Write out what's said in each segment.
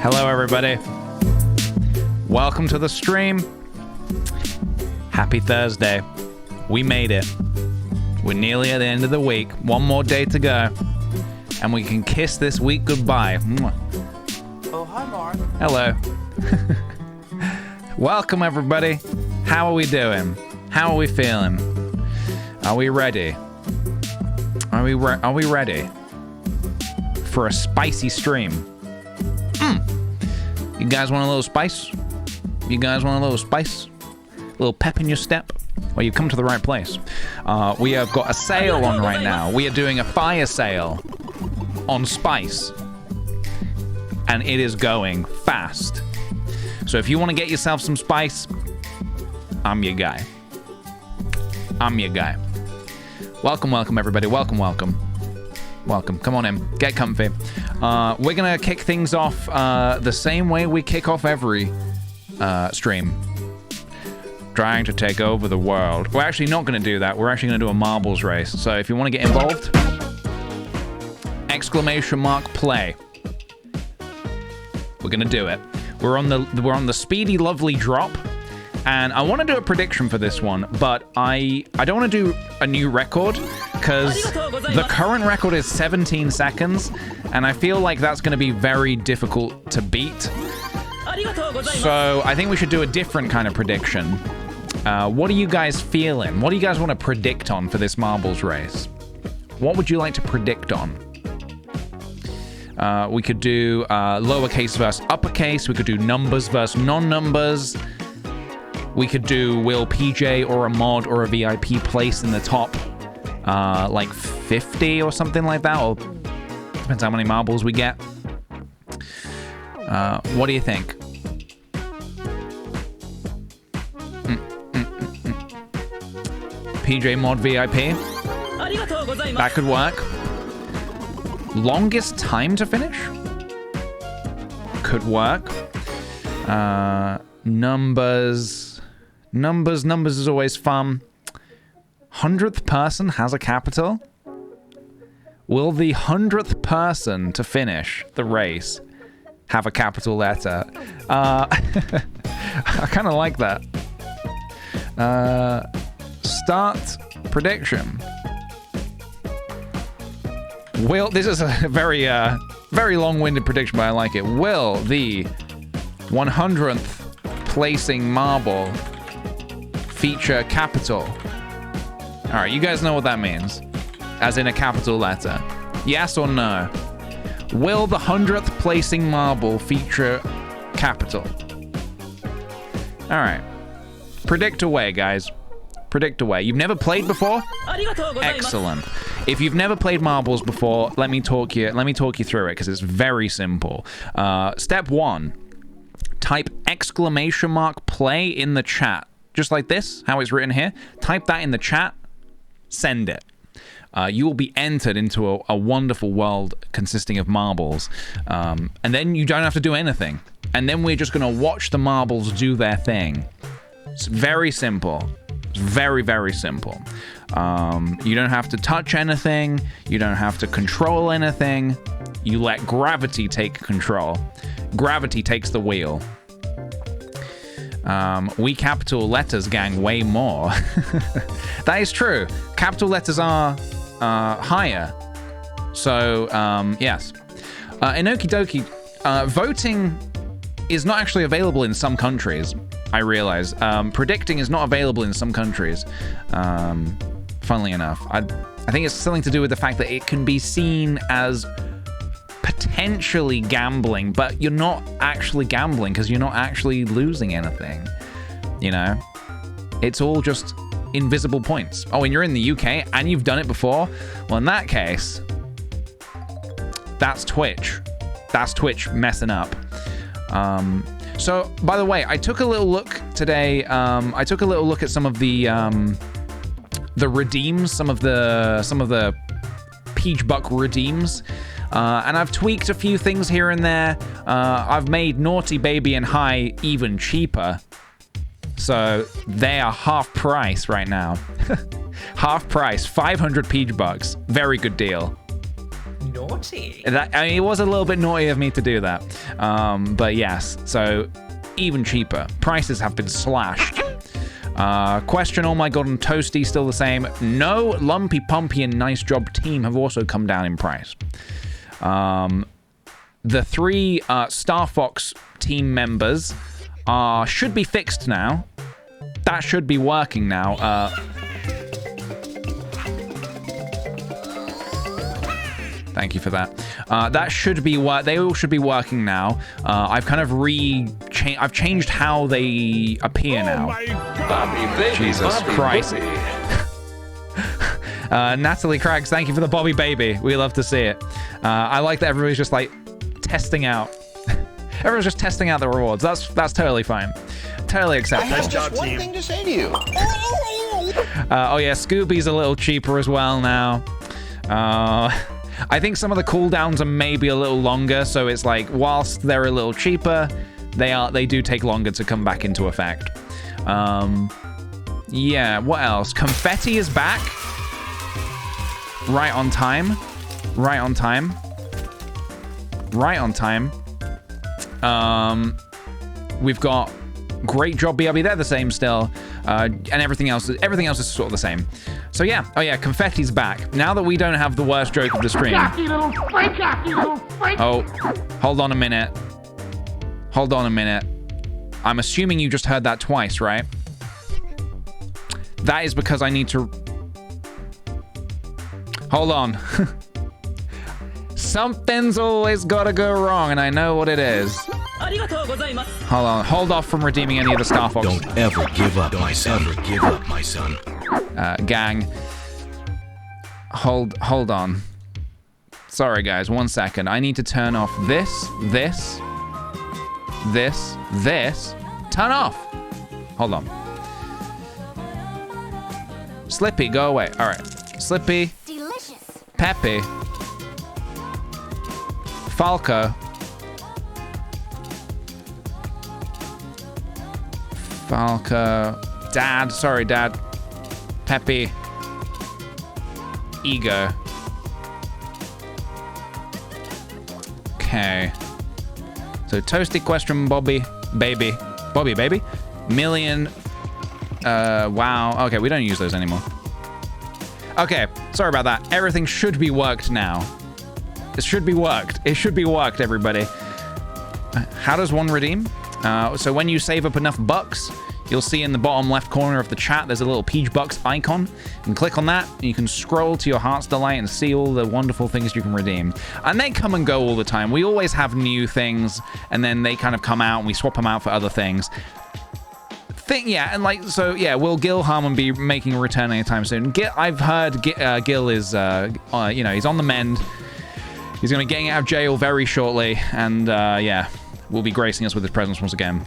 Hello, everybody. Welcome to the stream. Happy Thursday. We made it. We're nearly at the end of the week. One more day to go. And we can kiss this week goodbye. Oh, hi, Mark. Hello. Welcome, everybody. How are we doing? How are we feeling? Are we ready? Are we ready for a spicy stream? You guys want a little spice? You guys want a little spice? A little pep in your step? Well, you've come to the right place. We have got a sale on right now. We are doing a fire sale on spice. And it is going fast. So if you want to get yourself some spice, I'm your guy. I'm your guy. Welcome, welcome, everybody. Welcome, welcome. Welcome. Come on in. Get comfy. We're going to kick things off the same way we kick off every stream. Trying to take over the world. We're actually not going to do that. We're actually going to do a marbles race. So if you want to get involved, !play. We're going to do it. We're on the speedy lovely drop. And I want to do a prediction for this one, but I don't want to do a new record because the current record is 17 seconds, and I feel like that's going to be very difficult to beat. So I think we should do a different kind of prediction. What are you guys feeling? What do you guys want to predict on for this marbles race? What would you like to predict on? We could do lowercase versus uppercase. We could do numbers versus non-numbers. We could do will PJ or a mod or a VIP place in the top like 50 or something like that, or depends how many marbles we get. What do you think? PJ mod VIP? That could work. Longest time to finish? Could work. Numbers is always fun. 100th person has a capital. Will the 100th person to finish the race have a capital letter? I kind of like that. Start prediction. This is a very long-winded prediction, but I like it. Will the 100th placing marble feature capital? All right, you guys know what that means. As in a capital letter. Yes or no? Will the 100th placing marble feature capital? All right. Predict away, guys. Predict away. You've never played before? Excellent. If you've never played marbles before, let me talk you through it because it's very simple. Step 1. Type !play in the chat. Just like this, how it's written here. Type that in the chat. Send it. You will be entered into a wonderful world consisting of marbles. And then you don't have to do anything. And then we're just going to watch the marbles do their thing. It's very simple. It's very, very simple. You don't have to touch anything. You don't have to control anything. You let gravity take control. Gravity takes the wheel. We capital letters gang way more. That is true. Capital letters are higher. So, yes. In Okie Dokie, voting is not actually available in some countries, I realize. Predicting is not available in some countries, funnily enough. I think it's something to do with the fact that it can be seen as potentially gambling, but you're not actually gambling because you're not actually losing anything, you know? It's all just invisible points. Oh, and you're in the UK and you've done it before? Well, in that case, that's Twitch. That's Twitch messing up. So, by the way, I took a little look today. I took a little look at some of the redeems, some of the Peach Buck redeems. And I've tweaked a few things here and there. I've made Naughty Baby and High even cheaper. So they are half price right now. Half price, 500 Peach Bucks. Very good deal. Naughty. It was a little bit naughty of me to do that. But yes, so even cheaper. Prices have been slashed. Question, oh my god, and Toasty still the same. No, Lumpy Pumpy and Nice Job Team have also come down in price. The 3 Star Fox team members should be fixed now. That should be working now. Thank you for that. That should be they all should be working now. I've kind of I've changed how they appear now. Bobby, baby, Jesus Bobby, Christ. Bobby. Natalie Craggs, thank you for the Bobby Baby. We love to see it. I like that everybody's just like testing out. Everyone's just testing out the rewards. That's totally fine. Totally acceptable. I have just one thing to say to you. Oh yeah, Scooby's a little cheaper as well now. I think some of the cooldowns are maybe a little longer, so it's like whilst they're a little cheaper, they do take longer to come back into effect. Yeah, what else? Confetti is back. Right on time. Right on time. Right on time. We've got Great Job BRB, they're the same still. And everything else is sort of the same. So yeah, oh yeah, Confetti's back. Now that we don't have the worst joke of the stream. Oh, hold on a minute. Hold on a minute. I'm assuming you just heard that twice, right? That is because I need to... Hold on. Something's always gotta go wrong, and I know what it is. Hold on. Hold off from redeeming any of the Star Fox. Don't ever give up, my son. Don't ever give up, my son. Gang. Hold on. Sorry, guys. 1 second. I need to turn off this. Turn off. Hold on. Slippy, go away. All right. Slippy. Delicious. Peppy. Falco. Falco. Dad. Sorry, Dad. Peppy. Ego. Okay. So Toasty, Question, Bobby, Baby. Bobby, Baby? Million. Wow. Okay, we don't use those anymore. Okay, sorry about that. Everything should be worked now. It should be worked. It should be worked, everybody. How does one redeem? So when you save up enough bucks, you'll see in the bottom left corner of the chat, there's a little Peach Bucks icon. You can click on that, and you can scroll to your heart's delight and see all the wonderful things you can redeem. And they come and go all the time. We always have new things, and then they kind of come out, and we swap them out for other things. Yeah, and like, so yeah, will Gil Harmon be making a return anytime soon? I've heard Gil is, you know, he's on the mend. He's going to be getting out of jail very shortly, and yeah, will be gracing us with his presence once again.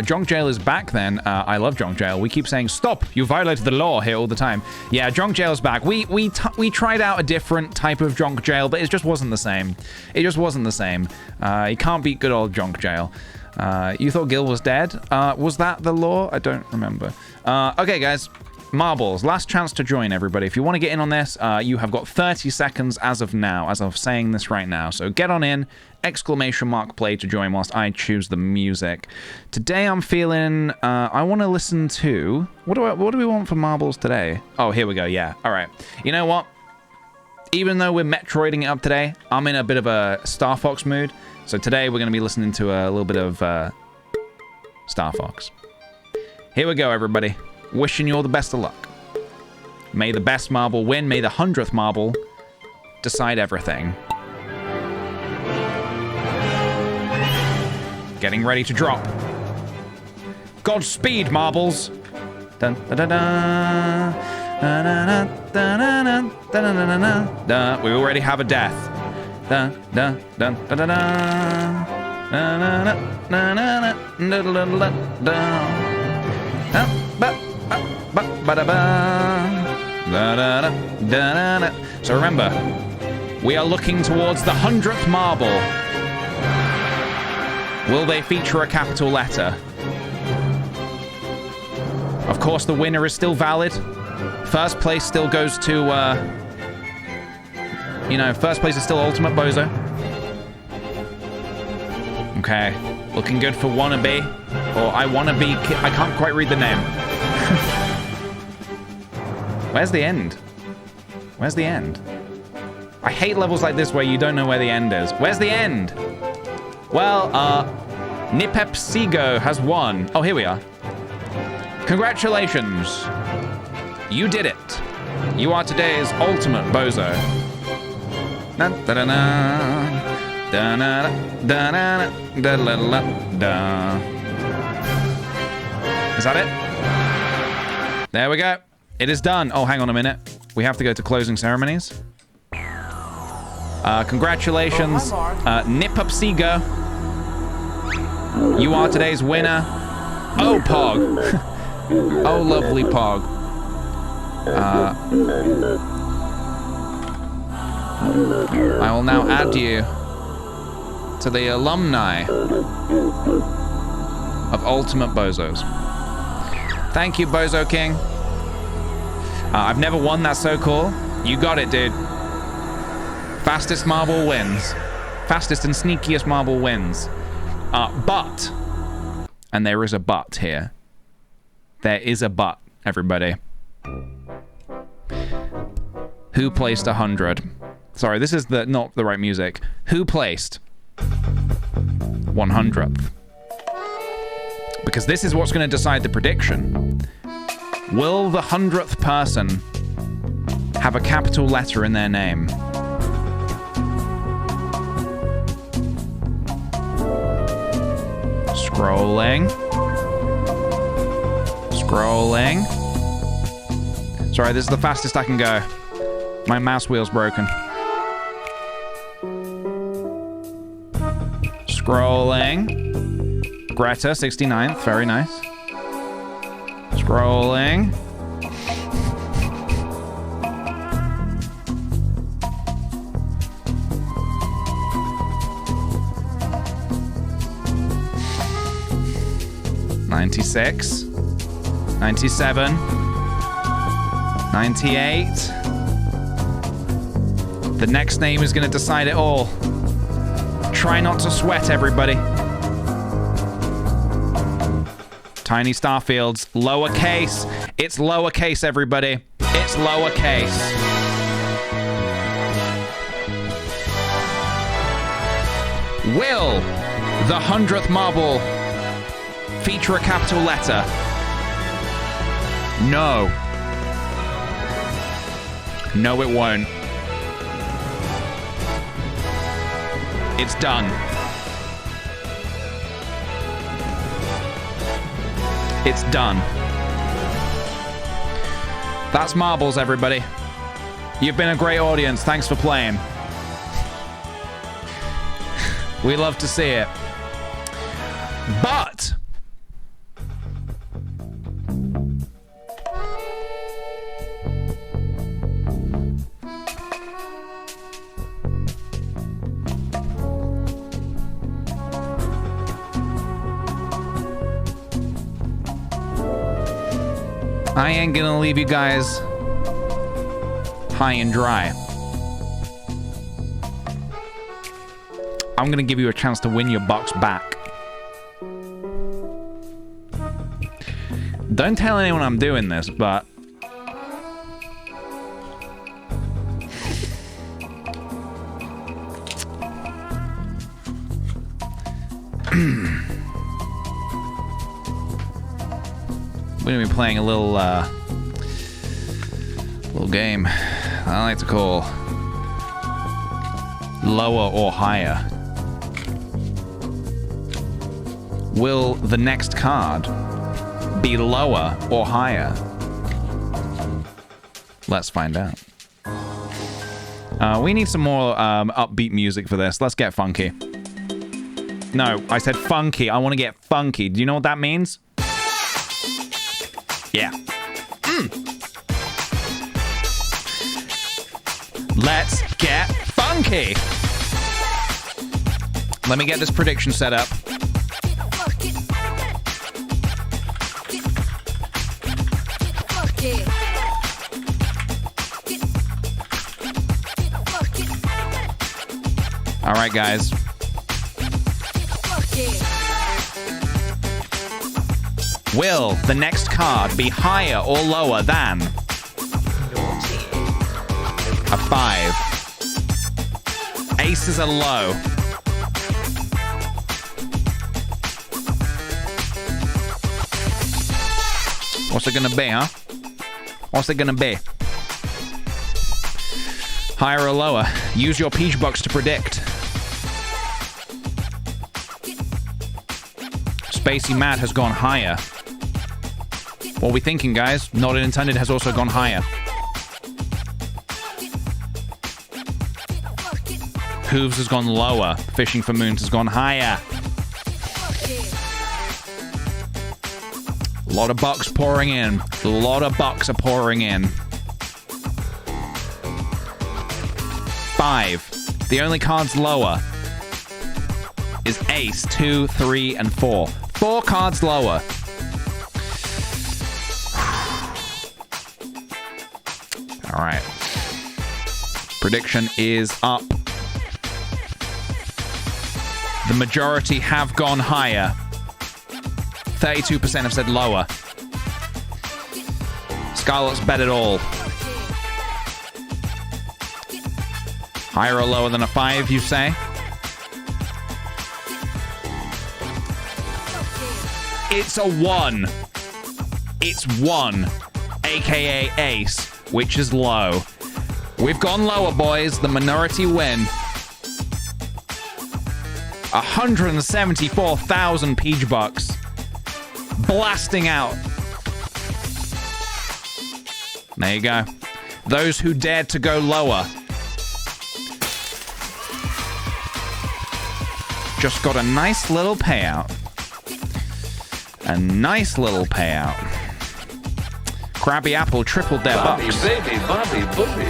Junk Jail is back then. I love Junk Jail. We keep saying, stop, you violated the law here all the time. Yeah, Junk Jail's back. We tried out a different type of Junk Jail, but it just wasn't the same. It just wasn't the same. You can't beat good old Junk Jail. You thought Gil was dead? Was that the law? I don't remember. Okay, guys. Marbles. Last chance to join, everybody. If you want to get in on this, you have got 30 seconds as of now, as of saying this right now. So get on in, ! Play to join whilst I choose the music. Today I'm feeling, I want to listen to, what do we want for Marbles today? Oh, here we go, yeah. All right. You know what? Even though we're Metroiding it up today, I'm in a bit of a Star Fox mood. So today we're going to be listening to a little bit of Star Fox. Here we go, everybody. Wishing you all the best of luck. May the best marble win. May the 100th marble decide everything. Getting ready to drop. Godspeed, marbles. Dun, da, da, da. Da, da, da, da, da, da, da. We already have a death. Da, da, da, da, da, da. Da, da, da, da, da, da, da, da, da. So remember, we are looking towards the 100th marble. Will they feature a capital letter? Of course, the winner is still valid. First place still goes to, you know, first place is still Ultimate Bozo. Okay, looking good for Wannabe. Or I Wannabe, I can't quite read the name. Where's the end? Where's the end? I hate levels like this where you don't know where the end is. Where's the end? Well, Nipepsigo has won. Oh, here we are. Congratulations. You did it. You are today's Ultimate Bozo. Da da da da da da da da da da. Is that it? There we go. It is done. Oh, hang on a minute. We have to go to closing ceremonies. Congratulations, Nipepsigo. You are today's winner. Oh, Pog. Oh, lovely Pog. I will now add you to the alumni of Ultimate Bozos. Thank you, Bozo King. I've never won, that's so cool. You got it, dude. Fastest marble wins. Fastest and sneakiest marble wins. But, and there is a but here. There is a but, everybody. Who placed 100? Sorry, this is not the right music. Who placed 100th? Because this is what's going to decide the prediction. Will the 100th person have a capital letter in their name? Scrolling. Scrolling. Sorry, this is the fastest I can go. My mouse wheel's broken. Scrolling. Greta, 69th. Very nice. Scrolling. $96. 97. 98. The next name is going to decide it all. Try not to sweat, everybody. Tiny Starfields, lowercase. It's lowercase, everybody. It's lowercase. Will the 100th marble feature a capital letter. No. No, it won't. It's done. It's done. That's marbles, everybody. You've been a great audience. Thanks for playing. We love to see it. But I ain't gonna leave you guys high and dry. I'm gonna give you a chance to win your box back. Don't tell anyone I'm doing this, but we're gonna be playing a little game I like to call lower or higher. Will the next card be lower or higher? Let's find out. We need some more upbeat music for this. Let's get funky. No, I said funky. I want to get funky. Do you know what that means? Yeah. Let's get funky. Let me get this prediction set up. All right, guys. Will the next card be higher or lower than a 5? Aces are low. What's it gonna be, huh? What's it gonna be? Higher or lower? Use your peach box to predict. Spacey Matt has gone higher. What are we thinking, guys? Not intended has also gone higher. Hooves has gone lower. Fishing for Moons has gone higher. A lot of bucks pouring in. A lot of bucks are pouring in. 5. The only cards lower is Ace, 2, 3, and 4. 4 cards lower. All right. Prediction is up. The majority have gone higher. 32% have said lower. Scarlet's bet it all. Higher or lower than a 5, you say? It's a 1. It's 1, aka Ace, which is low. We've gone lower, boys. The minority win. 174,000 peach bucks. Blasting out. There you go. Those who dared to go lower just got a nice little payout. A nice little payout. Krabby Apple tripled their bucks. Bobby, baby.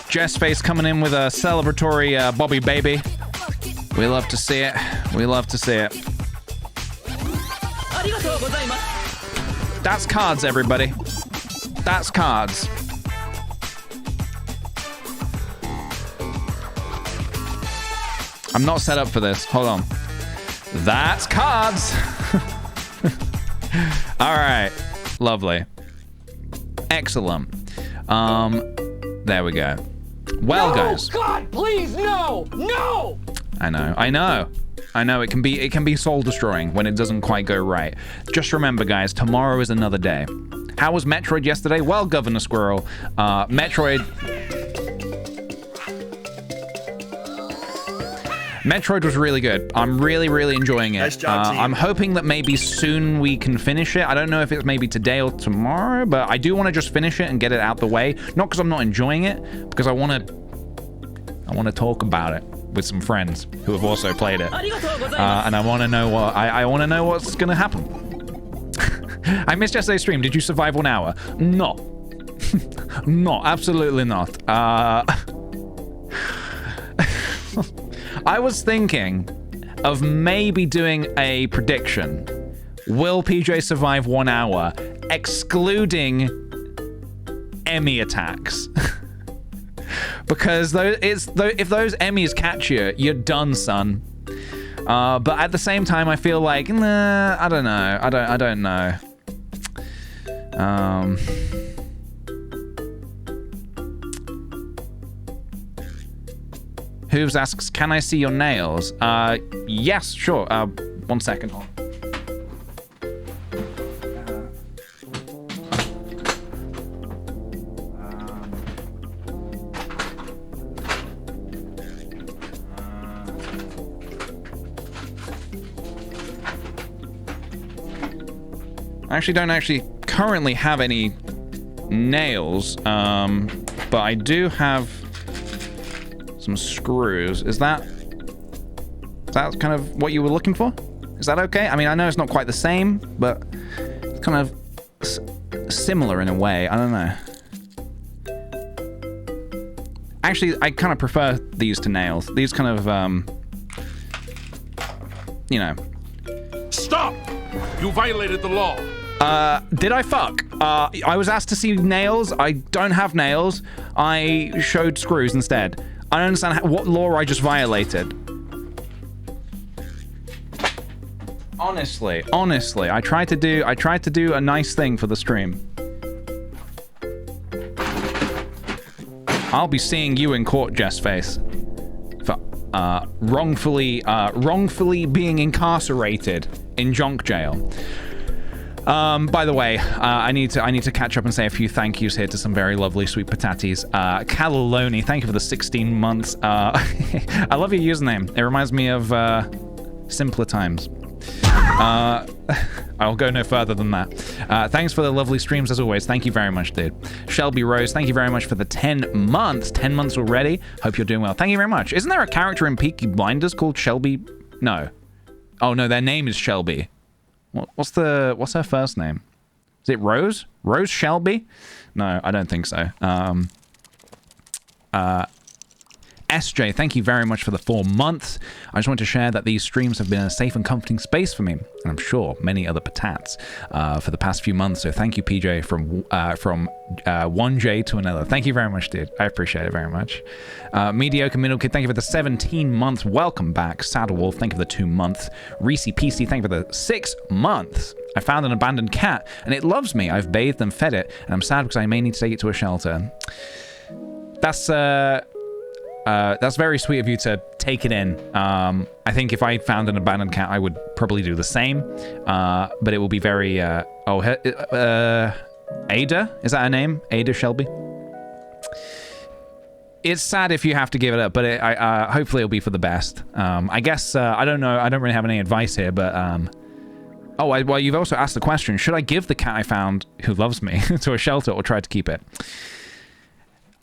Jess Face coming in with a celebratory Bobby Baby. We love to see it. We love to see it. That's cards, everybody. That's cards. I'm not set up for this. Hold on. That's cards. All right. Lovely. Excellent. There we go. Well, no, guys. God, please, no! No! I know. I know it can be soul destroying when it doesn't quite go right. Just remember, guys, tomorrow is another day. How was Metroid yesterday? Well, Governor Squirrel, Metroid was really good. I'm really enjoying it. Nice job, team. I'm hoping that maybe soon we can finish it. I don't know if it's maybe today or tomorrow, but I do want to just finish it and get it out the way. Not because I'm not enjoying it, because I want to talk about it with some friends who have also played it. And I want to know what I want to know what's gonna happen. I missed yesterday's stream. Did you survive 1 hour? No. No, absolutely not. I was thinking of maybe doing a prediction. Will PJ survive 1 hour, excluding Emmy attacks? Because if those Emmys catch you, you're done, son. But at the same time, I feel like, nah, I don't know. I don't know. Hooves asks, can I see your nails? Yes, sure. 1 second. Hold on. I actually don't currently have any nails, but I do have some screws. Is that kind of what you were looking for? Is that okay? I mean, I know it's not quite the same, but it's kind of similar in a way. I don't know. Actually, I kind of prefer these to nails. These kind of, you know. Stop! You violated the law. Did I fuck? I was asked to see nails. I don't have nails. I showed screws instead. I don't understand what law I just violated. Honestly, I tried to do a nice thing for the stream. I'll be seeing you in court, Jessface, for wrongfully being incarcerated in junk jail. By the way, I need to catch up and say a few thank yous here to some very lovely sweet patatis. Caloloni, thank you for the 16 months. I love your username. It reminds me of simpler times. I'll go no further than that. Thanks for the lovely streams as always. Thank you very much, dude. Shelby Rose, thank you very much for the 10 months. 10 months already. Hope you're doing well. Thank you very much. Isn't there a character in Peaky Blinders called Shelby? No. Oh no, their name is Shelby. What's her first name? Is it Rose? Rose Shelby? No, I don't think so. SJ, thank you very much for the 4 months. I just want to share that these streams have been a safe and comforting space for me, and I'm sure many other patats for the past few months. So thank you, PJ, from 1J to another. Thank you very much, dude. I appreciate it very much. Mediocre Middle Kid, thank you for the 17 months. Welcome back. Saddle Wolf, thank you for the 2 months. Reese PC, thank you for the 6 months. I found an abandoned cat, and it loves me. I've bathed and fed it, and I'm sad because I may need to take it to a shelter. That's very sweet of you to take it in. I think if I found an abandoned cat, I would probably do the same. But it will be very... Ada? Is that her name? Ada Shelby? It's sad if you have to give it up, but hopefully it'll be for the best. I guess, I don't know. I don't really have any advice here, but... well, you've also asked the question, should I give the cat I found, who loves me, to a shelter or try to keep it?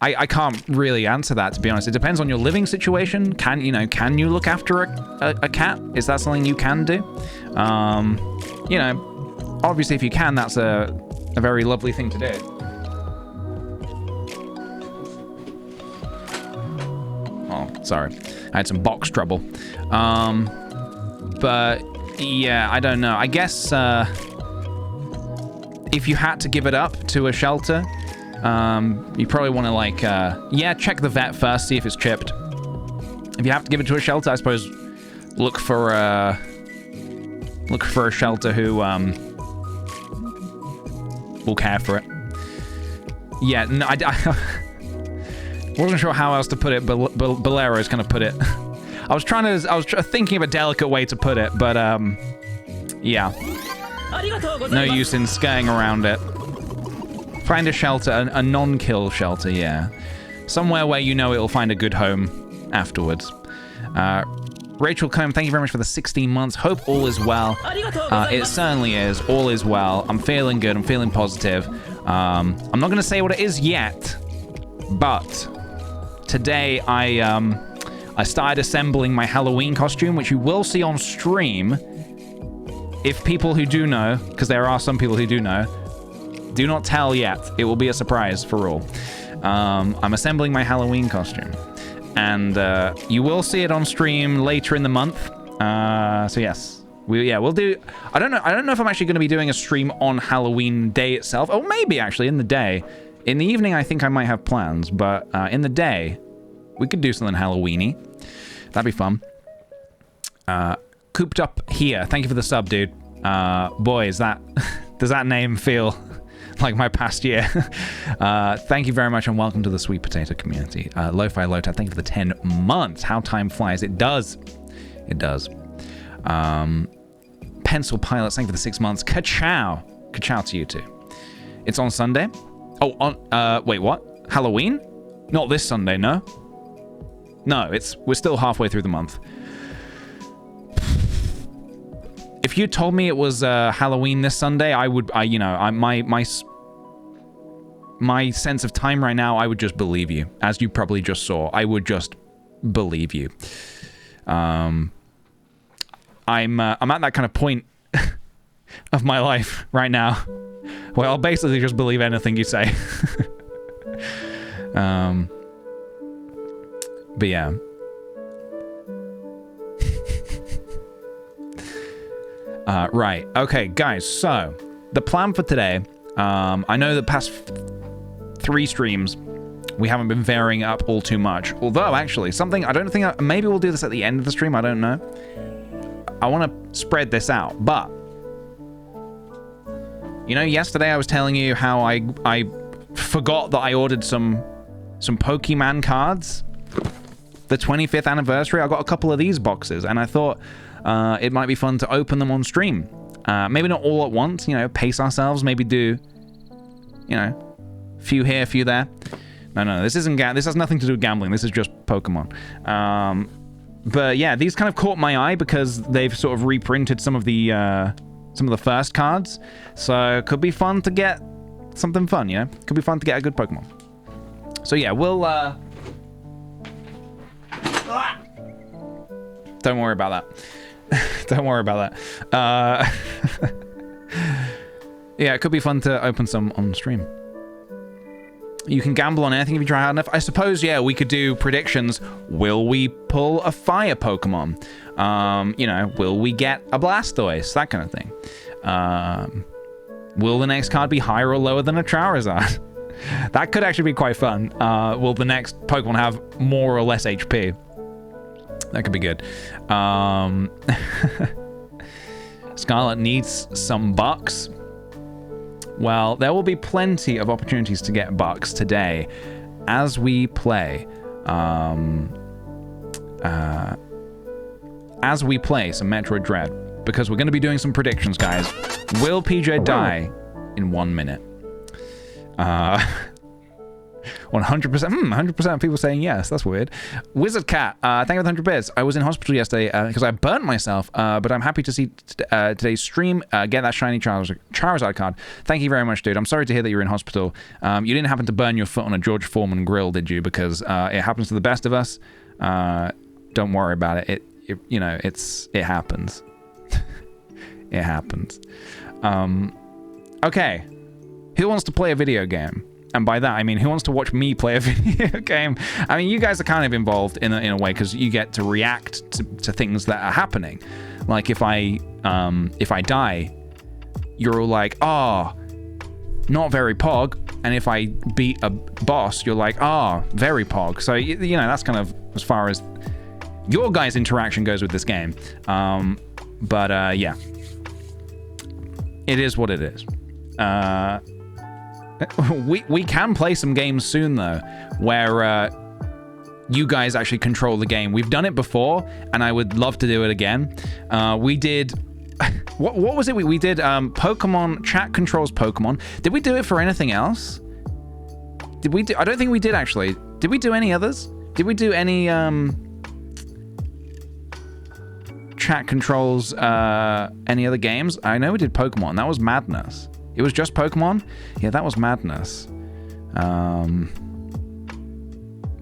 I can't really answer that, to be honest. It depends on your living situation. Can you look after a cat? Is that something you can do? Obviously if you can, that's a very lovely thing to do. Oh, sorry. I had some box trouble. But yeah, I don't know. I guess if you had to give it up to a shelter, you probably want to check the vet first, see if it's chipped. If you have to give it to a shelter, I suppose look for a shelter who will care for it. Yeah, no, I wasn't sure how else to put it, but Bolero's kind of put it. I was thinking of a delicate way to put it, but yeah. No use in skirting around it. Find a shelter, a non-kill shelter, yeah. Somewhere where you know it'll find a good home afterwards. Rachel Combe, thank you very much for the 16 months. Hope all is well. It certainly is. All is well. I'm feeling good. I'm feeling positive. I'm not going to say what it is yet, but today I started assembling my Halloween costume, which you will see on stream. If people who do know, because there are some people who do know, do not tell yet. It will be a surprise for all. I'm assembling my Halloween costume. And you will see it on stream later in the month. So yes, we'll do. I don't know if I'm actually going to be doing a stream on Halloween day itself. Oh, maybe actually in the day. In the evening, I think I might have plans, but in the day, we could do something Halloweeny. That'd be fun. Cooped up here. Thank you for the sub, dude. Boy, does that name feel like my past year? Thank you very much and welcome to the Sweet Potato community. Lo-Fi Lota, thank you for the 10 months. How time flies. It does. It does. Pencil Pilots, thank you for the 6 months. Ka-chow. Ka-chow to you too. It's on Sunday. Oh, on, wait, what? Halloween? Not this Sunday, no? No, we're still halfway through the month. If you told me it was Halloween this Sunday, my sense of time right now, I would just believe you. As you probably just saw, I would just believe you. I'm at that kind of point of my life right now where I'll basically just believe anything you say. But yeah. Right. Okay, guys. So the plan for today, I know the past 3 streams, we haven't been varying up all too much. Although, actually, maybe we'll do this at the end of the stream. I don't know. I want to spread this out, but you know, yesterday I was telling you how I forgot that I ordered some Pokemon cards. The 25th anniversary, I got a couple of these boxes, and I thought it might be fun to open them on stream. Maybe not all at once, you know, pace ourselves, maybe do, you know, few here, few there. No, this has nothing to do with gambling. This is just Pokemon. But yeah, these kind of caught my eye because they've sort of reprinted some of the first cards. So it could be fun to get something fun, you know? Could be fun to get a good Pokemon. So yeah, we'll don't worry about that. Don't worry about that. Yeah, it could be fun to open some on stream. You can gamble on anything if you try hard enough. I suppose, yeah, we could do predictions. Will we pull a fire Pokemon? You know, will we get a Blastoise? That kind of thing. Will the next card be higher or lower than a Charizard? That could actually be quite fun. Will the next Pokemon have more or less HP? That could be good. Scarlet needs some bucks. Well, there will be plenty of opportunities to get bucks today as we play. As we play some Metroid Dread, because we're going to be doing some predictions, guys. Will PJ die in 1 minute? 100%. 100% of people saying yes. That's weird. Wizard Cat, thank you for the 100 bits. I was in hospital yesterday because I burnt myself, but I'm happy to see today's stream. Get that shiny Charizard card. Thank you very much, dude. I'm sorry to hear that you're in hospital. You didn't happen to burn your foot on a George Foreman grill, did you? Because it happens to the best of us. Don't worry about it. You know, it happens. It happens. Okay. Who wants to play a video game? And by that, I mean, who wants to watch me play a video game? I mean, you guys are kind of involved in a way because you get to react to things that are happening. Like if I die, you're all like, oh, not very pog. And if I beat a boss, you're like, oh, very pog. So, you know, that's kind of as far as your guys' interaction goes with this game. But yeah. It is what it is. We can play some games soon though, where you guys actually control the game. We've done it before, and I would love to do it again. We did... what was it? We did Pokemon, chat controls Pokemon. Did we do it for anything else? Did we do... I don't think we did, actually. Did we do any others? Did we do any chat controls, any other games? I know we did Pokemon. That was madness. It was just Pokemon? Yeah, that was madness.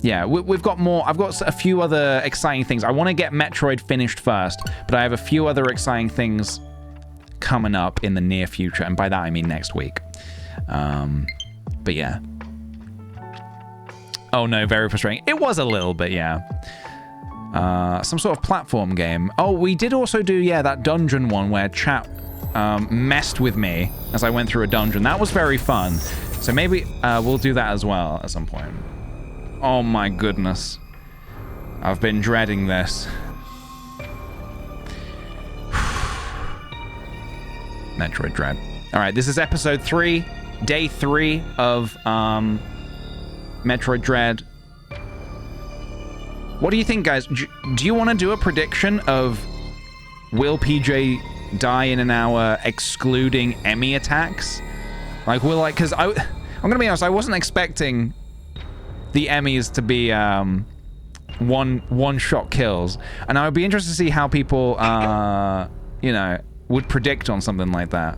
Yeah, we've got more. I've got a few other exciting things. I want to get Metroid finished first, but I have a few other exciting things coming up in the near future, and by that I mean next week. But yeah. Oh no, very frustrating. It was a little bit, yeah. Some sort of platform game. Oh, we did also do, yeah, that dungeon one where chat messed with me as I went through a dungeon. That was very fun. So maybe we'll do that as well at some point. Oh my goodness. I've been dreading this. Metroid Dread. Alright, this is episode 3, day 3 of Metroid Dread. What do you think, guys? Do you want to do a prediction of will PJ die in an hour excluding Emmy attacks? Like, because I'm gonna be honest, I wasn't expecting the Emmys to be one-shot kills, and I would be interested to see how people you know, would predict on something like that.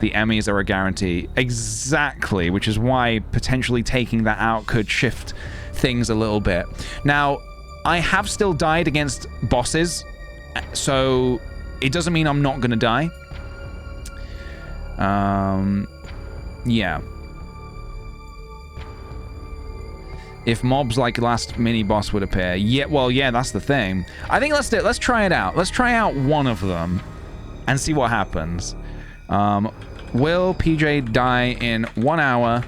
The Emmys are a guarantee. Exactly, which is why potentially taking that out could shift things a little bit. Now, I have still died against bosses, so it doesn't mean I'm not gonna die. Yeah. If mobs like last mini-boss would appear. Yeah, well, yeah, that's the thing. I think let's do it. Let's try it out. Let's try out one of them and see what happens. Will PJ die in 1 hour,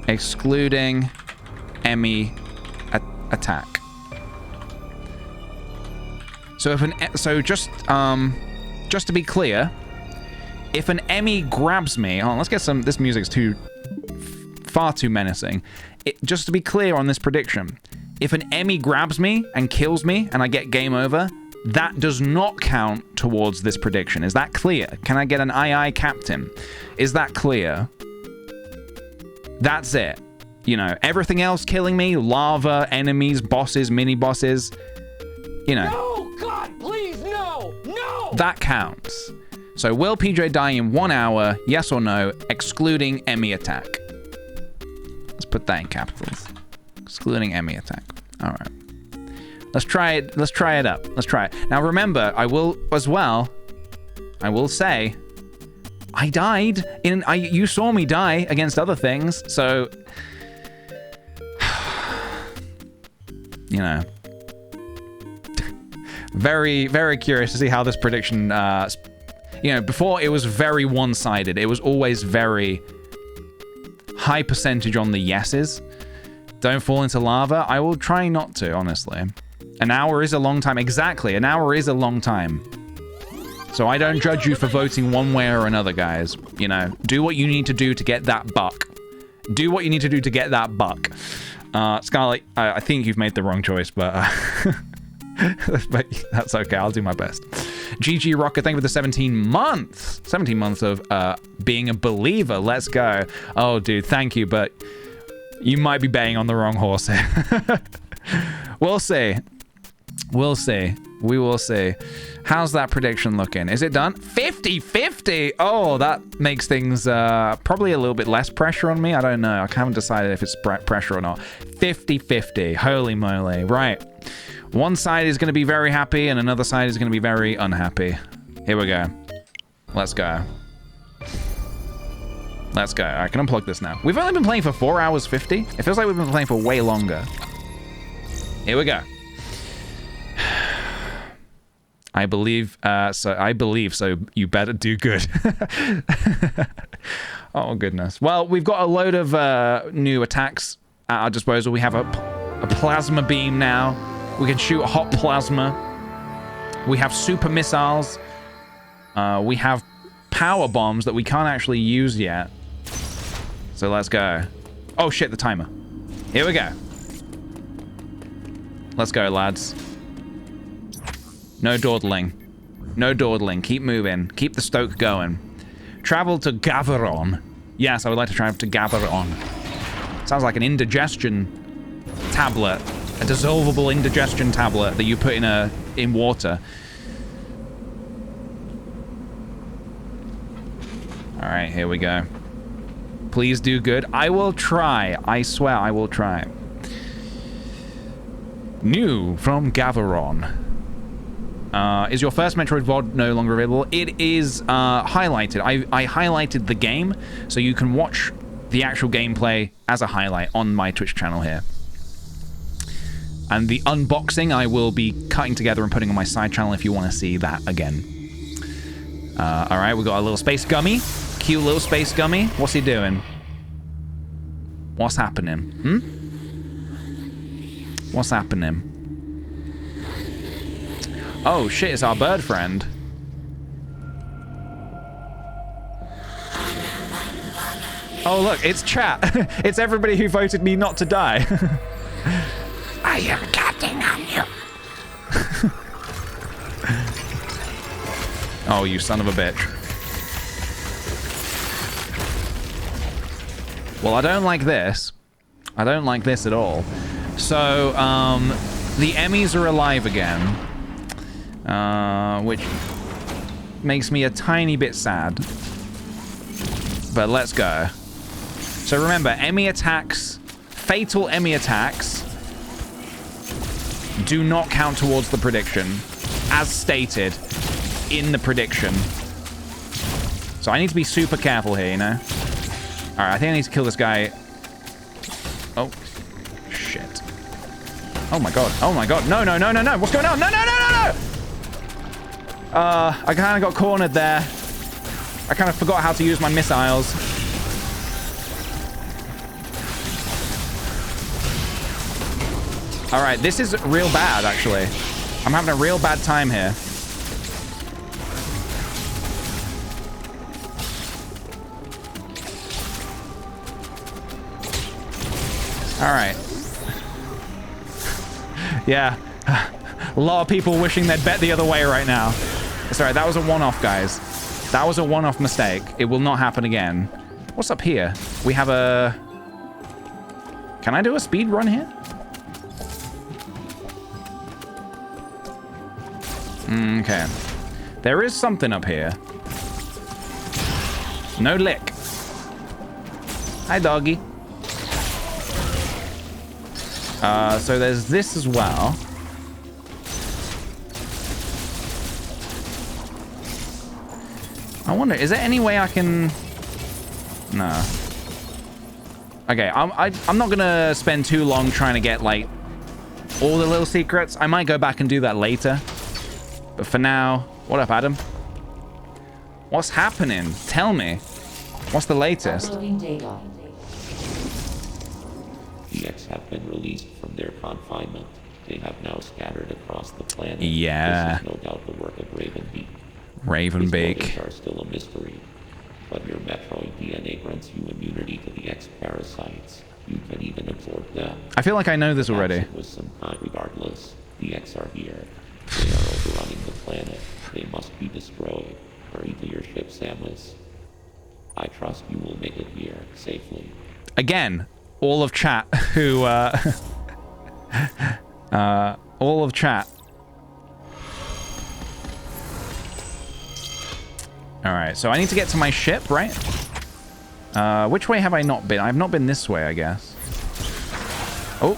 excluding Emmy attack? So just to be clear, if an Emmy grabs me, let's get some. This music's far too menacing. Just to be clear on this prediction, if an Emmy grabs me and kills me and I get game over, that does not count towards this prediction. Is that clear? Can I get an aye captain? Is that clear? That's it. You know, everything else killing me, lava, enemies, bosses, mini-bosses, you know. No, God, please, no, no! That counts. So will PJ die in 1 hour, yes or no, excluding Emmy attack? Let's put that in capitals. Excluding Emmy attack. All right. Let's try it. Let's try it up. Let's try it. Now remember, I will say, I died you saw me die against other things, so you know. Very, very curious to see how this prediction you know, before it was very one-sided. It was always very high percentage on the yeses. Don't fall into lava. I will try not to, honestly. An hour is a long time. Exactly, an hour is a long time. So I don't judge you for voting one way or another, guys. You know, do what you need to do to get that buck. Do what you need to do to get that buck. Scarlet, I think you've made the wrong choice, but but that's okay. I'll do my best. GG Rocket, thank you for the 17 months. 17 months of being a believer. Let's go. Oh, dude, thank you, but you might be betting on the wrong horse here. We'll see. We'll see. We will see. How's that prediction looking? Is it done? 50-50! Oh, that makes things probably a little bit less pressure on me. I don't know. I haven't decided if it's pressure or not. 50-50. Holy moly. Right. One side is going to be very happy and another side is going to be very unhappy. Here we go. Let's go. Let's go. I can unplug this now. We've only been playing for 4 hours 50. It feels like we've been playing for way longer. Here we go. I believe so you better do good. Oh goodness. Well, we've got a load of new attacks at our disposal. We have a plasma beam now. We can shoot hot plasma. We have super missiles. We have power bombs that we can't actually use yet. So let's go. Oh shit, the timer. Here we go. Let's go, lads. No dawdling. No dawdling. Keep moving. Keep the stoke going. Travel to Gaveron. Yes, I would like to travel to Gaveron. Sounds like an indigestion tablet. A dissolvable indigestion tablet that you put in water. All right, here we go. Please do good. I will try. I swear I will try. New from Gaveron. Is your first Metroid VOD no longer available? It is highlighted. I highlighted the game, so you can watch the actual gameplay as a highlight on my Twitch channel here. And the unboxing I will be cutting together and putting on my side channel if you want to see that again. All right, we got a little space gummy. Cute little space gummy. What's he doing? What's happening? What's happening? Oh shit, it's our bird friend. Oh look, it's chat. It's everybody who voted me not to die. I am counting on you. Oh, you son of a bitch. Well, I don't like this. I don't like this at all. So, the Emmys are alive again. Which makes me a tiny bit sad. But let's go. So remember, Emmy attacks, fatal Emmy attacks, do not count towards the prediction, as stated in the prediction. So I need to be super careful here, you know? Alright, I think I need to kill this guy. Oh, shit. Oh my god, oh my god. No, no, no, no, no. What's going on? No, no, no, no, no! I kind of got cornered there. I kind of forgot how to use my missiles. Alright, this is real bad, actually. I'm having a real bad time here. Alright. Yeah. A lot of people wishing they'd bet the other way right now. Sorry, that was a one-off, guys. That was a one-off mistake. It will not happen again. What's up here? We have a... Can I do a speed run here? Okay. There is something up here. No lick. Hi, doggy. So there's this as well. I wonder, is there any way I can... No. Okay, I'm not gonna spend too long trying to get, like, all the little secrets. I might go back and do that later. But for now... What up, Adam? What's happening? Tell me. What's the latest? The X have been released from their confinement. They have now scattered across the planet. Yeah. This is no doubt the work of Ravenbeak. Ravenbeak. These are still a mystery, but your Metroid DNA grants you immunity to the X parasites. You can even absorb them. I feel like I know this already. With some kind, regardless, the X are here. They are overrunning the planet. They must be destroyed. Hurry to your ship, Samus. I trust you will make it here safely. Again, all of chat who, all of chat. Alright, so I need to get to my ship, right? Which way have I not been? I've not been this way, I guess. Oh.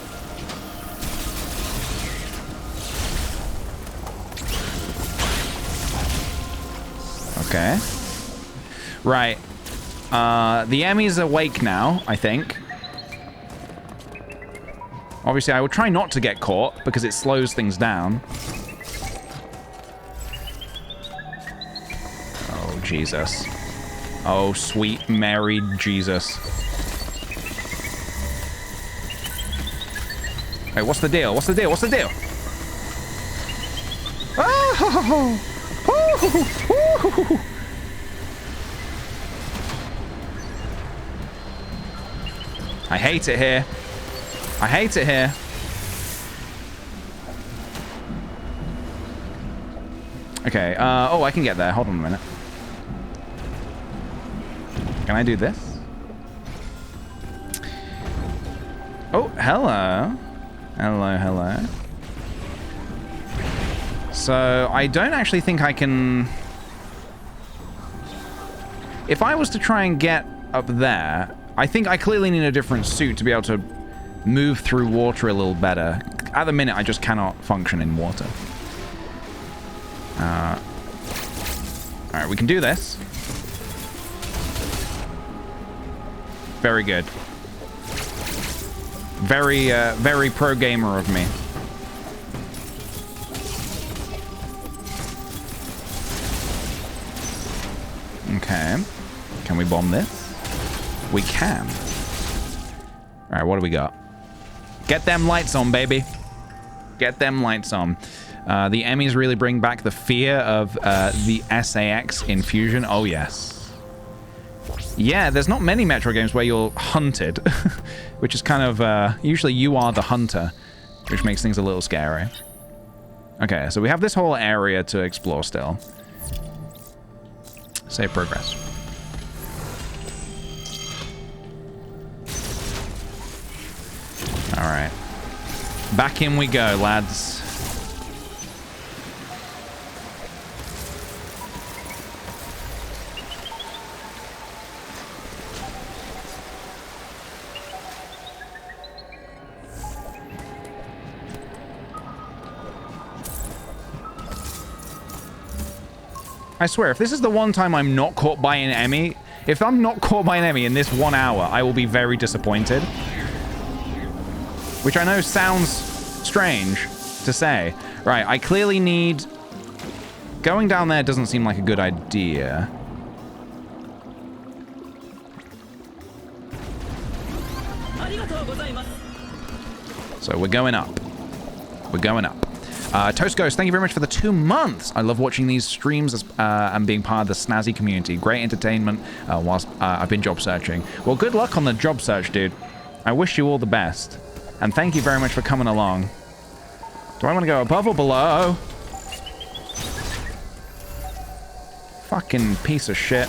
Okay. Right. The Emmy's awake now, I think. Obviously, I will try not to get caught because it slows things down. Oh, Jesus. Oh, sweet Mary Jesus. Hey, what's the deal? What's the deal? What's the deal? Oh! I hate it here. I hate it here. Okay, oh, I can get there. Hold on a minute. Can I do this? Oh, hello. Hello, hello. So, I don't actually think I can... If I was to try and get up there, I think I clearly need a different suit to be able to move through water a little better. At the minute, I just cannot function in water. Alright, we can do this. Very good. Very pro gamer of me. Okay. Can we bomb this? We can. Alright, what do we got? Get them lights on, baby. Get them lights on. The Emmys really bring back the fear of the SAX infusion. Oh, yes. Yeah, there's not many Metro games where you're hunted, which is kind of, usually you are the hunter, which makes things a little scary. Okay, so we have this whole area to explore still. Save progress. All right. Back in we go, lads. I swear, if this is the one time I'm not caught by an Emmy, if I'm not caught by an Emmy in this 1 hour, I will be very disappointed. Which I know sounds strange to say. Right, I clearly need... Going down there doesn't seem like a good idea. So we're going up. We're going up. Toast Ghost, thank you very much for the 2 months. I love watching these streams and being part of the snazzy community. Great entertainment whilst I've been job searching. Well, good luck on the job search, dude. I wish you all the best. And thank you very much for coming along. Do I want to go above or below? Fucking piece of shit.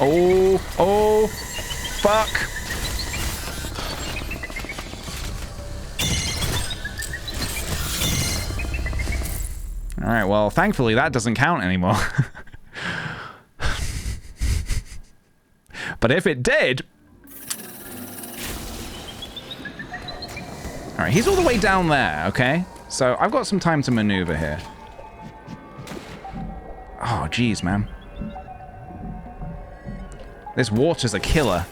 Oh, fuck. All right, well, thankfully that doesn't count anymore. But if it did... All right, he's all the way down there, okay? So I've got some time to maneuver here. Oh, geez, man. This water's a killer.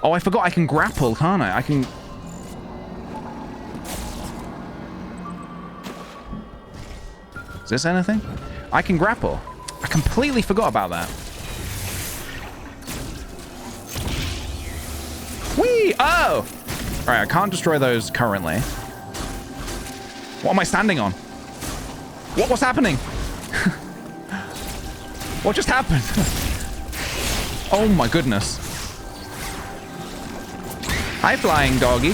Oh, I forgot I can grapple, can't I? I can... Is this anything? I can grapple. I completely forgot about that. Whee! Oh! Alright, I can't destroy those currently. What am I standing on? What's happening? What just happened? Oh my goodness. Hi, flying doggy.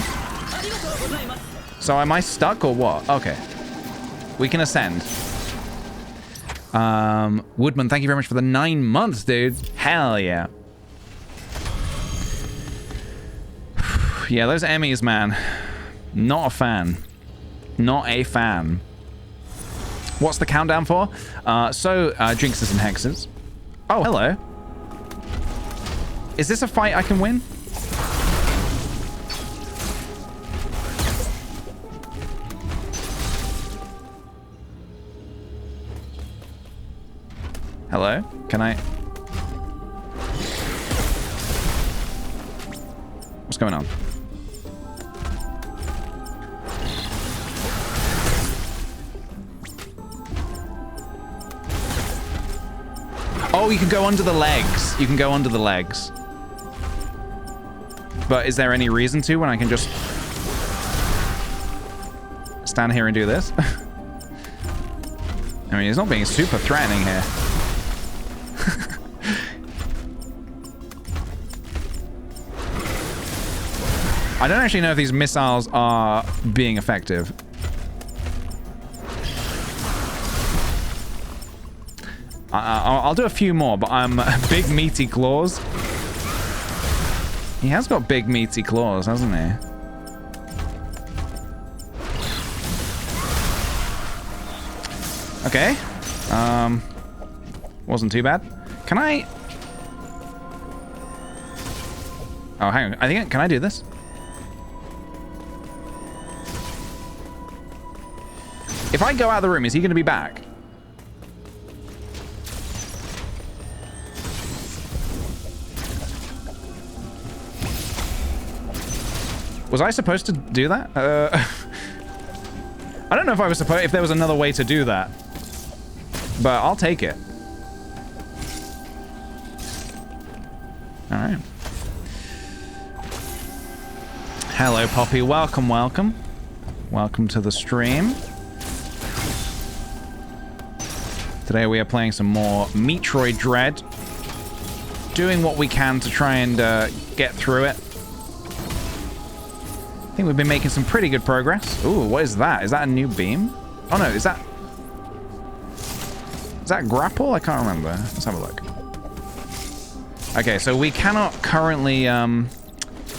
So am I stuck or what? Okay. We can ascend. Woodman, thank you very much for the 9 months, dude. Hell yeah. Yeah, those Emmys, man. Not a fan. Not a fan. What's the countdown for? Jinxes and Hexes. Oh, hello. Is this a fight I can win? Hello? Can I... What's going on? Oh, you can go under the legs. You can go under the legs. But is there any reason to when I can just stand here and do this? I mean, he's not being super threatening here. I don't actually know if these missiles are being effective. I'll do a few more, but I'm big meaty claws. He has got big meaty claws, hasn't he? Okay. Wasn't too bad. Can I? Oh, hang on. I think can I do this? If I go out of the room, is he going to be back? Was I supposed to do that? I don't know if I was supposed, if there was another way to do that, but I'll take it. All right. Hello, Poppy. Welcome, welcome. Welcome to the stream. Today we are playing some more Metroid Dread. Doing what we can to try and get through it. I think we've been making some pretty good progress. Ooh, what is that? Is that a new beam? Oh no, is that grapple? I can't remember. Let's have a look. Okay, so we cannot currently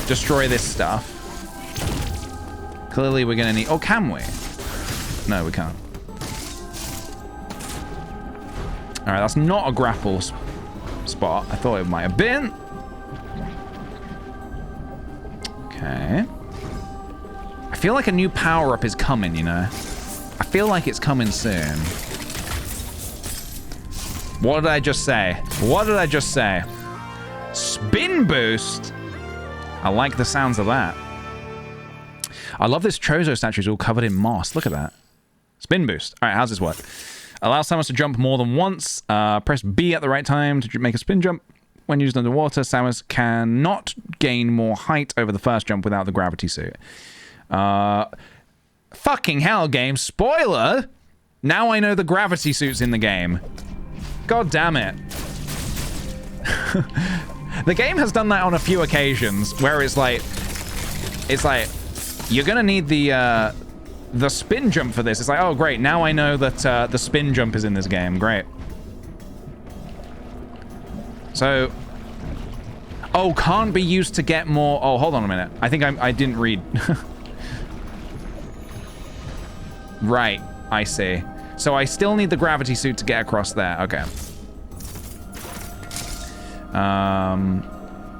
destroy this stuff. Clearly we're gonna need... Oh, can we? No, we can't. Alright, that's not a grapple spot. I thought it might have been. Okay. I feel like a new power-up is coming, you know? I feel like it's coming soon. What did I just say? What did I just say? Spin boost? I like the sounds of that. I love this Chozo statue. It's all covered in moss. Look at that. Spin boost. All right, how's this work? Allow Samus to jump more than once. Press B at the right time to make a spin jump. When used underwater, Samus cannot gain more height over the first jump without the gravity suit. Fucking hell, game. Spoiler! Now I know the gravity suit's in the game. God damn it. The game has done that on a few occasions where it's like, you're gonna need the spin jump for this. It's like, oh great, now I know that the spin jump is in this game. Great. So, oh, can't be used to get more. Oh, hold on a minute. I think I didn't read. Right, I see. So I still need the gravity suit to get across there. Okay.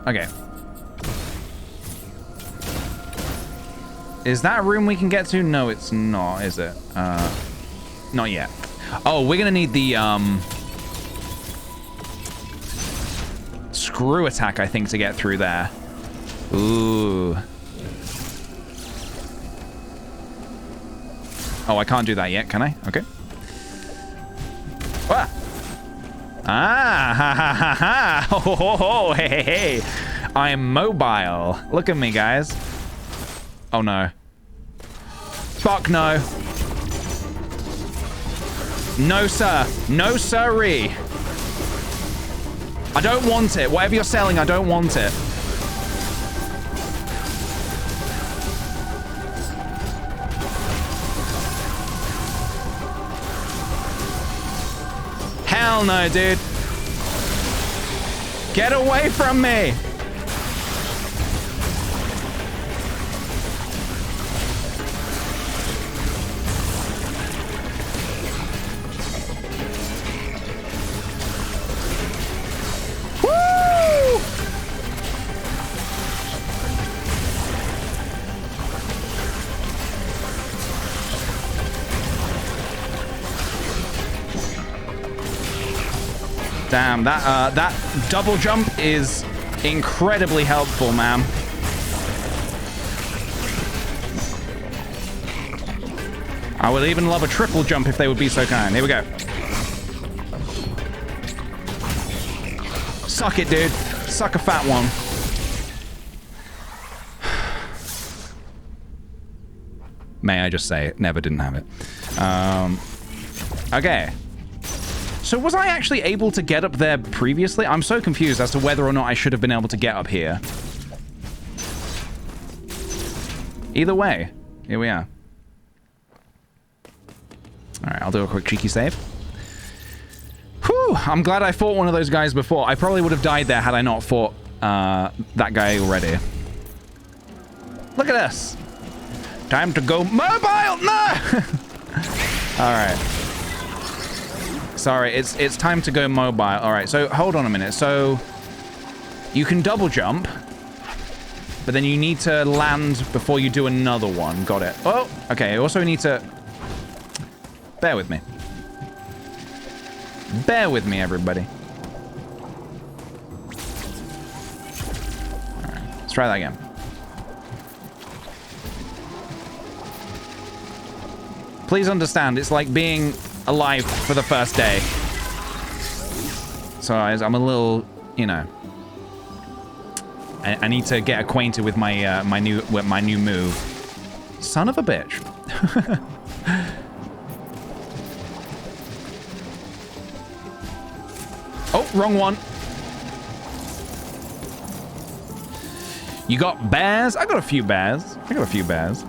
Okay. Is that a room we can get to? No, it's not, is it? Not yet. Oh, we're gonna need the, screw attack, I think, to get through there. Ooh. Oh, I can't do that yet, can I? Okay. Ah! Ah, ha, ha, ha, ha. Ho, ho, ho, ho. Hey, hey, hey. I am mobile. Look at me, guys. Oh, no. Fuck no. No, sir. No, sirree. I don't want it. Whatever you're selling, I don't want it. Hell no, dude. Get away from me. Woo! Damn, that double jump is incredibly helpful, man. I would even love a triple jump if they would be so kind. Here we go. Suck it, dude. Suck a fat one. May I just say it? Never didn't have it. Okay. So was I actually able to get up there previously? I'm so confused as to whether or not I should have been able to get up here. Either way, here we are. Alright, I'll do a quick cheeky save. Whew, I'm glad I fought one of those guys before. I probably would have died there had I not fought that guy already. Look at this. Time to go mobile! No! Alright. Sorry, it's time to go mobile. Alright, so hold on a minute. So you can double jump, but then you need to land before you do another one. Got it. Oh, okay. You also need to... Bear with me. Bear with me, everybody. Alright, let's try that again. Please understand, it's like being alive for the first day. So I'm a little, you know... I need to get acquainted with my my new move. Son of a bitch. Oh, wrong one. You got bears? I got a few bears. I got a few bears.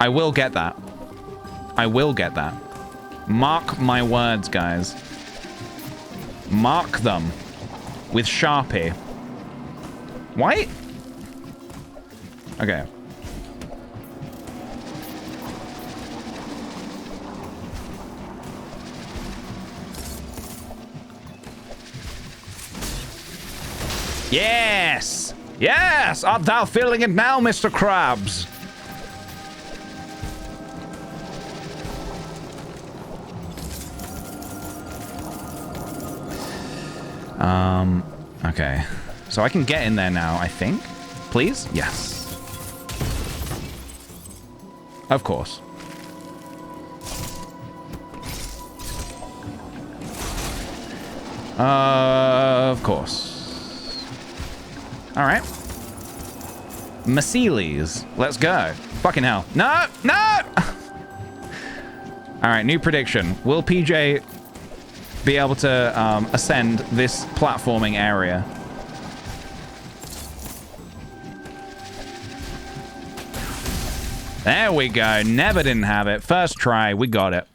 I will get that. I will get that. Mark my words, guys. Mark them with Sharpie. White? Okay. Yes! Yes! Art thou feeling it now, Mr. Krabs? Okay. So I can get in there now, I think. Please? Yes. Of course. Of course. Alright. Maceles. Let's go. Fucking hell. No! No! Alright, new prediction. Will PJ be able to ascend this platforming area? There we go. Never didn't have it. First try. We got it.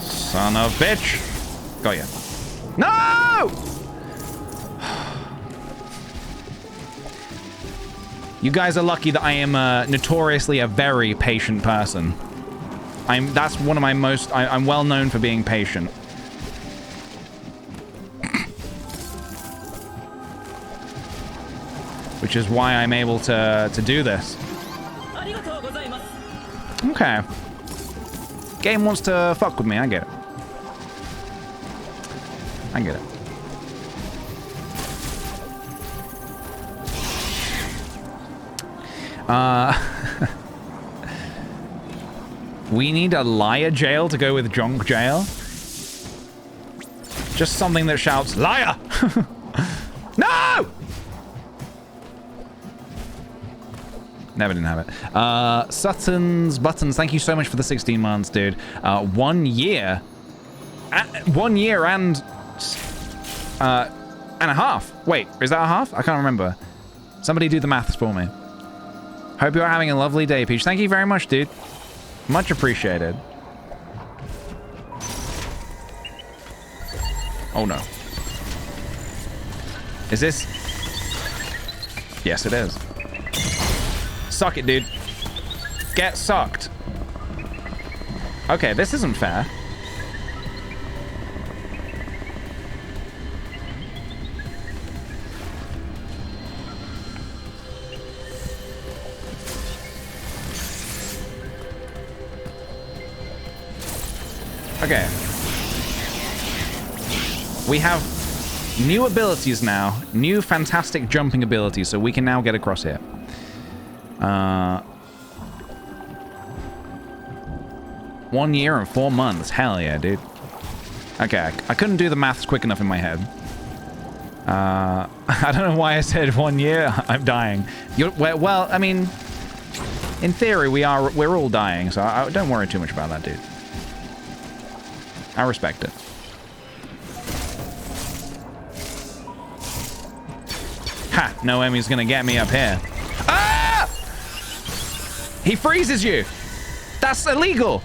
Son of a bitch. Got you. No! You guys are lucky that I am notoriously a very patient person. That's one of my most... I'm well known for being patient. Which is why I'm able to do this. Okay. Game wants to fuck with me, I get it. I get it. We need a liar jail to go with junk jail. Just something that shouts, liar! No! Never didn't have it. Sutton's Buttons, thank you so much for the 16 months, dude. 1 year. 1 year and a half. Wait, is that a half? I can't remember. Somebody do the maths for me. Hope you're having a lovely day, Peach. Thank you very much, dude. Much appreciated. Oh, no. Is this... Yes, it is. Suck it, dude. Get sucked. Okay, this isn't fair. Okay. We have new abilities now. New fantastic jumping abilities, so we can now get across here. 1 year and 4 months. Hell yeah, dude. Okay, I couldn't do the maths quick enough in my head. I don't know why I said 1 year. I'm dying. Well, I mean, in theory, we're all dying, so don't worry too much about that, dude. I respect it. Ha! Noemi's gonna get me up here. Ah! He freezes you! That's illegal!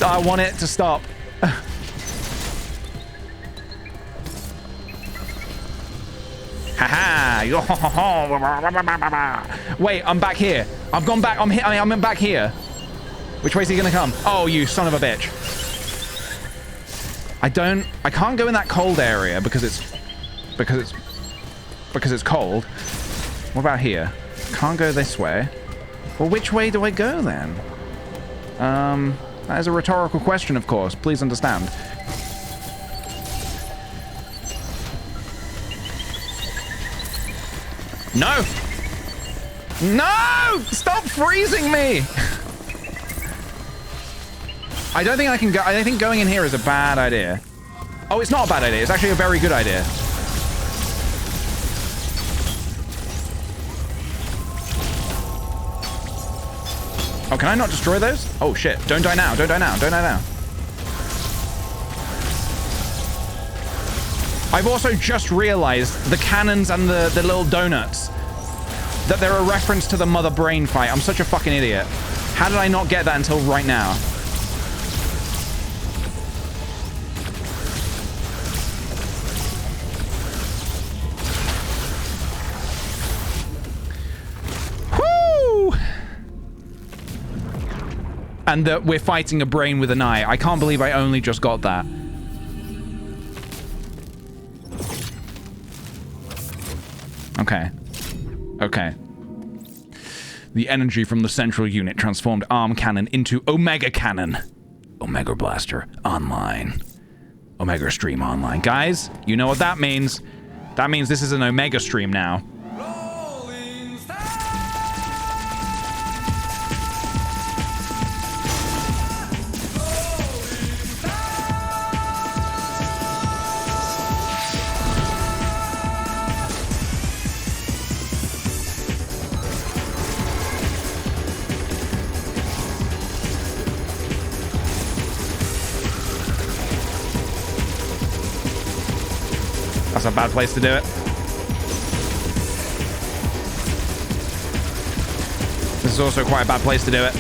I want it to stop. Haha! Wait, I'm back here. I've gone back. I'm back here. Which way is he gonna come? Oh, you son of a bitch! I can't go in that cold area because it's cold. What about here? Can't go this way. Well, which way do I go then? That is a rhetorical question, of course. Please understand. No! No! Stop freezing me! I don't think I can go. I think going in here is a bad idea. Oh, it's not a bad idea. It's actually a very good idea. Oh, can I not destroy those? Oh, shit. Don't die now. Don't die now. Don't die now. I've also just realized the cannons and the little donuts, that they're a reference to the mother brain fight. I'm such a fucking idiot. How did I not get that until right now? And that we're fighting a brain with an eye. I can't believe I only just got that. Okay. Okay. The energy from the central unit transformed arm cannon into Omega cannon. Omega Blaster online. Omega Stream online. Guys, you know what that means. That means this is an Omega stream now. That's a bad place to do it. This is also quite a bad place to do it.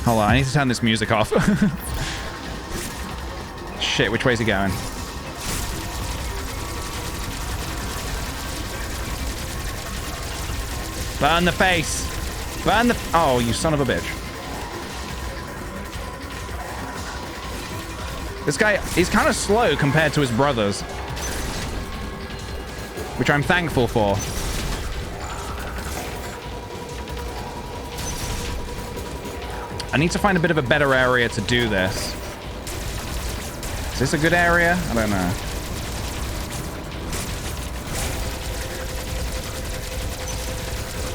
Hold on, I need to turn this music off. Shit, which way is he going? Burn the face! Burn the... Oh, you son of a bitch. This guy, he's kind of slow compared to his brothers. Which I'm thankful for. I need to find a bit of a better area to do this. Is this a good area? I don't know.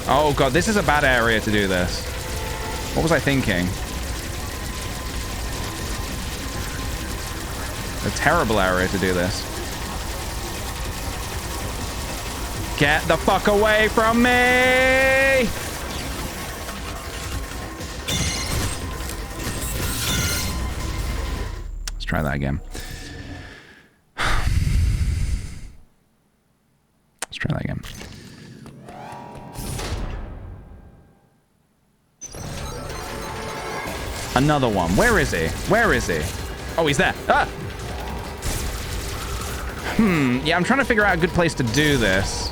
Oh god, this is a bad area to do this. What was I thinking? A terrible area to do this. Get the fuck away from me! Let's try that again. Let's try that again. Another one. Where is he? Where is he? Oh, he's there. Ah! Yeah, I'm trying to figure out a good place to do this.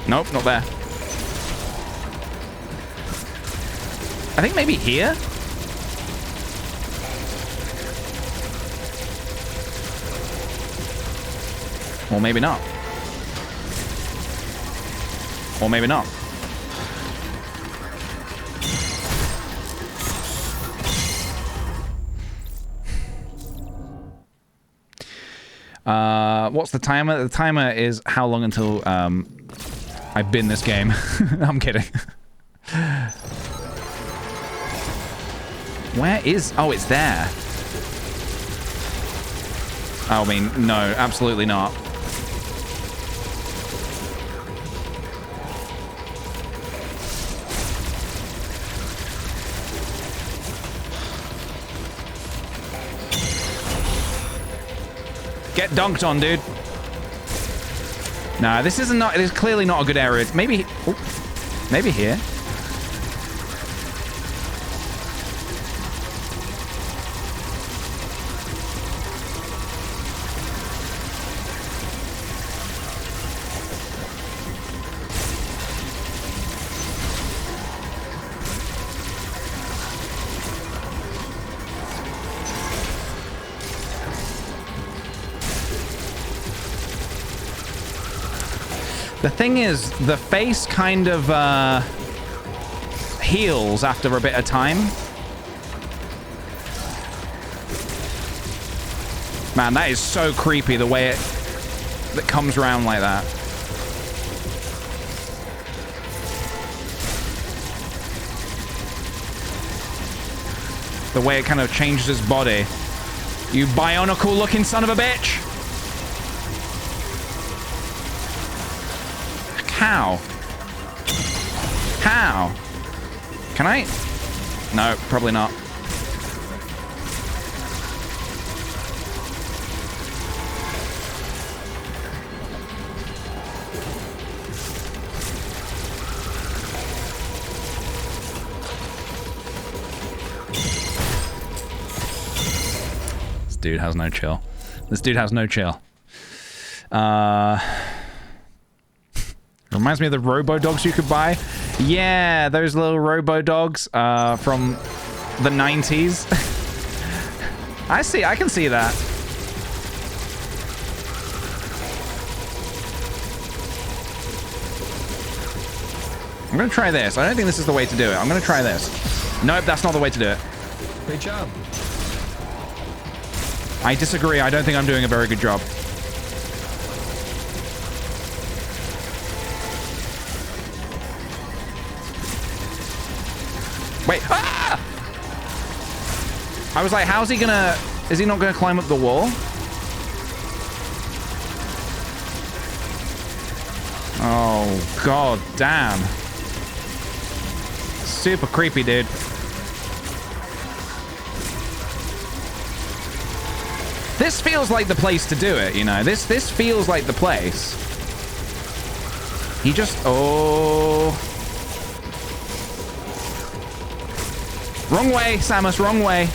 Nope, not there. I think maybe here? Or maybe not. Or maybe not. What's the timer? The timer is how long until I bin this game. I'm kidding. Where is... Oh, it's there. I mean, no, absolutely not. Get dunked on, dude. Nah, this is not. It is clearly not a good area. Maybe, maybe here. The thing is, the face kind of heals after a bit of time. Man, that is so creepy, the way that comes around like that. The way it kind of changes his body. You bionicle-looking son of a bitch! How? How? Can I? No, probably not. This dude has no chill. This dude has no chill. Reminds me of the robo-dogs you could buy. Yeah, those little robo-dogs from the 90s. I can see that. I'm gonna try this. I don't think this is the way to do it. I'm gonna try this. Nope, that's not the way to do it. Great job. I disagree. I don't think I'm doing a very good job. Wait, ah! I was like, how's he gonna... Is he not gonna climb up the wall? Oh, god damn. Super creepy, dude. This feels like the place to do it, you know? This feels like the place. He just... Oh... Wrong way, Samus, wrong way.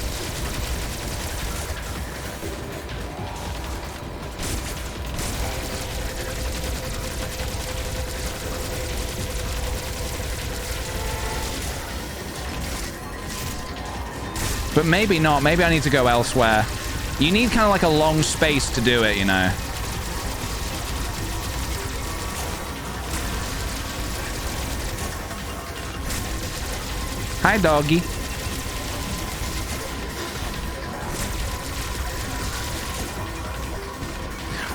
But maybe not. Maybe I need to go elsewhere. You need kind of like a long space to do it, you know. Hi, doggy.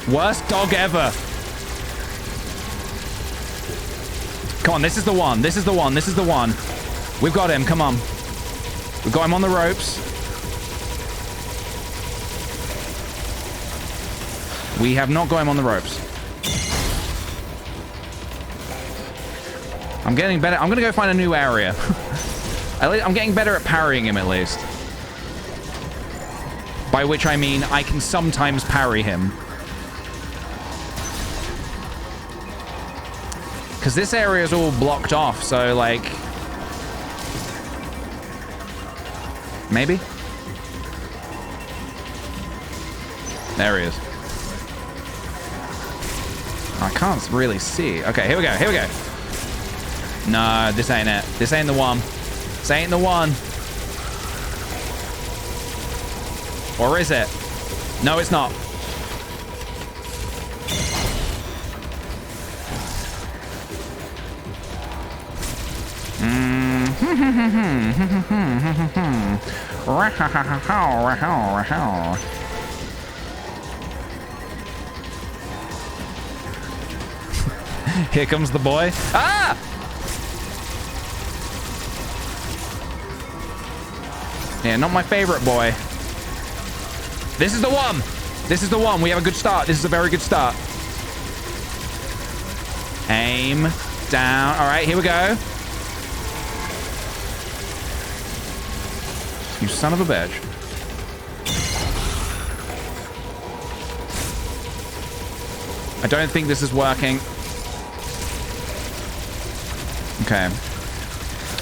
Worst dog ever. Come on, this is the one. This is the one. This is the one. We've got him. Come on. We've got him on the ropes. We have not got him on the ropes. I'm getting better. I'm going to go find a new area. I'm getting better at parrying him, at least. By which I mean I can sometimes parry him. Because this area is all blocked off, so, like... Maybe? There he is. I can't really see. Okay, here we go, here we go. No, this ain't it. This ain't the one. This ain't the one. Or is it? No, it's not. Here comes the boy. Ah! Yeah, not my favorite boy. This is the one. This is the one. We have a good start. This is a very good start. Aim down. All right, here we go. You son of a bitch. I don't think this is working. Okay.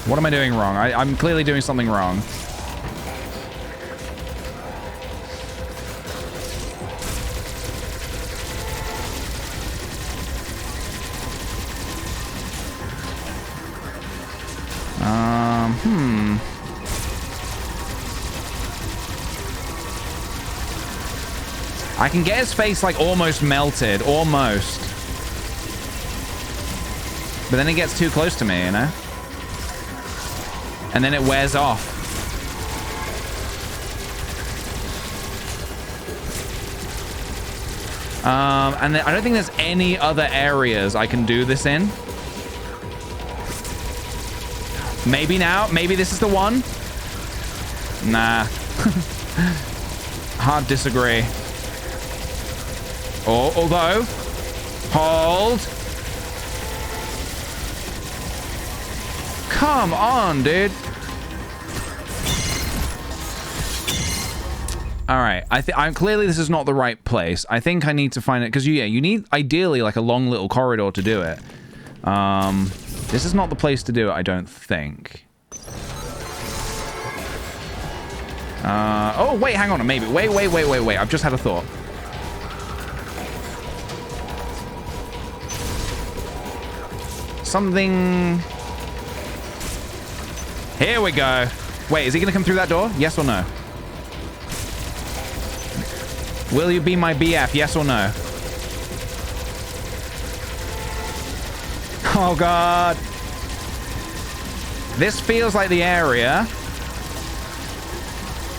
What am I doing wrong? I'm clearly doing something wrong. I can get his face like almost melted, almost. But then it gets too close to me, you know? And then it wears off. And then I don't think there's any other areas I can do this in. Maybe now, maybe this is the one. Nah. Hard disagree. Oh, although, hold. Come on, dude. All right, I'm clearly this is not the right place. I think I need to find it because you need ideally like a long little corridor to do it. This is not the place to do it, I don't think. Oh wait, hang on, maybe. Wait. I've just had a thought. Something. Here we go. Wait, is he gonna come through that door? Yes or no? Will you be my BF? Yes or no? Oh god. This feels like the area.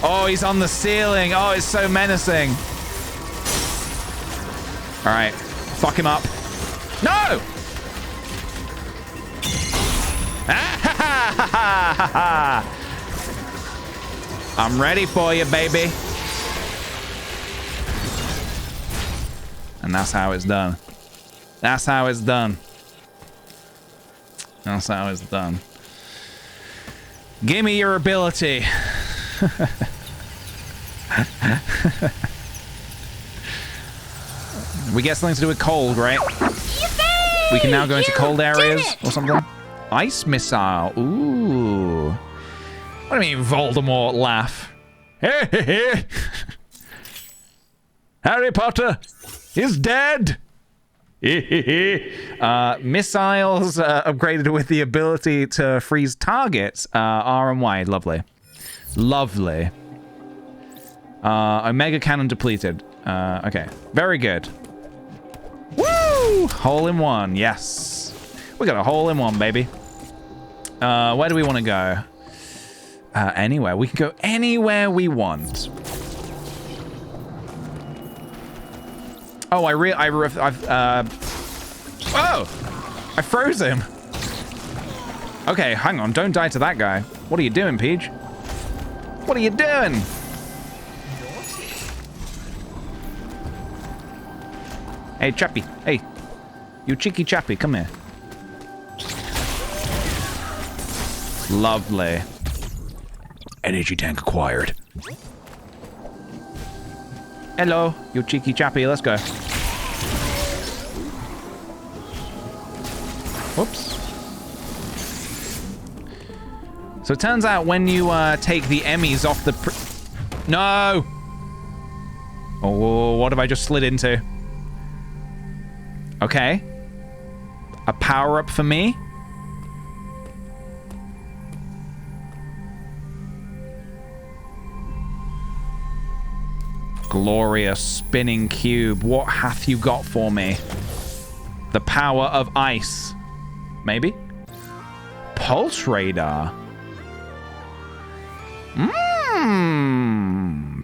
Oh, he's on the ceiling. Oh, it's so menacing. All right, fuck him up. No! I'm ready for you, baby. And that's how it's done. That's how it's done. That's how it's done. Give me your ability. We get something to do with cold, right? Yippee! We can now go into cold areas did it! or something. Ice missile. Ooh. What do you mean, Voldemort laugh? Harry Potter is dead. Missiles upgraded with the ability to freeze targets. R and Y. Lovely. Lovely. Omega cannon depleted. Okay. Very good. Woo! Hole in one. Yes. We got a hole in one, baby. Where do we want to go? Anywhere. We can go anywhere we want. Oh, I froze him. Okay, hang on. Don't die to that guy. What are you doing, Peach? What are you doing? Hey, Chappie. Hey. You cheeky Chappie, come here. Lovely. Energy tank acquired. Hello, you cheeky Chappie. Let's go. Whoops. So it turns out when you take the Emmys off the... No! Oh, what have I just slid into? Okay. A power-up for me? Glorious spinning cube. What hath you got for me? The power of ice. Maybe? Pulse radar.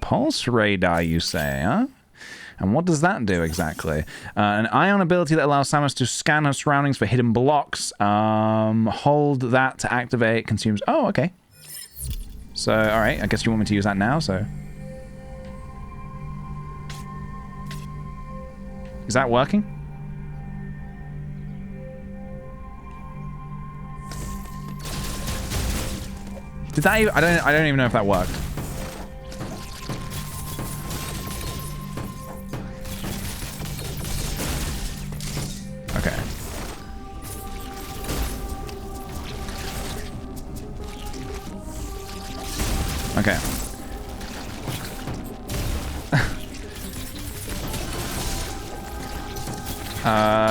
Pulse radar, you say, huh? And what does that do exactly? An ion ability that allows Samus to scan her surroundings for hidden blocks. Hold that to activate. Consumes... Oh, okay. So, alright. I guess you want me to use that now, so... Is that working? Did that even... I don't even know if that worked. Okay. Okay.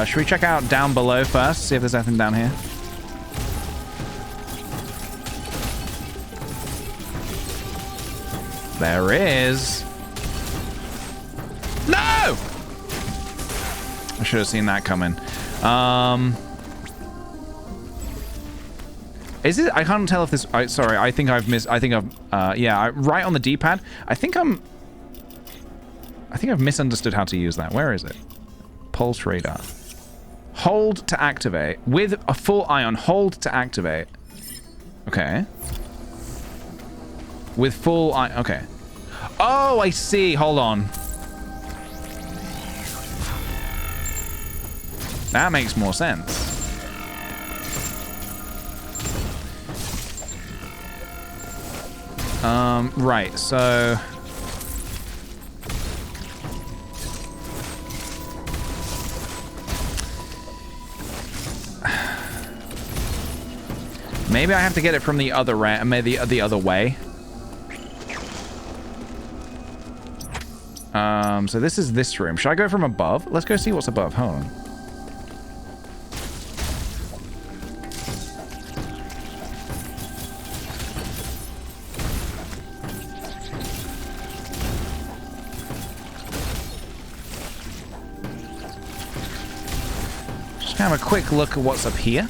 Should we check out down below first? See if there's anything down here. There is. No! I should have seen that coming. Is it? I can't tell if this... sorry, I think I've missed... I think I've... yeah, right on the D-pad. I think I've misunderstood how to use that. Where is it? Pulse radar. Hold to activate. With a full ion, hold to activate. Okay. With full ion... Okay. Oh, I see. Hold on. That makes more sense. Right, so... Maybe I have to get it from the other maybe the other way. So this is this room. Should I go from above? Let's go see what's above. Hold on. Just have a quick look at what's up here.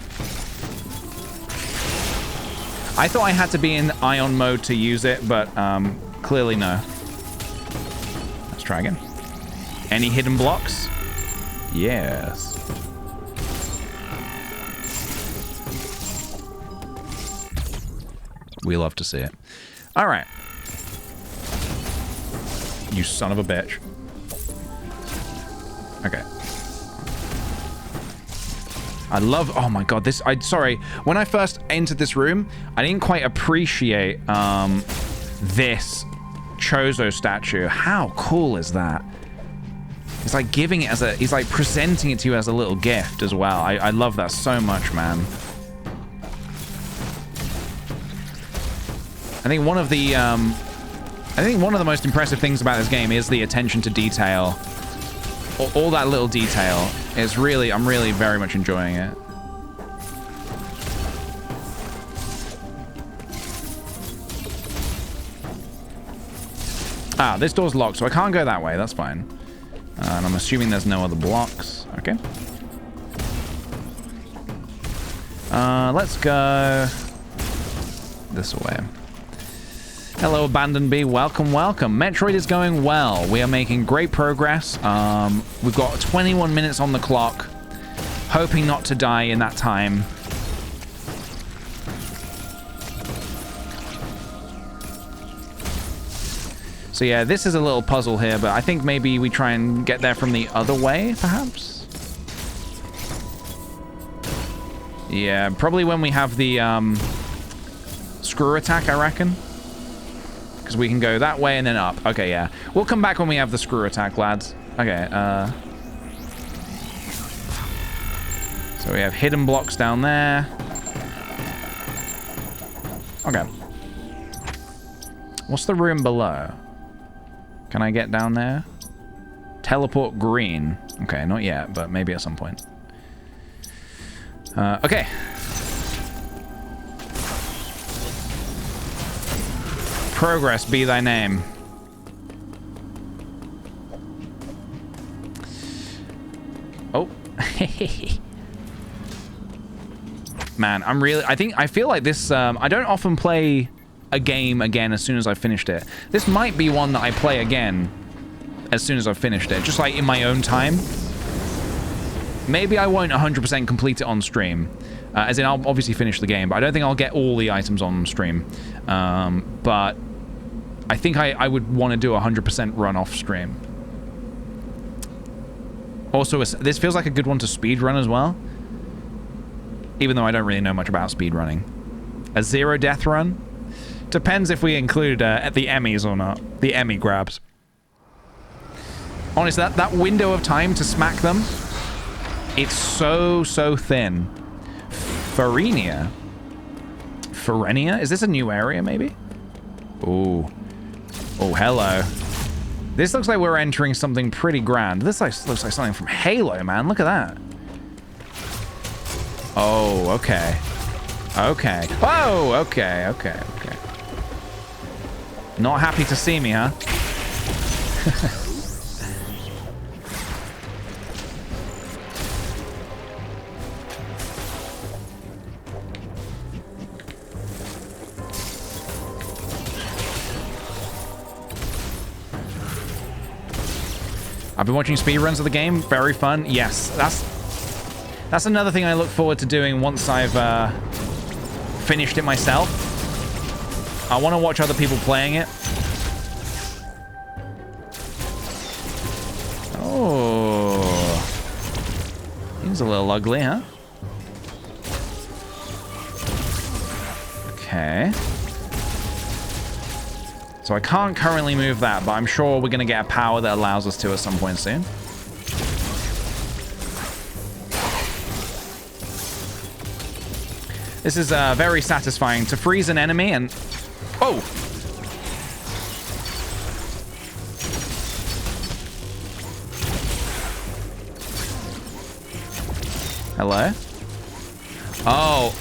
I thought I had to be in ion mode to use it, but clearly no. Let's try again. Any hidden blocks? Yes. We love to see it. All right. You son of a bitch. Okay. I love... Oh my god, this... Sorry. When I first entered this room, I didn't quite appreciate this Chozo statue. How cool is that? It's like giving it as a... He's like presenting it to you as a little gift as well. I love that so much, man. I think one of the... one of the most impressive things about this game is the attention to detail. All that little detail. It's really... I'm really very much enjoying it. Ah, this door's locked, so I can't go that way. That's fine. And I'm assuming there's no other blocks. Okay. Let's go this way. Hello, Abandoned Bee. Welcome, welcome. Metroid is going well. We are making great progress. We've got 21 minutes on the clock. Hoping not to die in that time. So yeah, this is a little puzzle here, but I think maybe we try and get there from the other way, perhaps? Yeah, probably when we have the screw attack, I reckon. Because we can go that way and then up. Okay, yeah. We'll come back when we have the screw attack, lads. Okay, so we have hidden blocks down there. Okay. What's the room below? Can I get down there? Teleport green. Okay, not yet, but maybe at some point. Okay. Progress be thy name. Oh. Man, I feel like this, I don't often play a game again as soon as I finished it. This might be one that I play again as soon as I've finished it, just like in my own time. Maybe I won't 100% complete it on stream, as in I'll obviously finish the game, but I don't think I'll get all the items on stream. But I think I would want to do a 100% run off stream. Also, this feels like a good one to speedrun as well, even though I don't really know much about speedrunning. A 0 death run? Depends if we include the Emmys or not. The Emmy grabs. Honestly, that window of time to smack them, it's so thin. Farenia? Is this a new area, maybe? Ooh. Oh, hello. This looks like we're entering something pretty grand. This looks like something from Halo, man. Look at that. Oh, okay. Okay. Oh, okay. Not happy to see me, huh? I've been watching speedruns of the game. Very fun. Yes, that's another thing I look forward to doing once I've finished it myself. I want to watch other people playing it. Oh, he's a little ugly, huh? Okay. So I can't currently move that, but I'm sure we're going to get a power that allows us to at some point soon. This is very satisfying to freeze an enemy and... Oh! Hello? Oh.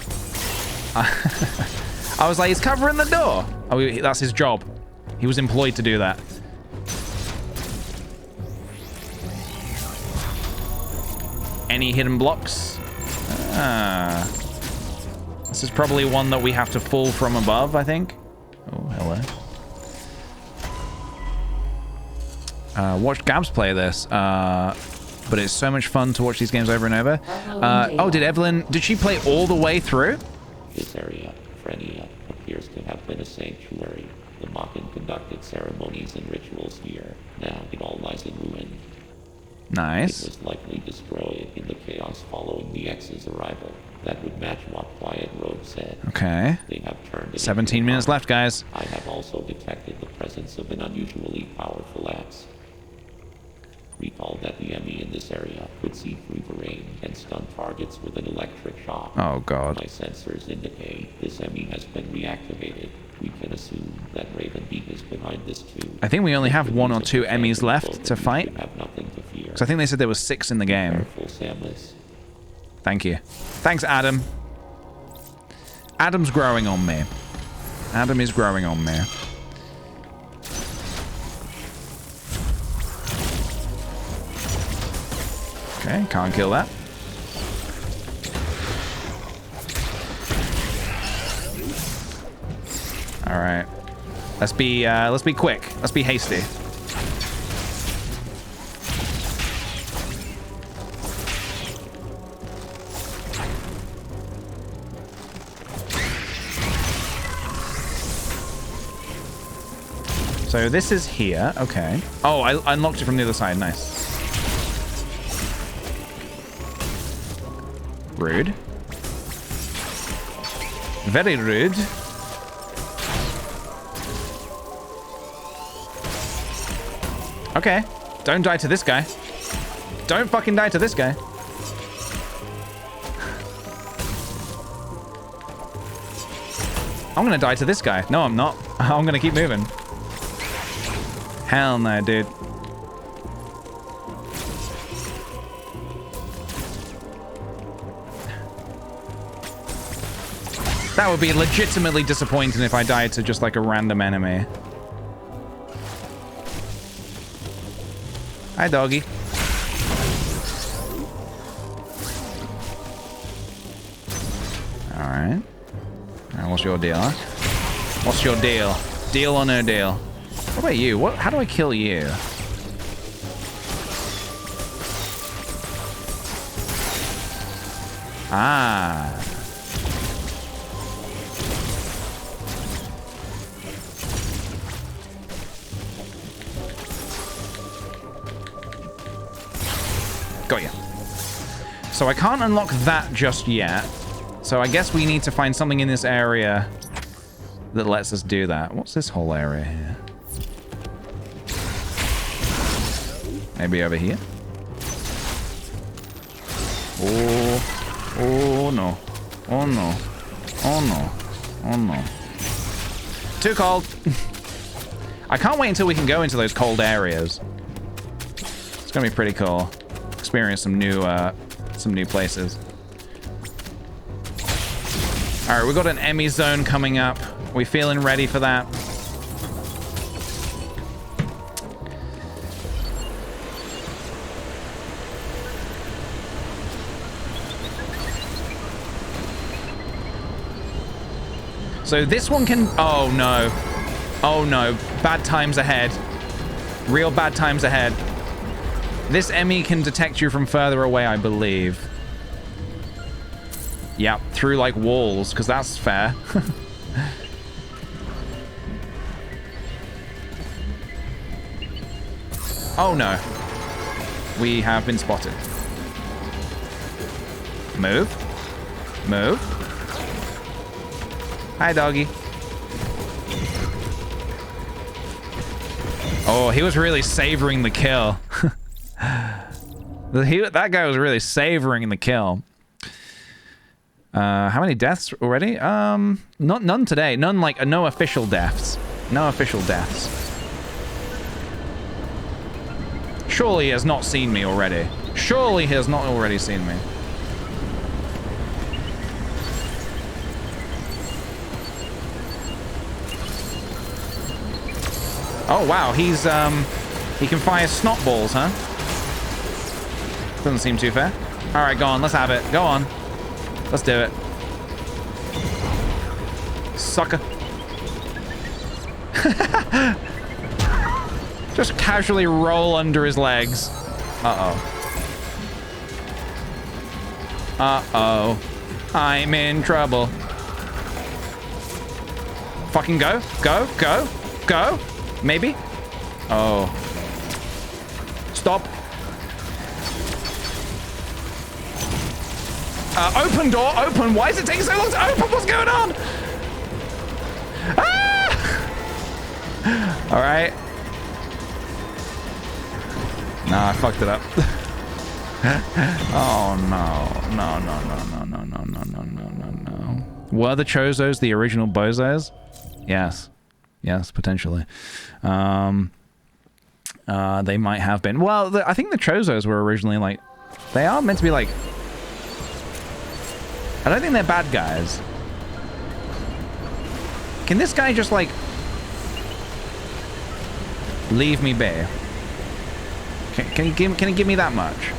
I was like, he's covering the door. Oh, that's his job. He was employed to do that. Any hidden blocks? Ah. This is probably one that we have to fall from above, I think. Oh, hello. Watched Gabs play this, but it's so much fun to watch these games over and over. Oh, did she play all the way through? This area, Frenia, appears to have been a sanctuary. The Makan conducted ceremonies and rituals here. Now it all lies in ruin. Nice. It was likely destroyed in the chaos following the X's arrival. That would match what Quiet Road said. Okay. They have turned it 17 minutes left, guys. I have also detected the presence of an unusually powerful axe. Recall that the enemy in this area could see through the rain and stun targets with an electric shock. Oh, God. My sensors indicate this enemy has been reactivated. We can assume that Raven Beak is behind this too. I think we only have 1 or 2 Emmys left to fight. Have nothing to fear. Because I think they said there was 6 in the game. Careful, Samus. Thank you. Thanks, Adam. Adam's growing on me. Adam is growing on me. Okay, can't kill that. All right. Let's be quick. Let's be hasty. So this is here. Okay. Oh, I unlocked it from the other side. Nice. Rude. Very rude. Okay. Don't die to this guy. Don't fucking die to this guy. I'm gonna die to this guy. No, I'm not. I'm gonna keep moving. Hell no, dude. That would be legitimately disappointing if I died to just like a random enemy. Hi, doggy. Alright. Now, what's your deal, huh? What's your deal? Deal or no deal? What about you? How do I kill you? Ah. Got you. So I can't unlock that just yet. So I guess we need to find something in this area that lets us do that. What's this whole area here? Maybe over here? Oh, oh no. Oh no. Oh no. Oh no. Too cold. I can't wait until we can go into those cold areas. It's gonna be pretty cool. Experience some new places. All right, we've got an Emmy zone coming up. We feeling ready for that? So this one can... Oh, no. Oh, no. Bad times ahead. Real bad times ahead. This Emmy can detect you from further away, I believe. Yep, through, like, walls, because that's fair. Oh, no. We have been spotted. Move. Move. Hi, doggy. Oh, he was really savoring the kill. That guy was really savoring the kill. How many deaths already? None today. None, like, no official deaths. No official deaths. Surely he has not seen me already. Surely he has not already seen me. Oh, wow, he's, he can fire snot balls, huh? Doesn't seem too fair. All right, go on, let's have it. Go on. Let's do it. Sucker. Just casually roll under his legs. Uh-oh. Uh-oh. I'm in trouble. Fucking go. Go. Go. Go. Maybe? Oh. Stop. Open door. Open. Why is it taking so long to open? What's going on? Ah! All right. Nah, I fucked it up. Oh, no. No, no, no, no, no, no, no, no, no, no, no. Were the Chozos the original Bozos? Yes. Yes, potentially. They might have been. Well, I think the Chozos were originally, like... They are meant to be, like... I don't think they're bad guys. Can this guy just, like... leave me be? Can he give me that much?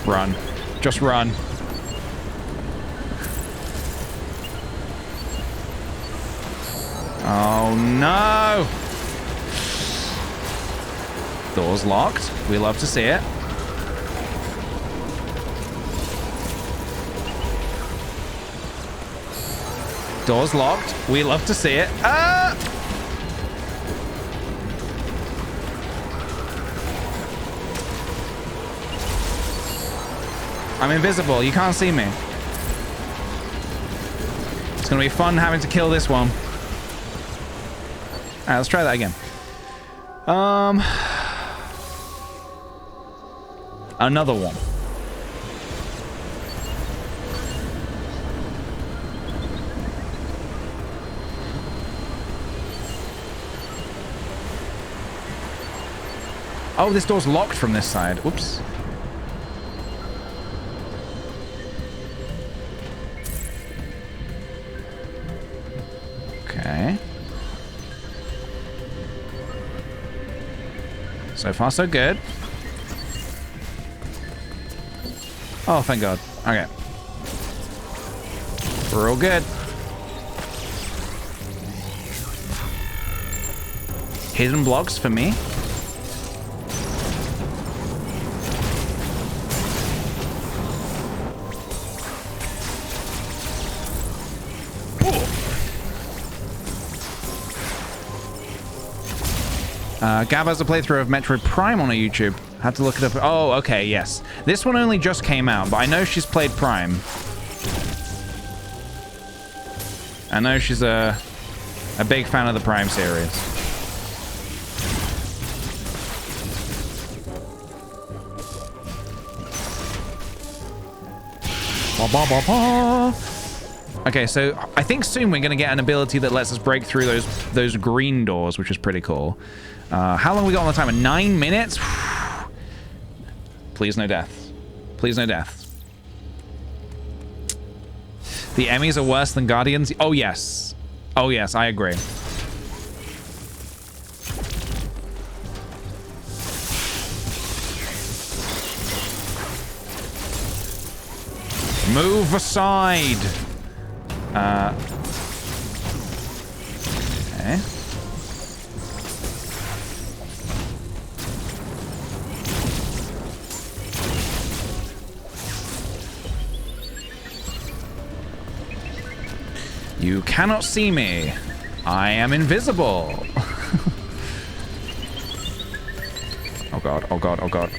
Run. Just run. Oh, no! Door's locked. We love to see it. Door's locked. We love to see it. Ah! I'm invisible. You can't see me. It's gonna be fun having to kill this one. Alright, let's try that again. Another one. Oh, this door's locked from this side. Whoops. Okay. So far, so good. Oh, thank God. Okay. We're all good. Hidden blocks for me. Gab has a playthrough of Metroid Prime on her YouTube. Had to look it up. Oh, okay, yes. This one only just came out, but I know she's played Prime. I know she's a big fan of the Prime series. Ba, ba, ba, ba. Okay, so I think soon we're going to get an ability that lets us break through those green doors, which is pretty cool. How long we got on the timer? 9 minutes? Please no deaths. Please no deaths. The Emmys are worse than Guardians? Oh, yes. Oh, yes, I agree. Move aside. Okay. You cannot see me. I am invisible. Oh god, oh god, oh god.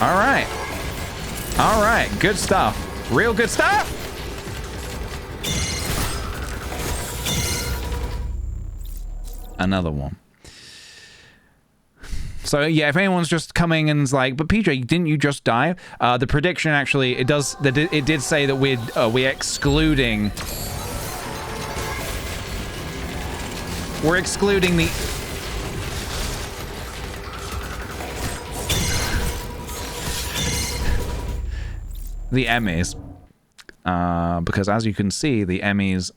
All right. All right, good stuff. Real good stuff. Another one. So yeah, if anyone's just coming and is like, but PJ, didn't you just die? The prediction actually, it did say that we're excluding the Emmys, because as you can see, the Emmys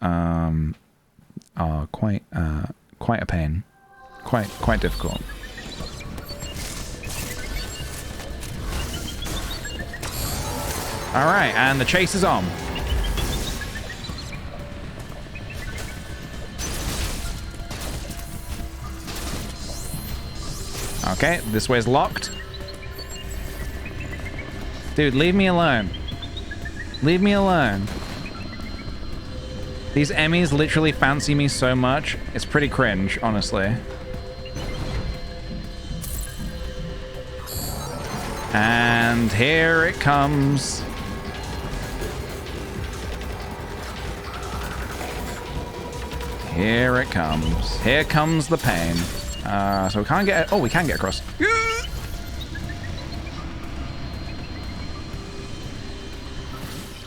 are quite a pain, quite difficult. All right, and the chase is on. Okay, this way's locked. Dude, leave me alone. Leave me alone. These Emmys literally fancy me so much. It's pretty cringe, honestly. And here it comes. Here it comes. Here comes the pain. So we can't get... Oh, we can get across.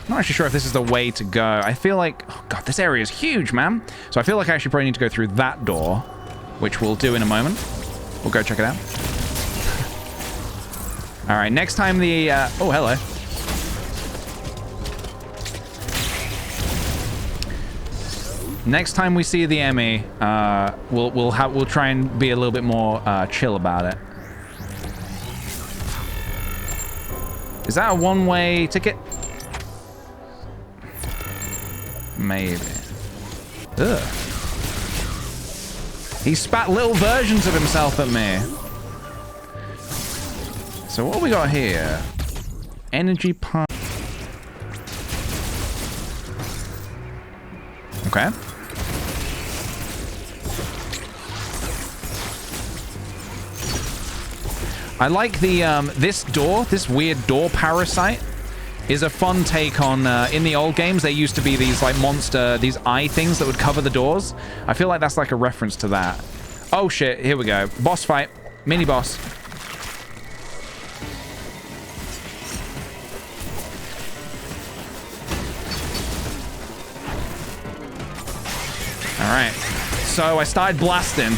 Not actually sure if this is the way to go. I feel like... Oh, God, this area is huge, man. So I feel like I actually probably need to go through that door, which we'll do in a moment. We'll go check it out. All right, next time the... Oh, hello. Next time we see the Emmy, we'll try and be a little bit more chill about it. Is that a one-way ticket? Maybe. Ugh. He spat little versions of himself at me. So what we got here? Energy pump. Okay. I like the this door, this weird door parasite is a fun take on in the old games there used to be these like monster, these eye things that would cover the doors. I feel like that's like a reference to that. Oh shit, here we go. Boss fight, mini boss. All right, so I started blasting.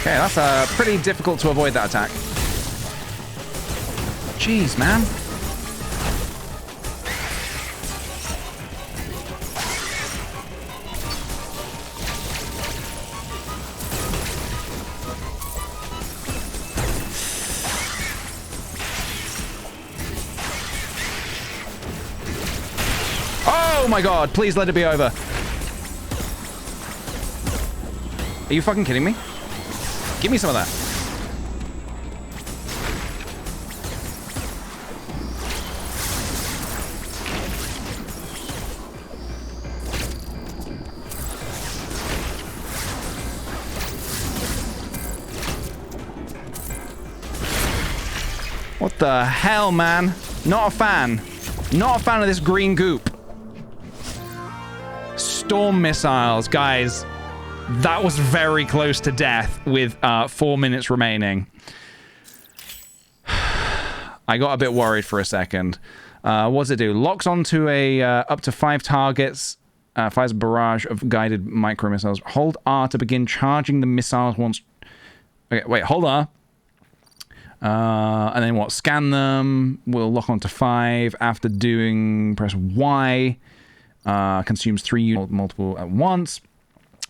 Okay, that's pretty difficult to avoid that attack. Jeez, man. Oh my god, please let it be over. Are you fucking kidding me? Give me some of that. What the hell, man? Not a fan. Not a fan of this green goop. Storm missiles, guys. That was very close to death with 4 minutes remaining. I got a bit worried for a second. What does it do? Locks onto a up to 5 targets. Fires a barrage of guided micro missiles. Hold R to begin charging the missiles once. Okay, wait, hold R. And then what? Scan them. We'll lock onto 5. After doing, press Y. Consumes 3 units, multiple at once.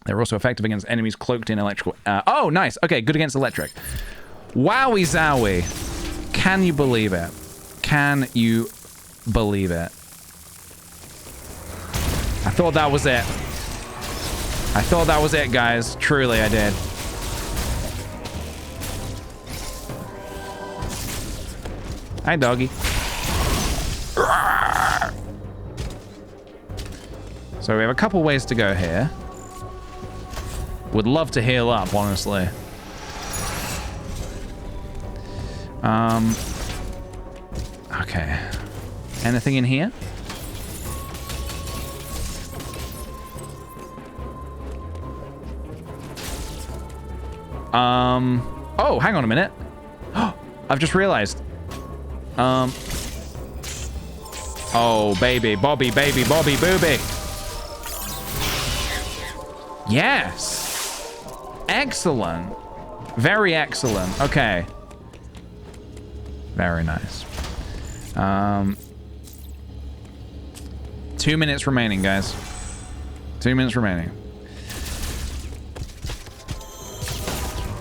They're also effective against enemies cloaked in electrical. Oh, nice. Okay, good against electric. Wowie zowie. Can you believe it? Can you believe it? I thought that was it. I thought that was it, guys. Truly, I did. Hi, doggy. So we have a couple ways to go here. Would love to heal up, honestly. Okay. Anything in here? Oh, hang on a minute. I've just realized. Oh, baby, Bobby, booby. Yes. Excellent. Very excellent. Okay. Very nice. 2 minutes remaining, guys. 2 minutes remaining.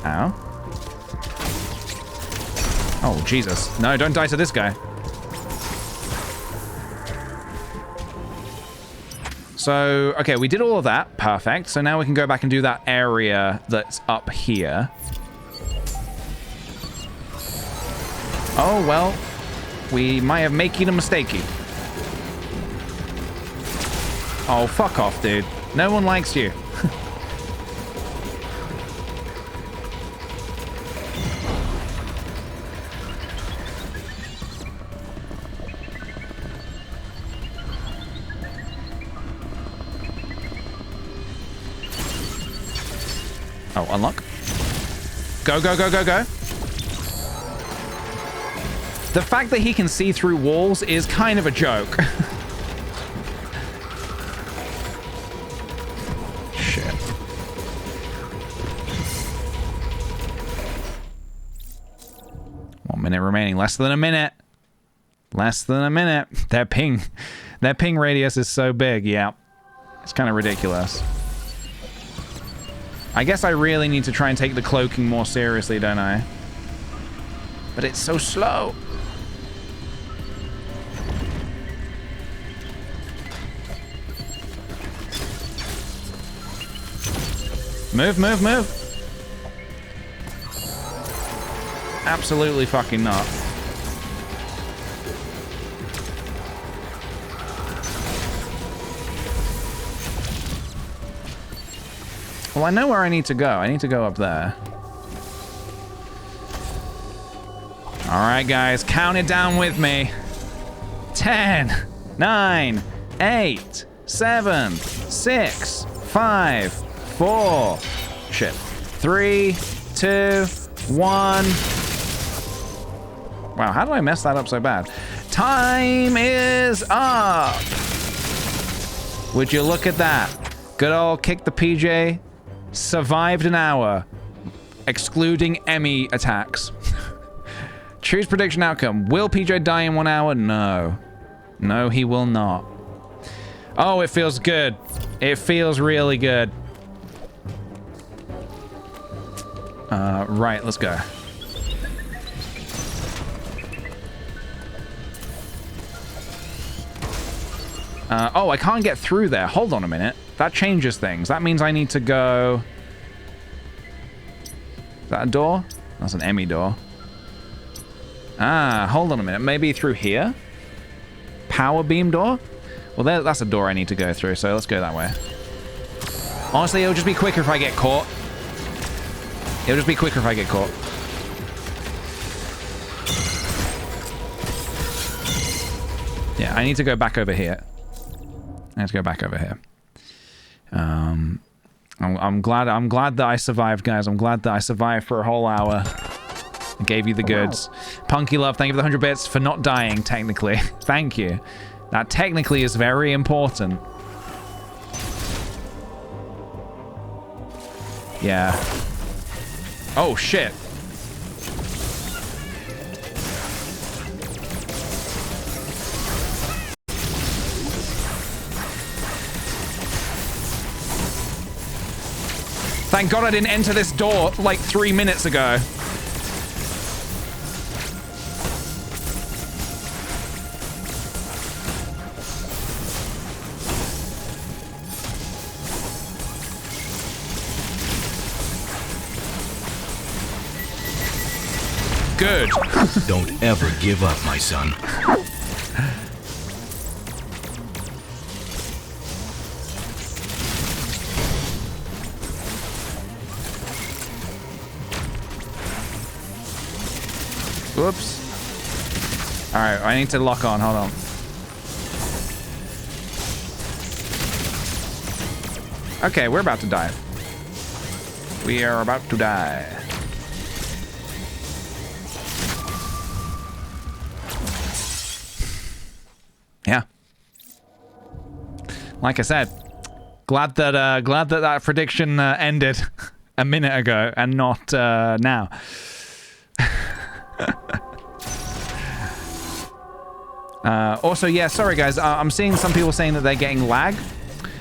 Ow. Oh, Jesus. No, don't die to this guy. So, okay, we did all of that. Perfect. So now we can go back and do that area that's up here. Oh, well, we might have making a mistakey. Oh, fuck off, dude. No one likes you. Oh, unlock. Go, go, go, go, go. The fact that he can see through walls is kind of a joke. Shit. 1 minute remaining. Less than a minute. Less than a minute. That ping radius is so big. Yeah. It's kind of ridiculous. I guess I really need to try and take the cloaking more seriously, don't I? But it's so slow. Move, move, move. Absolutely fucking not. Well, I know where I need to go. I need to go up there. All right, guys, count it down with me. 10, 9, 8, 7, 6, 5, 4, shit, 3, 2, 1. Wow, how did I mess that up so bad? Time is up. Would you look at that? Good old kickthePJ survived an hour, excluding Emmy attacks. Choose prediction outcome. Will PJ die in 1 hour? No. No, he will not. Oh, it feels good. It feels really good. Right, let's go. Oh, I can't get through there. Hold on a minute. That changes things. That means I need to go... Is that a door? That's an Emmy door. Ah, hold on a minute. Maybe through here? Power beam door? Well, that's a door I need to go through, so let's go that way. Honestly, it'll just be quicker if I get caught. It'll just be quicker if I get caught. Yeah, I need to go back over here. I have to go back over here. I'm glad that I survived, guys. I'm glad that I survived for a whole hour. I gave you the goods. Punky Love, thank you for the 100 bits for not dying, technically. Thank you. That technically is very important. Yeah. Oh, shit. Thank God I didn't enter this door like 3 minutes ago. Good. Don't ever give up, my son. Whoops. Alright, I need to lock on. Hold on. Okay, we're about to die. We are about to die. Yeah. Like I said, glad that that prediction ended a minute ago and not now. Also, yeah, sorry guys, I'm seeing some people saying that they're getting lag.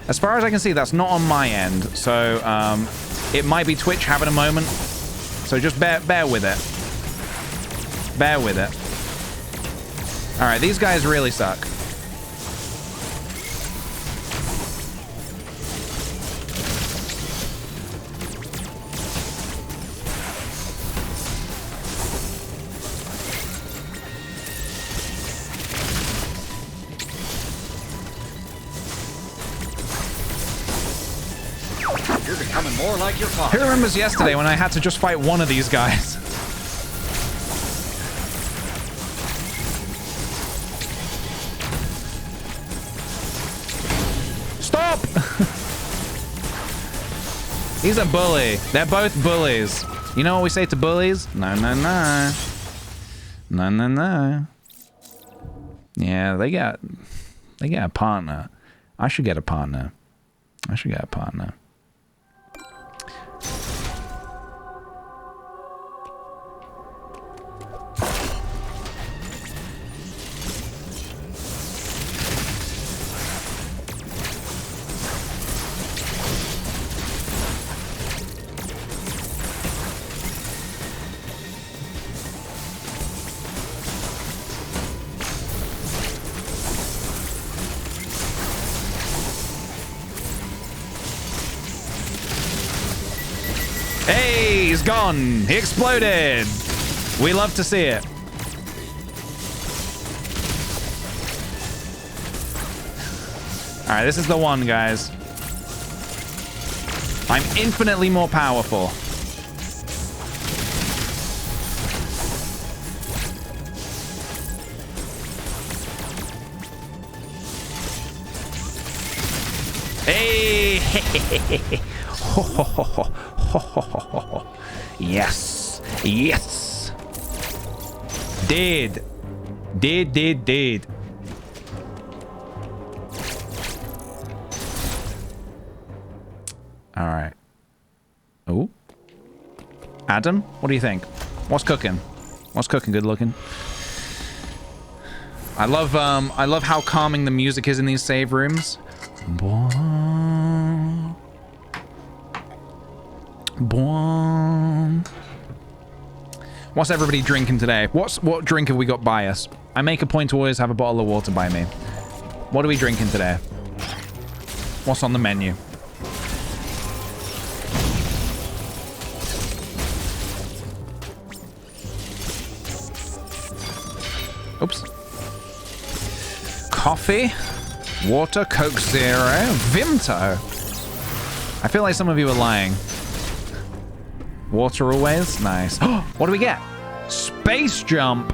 As far as I can see, that's not on my end, so it might be Twitch having a moment. So just bear with it. Bear with it. All right, these guys really suck. You're becoming more like your father. Who remembers yesterday when I had to just fight one of these guys? Stop! He's a bully. They're both bullies. You know what we say to bullies? No, no, no. No, no, no. Yeah, they get a partner. I should get a partner. I should get a partner. Hey, he's gone. He exploded. We love to see it. All right, this is the one, guys. I'm infinitely more powerful. Hey! Ho, ho, ho, ho. Ho, ho, ho, ho. Yes. Yes. Dead. Dead. All right. Oh. Adam, what do you think? What's cooking? What's cooking? Good looking. I love how calming the music is in these save rooms. What's everybody drinking today? What drink have we got by us? I make a point to always have a bottle of water by me. What are we drinking today? What's on the menu? Oops. Coffee, water, Coke Zero, Vimto. I feel like some of you are lying. Water always? Nice. What do we get? Space jump.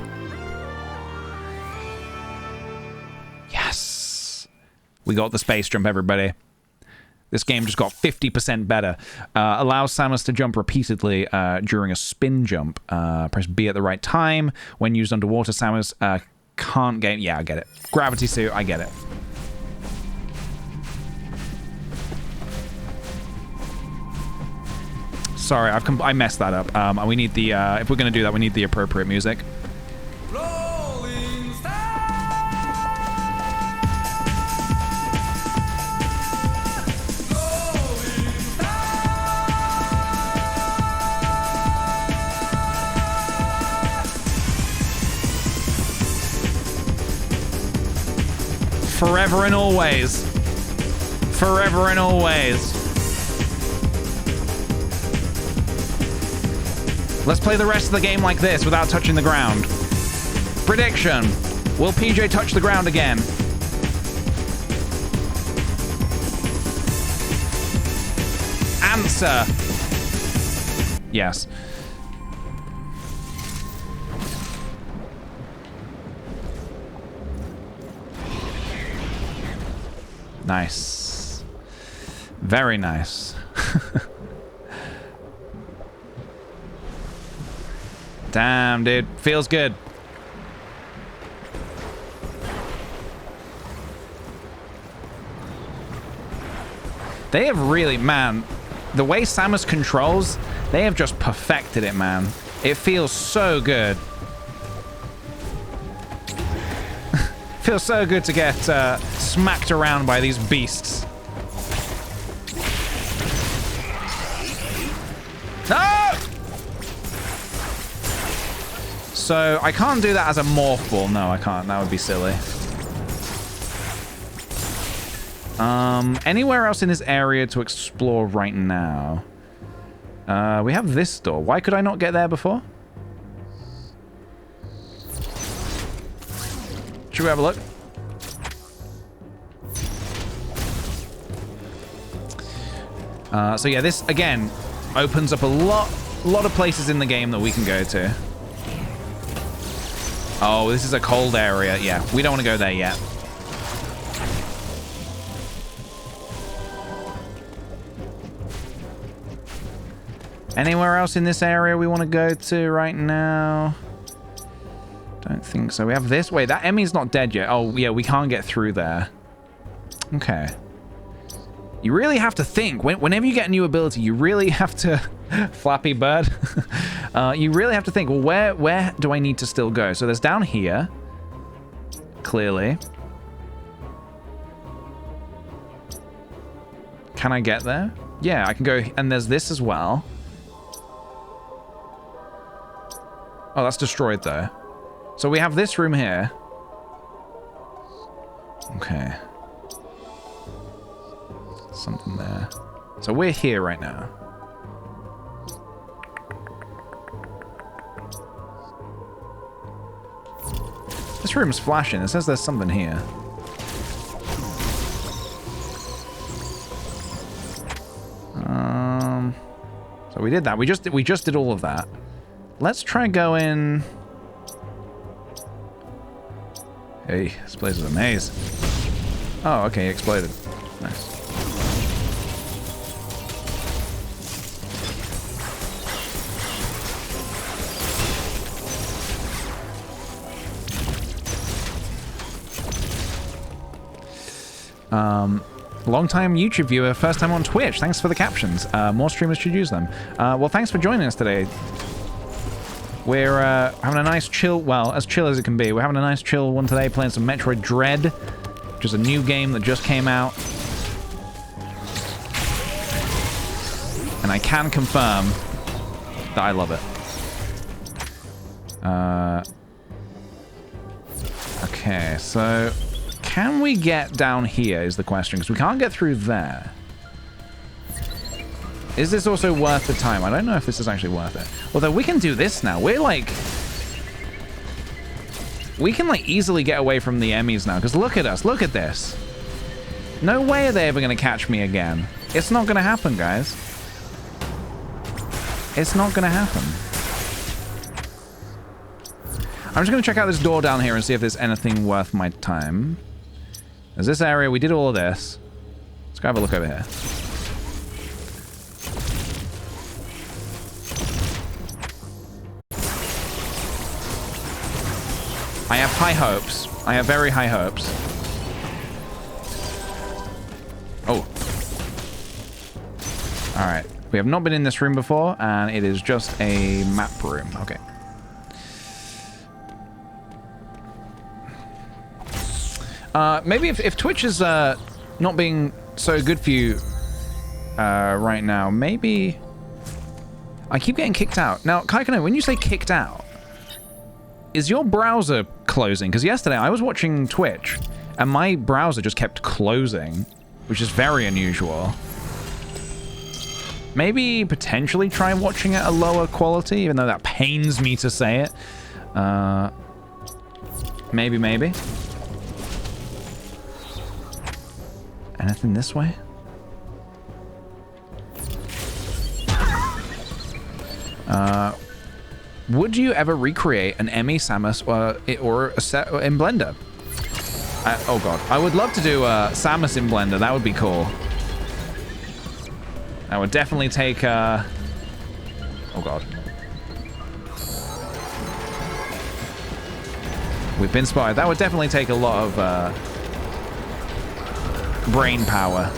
We got the space jump, everybody. This game just got 50% better. Allows Samus to jump repeatedly during a spin jump. Press B at the right time. When used underwater, Samus can't gain... Yeah, I get it. Gravity suit, I get it. Sorry, I messed that up. We need the... if we're going to do that, we need the appropriate music. Forever and always. Forever and always. Let's play the rest of the game like this without touching the ground. Prediction. Will PJ touch the ground again? Answer. Yes. Nice. Very nice. Damn, dude. Feels good. They have really, man, the way Samus controls, they have just perfected it, man. It feels so good. Feels so good to get smacked around by these beasts. No! So I can't do that as a morph ball. No, I can't. That would be silly. Anywhere else in this area to explore right now? We have this door. Why could I not get there before? Should we have a look? So yeah, this again opens up a lot of places in the game that we can go to. Oh, this is a cold area. Yeah, we don't want to go there yet. Anywhere else in this area we want to go to right now? Don't think so. We have this. Wait, that Emmy's not dead yet. Oh, yeah, we can't get through there. Okay. You really have to think. Whenever you get a new ability, you really have to... Flappy Bird. You really have to think, well, where do I need to still go? So there's down here. Clearly. Can I get there? Yeah, I can go... And there's this as well. Oh, that's destroyed, though. So we have this room here. Okay. Something there. So we're here right now. This room's flashing. It says there's something here. So we did that. We just did all of that. Let's try going... Hey, this place is a maze. Oh, okay, he exploded. Nice. Long-time YouTube viewer, first time on Twitch. Thanks for the captions. More streamers should use them. Well, thanks for joining us today. We're having a nice chill, well, as chill as it can be. We're having a nice chill one today, playing some Metroid Dread, which is a new game that just came out. And I can confirm that I love it. Okay, so can we get down here is the question, because we can't get through there. Is this also worth the time? I don't know if this is actually worth it. Although we can do this now. We're like... We can like easily get away from the Emmys now. Because look at us. Look at this. No way are they ever going to catch me again. It's not going to happen, guys. It's not going to happen. I'm just going to check out this door down here and see if there's anything worth my time. There's this area. We did all of this. Let's go have a look over here. I have high hopes. I have very high hopes. Oh. Alright. We have not been in this room before, and it is just a map room. Okay. Maybe if Twitch is not being so good for you right now, maybe... I keep getting kicked out. Now, Kaikano, when you say kicked out, is your browser closing? Because yesterday I was watching Twitch, and my browser just kept closing, which is very unusual. Maybe potentially try watching at a lower quality, even though that pains me to say it. Maybe. Anything this way? Would you ever recreate an Emmy Samus or a set in Blender? Oh god, I would love to do Samus in Blender. That would be cool. That would definitely take. Oh god, we've been spotted. That would definitely take a lot of brain power.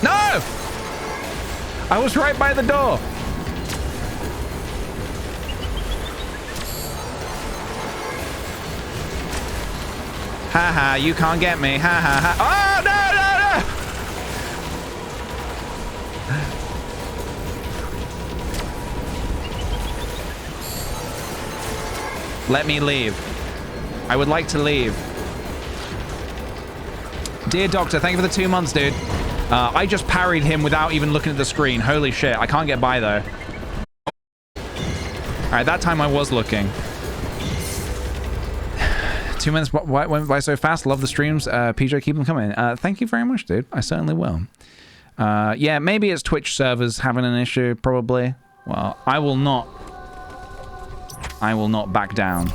No! I was right by the door. Haha, you can't get me. Ha ha ha. Oh, no, no, no! Let me leave. I would like to leave. Dear Doctor, thank you for the 2 months, dude. I just parried him without even looking at the screen. Holy shit. I can't get by, though. Alright, that time I was looking. 2 minutes went by so fast. Love the streams. PJ, keep them coming. Thank you very much, dude. I certainly will. Yeah, maybe it's Twitch servers having an issue, probably. Well, I will not back down.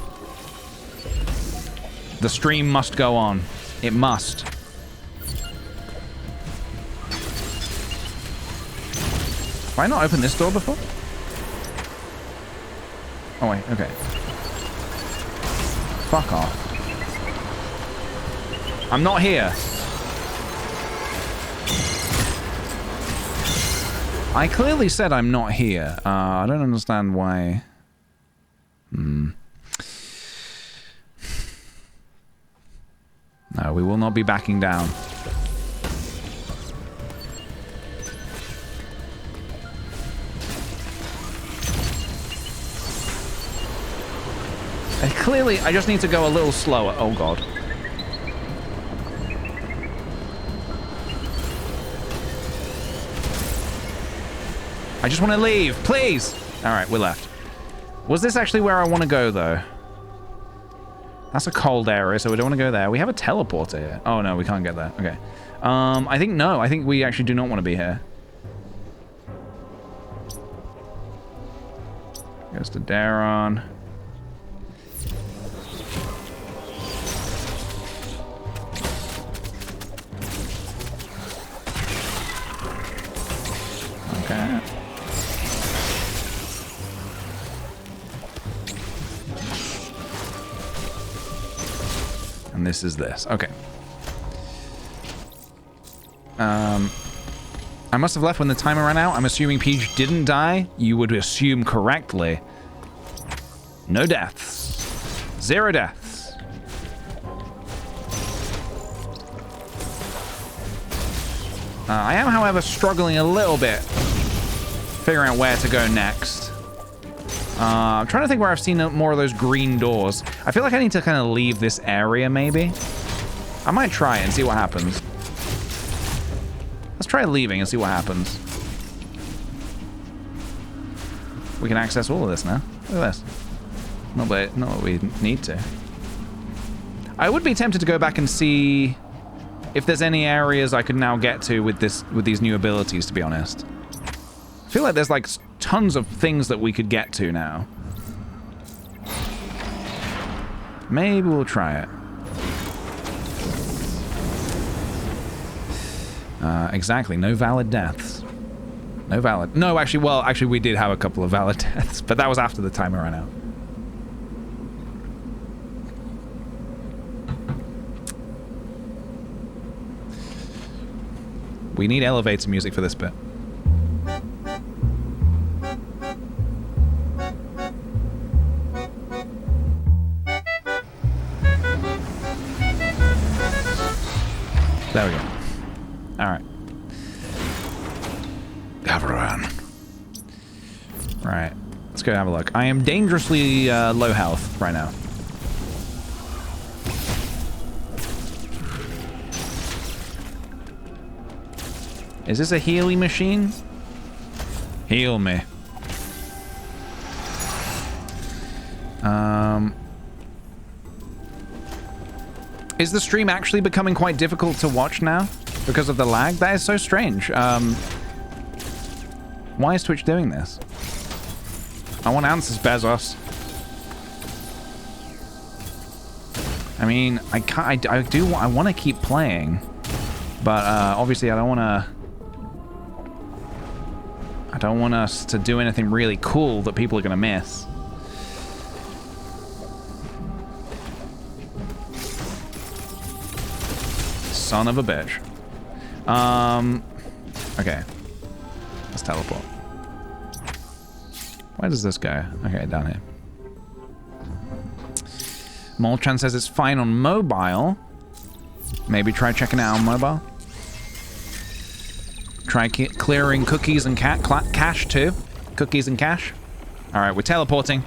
The stream must go on. It must. Have I not opened this door before? Oh, wait. Okay. Fuck off. I'm not here. I clearly said I'm not here. I don't understand why. No, we will not be backing down. And clearly, I just need to go a little slower. Oh, God. I just want to leave, please. All right, we're left. Was this actually where I want to go, though? That's a cold area, so we don't want to go there. We have a teleporter here. Oh, no, we can't get there. Okay. I think no. I think we actually do not want to be here. Goes to Daron. Okay. And this is this. Okay. I must have left when the timer ran out. I'm assuming Peach didn't die. You would assume correctly. No deaths. 0 deaths. I am, however, struggling a little bit figuring out where to go next. I'm trying to think where I've seen more of those green doors. I feel like I need to kind of leave this area, maybe. I might try it and see what happens. Let's try leaving and see what happens. We can access all of this now. Look at this. Not what we need to. I would be tempted to go back and see if there's any areas I could now get to with these new abilities, to be honest. I feel like there's like tons of things that we could get to now. Maybe we'll try it. Exactly, no valid deaths. No valid... No, actually, we did have a couple of valid deaths, but that was after the timer ran out. We need elevator music for this bit. There we go. Alright. Everyone. Right. Let's go have a look. I am dangerously low health right now. Is this a healing machine? Heal me. Is the stream actually becoming quite difficult to watch now because of the lag? That is so strange. Why is Twitch doing this? I want answers, Bezos. I mean, I want to keep playing, but obviously I don't want us to do anything really cool that people are gonna miss. Son of a bitch. Okay. Let's teleport. Where does this go? Okay, down here. Molchan says it's fine on mobile. Maybe try checking it out on mobile. Try clearing cookies and cache too. Cookies and cache. All right, we're teleporting.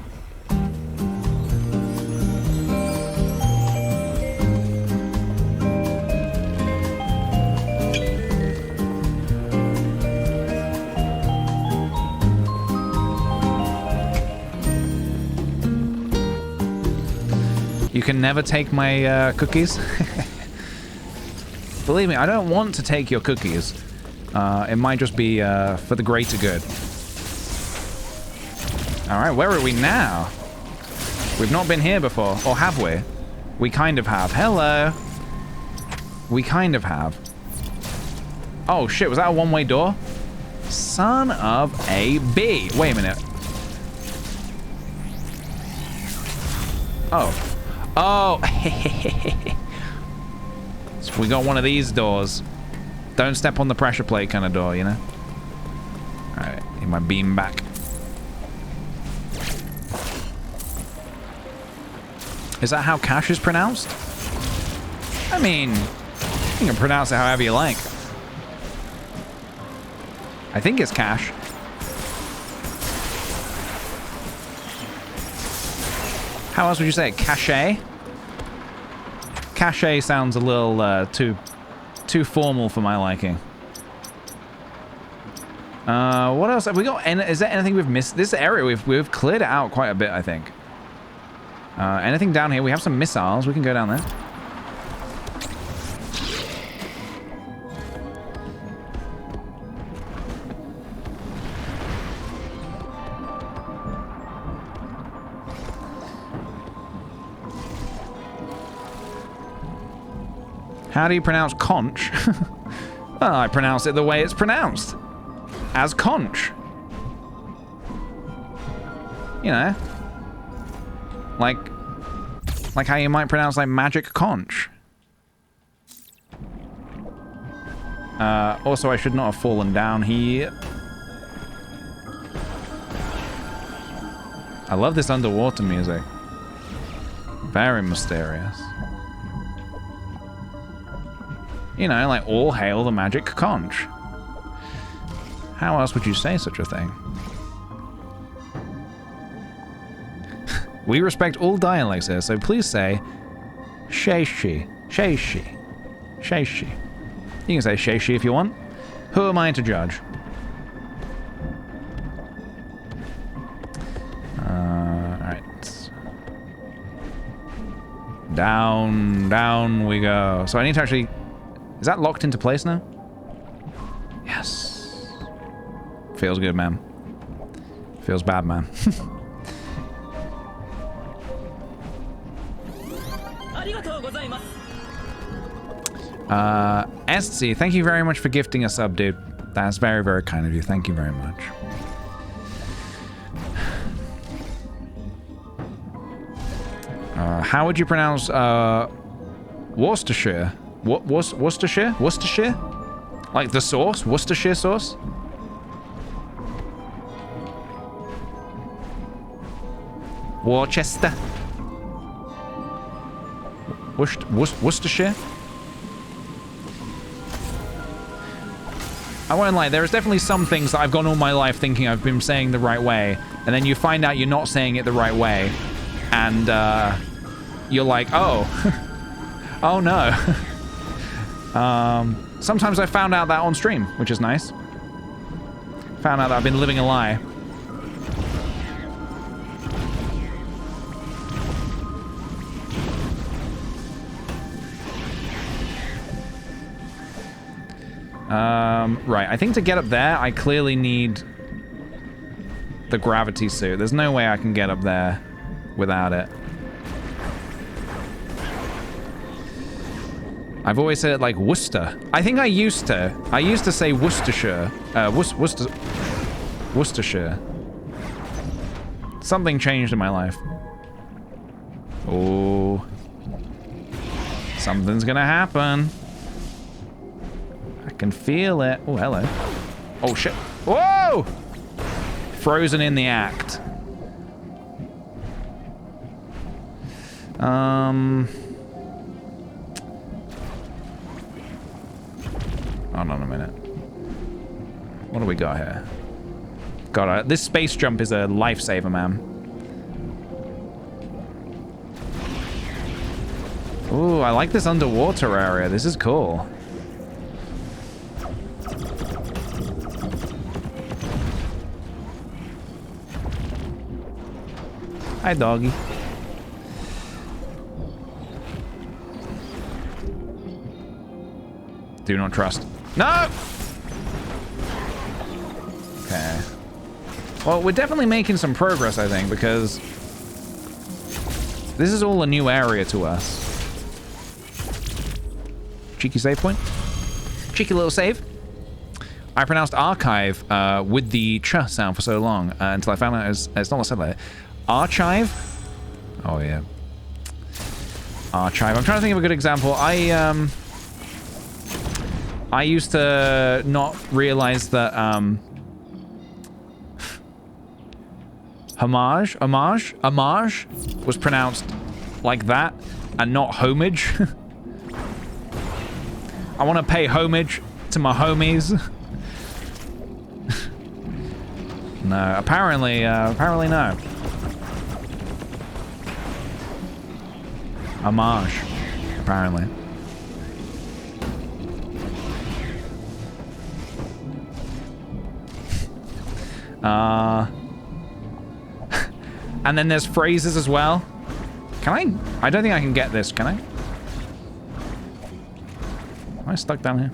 You can never take my cookies. Believe me, I don't want to take your cookies. It might just be for the greater good. Alright, where are we now? We've not been here before, or have we? We kind of have. Hello! We kind of have. Oh shit, was that a one-way door? Son of a B. Wait a minute. Oh. Oh! So we got one of these doors. Don't step on the pressure plate kind of door, you know? Alright, need my beam back. Is that how cash is pronounced? I mean, you can pronounce it however you like. I think it's cash. How else would you say it? Cache? Cache sounds a little too formal for my liking. What else have we got? Is there anything we've missed? This area we've cleared it out quite a bit, I think. Anything down here? We have some missiles. We can go down there. How do you pronounce conch? Well, I pronounce it the way it's pronounced. As conch. You know. Like how you might pronounce like magic conch. Also, I should not have fallen down here. I love this underwater music. Very mysterious. You know, like, all hail the magic conch. How else would you say such a thing? We respect all dialects here, so please say Sheishi, Sheishi, Sheishi. You can say Sheishi if you want. Who am I to judge? Down, down we go. So I need to actually... Is that locked into place now? Yes. Feels good, man. Feels bad, man. Esty, thank you very much for gifting a sub, dude. That's very, very kind of you. Thank you very much. How would you pronounce Worcestershire? Worcestershire? Worcestershire? Like the sauce? Worcestershire sauce? Worcester? Worcestershire? I won't lie, there is definitely some things that I've gone all my life thinking I've been saying the right way, and then you find out you're not saying it the right way, and you're like, oh. Oh no. Sometimes I found out that on stream, which is nice. Found out that I've been living a lie. Right, I think to get up there, I clearly need the gravity suit. There's no way I can get up there without it. I've always said it like Worcester. I think I used to say Worcestershire. Worcestershire. Something changed in my life. Oh. Something's gonna happen. I can feel it. Oh, hello. Oh, shit. Whoa! Frozen in the act. Hold on a minute. What do we got here? God, this space jump is a lifesaver, man. Ooh, I like this underwater area. This is cool. Hi, doggy. Do not trust. No! Okay. Well, we're definitely making some progress, I think, because this is all a new area to us. Cheeky save point. Cheeky little save. I pronounced archive with the ch sound for so long until I found out it's not said like that. Archive? Oh, yeah. Archive. I'm trying to think of a good example. I used to not realize that homage was pronounced like that and not homage. I want to pay homage to my homies. No, apparently no. Homage, apparently. And then there's phrases as well. Can I don't think I can get this, can I? Am I stuck down here?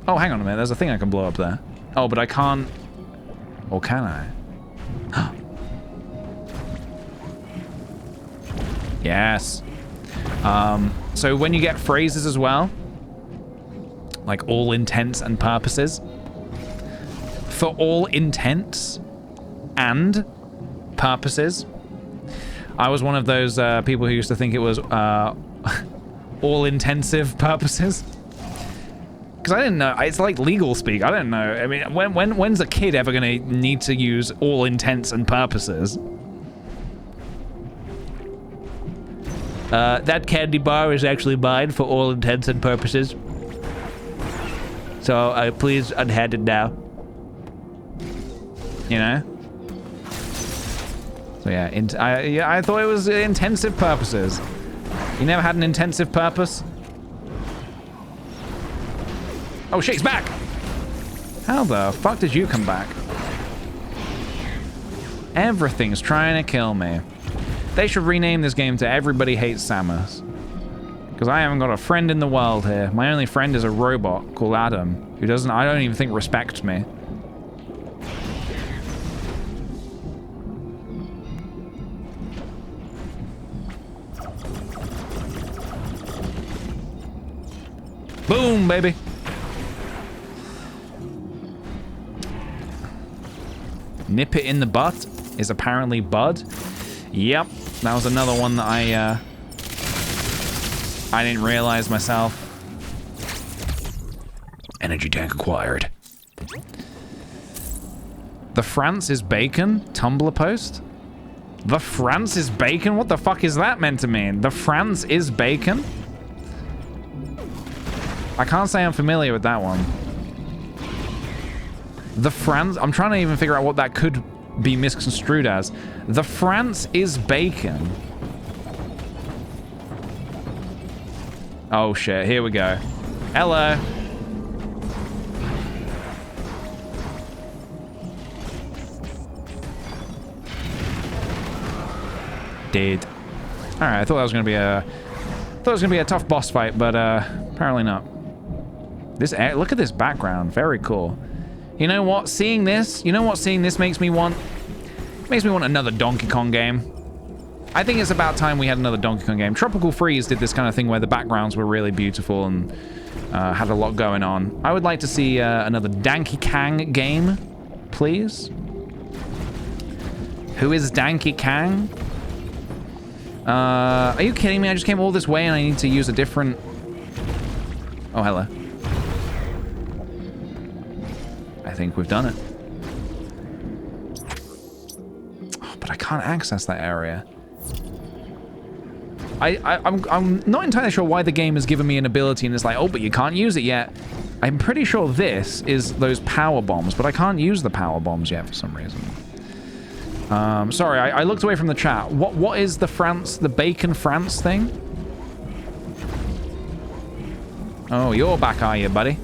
Oh, hang on a minute, there's a thing I can blow up there. Oh, but I can't... Or can I? Yes. So when you get phrases as well, like all intents and purposes, for all intents and purposes, I was one of those people who used to think it was all intensive purposes. Because I didn't know, it's like legal speak, I don't know. I mean, when's a kid ever gonna need to use all intents and purposes? That candy bar is actually mine for all intents and purposes. So please unhand it now. You know? So yeah, I thought it was intensive purposes. You never had an intensive purpose? Oh shit, he's back! How the fuck did you come back? Everything's trying to kill me. They should rename this game to Everybody Hates Samus. Because I haven't got a friend in the world here. My only friend is a robot called Adam, who doesn't, I don't even think, respects me. Boom, baby. Nip it in the butt is apparently Bud. Yep, that was another one that I didn't realize myself. Energy tank acquired. The France is bacon? Tumblr post? The France is bacon? What the fuck is that meant to mean? The France is bacon? I can't say I'm familiar with that one. The France... I'm trying to even figure out what that could be misconstrued as. The France is bacon. Oh shit, here we go. Hello. Dead. Alright, I thought that was gonna be a... tough boss fight, but apparently not. This air, look at this background, very cool. You know what? Seeing this makes me want another Donkey Kong game. I think it's about time we had another Donkey Kong game. Tropical Freeze did this kind of thing where the backgrounds were really beautiful and had a lot going on. I would like to see another Donkey Kong game, please. Who is Donkey Kong? Are you kidding me? I just came all this way and I need to use a different... Oh, hello. I think we've done it. Oh, but I can't access that area. I'm not entirely sure why the game has given me an ability and it's like, oh, but you can't use it yet. I'm pretty sure this is those power bombs, but I can't use the power bombs yet for some reason. Sorry, I looked away from the chat. What is the bacon France thing? Oh, you're back, are you, buddy?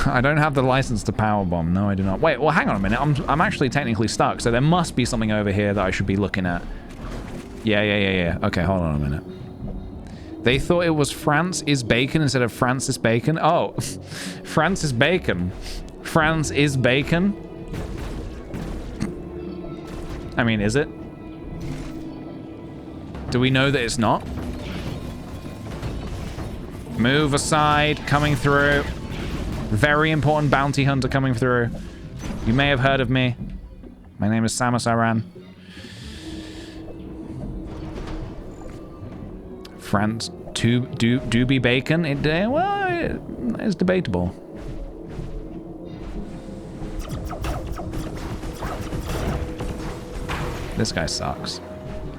I don't have the license to powerbomb. No, I do not. Wait, well, hang on a minute. I'm actually technically stuck, so there must be something over here that I should be looking at. Yeah. Okay, hold on a minute. They thought it was France is bacon instead of Francis Bacon. Oh, Francis Bacon. France is bacon? I mean, is it? Do we know that it's not? Move aside, coming through. Very important bounty hunter coming through. You may have heard of me. My name is Samus Aran. France do be bacon? It's debatable. This guy sucks.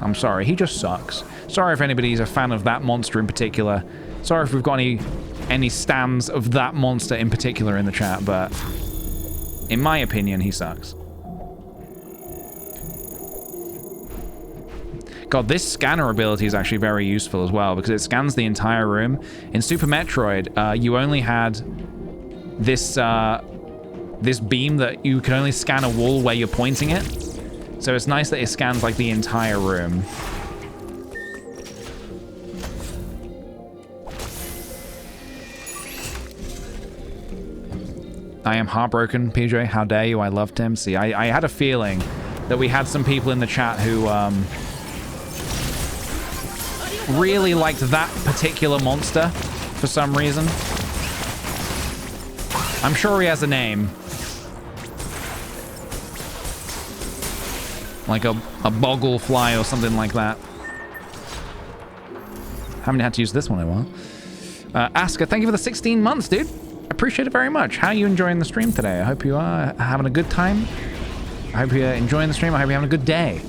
I'm sorry, he just sucks. Sorry if anybody's a fan of that monster in particular. Sorry if we've got any stands of that monster in particular in the chat, but in my opinion, he sucks. God, this scanner ability is actually very useful as well because it scans the entire room. In Super Metroid, you only had this this beam that you can only scan a wall where you're pointing it. So it's nice that it scans like the entire room. I am heartbroken, PJ. How dare you? I loved him. See, I had a feeling that we had some people in the chat who really liked that particular monster for some reason. I'm sure he has a name. Like a boggle fly or something like that. Haven't had to use this one in a while. Asker, thank you for the 16 months, dude. Appreciate it very much. How are you enjoying the stream today? I hope you are having a good time. I hope you're enjoying the stream. I hope you're having a good day.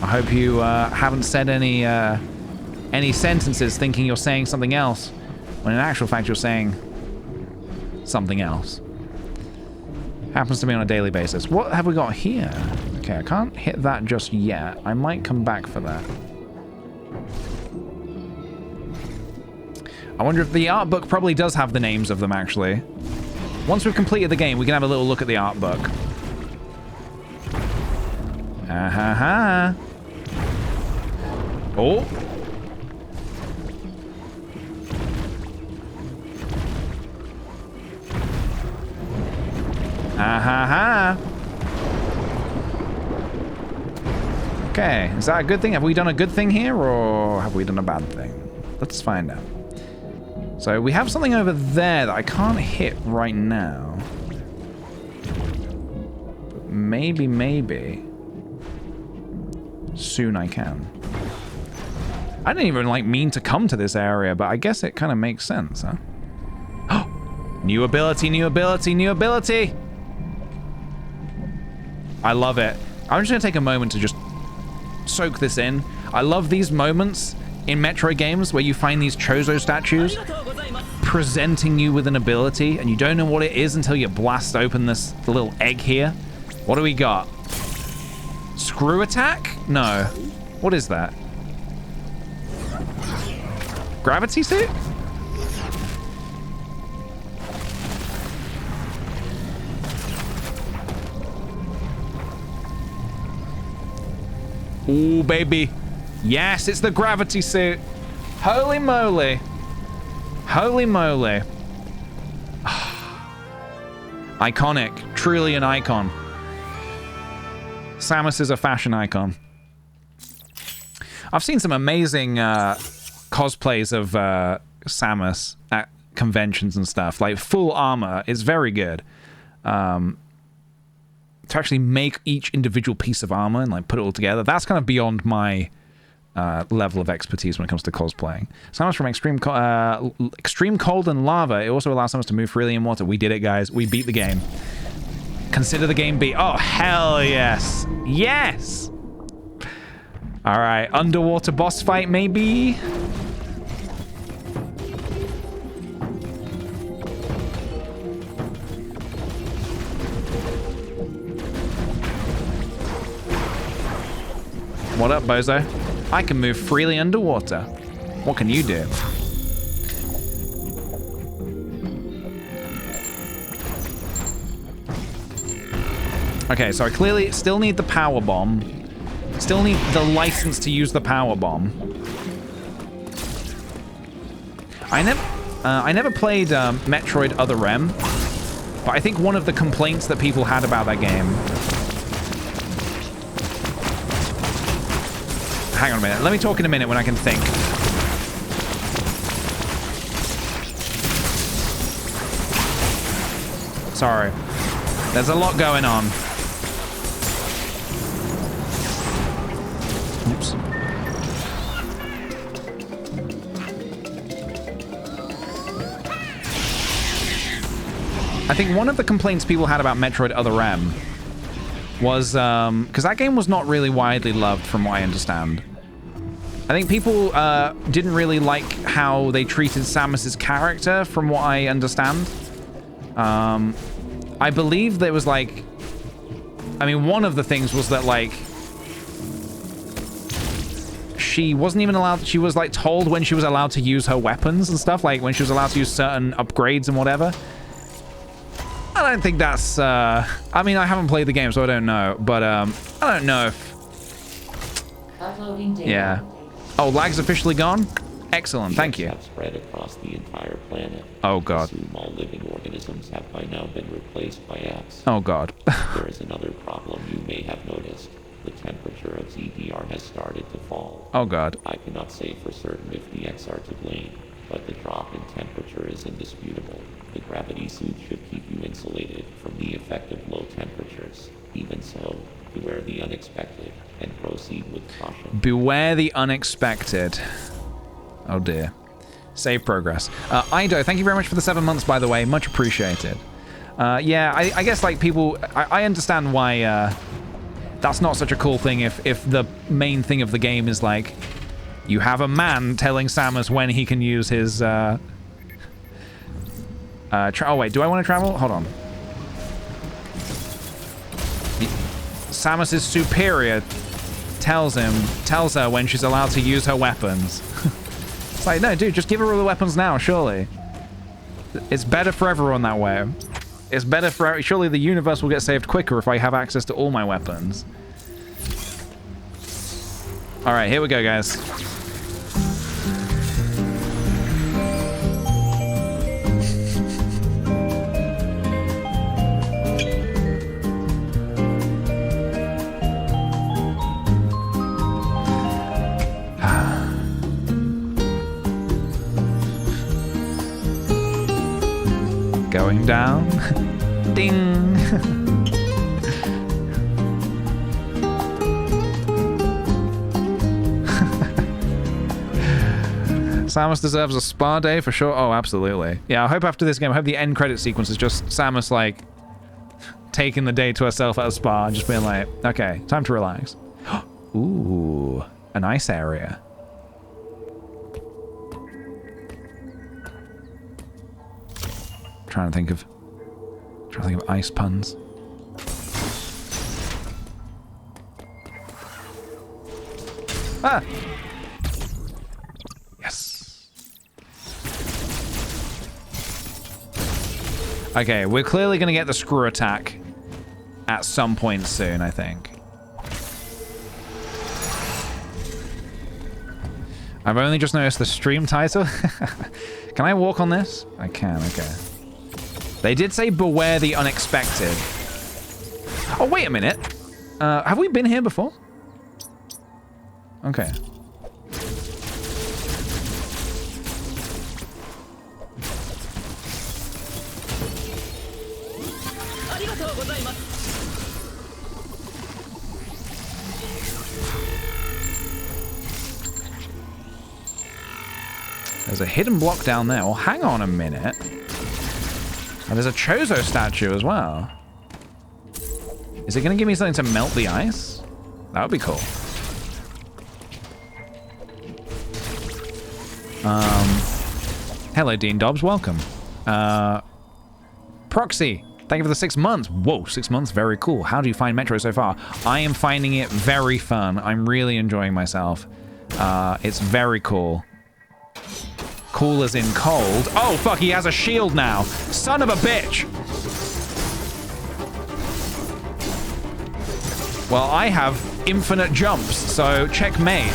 I hope you haven't said any sentences thinking you're saying something else, when in actual fact you're saying something else. Happens to me on a daily basis. What have we got here? Okay, I can't hit that just yet. I might come back for that. I wonder if the art book probably does have the names of them, actually. Once we've completed the game, we can have a little look at the art book. Ah-ha-ha. Oh. Ah-ha-ha. Okay, is that a good thing? Have we done a good thing here, or have we done a bad thing? Let's find out. So we have something over there that I can't hit right now. But maybe soon I can. I didn't even like mean to come to this area, but I guess it kind of makes sense, huh? Oh, new ability, new ability, new ability. I love it. I'm just gonna take a moment to just soak this in. I love these moments in Metroid games where you find these Chozo statues presenting you with an ability and you don't know what it is until you blast open the little egg here. What do we got? Screw attack? No. What is that? Gravity suit? Ooh, baby. Yes, it's the gravity suit. Holy moly. Holy moly. Iconic. Truly an icon. Samus is a fashion icon. I've seen some amazing cosplays of Samus at conventions and stuff. Like, full armor is very good. To actually make each individual piece of armor and like put it all together, that's kind of beyond my level of expertise when it comes to cosplaying. Samus from Extreme Cold and Lava. It also allows Samus to move freely in water. We did it, guys. We beat the game. Consider the game beat. Oh, hell yes. Yes! All right, underwater boss fight, maybe? What up, bozo? I can move freely underwater. What can you do? Okay, so I clearly still need the power bomb. Still need the license to use the power bomb. I never played Metroid Other M, but I think one of the complaints that people had about that game. Hang on a minute. Let me talk in a minute when I can think. Sorry. There's a lot going on. Oops. I think one of the complaints people had about Metroid Other M was, because that game was not really widely loved from what I understand. I think people didn't really like how they treated Samus's character from what I understand. I believe there was like, I mean, one of the things was that like, she wasn't even allowed, she was like told when she was allowed to use her weapons and stuff, like when she was allowed to use certain upgrades and whatever. I don't think that's, I mean, I haven't played the game, so I don't know, but I don't know if, yeah. Oh, lag's officially gone? Excellent, thank you. Have spread across the entire planet. Oh god. Assume all living organisms have by now been replaced by X. Oh god. There is another problem you may have noticed. The temperature of ZDR has started to fall. Oh god. I cannot say for certain if the X are to blame, but the drop in temperature is indisputable. The gravity suit should keep you insulated from the effect of low temperatures. Even so, beware the unexpected and proceed with caution. Beware the unexpected. Oh dear. Save progress. Ido, thank you very much for the 7 months, by the way. Much appreciated. Yeah, I guess like people, I understand why that's not such a cool thing if the main thing of the game is like, you have a man telling Samus when he can use his, oh wait, do I want to travel? Hold on. Samus's superior tells her when she's allowed to use her weapons. It's like, no, dude, just give her all the weapons now, surely. It's better for everyone that way. It's better for... Surely the universe will get saved quicker if I have access to all my weapons. Alright, here we go, guys. Going down. Ding. Samus deserves a spa day for sure. Oh, absolutely. Yeah, I hope after this game, I hope the end credit sequence is just Samus, like, taking the day to herself at a spa and just being like, okay, time to relax. Ooh, a nice area. Trying to think of ice puns. Ah! Yes. Okay, we're clearly gonna get the screw attack at some point soon, I think. I've only just noticed the stream title. Can I walk on this? I can, okay. They did say beware the unexpected. Oh, wait a minute. Have we been here before? Okay. There's a hidden block down there. Well, hang on a minute. And there's a Chozo statue as well. Is it going to give me something to melt the ice? That would be cool. Hello, Dean Dobbs. Welcome. Proxy. Thank you for the 6 months. Whoa, 6 months. Very cool. How do you find Metro so far? I am finding it very fun. I'm really enjoying myself. It's very cool. Cool as in cold. Oh, fuck, he has a shield now. Son of a bitch. Well, I have infinite jumps, so checkmate.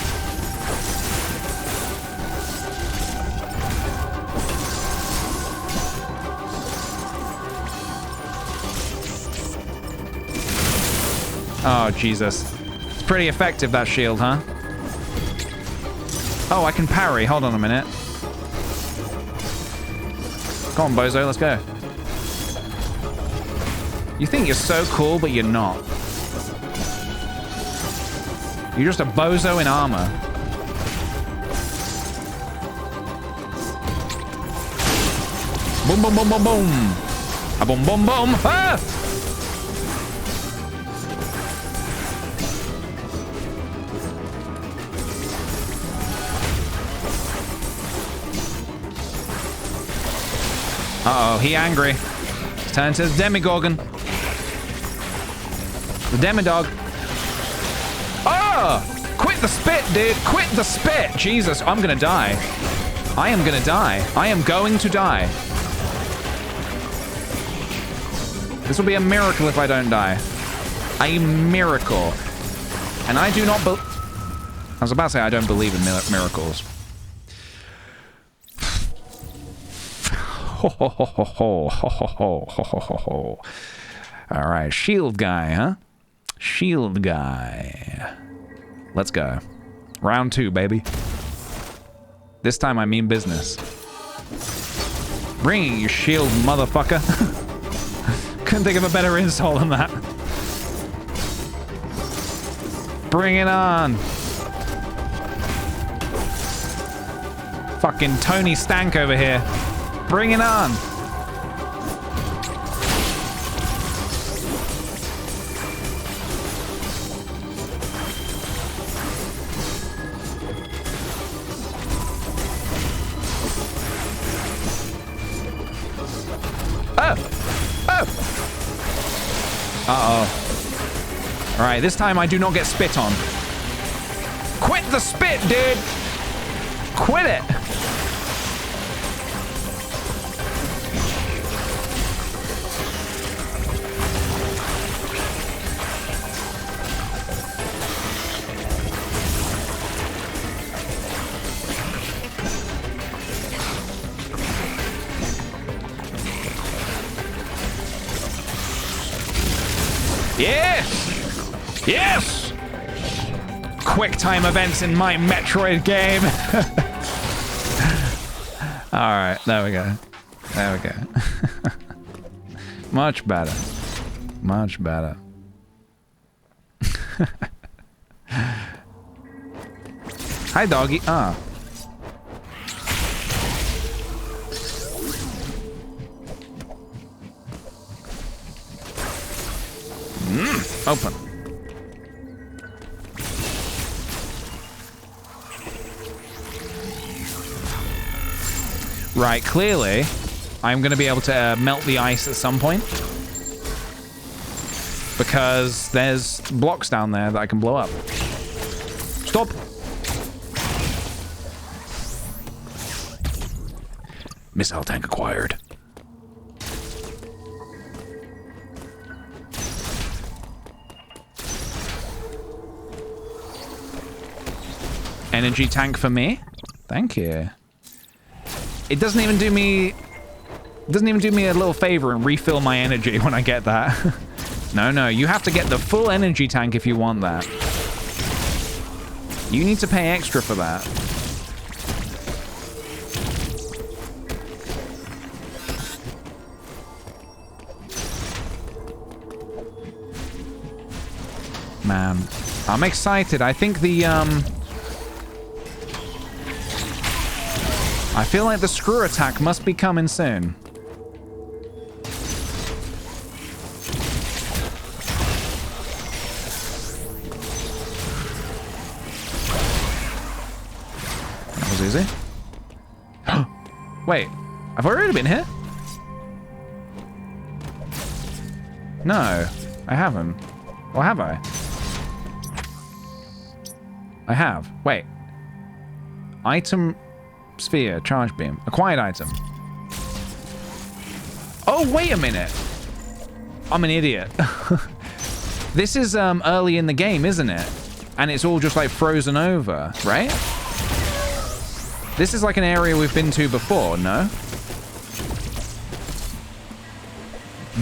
Oh, Jesus. It's pretty effective, that shield, huh? Oh, I can parry. Hold on a minute. Come on, bozo, let's go. You think you're so cool, but you're not. You're just a bozo in armor. Boom, boom, boom, boom, boom. A boom, boom, boom. Ah! Uh-oh, he angry. He's turned to the Demigorgon. The Demidog. Oh! Quit the spit, dude! Quit the spit! Jesus, I'm gonna die. I am gonna die. I am going to die. This will be a miracle if I don't die. A miracle. And I do not I was about to say I don't believe in miracles. Ho ho ho ho ho ho ho ho ho ho ho. All right, shield guy, huh? Shield guy. Let's go. Round 2, baby. This time I mean business. Bring it, you shield motherfucker. Couldn't think of a better insult than that. Bring it on. Fucking Tony Stank over here. Bring it on! Oh! Oh! Uh-oh. Alright, this time I do not get spit on. Quit the spit, dude! Quit it! Yes! Yes! Quick time events in my Metroid game. Alright, there we go. There we go. Much better. Much better. Hi, doggy. Ah. Open. Right, clearly, I'm going to be able to melt the ice at some point. Because there's blocks down there that I can blow up. Stop! Missile tank acquired. Energy tank for me? Thank you. It doesn't even do me a little favor and refill my energy when I get that. No, you have to get the full energy tank if you want that. You need to pay extra for that. Man, I'm excited. I think the, I feel like the screw attack must be coming soon. That was easy. Wait, I've already been here? No, I haven't. Or have I? I have. Wait. Item... Sphere, charge beam. Acquired item. Oh, wait a minute. I'm an idiot. This is early in the game, isn't it? And it's all just like frozen over, right? This is like an area we've been to before, no?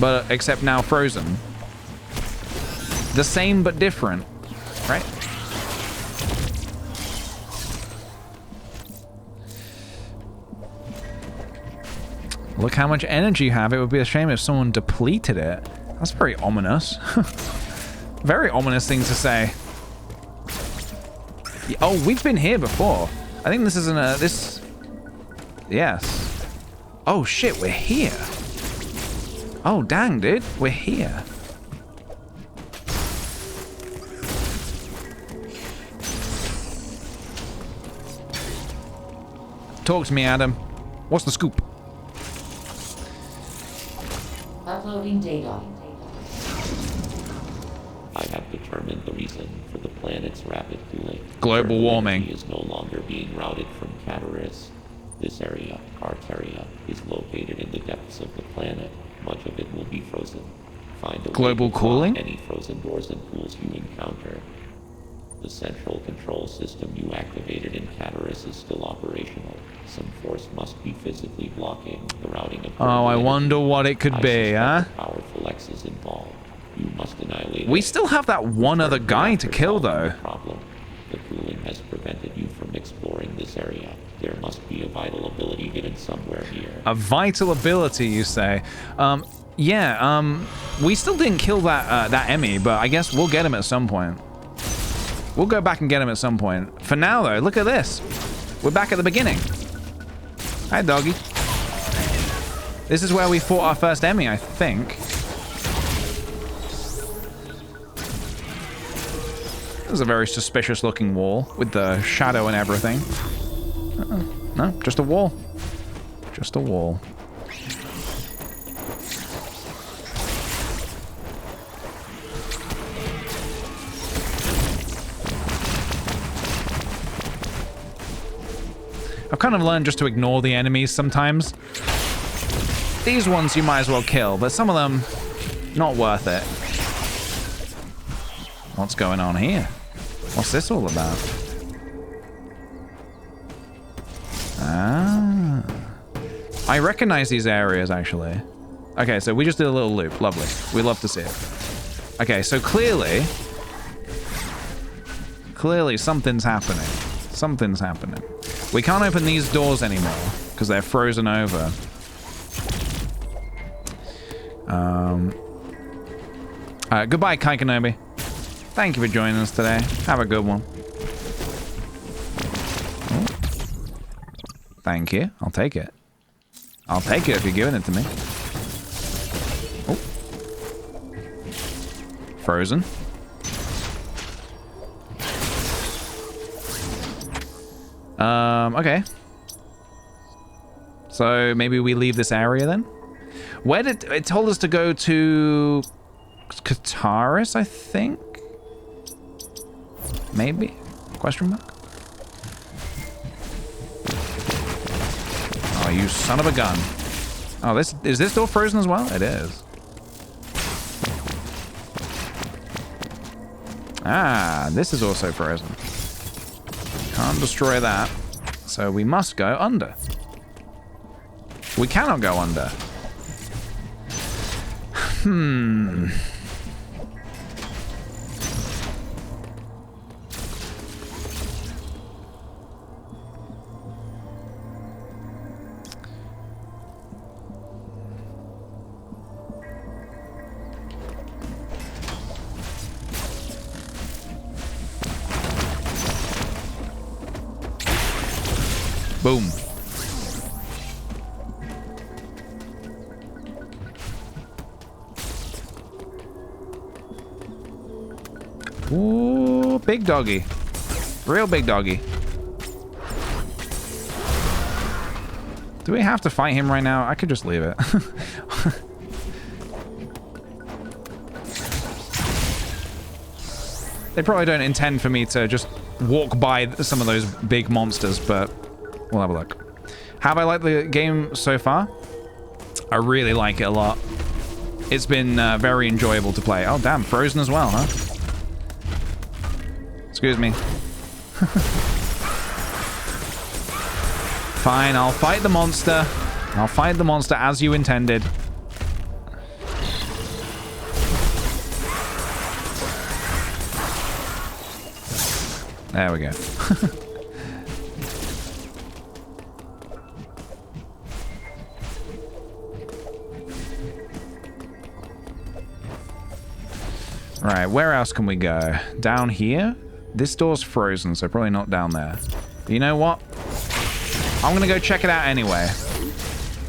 But except now frozen. The same but different, right? Look how much energy you have. It would be a shame if someone depleted it. That's very ominous. Very ominous thing to say. Oh, we've been here before. I think this isn't a... This... Yes. Oh, shit, we're here. Oh, dang, dude. We're here. Talk to me, Adam. What's the scoop? Uploading data. I have determined the reason for the planet's rapid cooling. Global warming. Energy is no longer being routed from Cataris. This area, Carteria, is located in the depths of the planet. Much of it will be frozen. Find a Global way to cooling? block any frozen doors and pools you encounter. The central control system you activated in Cataris is still operational. Some force must be physically blocking the routing of... Oh, I wonder what it could be, huh? Powerful X's involved. You must annihilate... We still have that one other guy to kill, though. Problem. The cooling has prevented you from exploring this area. There must be a vital ability hidden somewhere here. A vital ability, you say? Yeah, we still didn't kill that Emmy, but I guess we'll get him at some point. We'll go back and get him at some point. For now, though, look at this. We're back at the beginning. Hi, doggy. This is where we fought our first Emmy, I think. This is a very suspicious-looking wall with the shadow and everything. No, just a wall. Just a wall. I've kind of learned just to ignore the enemies sometimes. These ones you might as well kill, but some of them, not worth it. What's going on here? What's this all about? Ah. I recognize these areas, actually. Okay, so we just did a little loop. Lovely. We love to see it. Okay, so clearly something's happening. Something's happening. We can't open these doors anymore because they're frozen over. Goodbye, Kai Kenobi. Thank you for joining us today. Have a good one. Oh. Thank you. I'll take it. I'll take it if you're giving it to me. Oh. Frozen. Okay. So maybe we leave this area then? Where did it told us to go to Kataris, I think? Maybe? Question mark? Oh, you son of a gun. Oh, is this door frozen as well? It is. Ah, this is also frozen. Can't destroy that. So we must go under. We cannot go under. Boom. Ooh, big doggy. Real big doggy. Do we have to fight him right now? I could just leave it. They probably don't intend for me to just walk by some of those big monsters, but we'll have a look. Have I liked the game so far? I really like it a lot. It's been very enjoyable to play. Oh, damn. Frozen as well, huh? Excuse me. Fine, I'll fight the monster. I'll fight the monster as you intended. There we go. Right, where else can we go? Down here? This door's frozen, so probably not down there. But you know what? I'm gonna go check it out anyway.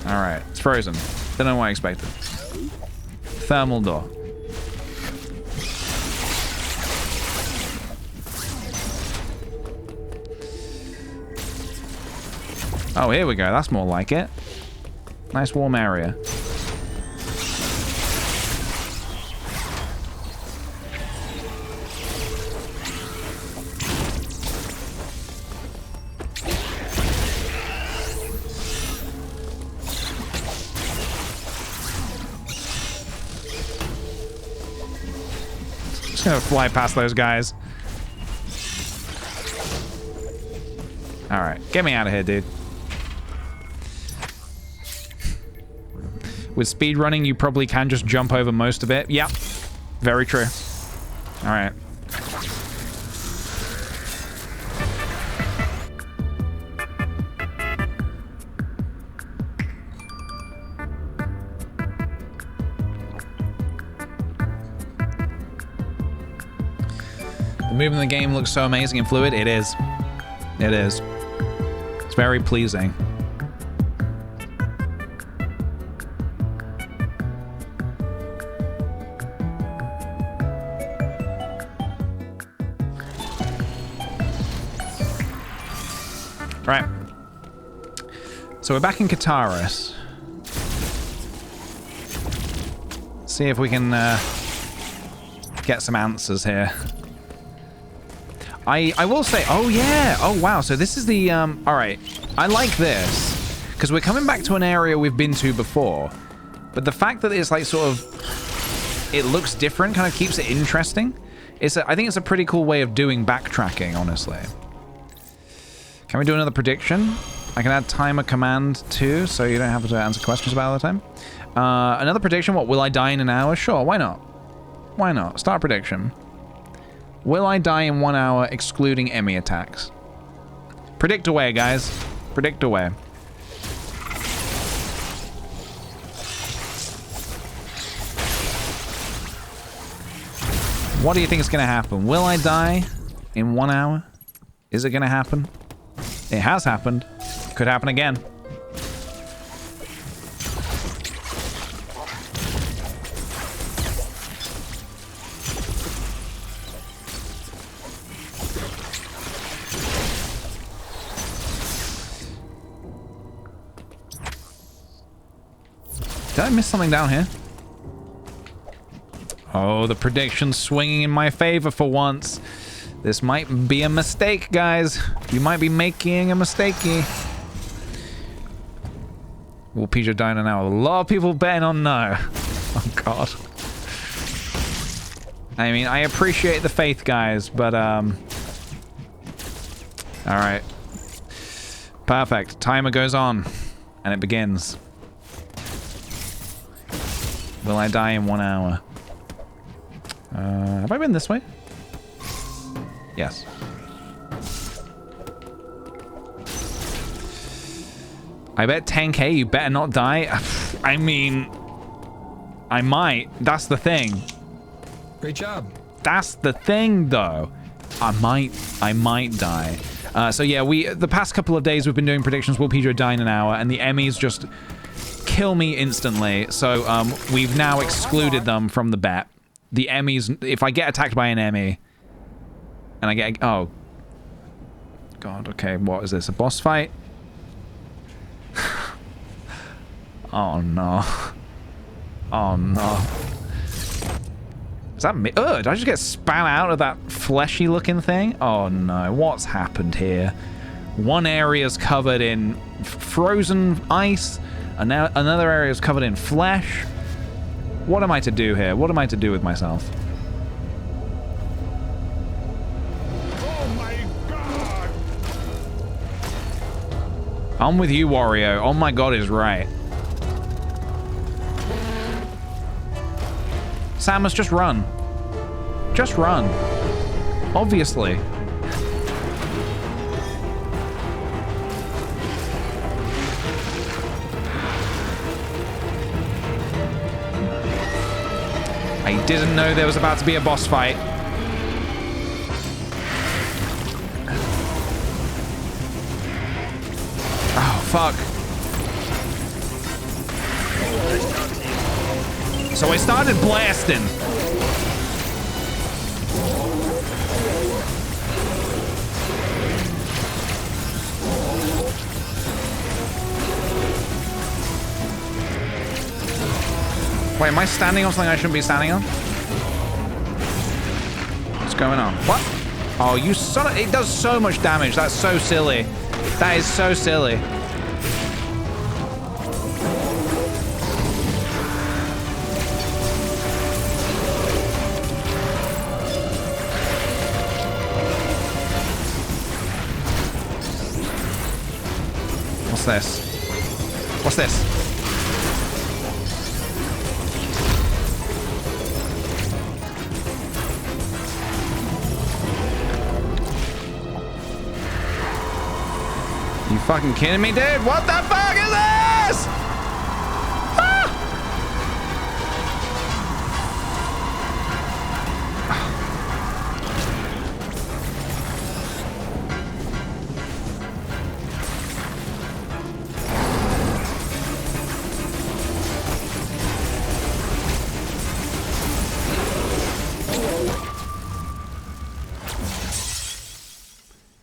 Alright, it's frozen. Don't know what I expected. Thermal door. Oh, here we go. That's more like it. Nice warm area. Just gonna fly past those guys. Alright, get me out of here, dude. With speedrunning, you probably can just jump over most of it. Yep. Very true. Alright. The movement in the game looks so amazing and fluid. It is. It is. It's very pleasing. Right. So we're back in Kataris. See if we can get some answers here. I will say, oh yeah, oh wow, so this is the, alright, I like this, because we're coming back to an area we've been to before, but the fact that it's like sort of, it looks different kind of keeps it interesting. I think it's a pretty cool way of doing backtracking, honestly. Can we do another prediction? I can add timer command too, so you don't have to answer questions about it all the time. Another prediction, what, will I die in an hour? Sure, why not? Why not? Start prediction. Will I die in 1 hour excluding Emmy attacks? Predict away, guys. Predict away. What do you think is going to happen? Will I die in 1 hour? Is it going to happen? It has happened. Could happen again. Did I miss something down here? Oh, the prediction's swinging in my favor for once. This might be a mistake, guys. You might be making a mistakey. Will PJ die in an hour? A lot of people betting on no. Oh, God. I mean, I appreciate the faith, guys, but, alright. Perfect. Timer goes on. And it begins. Will I die in 1 hour? Have I been this way? Yes. I bet 10k, you better not die. I mean, I might. That's the thing. Great job. That's the thing, though. I might die. So yeah, the past couple of days we've been doing predictions. Will PJ die in an hour? And the Emmys just kill me instantly. So we've now excluded them from the bet. The Emmys, if I get attacked by an Emmy, and I get, oh, God, okay, what is this, a boss fight? Oh, no. Oh, no. Is that me? Ugh, did I just get spat out of that fleshy looking thing? Oh, no, what's happened here? One area's covered in frozen ice, and now another area's covered in flesh. What am I to do here? What am I to do with myself? Oh my God! I'm with you, Wario. Oh my God is right. Samus, just run. Just run. Obviously. I didn't know there was about to be a boss fight. Oh, fuck. So I started blasting. Wait, am I standing on something I shouldn't be standing on? What's going on? What? Oh, you son of... It does so much damage. That's so silly. That is so silly. What's this? What's this? You fucking kidding me, dude? What the fuck is this? Ah!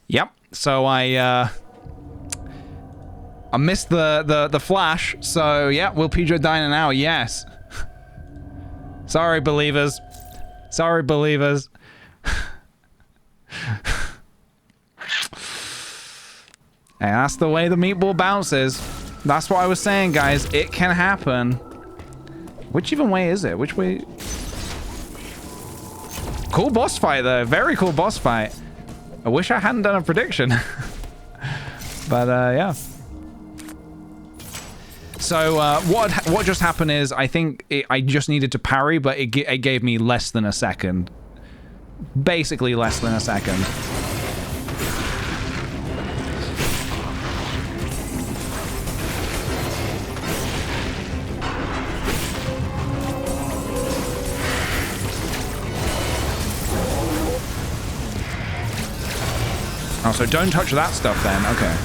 Yep. So I missed the flash, so yeah, will PJ die in an hour? Yes. Sorry, believers. Sorry, believers. And that's the way the meatball bounces. That's what I was saying, guys. It can happen. Which even way is it? Which way? Cool boss fight, though. Very cool boss fight. I wish I hadn't done a prediction. But, yeah. So what just happened is I think I just needed to parry, but it gave me less than a second. Basically less than a second. Oh, so don't touch that stuff then. Okay.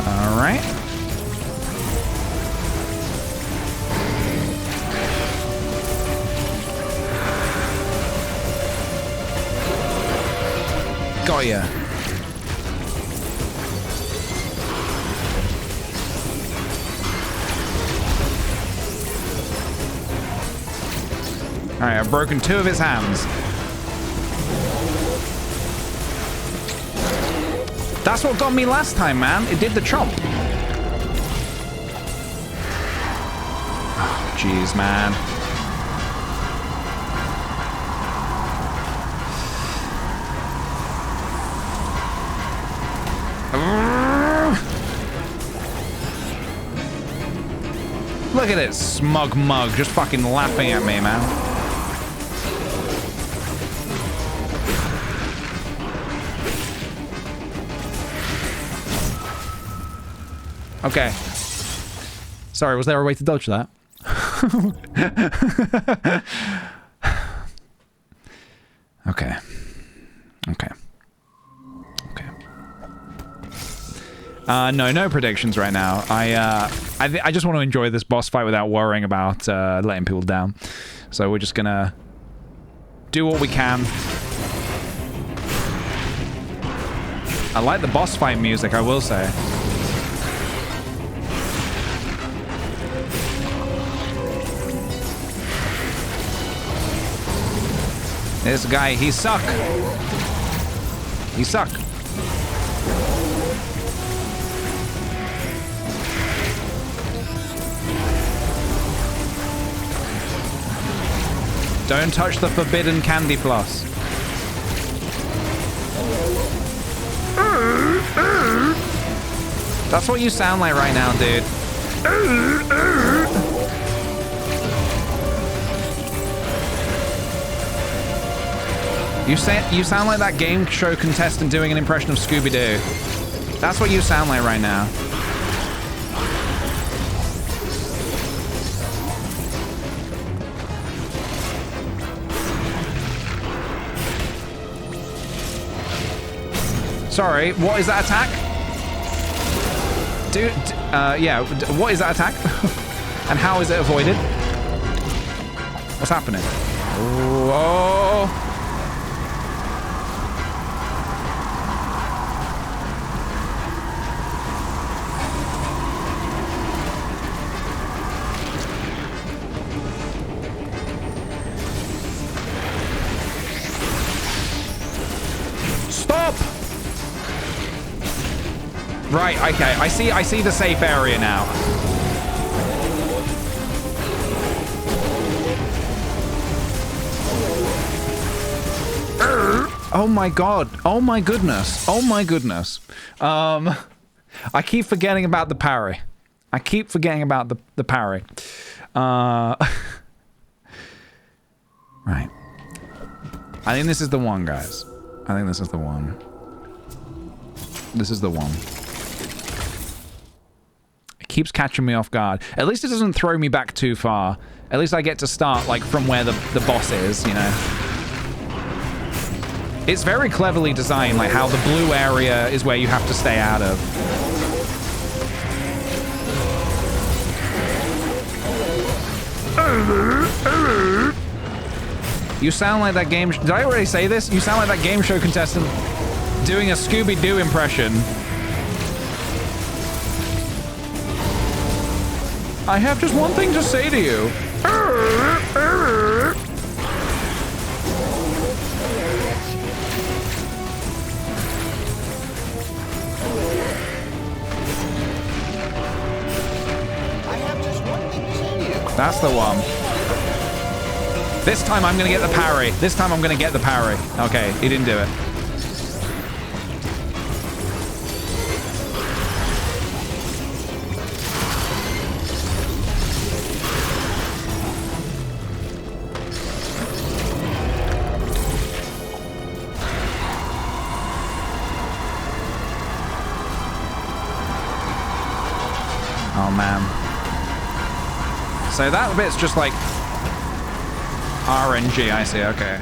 All right. Got ya. Alright, I've broken 2 of his hands. That's what got me last time, man. It did the chomp. Oh, jeez, man. Look at it, smug mug, just fucking laughing at me, man. Okay. Sorry, was there a way to dodge that? Okay. Okay. Okay. No predictions right now. I just want to enjoy this boss fight without worrying about letting people down. So we're just gonna do what we can. I like the boss fight music, I will say. This guy, he suck. He suck. Don't touch the forbidden candy floss. That's what you sound like right now, dude. You sound like that game show contestant doing an impression of Scooby-Doo. That's what you sound like right now. Sorry, what is that attack? Yeah, what is that attack? And how is it avoided? What's happening? Oh. Stop! Right, okay, I see the safe area now. Oh my god. Oh my goodness. Oh my goodness. I keep forgetting about the parry. I keep forgetting about the parry. Right. I think this is the one, guys. I think this is the one. This is the one. It keeps catching me off guard. At least it doesn't throw me back too far. At least I get to start, like, from where the boss is, you know? It's very cleverly designed, like how the blue area is where you have to stay out of. You sound like that game... Did I already say this? You sound like that game show contestant doing a Scooby-Doo impression. I have just one thing to say to you. That's the one. This time I'm gonna get the parry. This time I'm gonna get the parry. Okay, he didn't do it. Oh man. So that bit's just like RNG, I see, okay.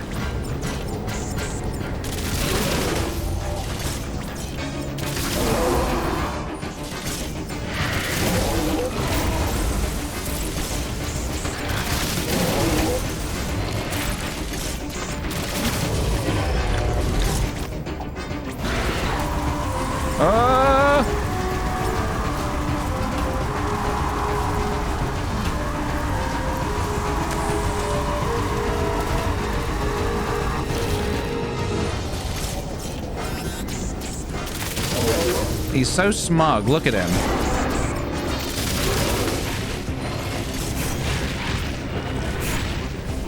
He's so smug. Look at him.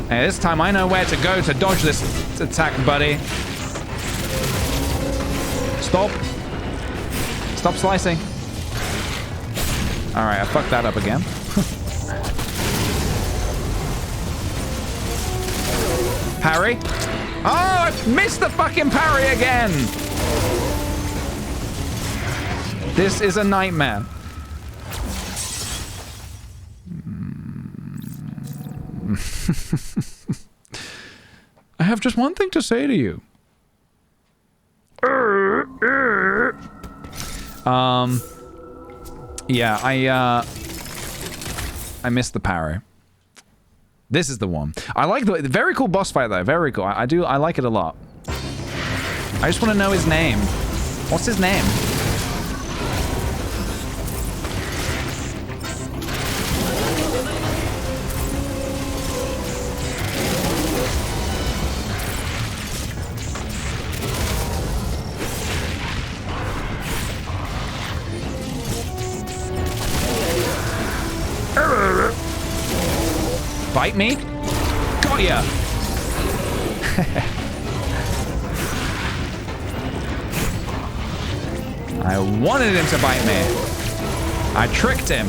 Hey, this time I know where to go to dodge this attack, buddy. Stop. Stop slicing. All right, I fucked that up again. Parry. Oh, I missed the fucking parry again. This is a nightmare. I have just one thing to say to you. Yeah, I missed the parry. This is the one. I like the very cool boss fight though. Very cool. I like it a lot. I just want to know his name. What's his name? Bite me? Got ya! I wanted him to bite me. I tricked him.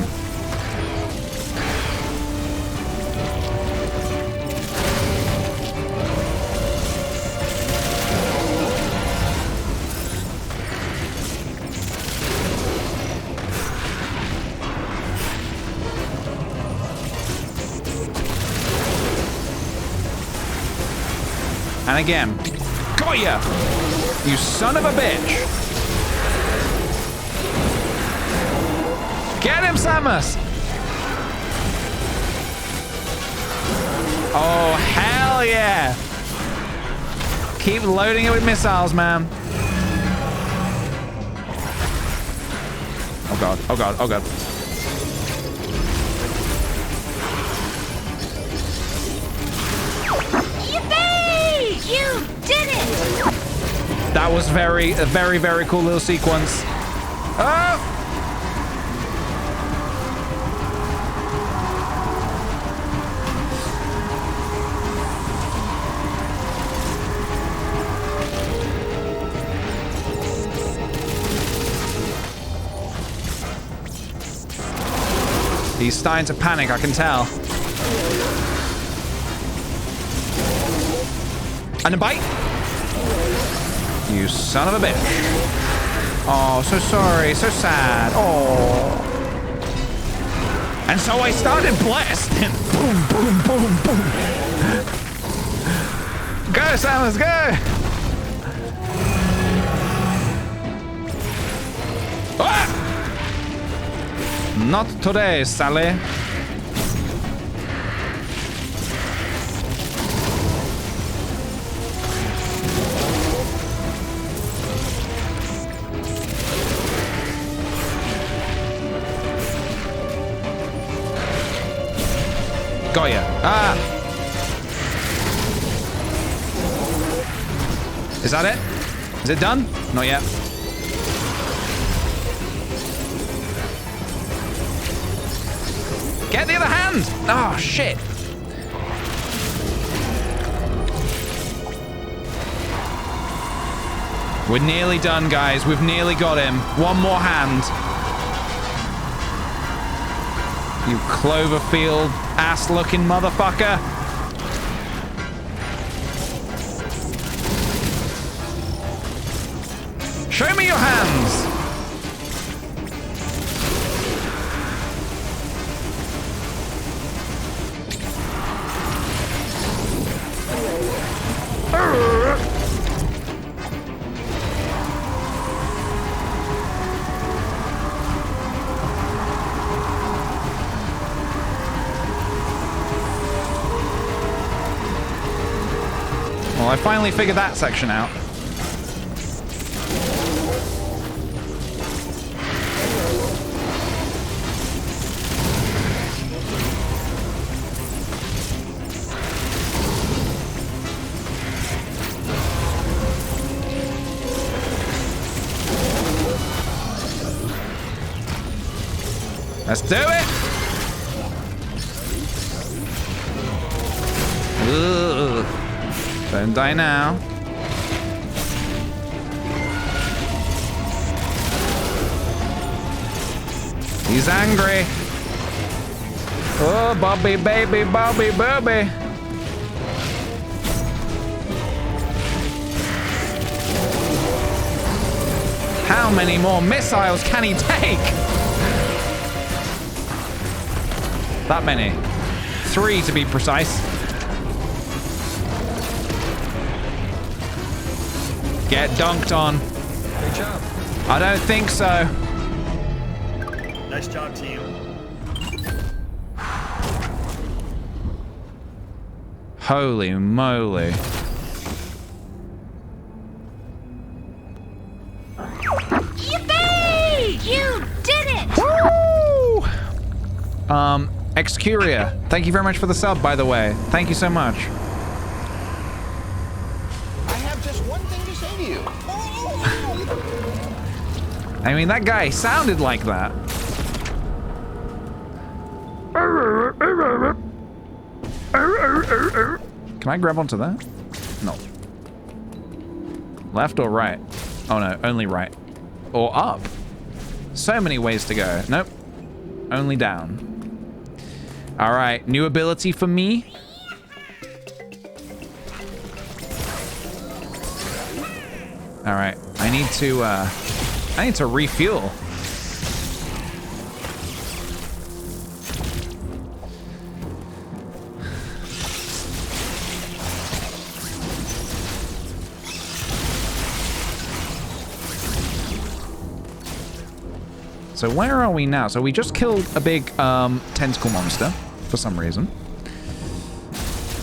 And again. Got ya! You son of a bitch! Get him, Samus! Oh, hell yeah! Keep loading it with missiles, man. Oh god, oh god, oh god. You did it! That was a very, very cool little sequence. Oh! He's starting to panic, I can tell. And a bite. You son of a bitch. Oh, so sorry, so sad. Oh. And so I started blasting. Boom, boom, boom, boom. Go, Samus, go. Ah! Not today, Sally. Got ya. Ah! Is that it? Is it done? Not yet. Get the other hand! Oh, shit. We're nearly done, guys. We've nearly got him. One more hand. You Cloverfield ass-looking motherfucker. Show me your hands. Well, I finally figured that section out. Let's do it! Ugh. Don't die now. He's angry. Oh, Bobby, baby, Bobby, Bobby. How many more missiles can he take? That many. 3 to be precise. Get dunked on. Great job. I don't think so. Nice job, team. Holy moly. Yippee! You did it! Woo! Excuria, thank you very much for the sub, by the way. Thank you so much. I have just one thing to say to you. I mean, that guy sounded like that. Can I grab onto that? No. Left or right? Oh no, only right. Or up. So many ways to go. Nope. Only down. All right, new ability for me. All right, I need to refuel. So where are we now? So we just killed a big tentacle monster for some reason.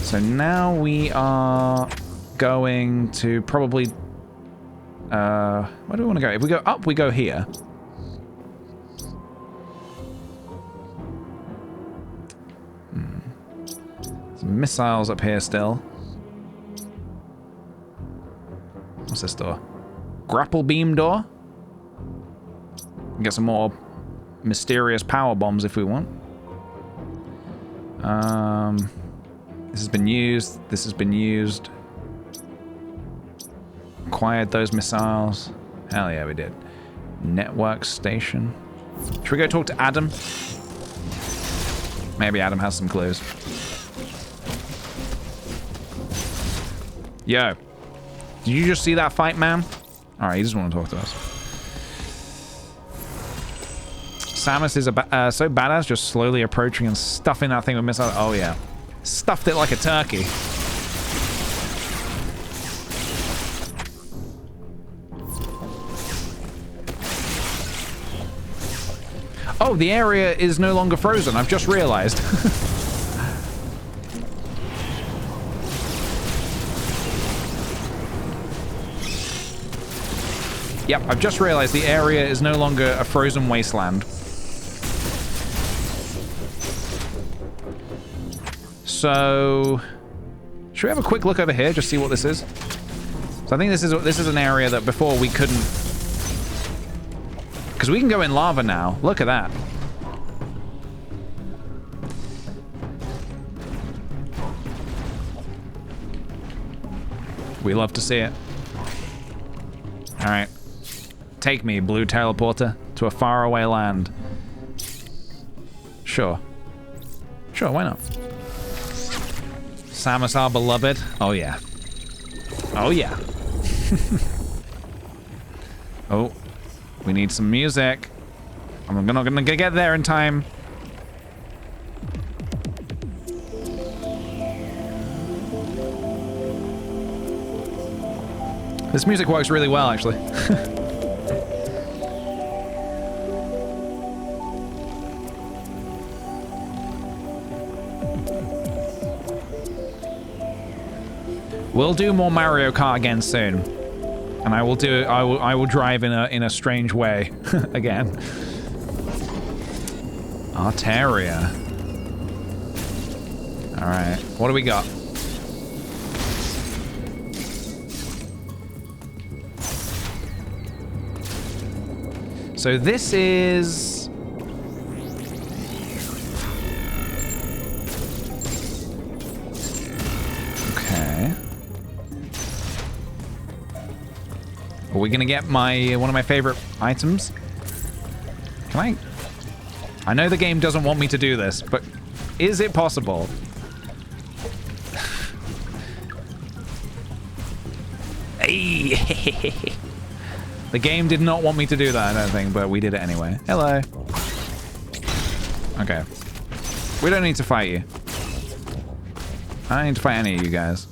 So now we are going to probably... where do we want to go? If we go up, we go here. Some missiles up here still. What's this door? Grapple beam door? Get some more mysterious power bombs if we want. This has been used. This has been used. Acquired those missiles. Hell yeah, we did. Network station. Should we go talk to Adam? Maybe Adam has some clues. Yo. Did you just see that fight, man? Alright, he doesn't want to talk to us. Samus is so badass, just slowly approaching and stuffing that thing with missiles. Oh yeah. Stuffed it like a turkey. Oh, the area is no longer frozen. I've just realized. Yep, I've just realized the area is no longer a frozen wasteland. So, should we have a quick look over here, just see what this is? So I think this is an area that before we couldn't, because we can go in lava now. Look at that. We love to see it. All right. Take me, blue teleporter, to a faraway land. Sure. Sure, why not? Samus, our beloved. Oh, yeah. Oh, yeah. Oh, we need some music. I'm not gonna get there in time. This music works really well, actually. We'll do more Mario Kart again soon, and I will do. I will drive in a strange way again. Arteria. All right, what do we got? So this is... Okay. Are we gonna get one of my favorite items? Can I know the game doesn't want me to do this, but is it possible? Hey! The game did not want me to do that, I don't think, but we did it anyway. Hello. Okay. We don't need to fight you. I don't need to fight any of you guys.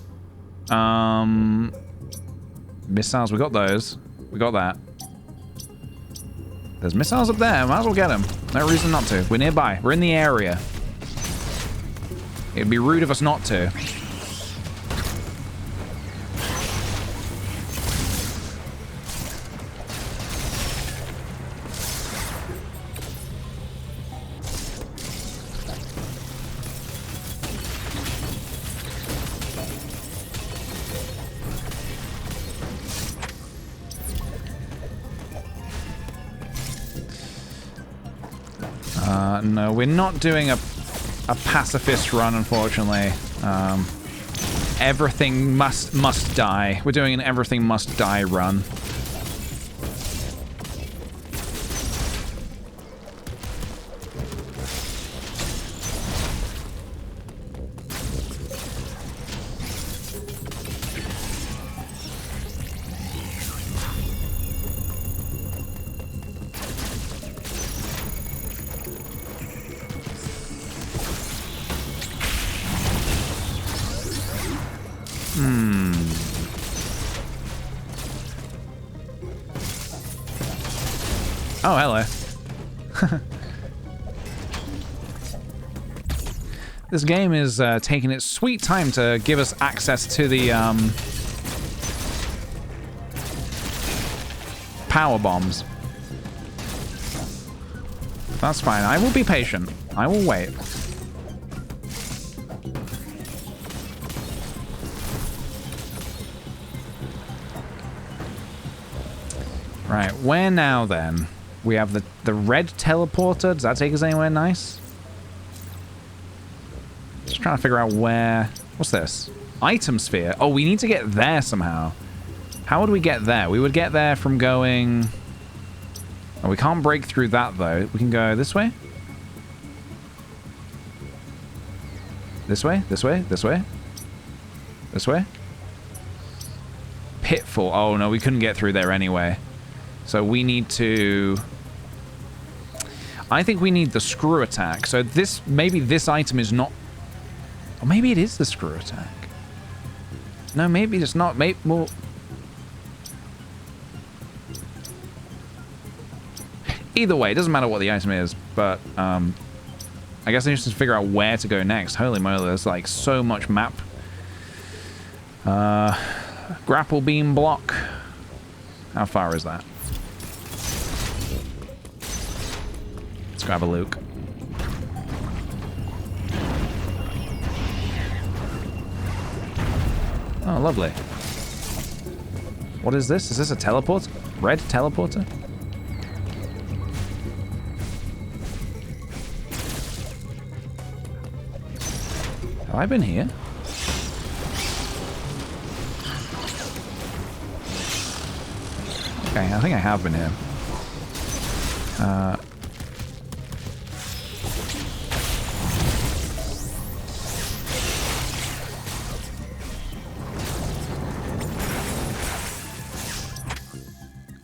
Missiles, we got those. We got that. There's missiles up there, might as well get them. No reason not to. We're nearby. We're in the area. It'd be rude of us not to. No, we're not doing a pacifist run, unfortunately. Everything must die. We're doing an everything must die run. Oh, hello. This game is taking its sweet time to give us access to the power bombs. That's fine. I will be patient. I will wait. Right, where now then? We have the red teleporter. Does that take us anywhere nice? Just trying to figure out where... What's this? Item sphere. Oh, we need to get there somehow. How would we get there? We would get there from going... Oh, we can't break through that, though. We can go this way? This way? This way? This way? This way? Pitfall. Oh, no, we couldn't get through there anyway. So we need to... I think we need the screw attack. So this... Maybe this item is not... Or maybe it is the screw attack. No, maybe it's not. Maybe... Well... Either way, it doesn't matter what the item is, but... I guess I need to figure out where to go next. Holy moly, there's like so much map. Grapple beam block. How far is that? Let's grab a Luke. Oh, lovely. What is this? Is this a teleport? Red teleporter? Have I been here? Okay, I think I have been here.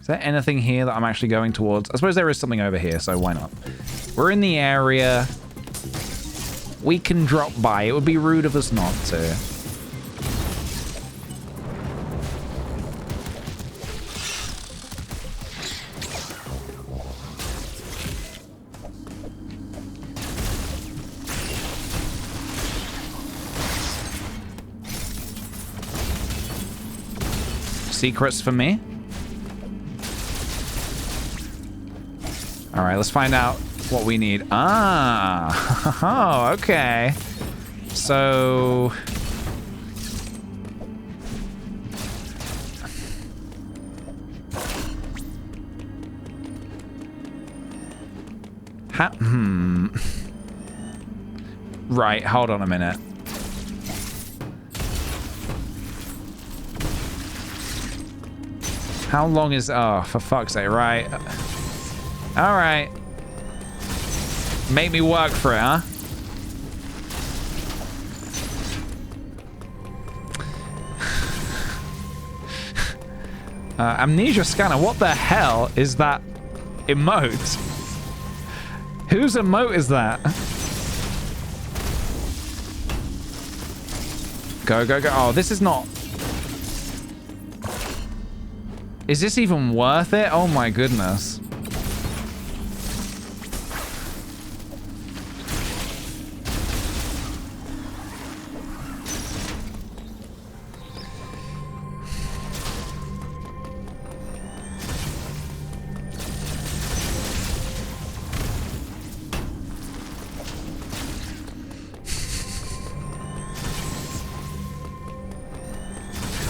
Is there anything here that I'm actually going towards? I suppose there is something over here, so why not? We're in the area. We can drop by. It would be rude of us not to. Secrets for me. All right, let's find out what we need. Ah, oh, okay. So... Right, hold on a minute. How long is... Oh, for fuck's sake, right. Alright. Make me work for it, huh? Amnesia scanner, what the hell is that emote? Whose emote is that? Go, go, go. Oh, this is not... Is this even worth it? Oh my goodness.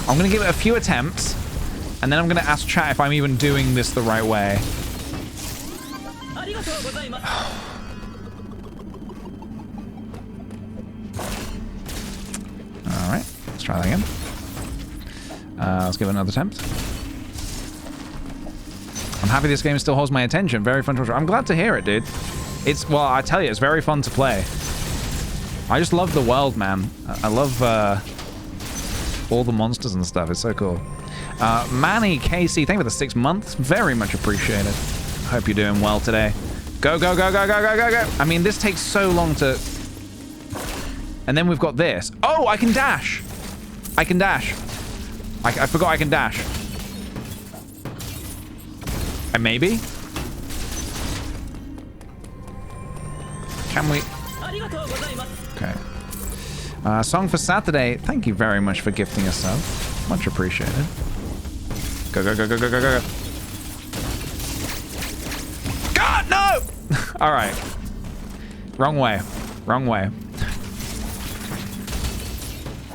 I'm going to give it a few attempts, and then I'm going to ask chat if I'm even doing this the right way. Alright, let's try that again. Let's give it another attempt. I'm happy this game still holds my attention. Very fun to watch. I'm glad to hear it, dude. It's, well, I tell you, it's very fun to play. I just love the world, man. I love, all the monsters and stuff. It's so cool. Manny KC, thank you for the 6 months. Very much appreciated. Hope you're doing well today. Go, go, go, go, go, go, go, go. I mean, this takes so long to... And then we've got this. Oh, I can dash. I can dash. I forgot I can dash. Maybe? Can we... Okay. Song for Saturday. Thank you very much for gifting us sub. Much appreciated. Go, go, go, go, go, go, go. God, no! All right. Wrong way. Wrong way.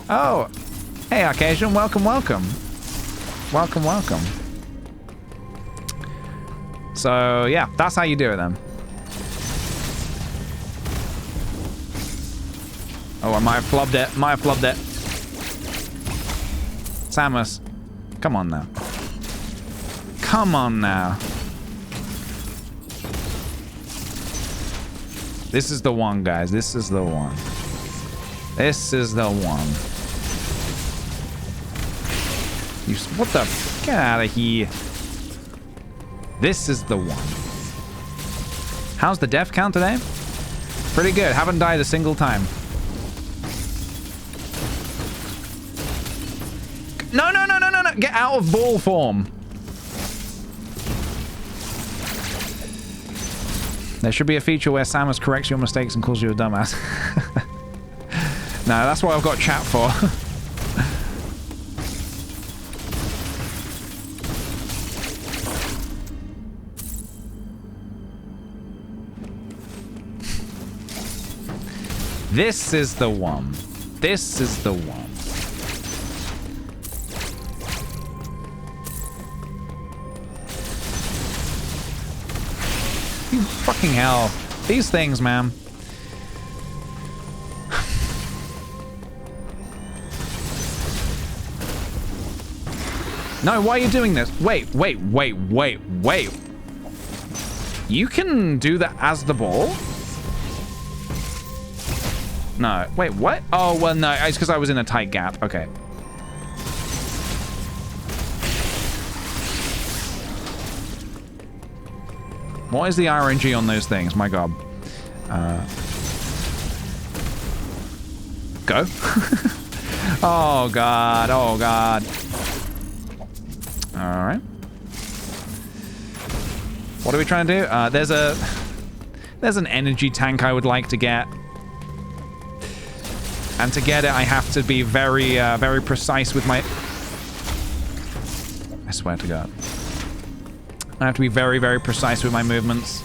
Oh. Hey, Arcasian. Welcome, welcome. Welcome, welcome. So, yeah. That's how you do it, then. Oh, I might have flubbed it. Might have flubbed it. Samus. Come on now. Come on now. This is the one, guys. This is the one. This is the one. You, what the? Get out of here. This is the one. How's the death count today? Pretty good. Haven't died a single time. No, no, no, no, no, no. Get out of ball form. There should be a feature where Samus corrects your mistakes and calls you a dumbass. No, that's what I've got chat for. This is the one. This is the one. You fucking hell. These things, man. No, why are you doing this? Wait. You can do that as the ball? No, wait, what? Oh, well, no, it's because I was in a tight gap. Okay. What is the RNG on those things? My God. Go. Oh, God. Oh, God. All right. What are we trying to do? There's an energy tank I would like to get. And to get it, I have to be very, very precise with my... I swear to God. I have to be very, very precise with my movements.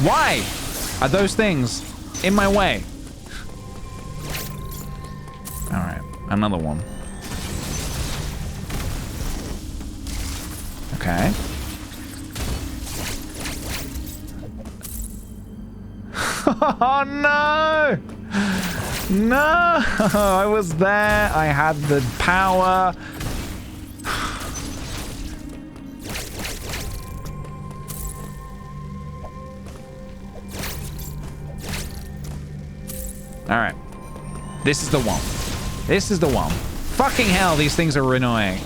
Why are those things in my way? All right, another one. Okay. Oh no! No! I was there. I had the power. All right. This is the one. This is the one. Fucking hell, these things are annoying.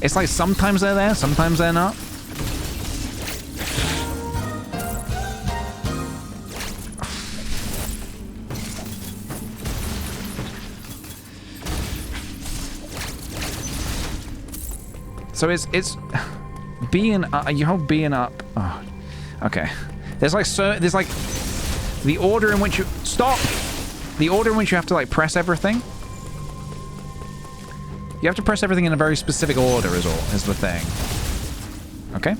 It's like sometimes they're there, sometimes they're not. So it's being you hold being up. Oh, okay. There's like the order in which you stop. The order in which you have to like press everything. You have to press everything in a very specific order is the thing. Okay.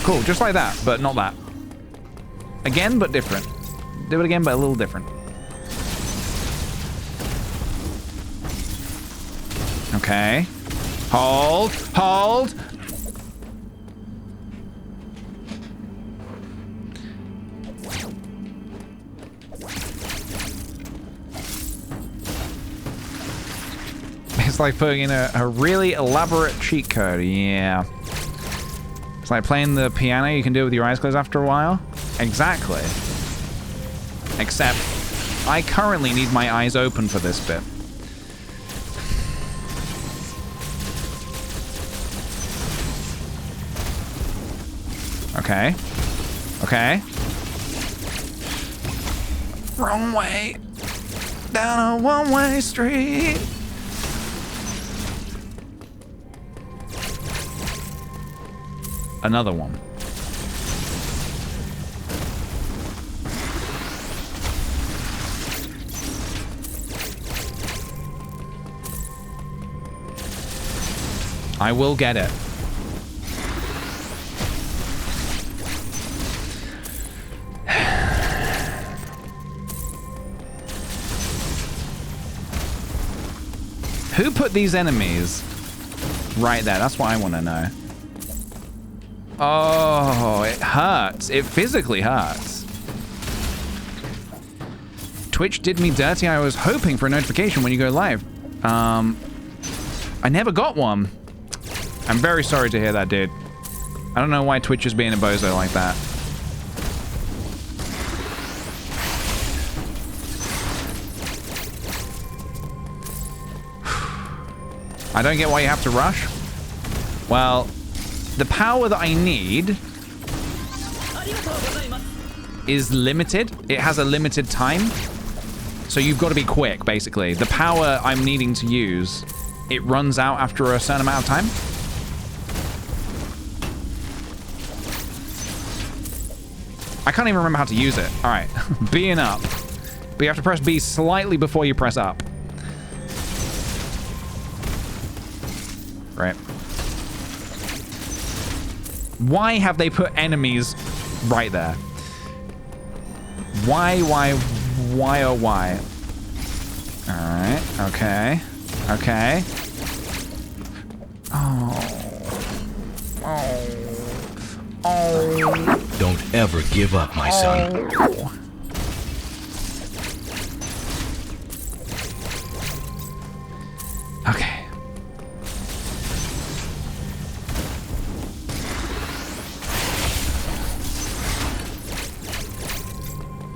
Cool, just like that, but not that. Again, but different. Do it again, but a little different. Okay. Hold, hold. It's like putting in a really elaborate cheat code. Yeah. It's like playing the piano. You can do it with your eyes closed after a while. Exactly. Except I currently need my eyes open for this bit. Okay. Okay. Wrong way. Down a one-way street. Another one. I will get it. Who put these enemies right there? That's what I want to know. Oh, it hurts. It physically hurts. Twitch did me dirty. I was hoping for a notification when you go live. I never got one. I'm very sorry to hear that, dude. I don't know why Twitch is being a bozo like that. I don't get why you have to rush. Well, the power that I need is limited. It has a limited time. So you've got to be quick, basically. The power I'm needing to use, it runs out after a certain amount of time. I can't even remember how to use it. All right, B'ing up. But you have to press B slightly before you press up. Right. Why have they put enemies right there? Why, oh, why? Alright, okay. Okay. Oh. Don't ever give up, my son. Okay.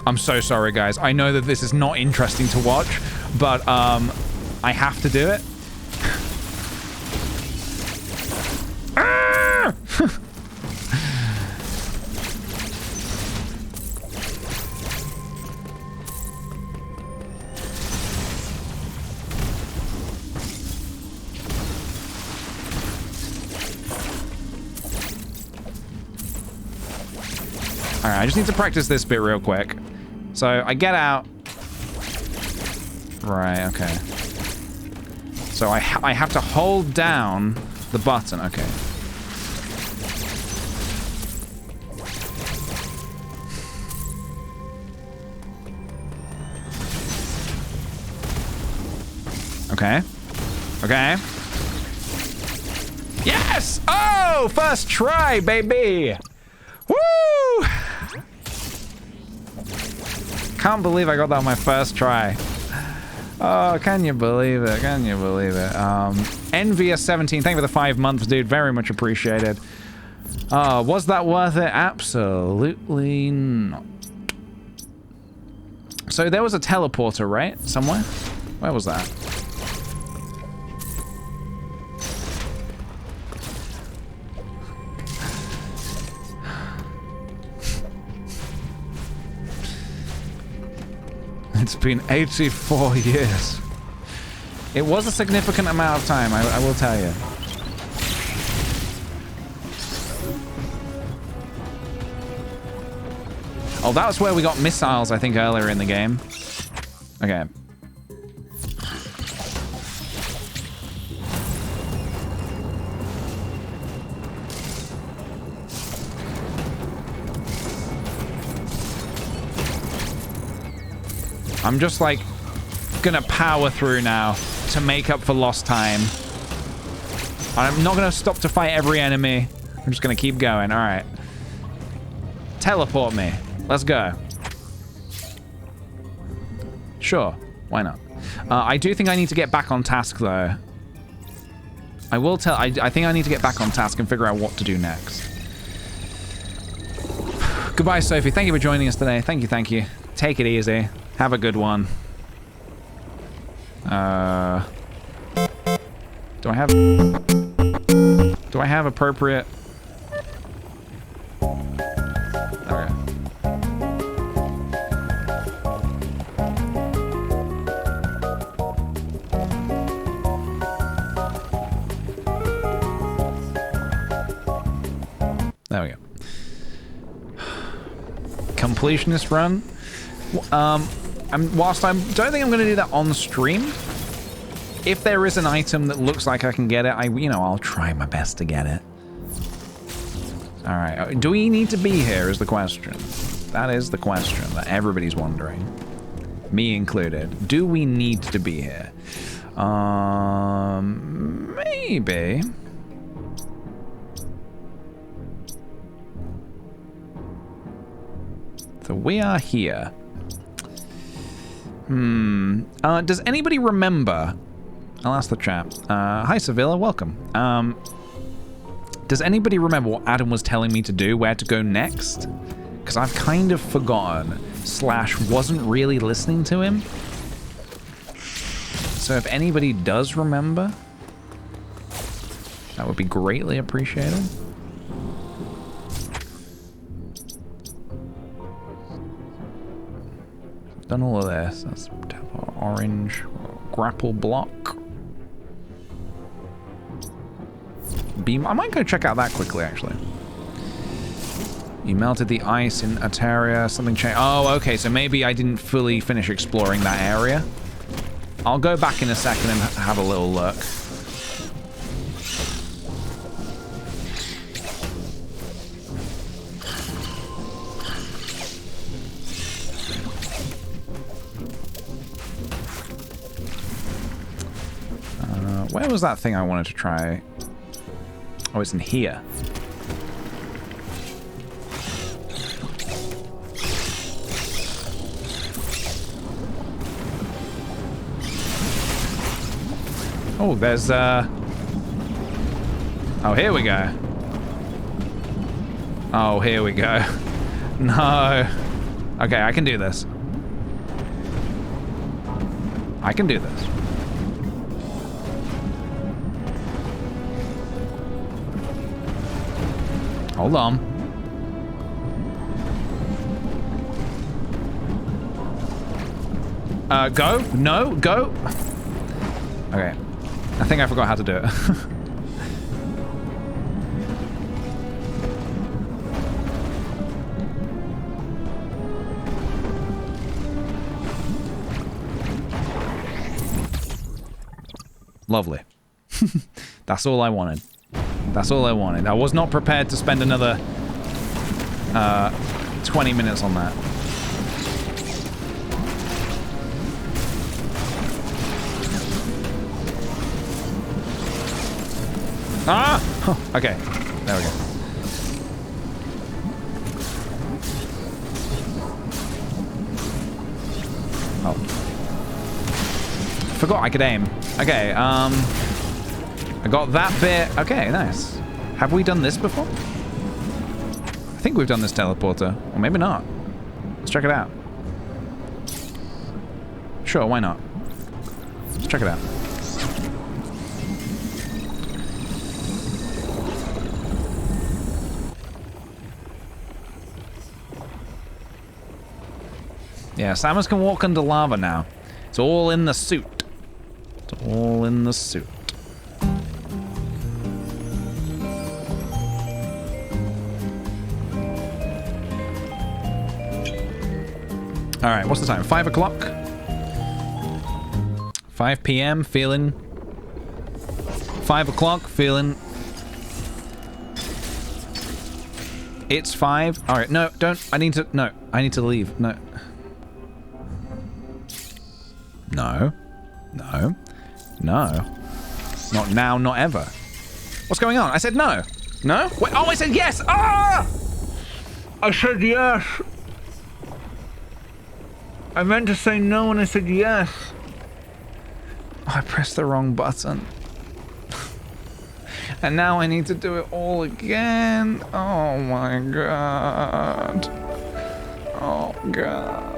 I'm so sorry, guys. I know that this is not interesting to watch, but I have to do it. Ah! Alright, I just need to practice this bit real quick. So I get out. Right, okay. So I have to hold down the button. Okay. Okay. Okay. Yes! Oh, first try, baby! Woo! Can't believe I got that on my first try. Oh, can you believe it? Can you believe it? Envious17, thank you for the 5 months, dude. Very much appreciated. Was that worth it? Absolutely not. So there was a teleporter, right? Somewhere? Where was that? It's been 84 years. It was a significant amount of time, I will tell you. Oh, that was where we got missiles, I think, earlier in the game. Okay. I'm just like gonna power through now to make up for lost time. I'm not gonna stop to fight every enemy. I'm just gonna keep going. All right. Teleport me. Let's go. Sure. Why not? I do think I need to get back on task though. I will tell. I think I need to get back on task and figure out what to do next. Goodbye, Sophie. Thank you for joining us today. Thank you. Thank you. Take it easy. Have a good one. Do I have appropriate? Okay. There we go. Completionist run. Whilst I don't think I'm going to do that on stream, if there is an item that looks like I can get it, I'll try my best to get it. All right. Do we need to be here is the question. That is the question that everybody's wondering. Me included. Do we need to be here? Maybe. So we are here. Does anybody remember? I'll ask the chat. Hi, Sevilla. Welcome. Does anybody remember what Adam was telling me to do? Where to go next? Because I've kind of forgotten. / wasn't really listening to him. So if anybody does remember, that would be greatly appreciated. Done all of this. That's orange grapple block. Beam. I might go check out that quickly, actually. You melted the ice in Ataria. Something changed. Oh, okay. So maybe I didn't fully finish exploring that area. I'll go back in a second and have a little look. Where was that thing I wanted to try? Oh, it's in here. Oh, there's, oh, here we go. Oh, here we go. No. Okay, I can do this. I can do this. Hold on. Go? No? Go? Okay. I think I forgot how to do it. Lovely. That's all I wanted. That's all I wanted. I was not prepared to spend another 20 minutes on that. Ah! Oh, okay. There we go. Oh. Forgot I could aim. Okay, I got that bit. Okay, nice. Have we done this before? I think we've done this teleporter. Or maybe not. Let's check it out. Sure, why not? Let's check it out. Yeah, Samus can walk under lava now. It's all in the suit. It's all in the suit. Alright, what's the time? 5 o'clock? 5 p.m. Feeling... 5 o'clock, feeling... It's 5. Alright, no, don't... I need to... No, I need to leave. No. No. No. No. Not now, not ever. What's going on? I said no. No? Wait, oh, I said yes! Ah! I said yes. I meant to say no and I said yes. Oh, I pressed the wrong button. And now I need to do it all again. Oh my god. Oh god.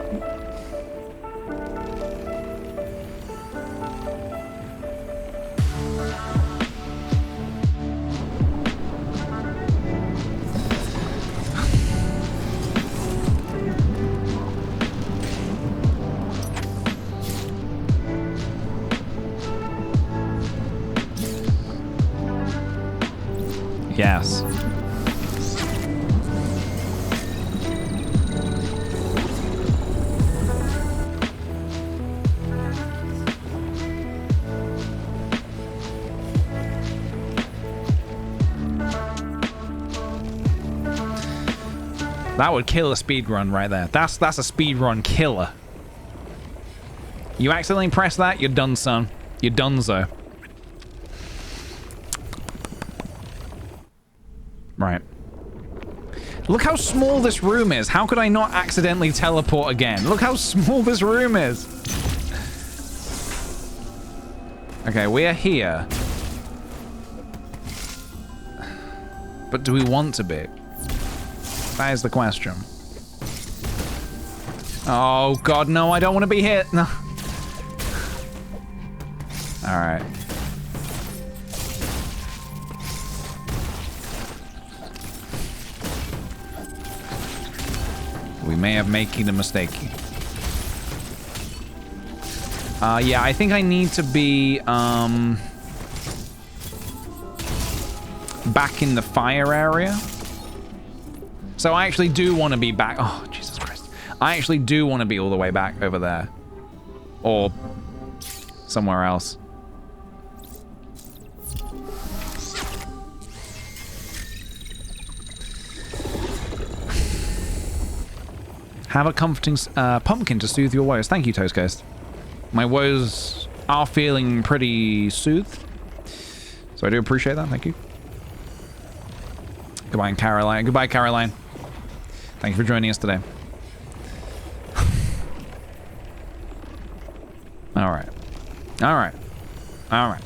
Yes. That would kill a speedrun right there. That's a speedrun killer. You accidentally press that, you're done, son. You're donezo. Right. Look how small this room is. How could I not accidentally teleport again? Look how small this room is. Okay, we are here. But do we want to be? That is the question. Oh god, no, I don't want to be here. No. Alright. We may have making a mistake. Yeah, I think I need to be, back in the fire area. So I actually do want to be back. Oh, Jesus Christ. I actually do want to be all the way back over there. Or somewhere else. Have a comforting pumpkin to soothe your woes. Thank you, Toast Ghost. My woes are feeling pretty soothed. So I do appreciate that. Thank you. Goodbye, Caroline. Goodbye, Caroline. Thank you for joining us today. All right. All right. All right.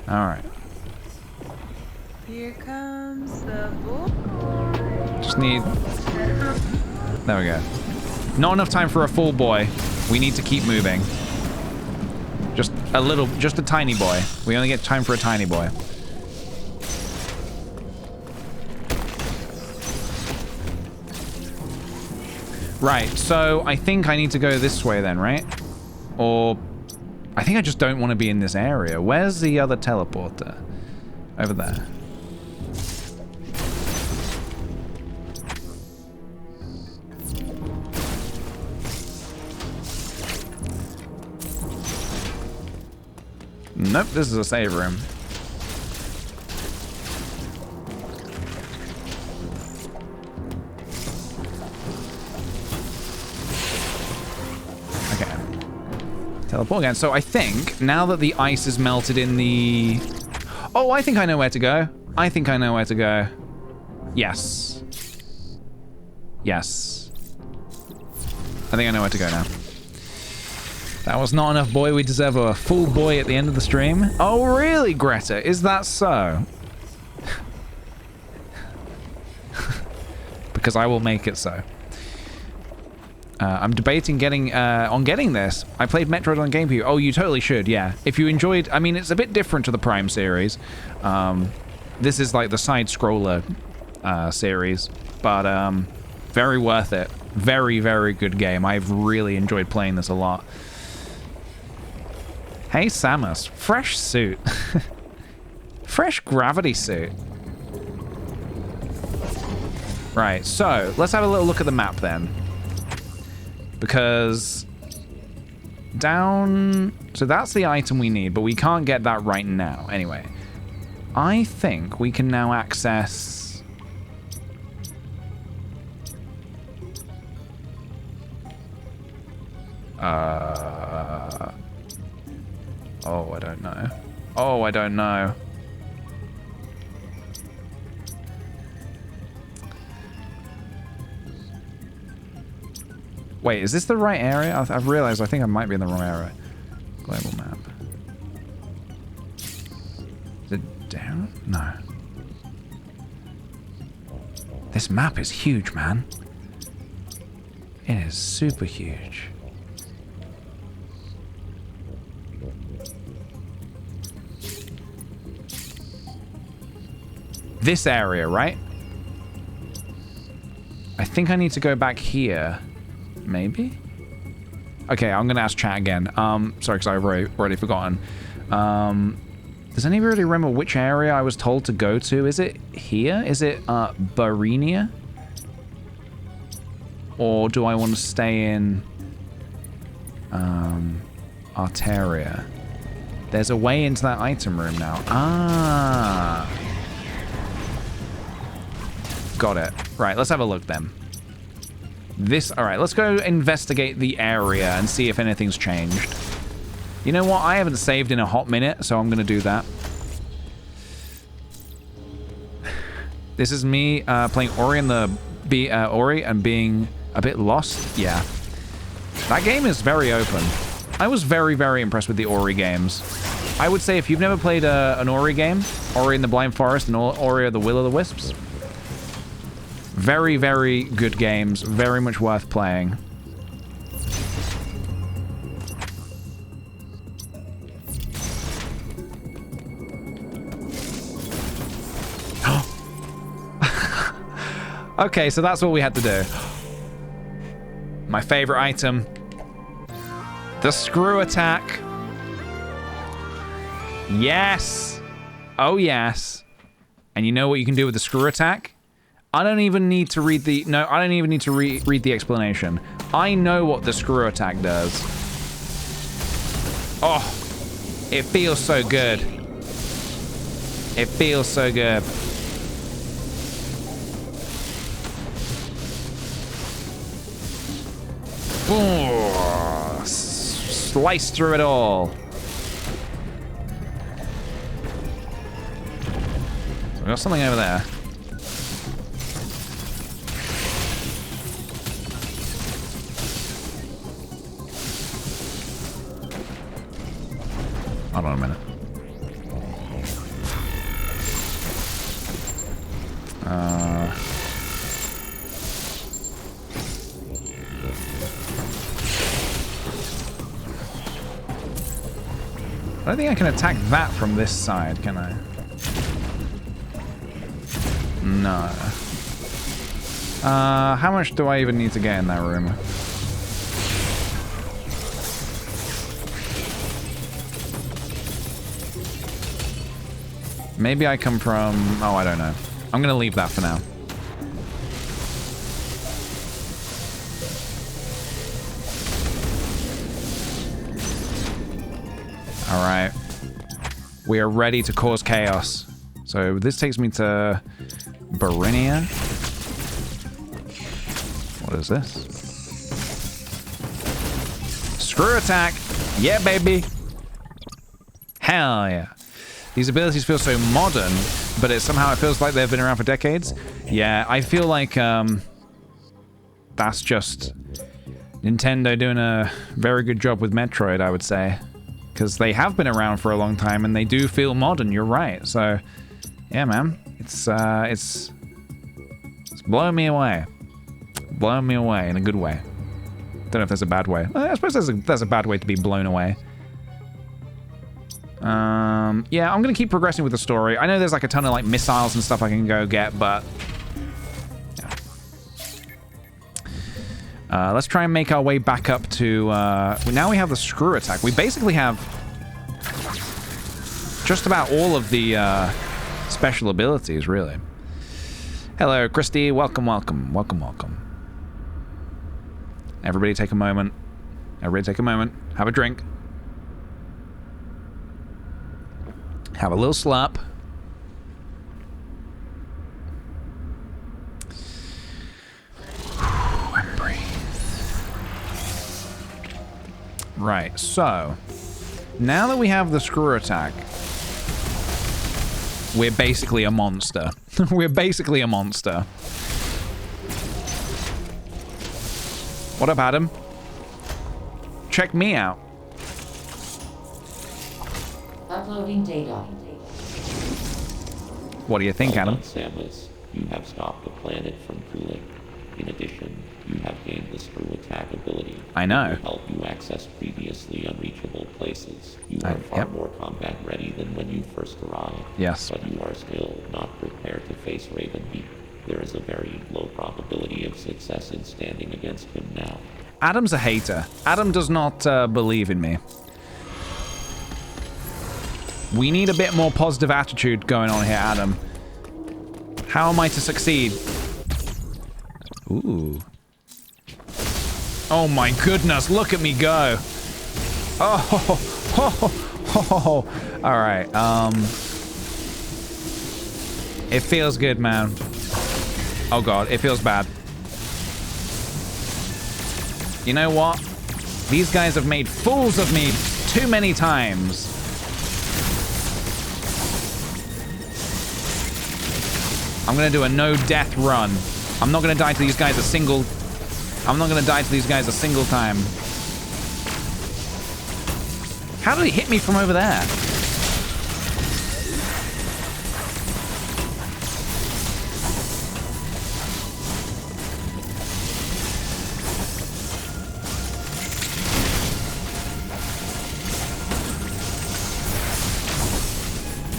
All right. Here comes the boy. Just need... There we go. Not enough time for a full boy. We need to keep moving. Just a little... Just a tiny boy. We only get time for a tiny boy. Right, so I think I need to go this way then, right? Or... I think I just don't want to be in this area. Where's the other teleporter? Over there. Nope, this is a save room. Teleport again. So I think now that the ice is melted in the... Oh, I think I know where to go. I think I know where to go. Yes. Yes. I think I know where to go now. That was not enough boy. We deserve a full boy at the end of the stream. Oh, really, Greta? Is that so? Because I will make it so. I'm debating getting this. I played Metroid on GameCube. Oh, you totally should, yeah. If you enjoyed... I mean, it's a bit different to the Prime series. This is like the side-scroller series. But very worth it. Very, very good game. I've really enjoyed playing this a lot. Hey, Samus. Fresh suit. Fresh gravity suit. Right, so let's have a little look at the map then. Because down... So that's the item we need, but we can't get that right now. Anyway, I think we can now access... Oh, I don't know. Oh, I don't know. Wait, is this the right area? I've realized I think I might be in the wrong area. Global map. Is it down? No. This map is huge, man. It is super huge. This area, right? I think I need to go back here. Maybe? Okay, I'm gonna ask chat again. Sorry, because I've already forgotten. Does anybody remember which area I was told to go to? Is it here? Is it Barinia? Or do I want to stay in Arteria? There's a way into that item room now. Ah. Got it. Right, let's have a look then. All right, let's go investigate the area and see if anything's changed. You know what? I haven't saved in a hot minute, so I'm going to do that. This is me playing Ori and being a bit lost. Yeah. That game is very open. I was very, very impressed with the Ori games. I would say if you've never played an Ori game, Ori and the Blind Forest and Ori and the Will-o'-the-Wisps, very, very good games. Very much worth playing. Okay, so that's what we had to do. My favorite item. The screw attack. Yes. Oh, yes. And you know what you can do with the screw attack? I don't even need to read the... No, I don't even need to read the explanation. I know what the screw attack does. Oh, it feels so good. It feels so good. Ooh, slice through it all. we got something over there. Hold on a minute. I don't think I can attack that from this side, can I? No. How much do I even need to get in that room? Maybe I come from... Oh, I don't know. I'm gonna leave that for now. Alright. We are ready to cause chaos. So this takes me to Barinia. What is this? Screw attack! Yeah, baby! Hell yeah. These abilities feel so modern, but somehow it feels like they've been around for decades. Yeah, I feel like that's just Nintendo doing a very good job with Metroid, I would say. Because they have been around for a long time and they do feel modern, you're right. So, yeah, man. It's blowing me away. Blowing me away in a good way. Don't know if there's a bad way. I suppose there's a bad way to be blown away. Yeah, I'm gonna keep progressing with the story. I know there's like a ton of like missiles and stuff I can go get, but yeah. Let's try and make our way back up to now we have the screw attack. We basically have just about all of the special abilities, really. Hello, Christy. Welcome, welcome, welcome, welcome. Everybody take a moment. Everybody take a moment. Have a drink. Have a little slap. And breathe. Right, so now that we have the screw attack, we're basically a monster. We're basically a monster. What up, Adam? Check me out. Uploading data. What do you think, Adam? Samus, you have stopped the planet from cooling. In addition, you have gained the screw attack ability. I know. It will help you access previously unreachable places. You are far more combat ready than when you first arrived. Yes. But you are still not prepared to face Ravenbeak. There is a very low probability of success in standing against him now. Adam's a hater. Adam does not believe in me. We need a bit more positive attitude going on here, Adam. How am I to succeed? Ooh. Oh my goodness, look at me go. Oh. All right. It feels good, man. Oh god, it feels bad. You know what? These guys have made fools of me too many times. I'm gonna do a no-death run. I'm not gonna die to these guys a single... I'm not gonna die to these guys a single time. How did he hit me from over there?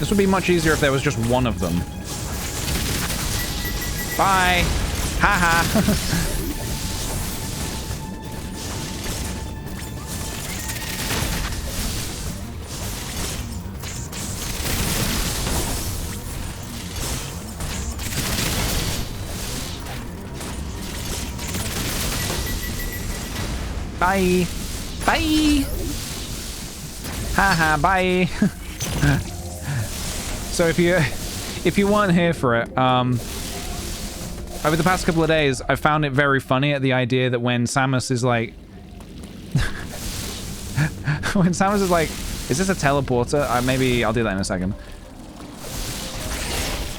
This would be much easier if there was just one of them. Bye. Haha. Bye. Bye. Haha, bye. So if you weren't here for it, over the past couple of days, I found it very funny at the idea that when Samus is like... when Samus is like, is this a teleporter? Maybe I'll do that in a second.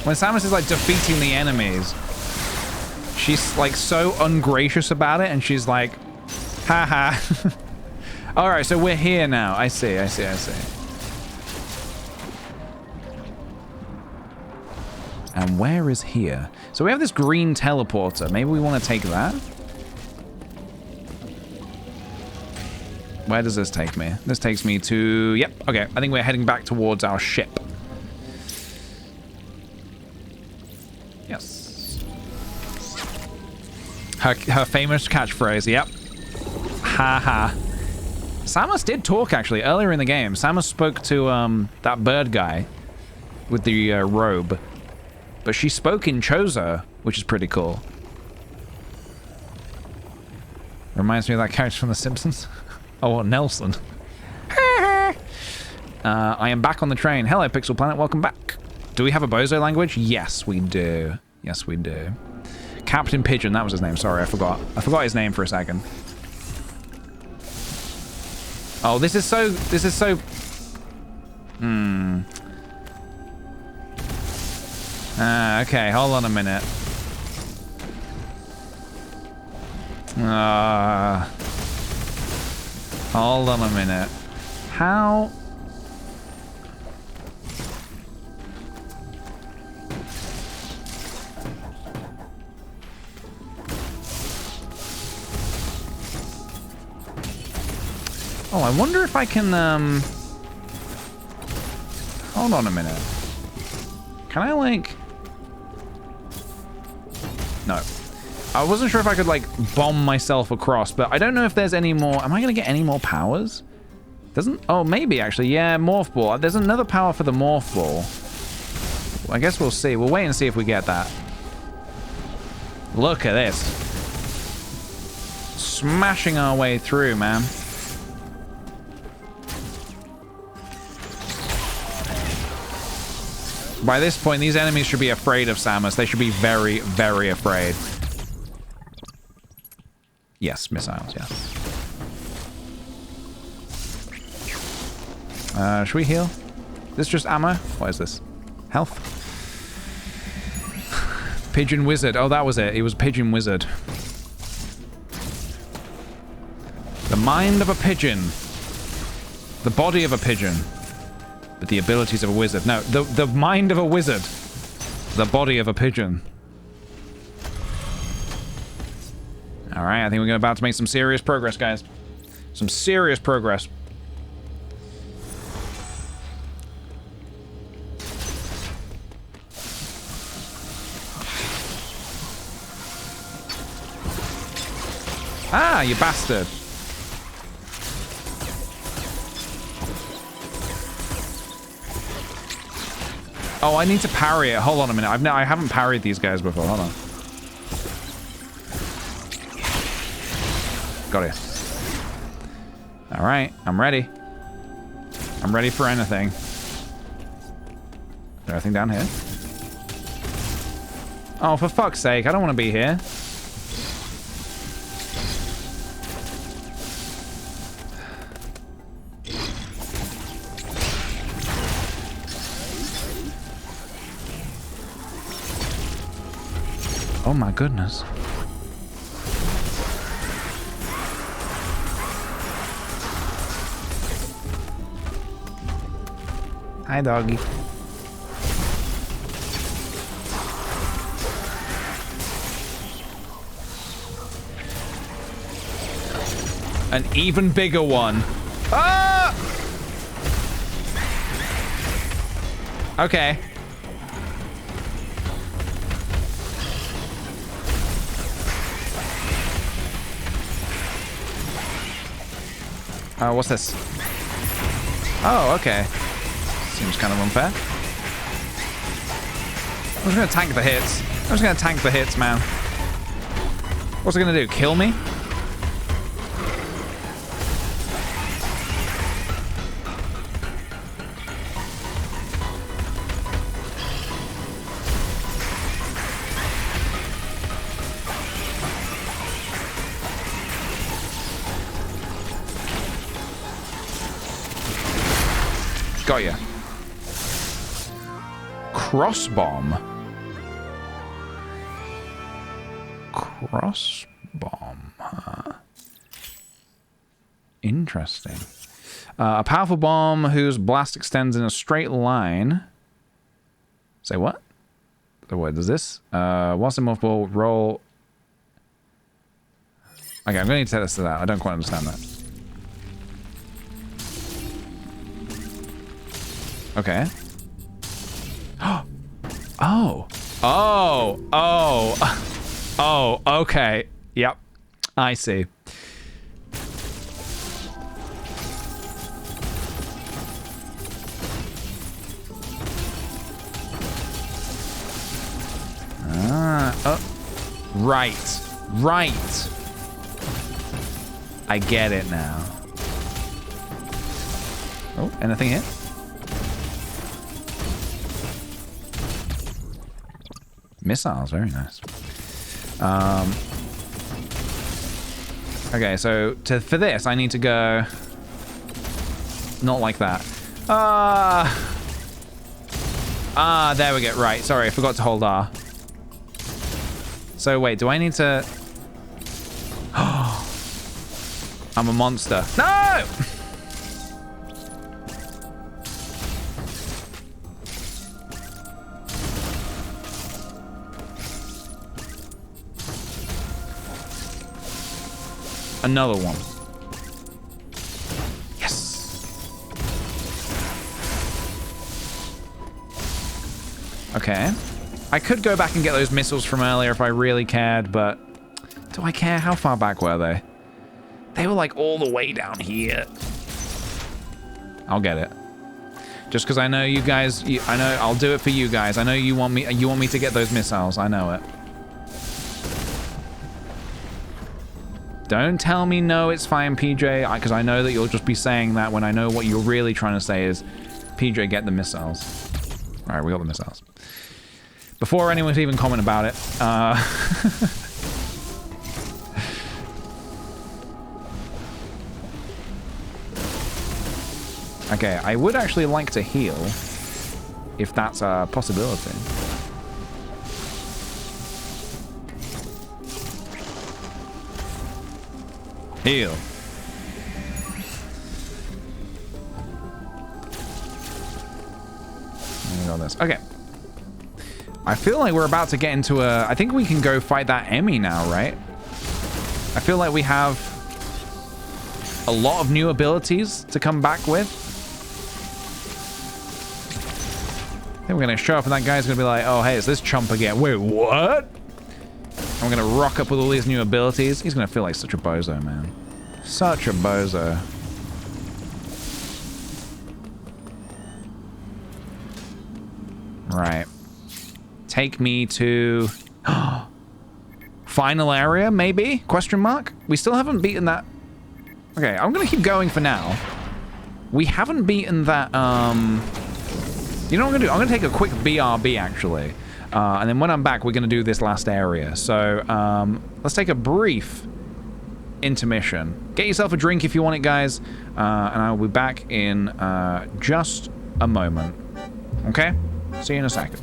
When Samus is like defeating the enemies, she's like so ungracious about it, and she's like, haha. All right, so we're here now. I see. And where is here? So we have this green teleporter. Maybe we want to take that. Where does this take me? This takes me to... Yep, okay. I think we're heading back towards our ship. Yes. Her famous catchphrase, yep. Haha. Samus did talk, actually, earlier in the game. Samus spoke to that bird guy with the robe. But she spoke in Chozo, which is pretty cool. Reminds me of that character from The Simpsons. Oh, Nelson. I am back on the train. Hello, Pixel Planet. Welcome back. Do we have a Bozo language? Yes, we do. Yes, we do. Captain Pigeon. That was his name. Sorry, I forgot. I forgot his name for a second. Oh, this is so... Okay, hold on a minute. Hold on a minute. How... Oh, I wonder if I can, Hold on a minute. Can I, like... No. I wasn't sure if I could, like, bomb myself across, but I don't know if there's any more... Am I going to get any more powers? Doesn't... Oh, maybe, actually. Yeah, Morph Ball. There's another power for the Morph Ball. I guess we'll see. We'll wait and see if we get that. Look at this. Smashing our way through, man. By this point, these enemies should be afraid of Samus. They should be very, very afraid. Yes, missiles, yeah. Should we heal? Is this just ammo? What is this? Health? Pigeon Wizard. Oh, that was it. It was Pigeon Wizard. The mind of a pigeon. The body of a pigeon. But the abilities of a wizard. No, the mind of a wizard. The body of a pigeon. Alright, I think we're about to make some serious progress, guys. Some serious progress. Ah, you bastard. Oh, I need to parry it. Hold on a minute. I haven't parried these guys before. Hold on. Got it. All right, I'm ready. I'm ready for anything. Is there anything down here? Oh, for fuck's sake! I don't want to be here. Oh my goodness. Hi, doggy. An even bigger one. Ah! Okay. What's this? Oh, okay. Seems kind of unfair. I'm just gonna tank the hits. I'm just gonna tank the hits, man. What's it gonna do? Kill me? Got ya. Cross bomb. cross bomb. Interesting. A powerful bomb whose blast extends in a straight line. Say what? So what does this? Whilst in multiple roll. Okay, I'm going to need to test this out. I don't quite understand that. Okay. Oh. Oh. Oh. Oh, okay. Yep. I see. Right. Right. I get it now. Oh, anything here? Missiles, very nice. Okay, so for this, I need to go... Not like that. There we go. Right, sorry, I forgot to hold R. So wait, do I need to... I'm a monster. No! Another one. Yes. Okay. I could go back and get those missiles from earlier if I really cared, but do I care? How far back were they? They were like all the way down here. I'll get it. Just because I know you guys, I know I'll do it for you guys. I know you want me to get those missiles. I know it. Don't tell me no, it's fine, PJ, because I know that you'll just be saying that when I know what you're really trying to say is, PJ, get the missiles. All right, we got the missiles. Before anyone's even comment about it, okay, I would actually like to heal, if that's a possibility. Heal. We got this. Okay. I feel like we're about to get into a... I think we can go fight that Emmy now, right? I feel like we have a lot of new abilities to come back with. I think we're going to show up and that guy's going to be like, oh, hey, it's this chump again. Wait, what? I'm going to rock up with all these new abilities. He's going to feel like such a bozo, man. Such a bozo. Right. Take me to... Final area, maybe? Question mark? We still haven't beaten that... Okay, I'm going to keep going for now. We haven't beaten that... You know what I'm going to do? I'm going to take a quick BRB, actually. And then when I'm back, we're going to do this last area. So, let's take a brief intermission. Get yourself a drink if you want it, guys. And I'll be back in just a moment. Okay? See you in a second.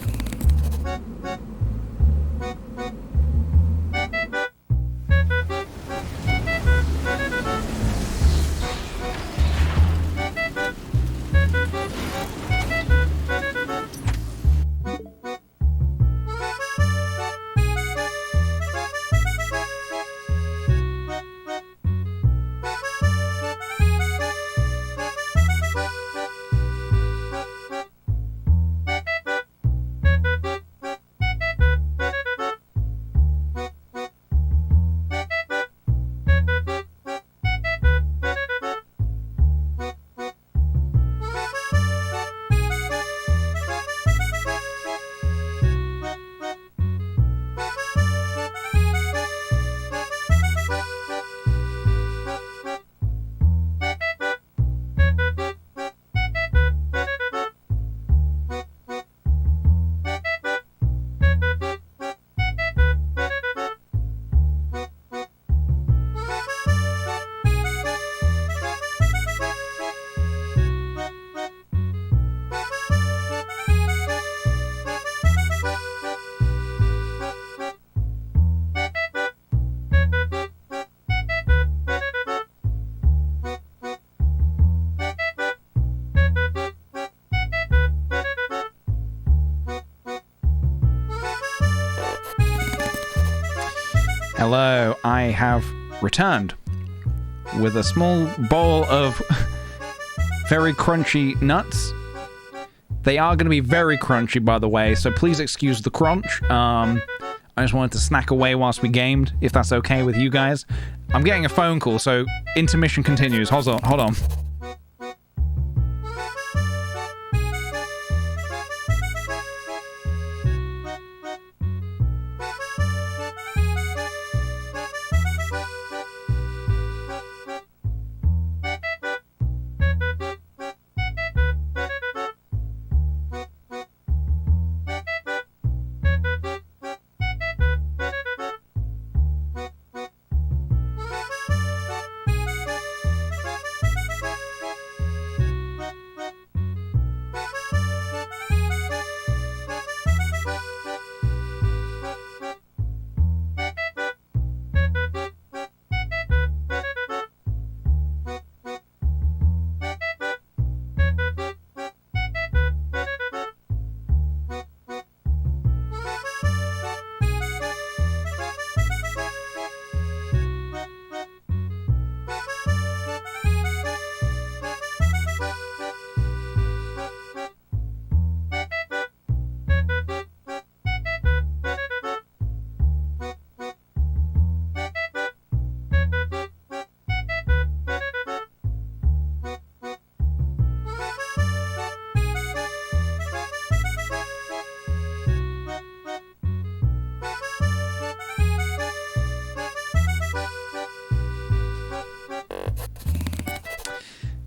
Hello, I have returned with a small bowl of very crunchy nuts. They are going to be very crunchy, by the way, so please excuse the crunch. I just wanted to snack away whilst we gamed, if that's okay with you guys. I'm getting a phone call, so intermission continues. Hold on.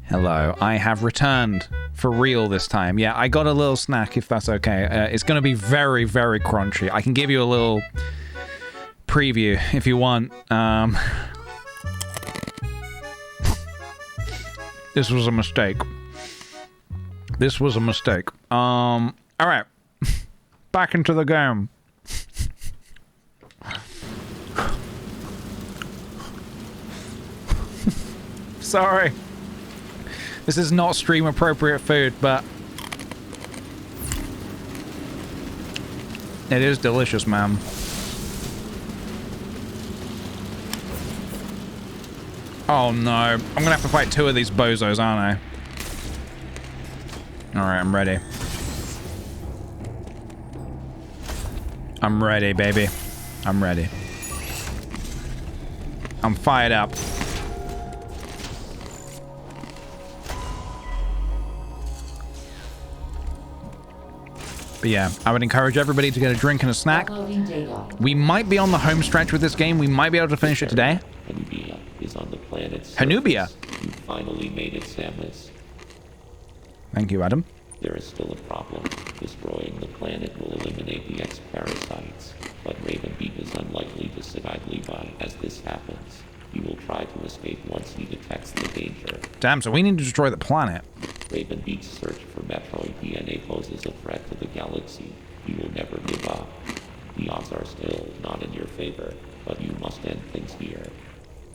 Hello, I have returned for real this time. Yeah, I got a little snack, if that's okay. It's going to be very, very crunchy. I can give you a little preview if you want. This was a mistake. All right, back into the game. Sorry. This is not stream appropriate food, but it is delicious, man. Oh no, I'm gonna have to fight 2 of these bozos, aren't I? Alright, I'm ready. I'm ready, baby. I'm ready. I'm fired up. But yeah, I would encourage everybody to get a drink and a snack. We might be on the home stretch with this game. We might be able to finish it today. Hanubia is on the planet's Hanubia? You finally made it, Samus. Thank you, Adam. There is still a problem. Destroying the planet will eliminate the X-parasites, but Ravenbeak is unlikely to sit idly by as this happens. He will try to escape once he detects the danger. Damn, so we need to destroy the planet. Ravenbeak's search for metroid DNA poses a threat to the galaxy. He will never give up. The odds are still not in your favor, but you must end things here.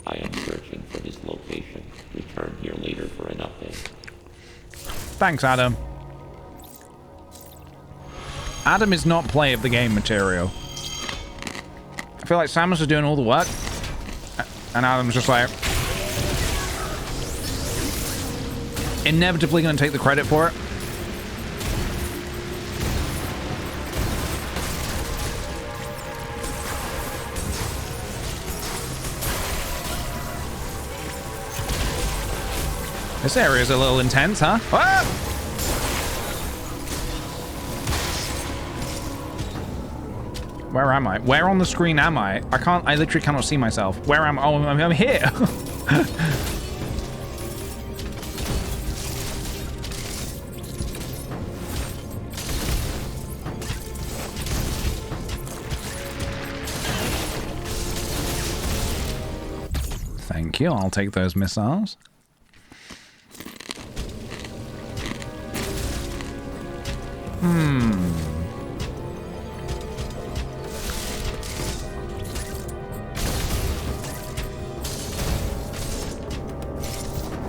I am searching for his location. Return here later for an update. Thanks, Adam. Adam is not play of the game material. I feel like Samus is doing all the work, and Adam's just like inevitably going to take the credit for it. This area is a little intense, huh? Ah! Where am I? Where on the screen am I? I literally cannot see myself. Where am I? Oh, I'm here. Thank you. I'll take those missiles.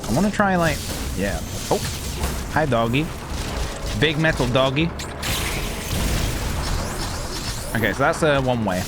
I want to try, like, yeah. Oh, hi, doggy. Big metal doggy. Okay, so that's one way.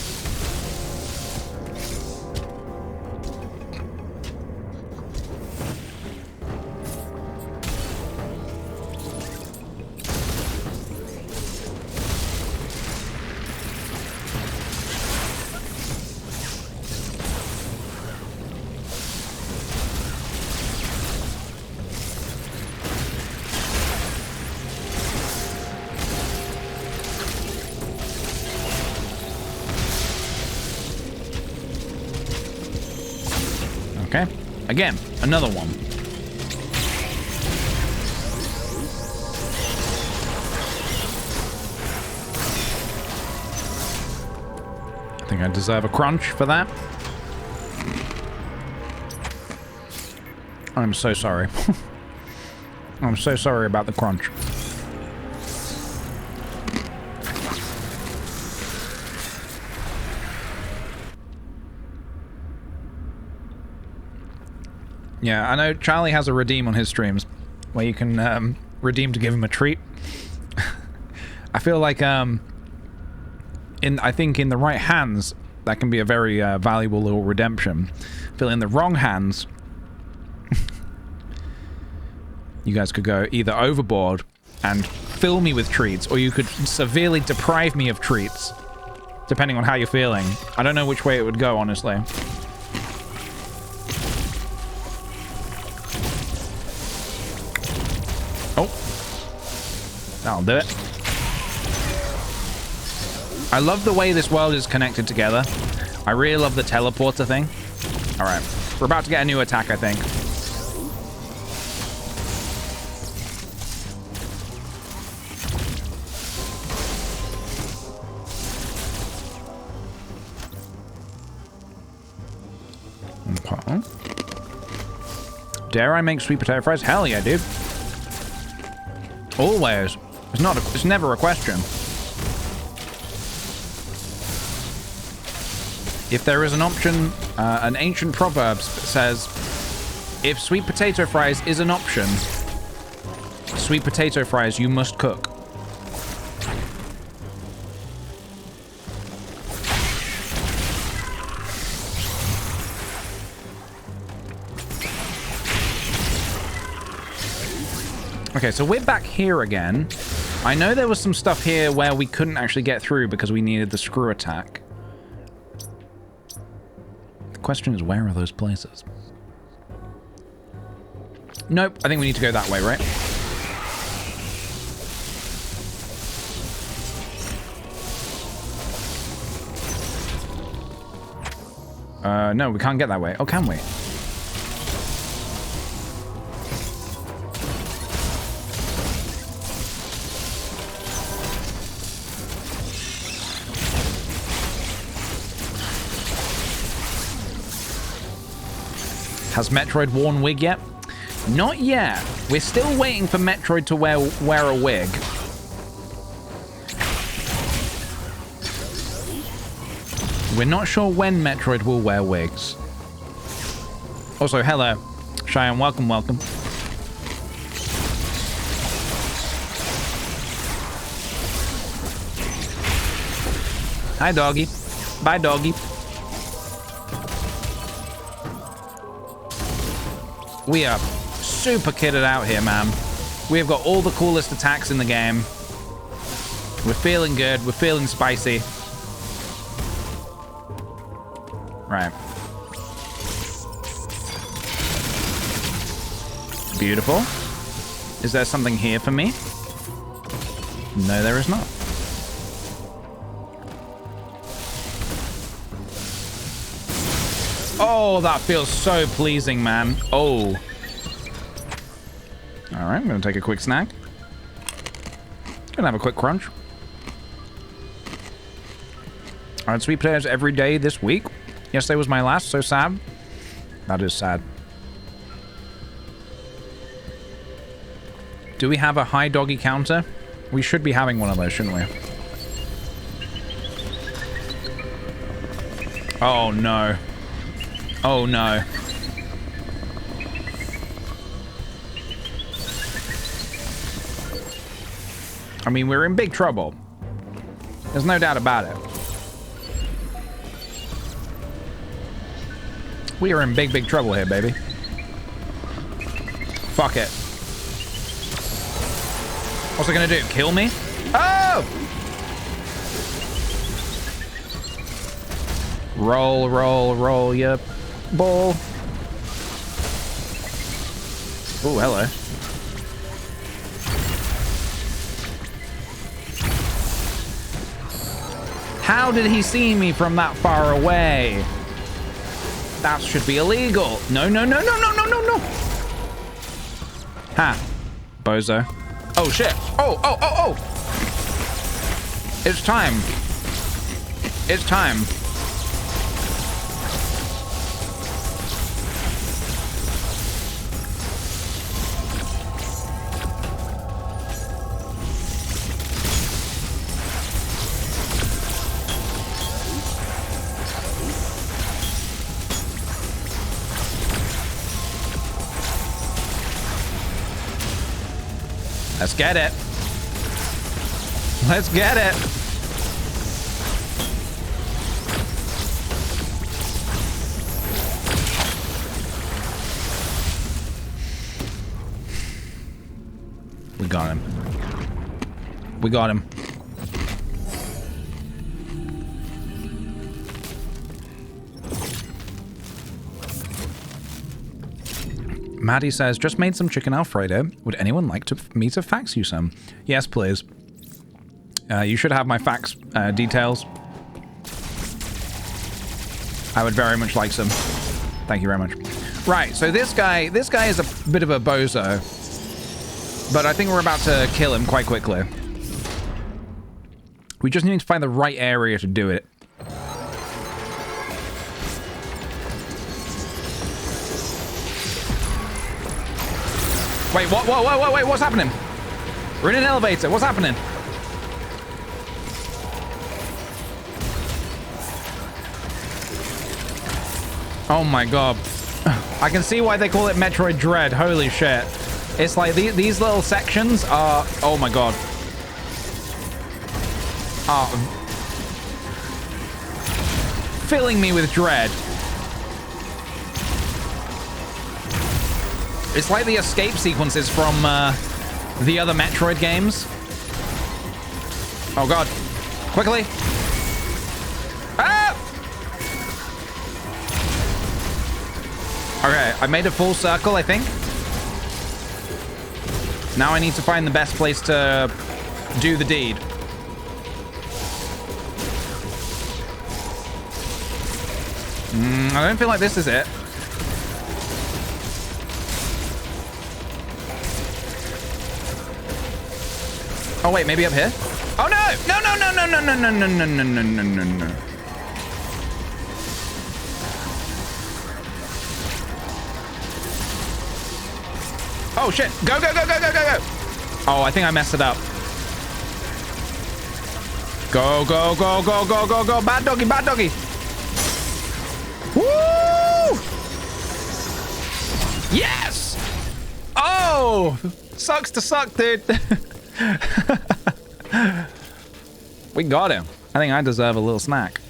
Okay. Again, another one. I think I deserve a crunch for that. I'm so sorry. I'm so sorry about the crunch. Yeah, I know Charlie has a redeem on his streams where you can redeem to give him a treat. I feel like I think in the right hands that can be a very valuable little redemption. I feel in the wrong hands you guys could go either overboard and fill me with treats, or you could severely deprive me of treats, depending on how you're feeling. I don't know which way it would go, honestly. Oh. That'll do it. I love the way this world is connected together. I really love the teleporter thing. Alright. We're about to get a new attack, I think. Okay. Dare I make sweet potato fries? Hell yeah, dude. Always. It's never a question. If there is an option, an ancient proverb says, if sweet potato fries is an option, sweet potato fries you must cook. Okay, so we're back here again. I know there was some stuff here where we couldn't actually get through because we needed the screw attack. The question is, where are those places? Nope, I think we need to go that way, right? No, we can't get that way. Oh, can we? Has Metroid worn wig yet? Not yet. We're still waiting for Metroid to wear a wig. We're not sure when Metroid will wear wigs. Also, hello, Cheyenne. Welcome, welcome. Hi, doggy. Bye, doggy. We are super kitted out here, man. We have got all the coolest attacks in the game. We're feeling good. We're feeling spicy. Right. Beautiful. Is there something here for me? No, there is not. Oh, that feels so pleasing, man. Oh. All right, I'm going to take a quick snack. Gonna have a quick crunch. I had sweet potatoes every day this week. Yesterday was my last, so sad. That is sad. Do we have a high doggy counter? We should be having one of those, shouldn't we? Oh, no. Oh, no. I mean, we're in big trouble. There's no doubt about it. We are in big, big trouble here, baby. Fuck it. What's it gonna do? Kill me? Oh! Roll, roll, roll, yep. Ball. Oh, hello. How did he see me from that far away? That should be illegal. No, no, no, no, no, no, no, no. Ha. Bozo. Oh, shit. Oh, oh, oh, oh. It's time. It's time. Let's get it. Let's get it. We got him. We got him. Maddie says, just made some chicken Alfredo. Would anyone like me to fax you some? Yes, please. You should have my fax details. I would very much like some. Thank you very much. Right, so this guy is a bit of a bozo. But I think we're about to kill him quite quickly. We just need to find the right area to do it. Wait, what? Whoa, whoa, whoa, wait, what's happening? We're in an elevator. What's happening? Oh my god. I can see why they call it Metroid Dread. Holy shit. It's like these little sections are... Oh my god. Are filling me with dread. It's like the escape sequences from the other Metroid games. Oh god. Quickly. Ah! Okay, I made a full circle, I think. Now I need to find the best place to do the deed. I don't feel like this is it. Oh wait, maybe up here? Oh no! No, no, no, no, no, no, no, no, no, no, no, no, no, no. Oh shit! Go, go, go, go, go, go, go! Oh, I think I messed it up. Go, go, go, go, go, go, go! Bad doggy, bad doggy! Woo! Yes! Oh! Sucks to suck, dude. We got him. I think I deserve a little snack.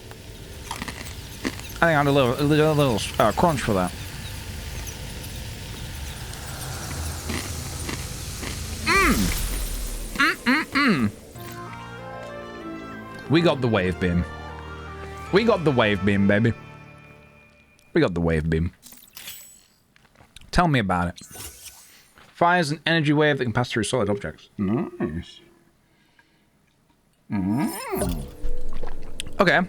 I think I had a little crunch for that. We got the wave beam. We got the wave beam, baby. We got the wave beam. Tell me about it. Fires an energy wave that can pass through solid objects. Nice. Okay.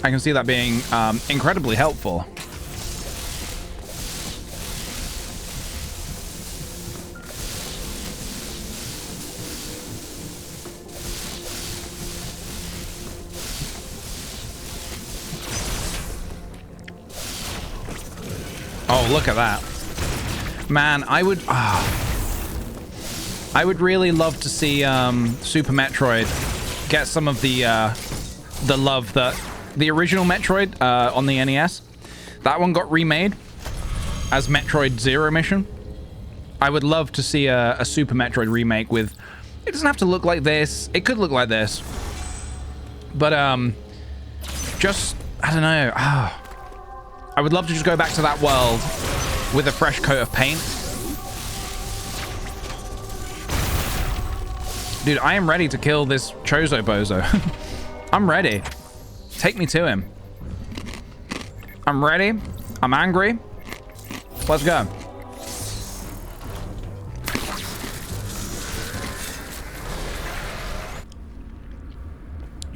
I can see that being incredibly helpful. Oh, look at that. Man, I would really love to see Super Metroid get some of the love that the original Metroid on the NES. That one got remade as Metroid Zero Mission. I would love to see a Super Metroid remake with... It doesn't have to look like this. It could look like this. But, just... I don't know. I would love to just go back to that world with a fresh coat of paint. Dude, I am ready to kill this Chozo Bozo. I'm ready. Take me to him. I'm ready. I'm angry. Let's go.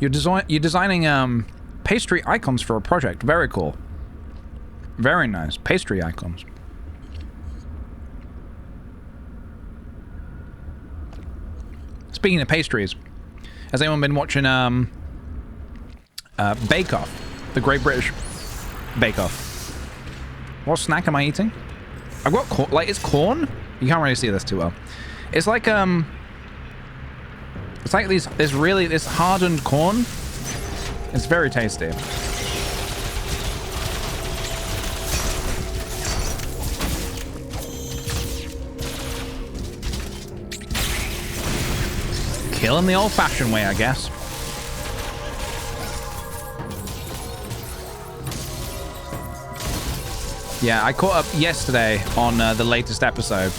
You're designing pastry icons for a project. Very cool. Very nice. Pastry icons. Speaking of pastries, has anyone been watching Bake Off? The Great British Bake Off. What snack am I eating? I've got corn. Like, it's corn? You can't really see this too well. It's like this hardened corn. It's very tasty. Killing the old-fashioned way, I guess. Yeah, I caught up yesterday on the latest episode.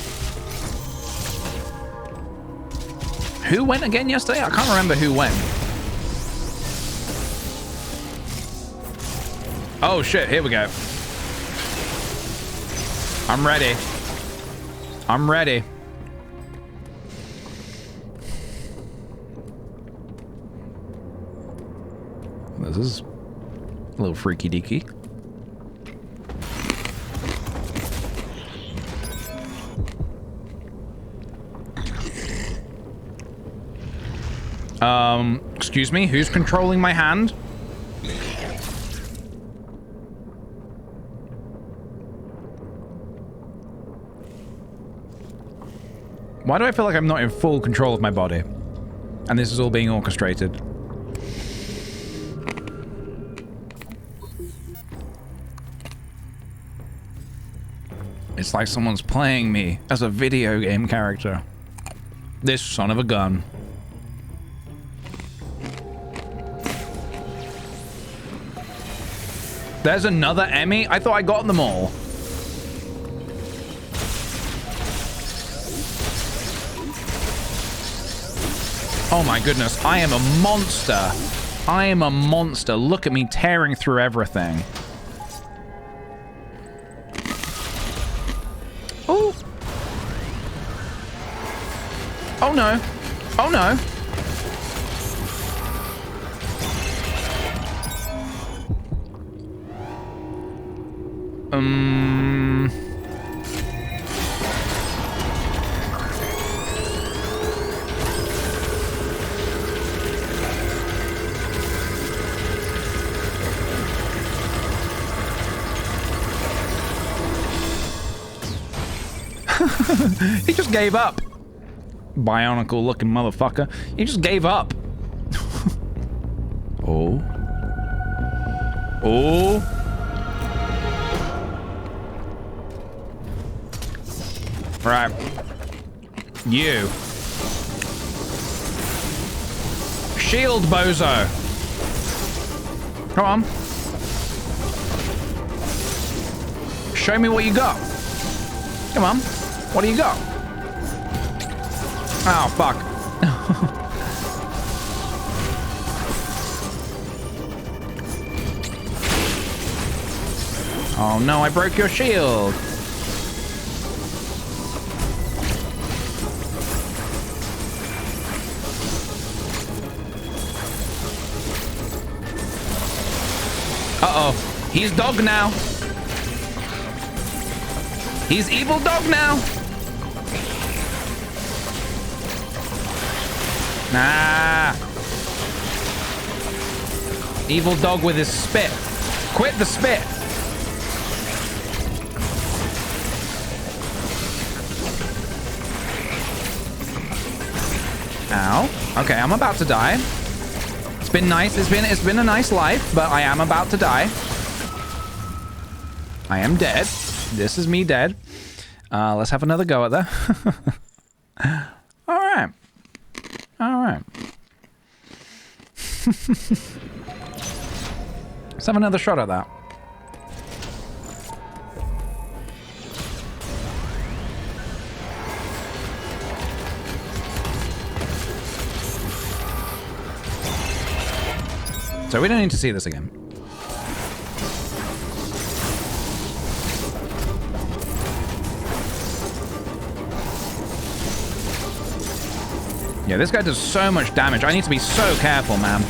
Who went again yesterday? I can't remember who went. Oh shit, here we go. I'm ready. I'm ready. This is a little freaky deaky. Excuse me, who's controlling my hand? Why do I feel like I'm not in full control of my body? And this is all being orchestrated. It's like someone's playing me as a video game character. This son of a gun. There's another Emmy? I thought I got them all. Oh my goodness, I am a monster. I am a monster. Look at me tearing through everything. Oh. Oh no. Oh no. He just gave up. Bionicle looking motherfucker. He just gave up. Oh. Oh. Right. You. Shield, bozo. Come on. Show me what you got. Come on. What do you got? Oh, fuck. Oh no, I broke your shield. Uh-oh. He's dog now. He's evil dog now. Nah. Evil dog with his spit. Quit the spit. Ow. Okay, I'm about to die. It's been nice. It's been a nice life, but I am about to die. I am dead. This is me dead. Let's have another go at that. All right. All right. Let's have another shot at that. So we don't need to see this again. Yeah, this guy does so much damage. I need to be so careful, man.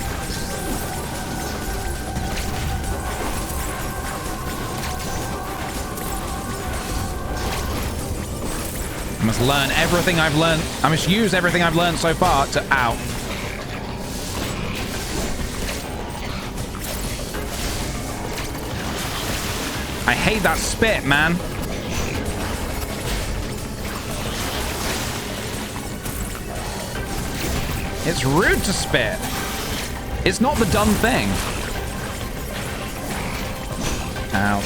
must learn everything I've learned. I must use everything I've learned so far to... Ow. I hate that spit, man. It's rude to spit. It's not the done thing. Ow.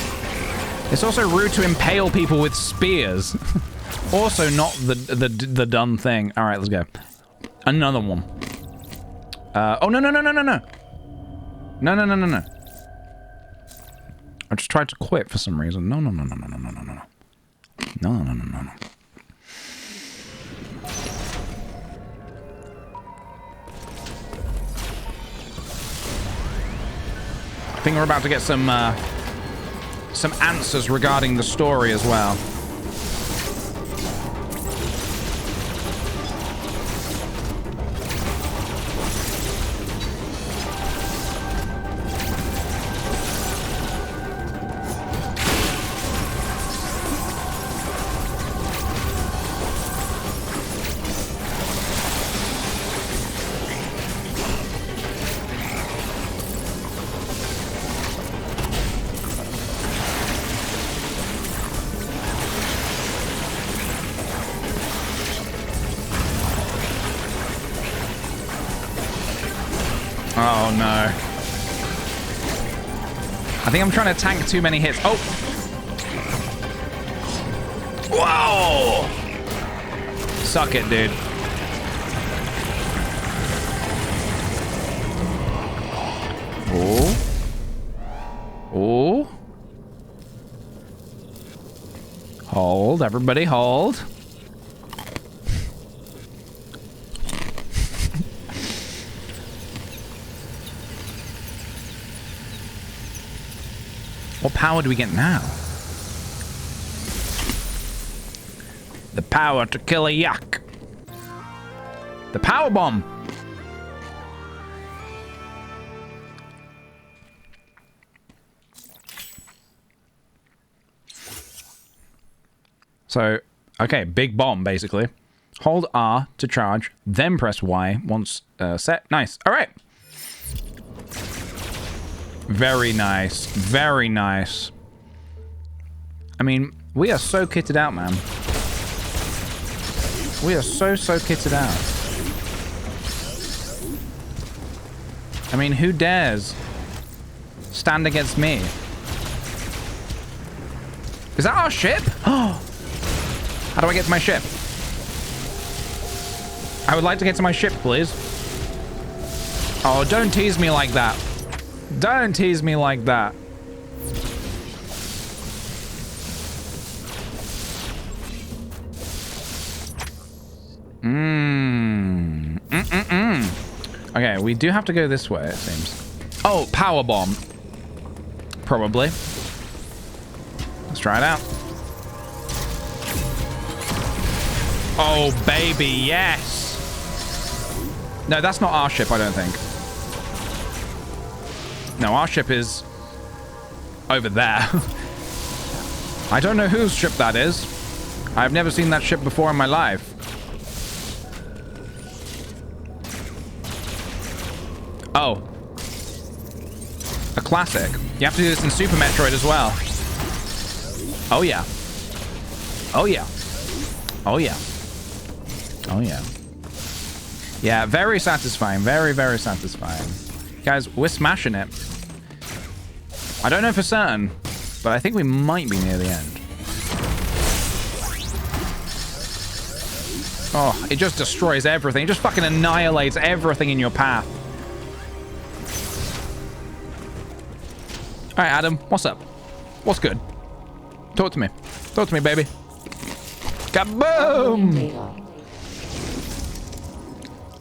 It's also rude to impale people with spears. Also not the done thing. All right, let's go. Another one. Oh, no. No. I just tried to quit for some reason. No. I think we're about to get some answers regarding the story as well. Oh no. I think I'm trying to tank too many hits. Oh! Whoa! Suck it, dude. Oh. Oh. Hold, everybody hold. What power do we get now? The power to kill a yak. The power bomb. So, okay, big bomb, basically. Hold R to charge, then press Y once set. Nice. All right. Very nice. Very nice. I mean, we are so kitted out, man. We are so kitted out. I mean, who dares stand against me? Is that our ship? Oh! How do I get to my ship? I would like to get to my ship, please. Oh, don't tease me like that. Don't tease me like that. Okay, we do have to go this way, it seems. Oh, power bomb. Probably. Let's try it out. Oh, baby, yes. No, that's not our ship, I don't think. No, our ship is over there. I don't know whose ship that is. I've never seen that ship before in my life. Oh. A classic. You have to do this in Super Metroid as well. Oh, yeah. Oh, yeah. Oh, yeah. Oh, yeah. Yeah, very satisfying. Very, very satisfying. Guys, we're smashing it. I don't know for certain, but I think we might be near the end. Oh, it just destroys everything. It just fucking annihilates everything in your path. All right, Adam, what's up? What's good? Talk to me. Talk to me, baby. Kaboom!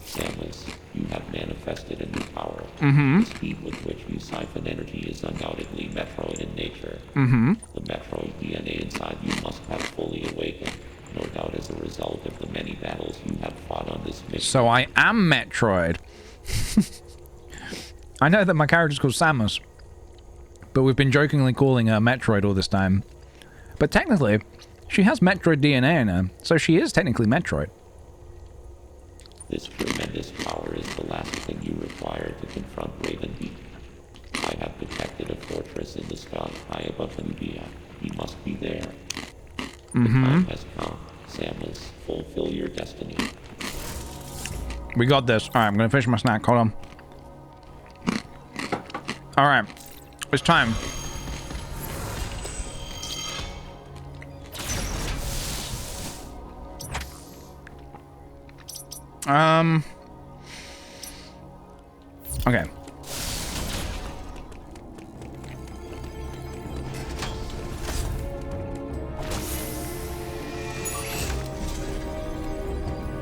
Samus, you have manifested a new power. The speed with which you siphon energy is undoubtedly Metroid in nature. The Metroid DNA inside you must have fully awakened, no doubt as a result of the many battles you have fought on this mission. So I am Metroid. I know that my character's called Samus, but we've been jokingly calling her Metroid all this time. But technically, She has Metroid DNA in her, so she is technically Metroid. This tremendous power is the last thing you require to confront Ravenheat. I have detected a fortress in the sky high above Nubia. He must be there. The time has come. Samus, fulfill your destiny. We got this. Alright, I'm gonna finish my snack. Hold on. Alright. It's time. Okay.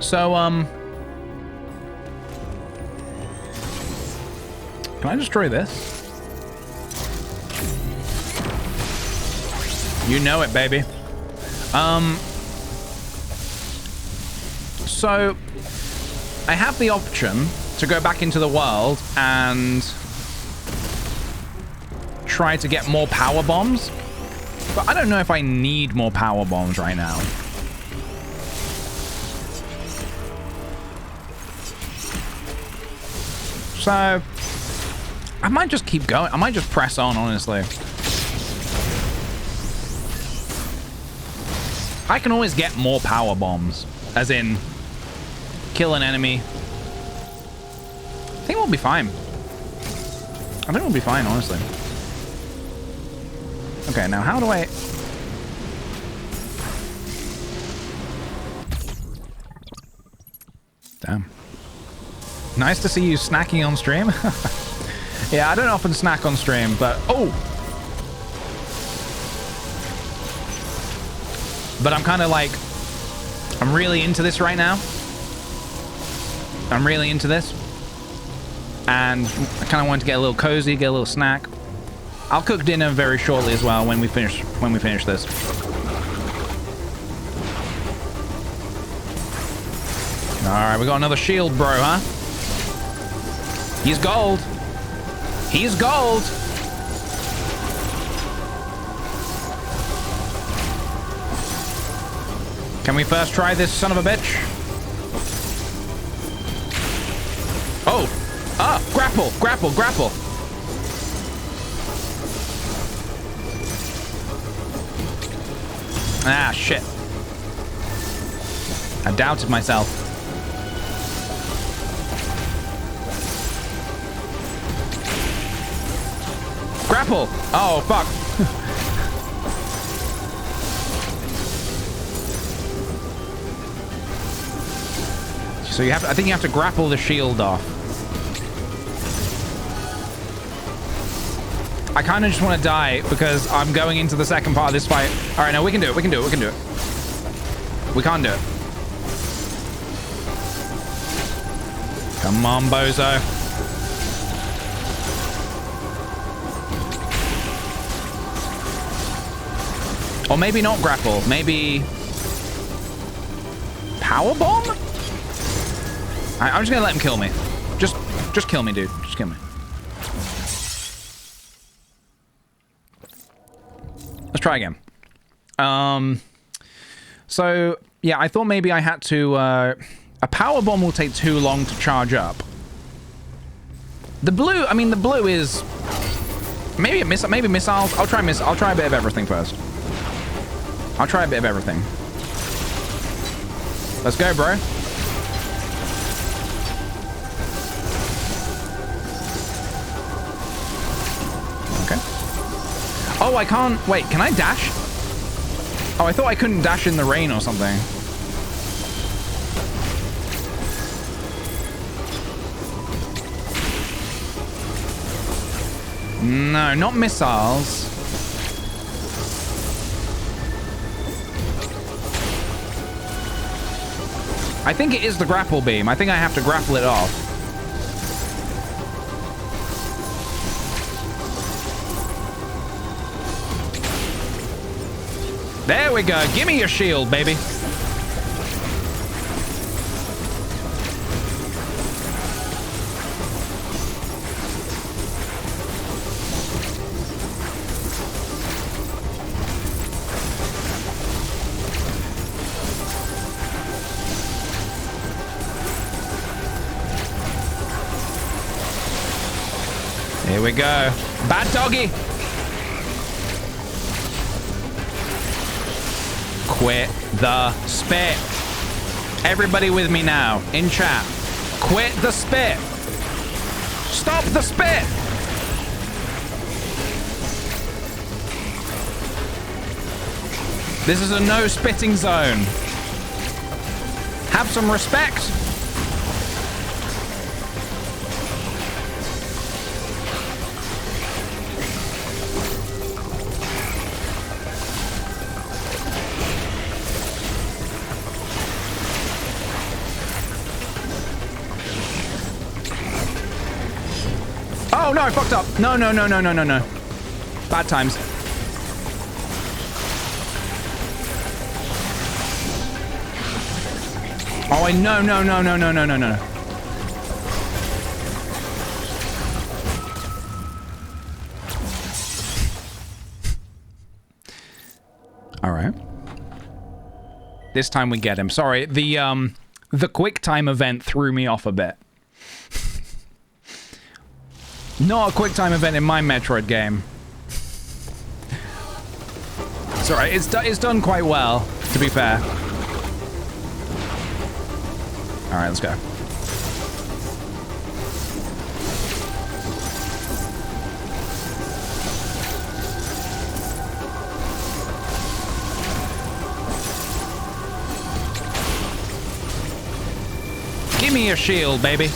So, can I destroy this? You know it, baby. So, I have the option to go back into the world and try to get more power bombs, but I don't know if I need more power bombs right now. So, I might just keep going. I might just press on, honestly. I can always get more power bombs, as in kill an enemy. I think we'll be fine. I think we'll be fine, honestly. Okay, now how do I... Damn. Nice to see you snacking on stream. Yeah, I don't often snack on stream, but... Oh! But I'm kind of like... I'm really into this right now. I'm really into this. And I kind of want to get a little cozy, get a little snack. I'll cook dinner very shortly as well when we finish this. Alright, we got another shield, bro, huh? He's gold. He's gold. Can we first try this son of a bitch? Oh. Ah, grapple, grapple, grapple. Ah, shit. I doubted myself. Grapple! Oh, fuck. So you have to, I think you have to grapple the shield off. I kind of just want to die because I'm going into the second part of this fight. All right, no, we can do it. We can do it. We can do it. We can't do it. Come on, bozo. Or maybe not grapple. Maybe... Power bomb? I'm just gonna let him kill me. Just kill me, dude. Just kill me. Let's try again. So, yeah, I thought maybe I had to... a power bomb will take too long to charge up. The blue... I mean, the blue is... Maybe missiles. I'll try a bit of everything first. I'll try a bit of everything. Let's go, bro. Okay. Oh, I can't... Wait, can I dash? Oh, I thought I couldn't dash in the rain or something. No, not missiles. I think it is the grapple beam. I think I have to grapple it off. There we go. Give me your shield, baby. Here we go. Bad doggy. Quit the spit. Everybody with me now in chat. Quit the spit. Stop the spit. This is a no spitting zone. Have some respect. Oh no, I fucked up. No. Bad times. Oh, no. All right. This time we get him. Sorry, the quick time event threw me off a bit. Not a quick time event in my Metroid game. It's alright, it's done quite well, to be fair. Alright, let's go. Give me your shield, baby.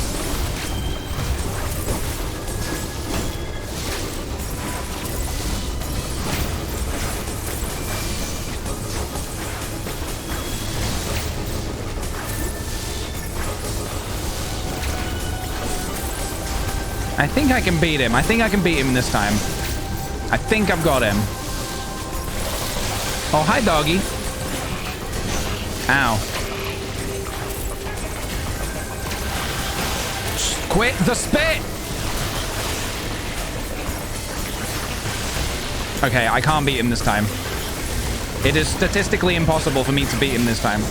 I think I can beat him. I think I can beat him this time. I think I've got him. Oh, hi, doggy. Ow. Quit the spit! Okay, I can't beat him this time. It is statistically impossible for me to beat him this time.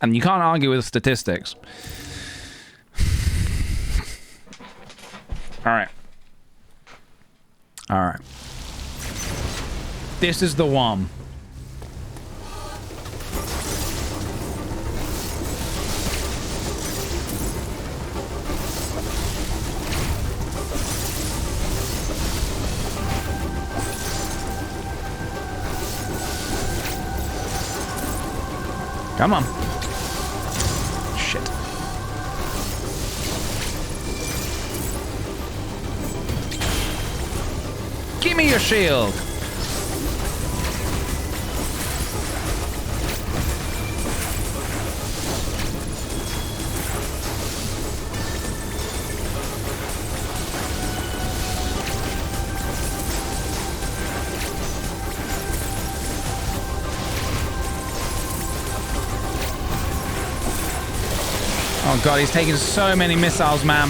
And you can't argue with statistics. Alright. Alright. This is the one. Come on. Shit. Give me your shield. Oh god, he's taking so many missiles, man.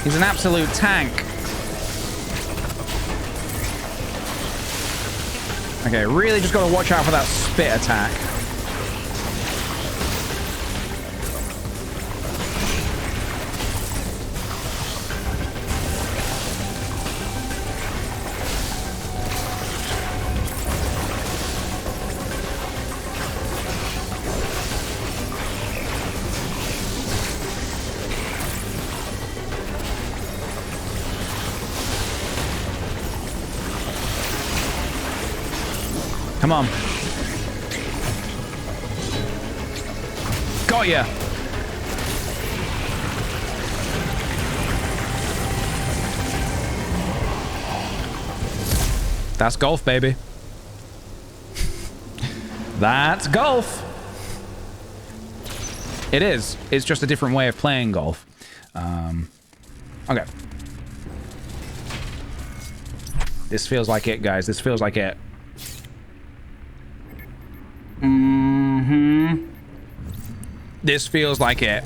He's an absolute tank. Okay, really just gotta watch out for that spit attack. Come on. Got ya. That's golf, baby. That's golf. It is. It's just a different way of playing golf. Okay. This feels like it, guys. This feels like it. This feels like it.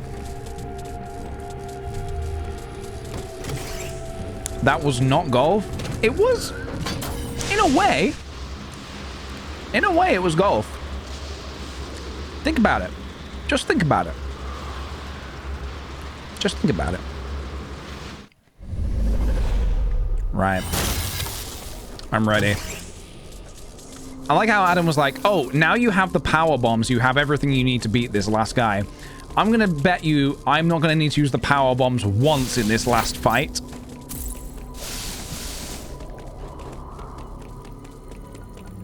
That was not golf. It was, in a way. In a way, it was golf. Think about it. Just think about it. Just think about it. Right. I'm ready. I like how Adam was like, oh, now you have the power bombs. You have everything you need to beat this last guy. I'm going to bet you I'm not going to need to use the power bombs once in this last fight.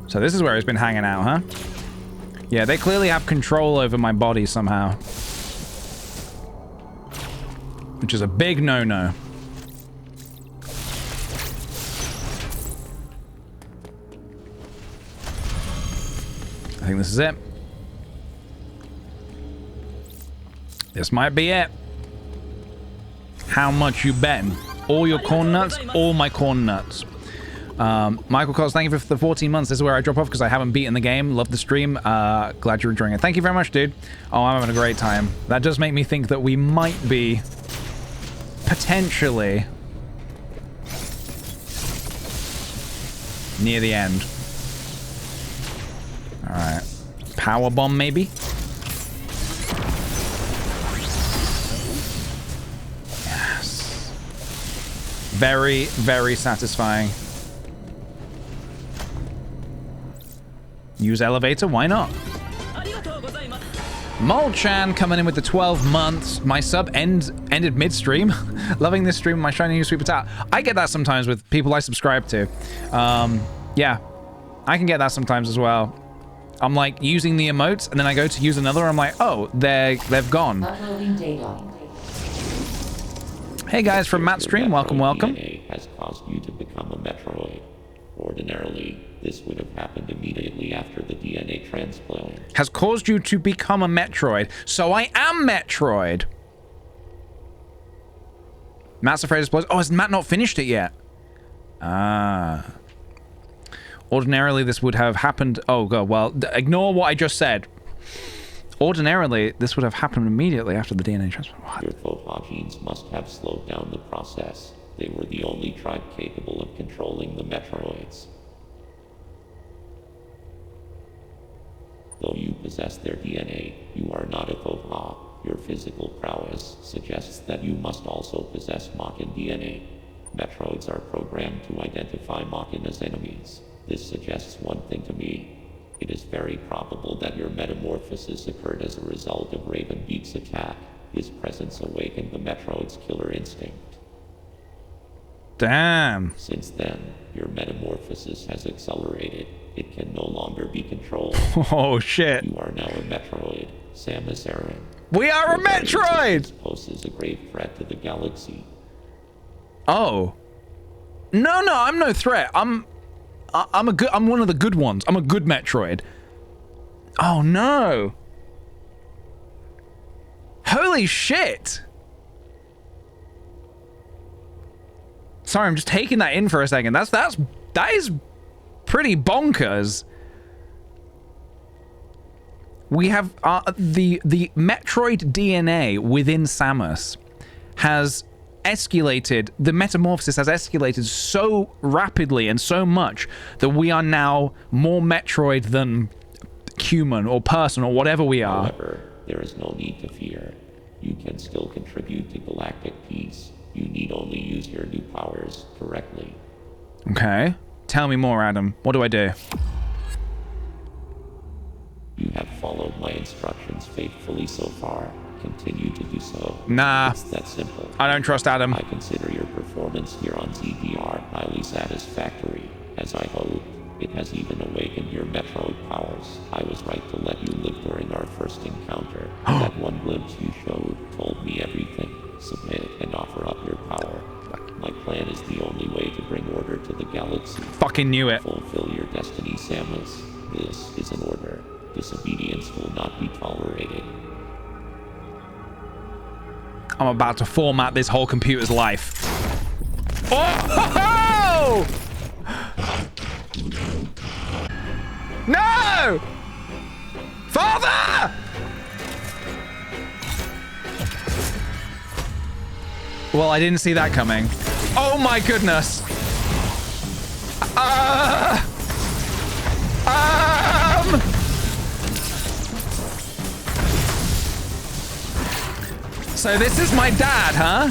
So this is where he's been hanging out, huh? Yeah, they clearly have control over my body somehow. Which is a big no-no. I think this is it. This might be it. How much you betting? All your corn nuts? All my corn nuts. Michael Coles, thank you for the 14 months. This is where I drop off because I haven't beaten the game. Love the stream. Glad you're enjoying it. Thank you very much, dude. Oh, I'm having a great time. That does make me think that we might be potentially near the end. Alright. Power bomb, maybe? Yes. Very, very satisfying. Use elevator, why not? Molchan coming in with the 12 months. My sub ended mid-stream. Loving this stream, my shiny new sweet potato. I get that sometimes with people I subscribe to. Yeah, I can get that sometimes as well. I'm like using the emotes, and then I go to use another, I'm like, oh, they've gone. Uploading data. Hey guys from Matt's stream, welcome, welcome. DNA has caused you to become a metroid. Ordinarily, this would have happened immediately after the DNA transplant. Has caused you to become a metroid. So I am Metroid. Matt's afraid of explosions. Oh, has Matt not finished it yet? Ah. Ordinarily, this would have happened... Oh, God, well, ignore what I just said. Ordinarily, this would have happened immediately after the DNA transplant. What? Your Faux genes must have slowed down the process. They were the only tribe capable of controlling the Metroids. Though you possess their DNA, you are not a Faux. Your physical prowess suggests that you must also possess Machin DNA. Metroids are programmed to identify Machin as enemies. This suggests one thing to me. It is very probable that your metamorphosis occurred as a result of Ravenbeak's attack. His presence awakened the Metroid's killer instinct. Damn. Since then, your metamorphosis has accelerated. It can no longer be controlled. Oh, shit. You are now a Metroid, Samus Aran. We are a Metroid! Poses a grave threat to the galaxy. Oh. No, I'm no threat. I'm one of the good ones. I'm a good Metroid. Oh, no. Holy shit. Sorry, I'm just taking that in for a second. That is pretty bonkers. We have the Metroid DNA within Samus has escalated. The metamorphosis has escalated so rapidly and so much that we are now more Metroid than human or person or whatever we are. However, there is no need to fear. You can still contribute to galactic peace. You need only use your new powers correctly. Okay. Tell me more, Adam. What do I do? You have followed my instructions faithfully so far. Continue to do so. Nah. It's that simple. I don't trust Adam. I consider your performance here on ZDR highly satisfactory. As I hoped, it has even awakened your Metroid powers. I was right to let you live during our first encounter. That one glimpse you showed told me everything. Submit and offer up your power. My plan is the only way to bring order to the galaxy. Fucking knew it. Fulfill your destiny, Samus. This is an order. Disobedience will not be tolerated. I'm about to format this whole computer's life. Oh! No! Father! Well, I didn't see that coming. Oh my goodness. So this is my dad, huh?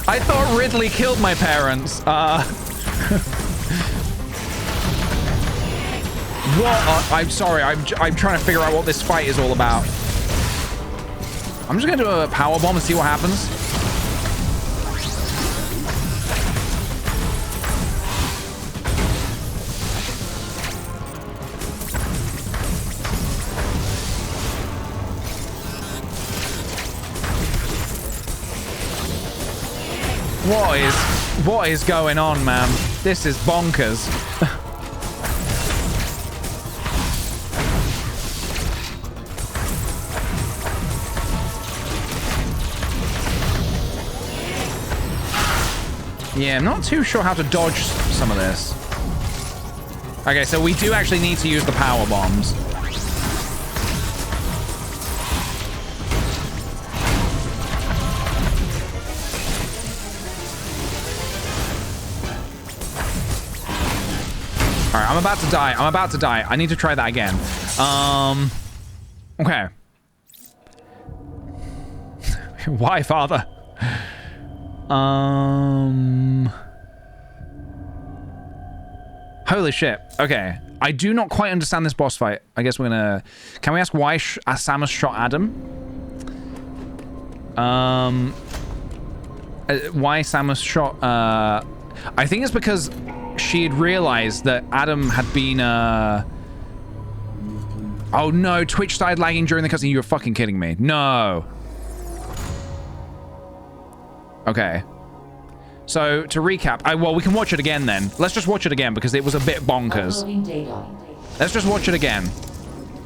I thought Ridley killed my parents. What? I'm sorry. I'm trying to figure out what this fight is all about. I'm just gonna do a power bomb and see what happens. What is going on, man? This is bonkers. Yeah, I'm not too sure how to dodge some of this. Okay, so we do actually need to use the power bombs. Alright, I'm about to die. I'm about to die. I need to try that again. Okay. Why, father? Holy shit. Okay. I do not quite understand this boss fight. I guess we're gonna... Can we ask why Samus shot Adam? Why Samus shot... I think it's because she had realized that Adam had been... Oh no, Twitch started lagging during the cutscene. You were fucking kidding me. No. Okay. So, to recap... well, we can watch it again then. Let's just watch it again because it was a bit bonkers. Let's just watch it again.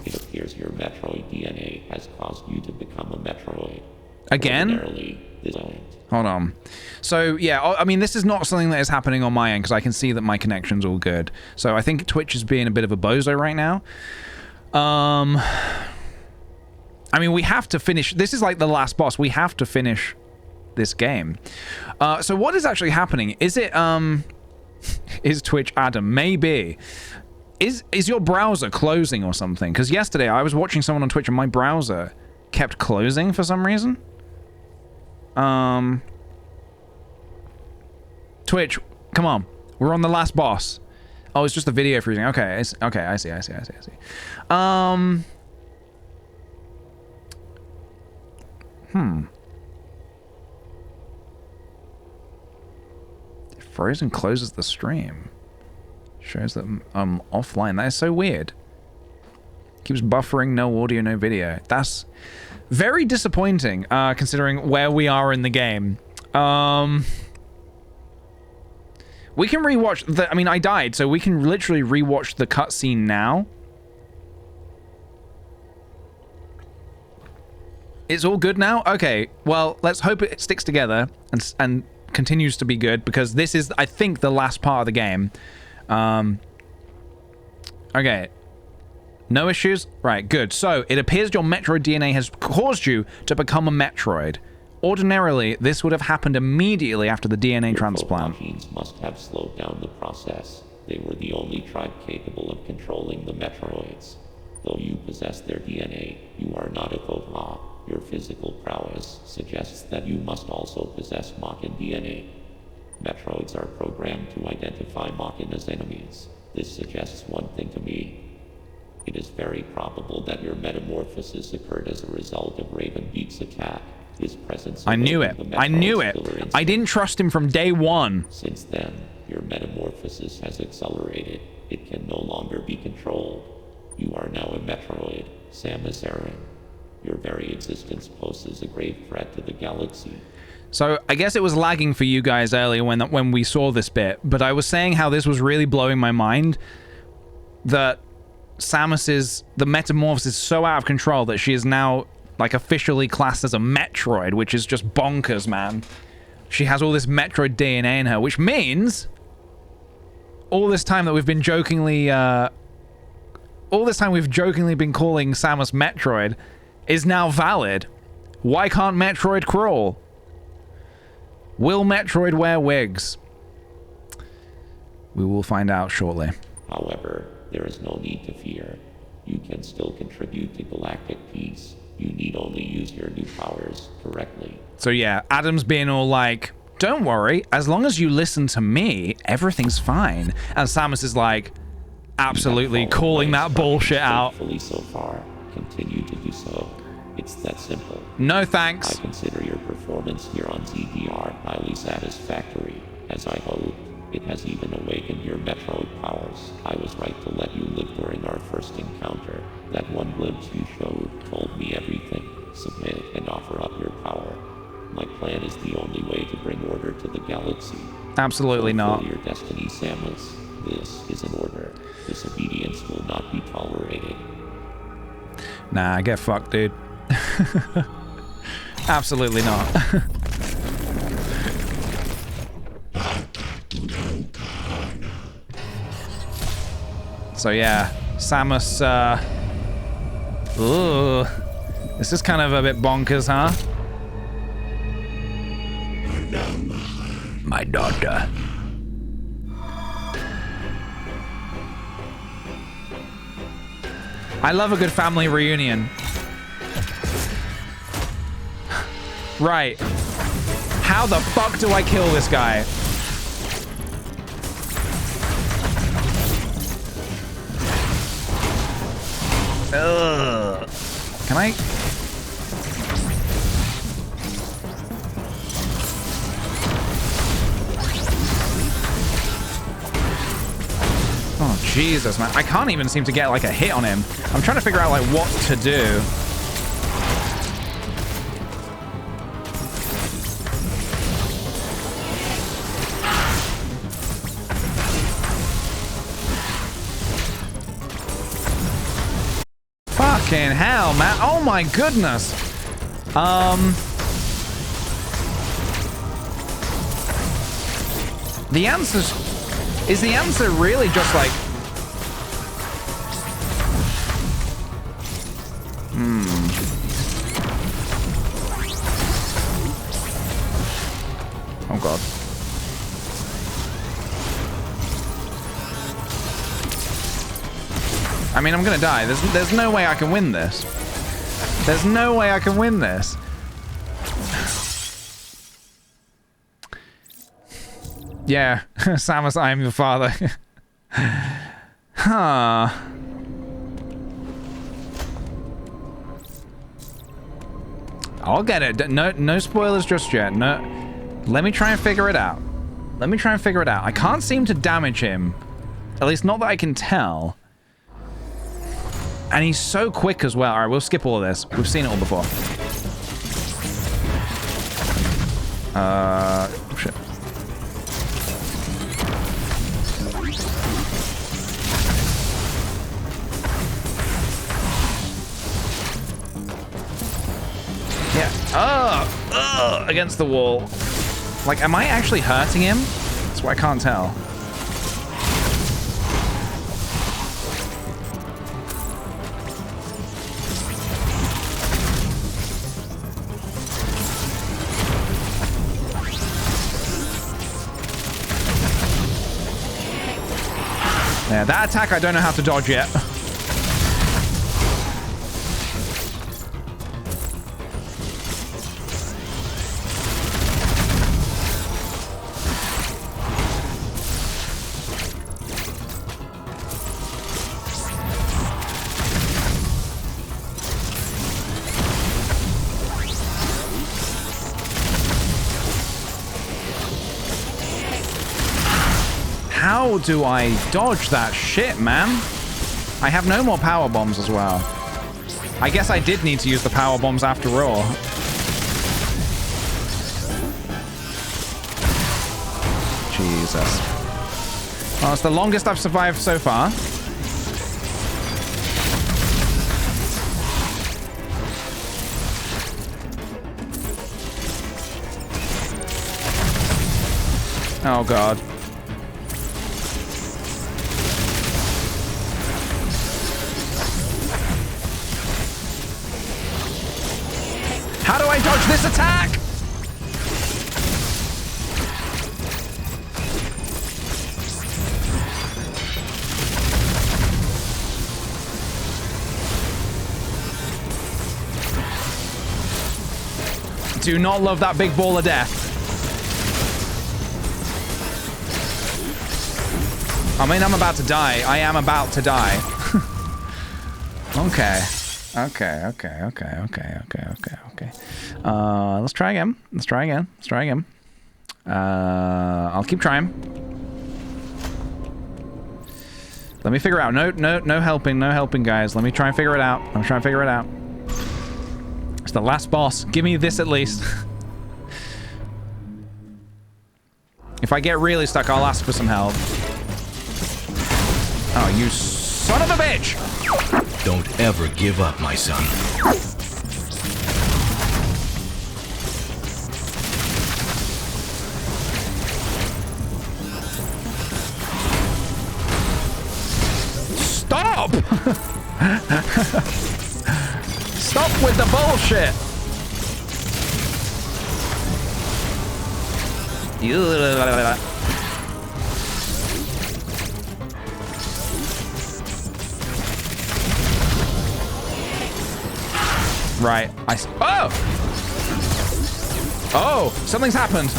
It appears your Metroid DNA has caused you to become a Metroid. Again? Hold on. So, yeah, I mean, this is not something that is happening on my end because I can see that my connection's all good. So, I think Twitch is being a bit of a bozo right now. I mean, we have to finish... This is like the last boss. We have to finish this game. So what is actually happening? Is it, is Twitch Adam? Maybe. Is your browser closing or something? Because yesterday I was watching someone on Twitch and my browser kept closing for some reason. Twitch, come on. We're on the last boss. Oh, it's just the video freezing. Okay, okay, I see. Frozen closes the stream. Shows that I'm offline. That is so weird. Keeps buffering, no audio, no video. That's very disappointing, considering where we are in the game. We can rewatch the... I mean, I died, so we can literally rewatch the cutscene now. It's all good now? Okay, well, let's hope it sticks together and continues to be good, because this is, I think, the last part of the game. Okay. No issues? Right, good. So, it appears your Metroid DNA has caused you to become a Metroid. Ordinarily, this would have happened immediately after the DNA transplant. Machines must have slowed down the process. They were the only tribe capable of controlling the Metroids. Though you possess their DNA, you are not a Koha. Your physical prowess suggests that you must also possess Machin DNA. Metroids are programmed to identify Machin as enemies. This suggests one thing to me. It is very probable that your metamorphosis occurred as a result of Raven Beak's attack. His presence... I knew it. I knew it. I didn't trust him from day one. Since then, your metamorphosis has accelerated. It can no longer be controlled. You are now a Metroid, Samus Aran. Your very existence poses a grave threat to the galaxy. So, I guess it was lagging for you guys earlier when we saw this bit, but I was saying how this was really blowing my mind, that the metamorphosis is so out of control that she is now, like, officially classed as a Metroid, which is just bonkers, man. She has all this Metroid DNA in her, which means all this time that we've been jokingly, been calling Samus Metroid is now valid. Why can't Metroid crawl? Will Metroid wear wigs? We will find out shortly. However, there is no need to fear. you can still contribute to galactic peace. You need only use your new powers correctly. So yeah, Adam's being all like, don't worry, as long as you listen to me, everything's fine. And Samus is like, absolutely calling that bullshit out. Faithfully so far. Continue to do so. It's that simple. No thanks. I consider your performance here on ZDR highly satisfactory. As I hoped, it has even awakened your metroid powers. I was right to let you live during our first encounter. That one glimpse you showed told me everything. Submit and offer up your power. My plan is the only way to bring order to the galaxy. Absolutely not. Fulfill your destiny, Samus. This is an order. Disobedience will not be tolerated. Nah, get fucked, dude. Absolutely not. So yeah, Samus, ooh, this is kind of a bit bonkers, huh? My daughter. I love a good family reunion. Right. How the fuck do I kill this guy? Ugh. Can I? Oh, Jesus, man. I can't even seem to get, like, a hit on him. I'm trying to figure out, like, what to do. Fucking hell, man. Oh, my goodness. The answer's... Is the answer really just like... Oh, God. I mean, I'm gonna die. There's no way I can win this. There's no way I can win this. Yeah, Samus, I am your father. Huh. I'll get it. No spoilers just yet. No. Let me try and figure it out. Let me try and figure it out. I can't seem to damage him. At least not that I can tell. And he's so quick as well. All right, we'll skip all of this. We've seen it all before. Shit. Yeah. Against the wall. Like, am I actually hurting him? That's what I can't tell. Yeah, that attack I don't know how to dodge yet. How do I dodge that shit, man? I have no more power bombs as well. I guess I did need to use the power bombs after all. Jesus. Well, it's the longest I've survived so far. Oh, God. How do I dodge this attack? do not love that big ball of death. I mean, I'm about to die. I am about to die. Okay. Okay. Let's try again. I'll keep trying. Let me figure out. No helping, guys. Let me try and figure it out. It's the last boss. Give me this at least. If I get really stuck, I'll ask for some help. Oh, you son of a bitch! Don't ever give up, my son. Stop! Stop with the bullshit! Right, oh! Oh, something's happened.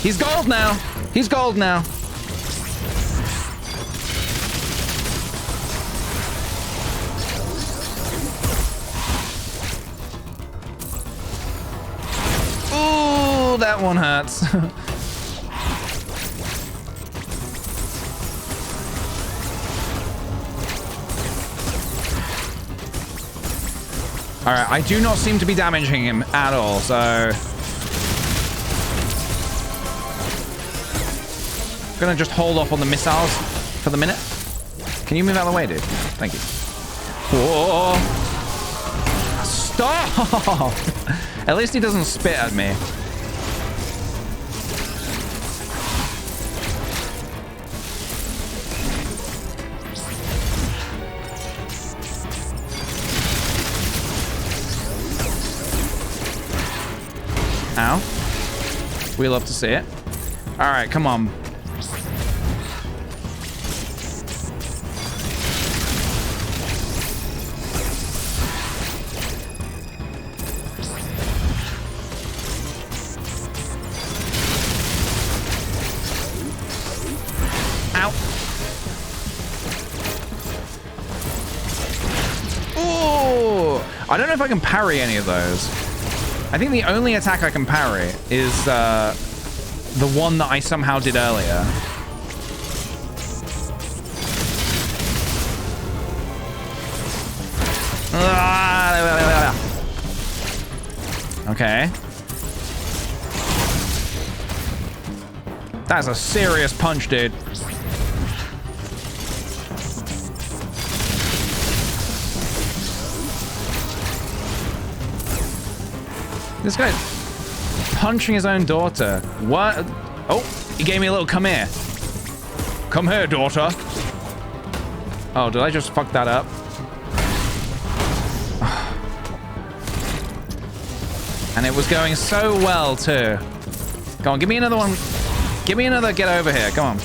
He's gold now. Ooh, that one hurts. All right, I do not seem to be damaging him at all, so I'm gonna just hold off on the missiles for the minute. Can you move out of the way, dude? Thank you. Whoa! Stop! At least he doesn't spit at me. Ow. We love to see it. All right, come on. Ow. Ooh. I don't know if I can parry any of those. I think the only attack I can parry is the one that I somehow did earlier. Okay. That's a serious punch, dude. This guy's punching his own daughter. What? Oh, he gave me a little come here. Come here, daughter. Oh, did I just fuck that up? And it was going so well, too. Come on, give me another one. Give me another get over here. Come on.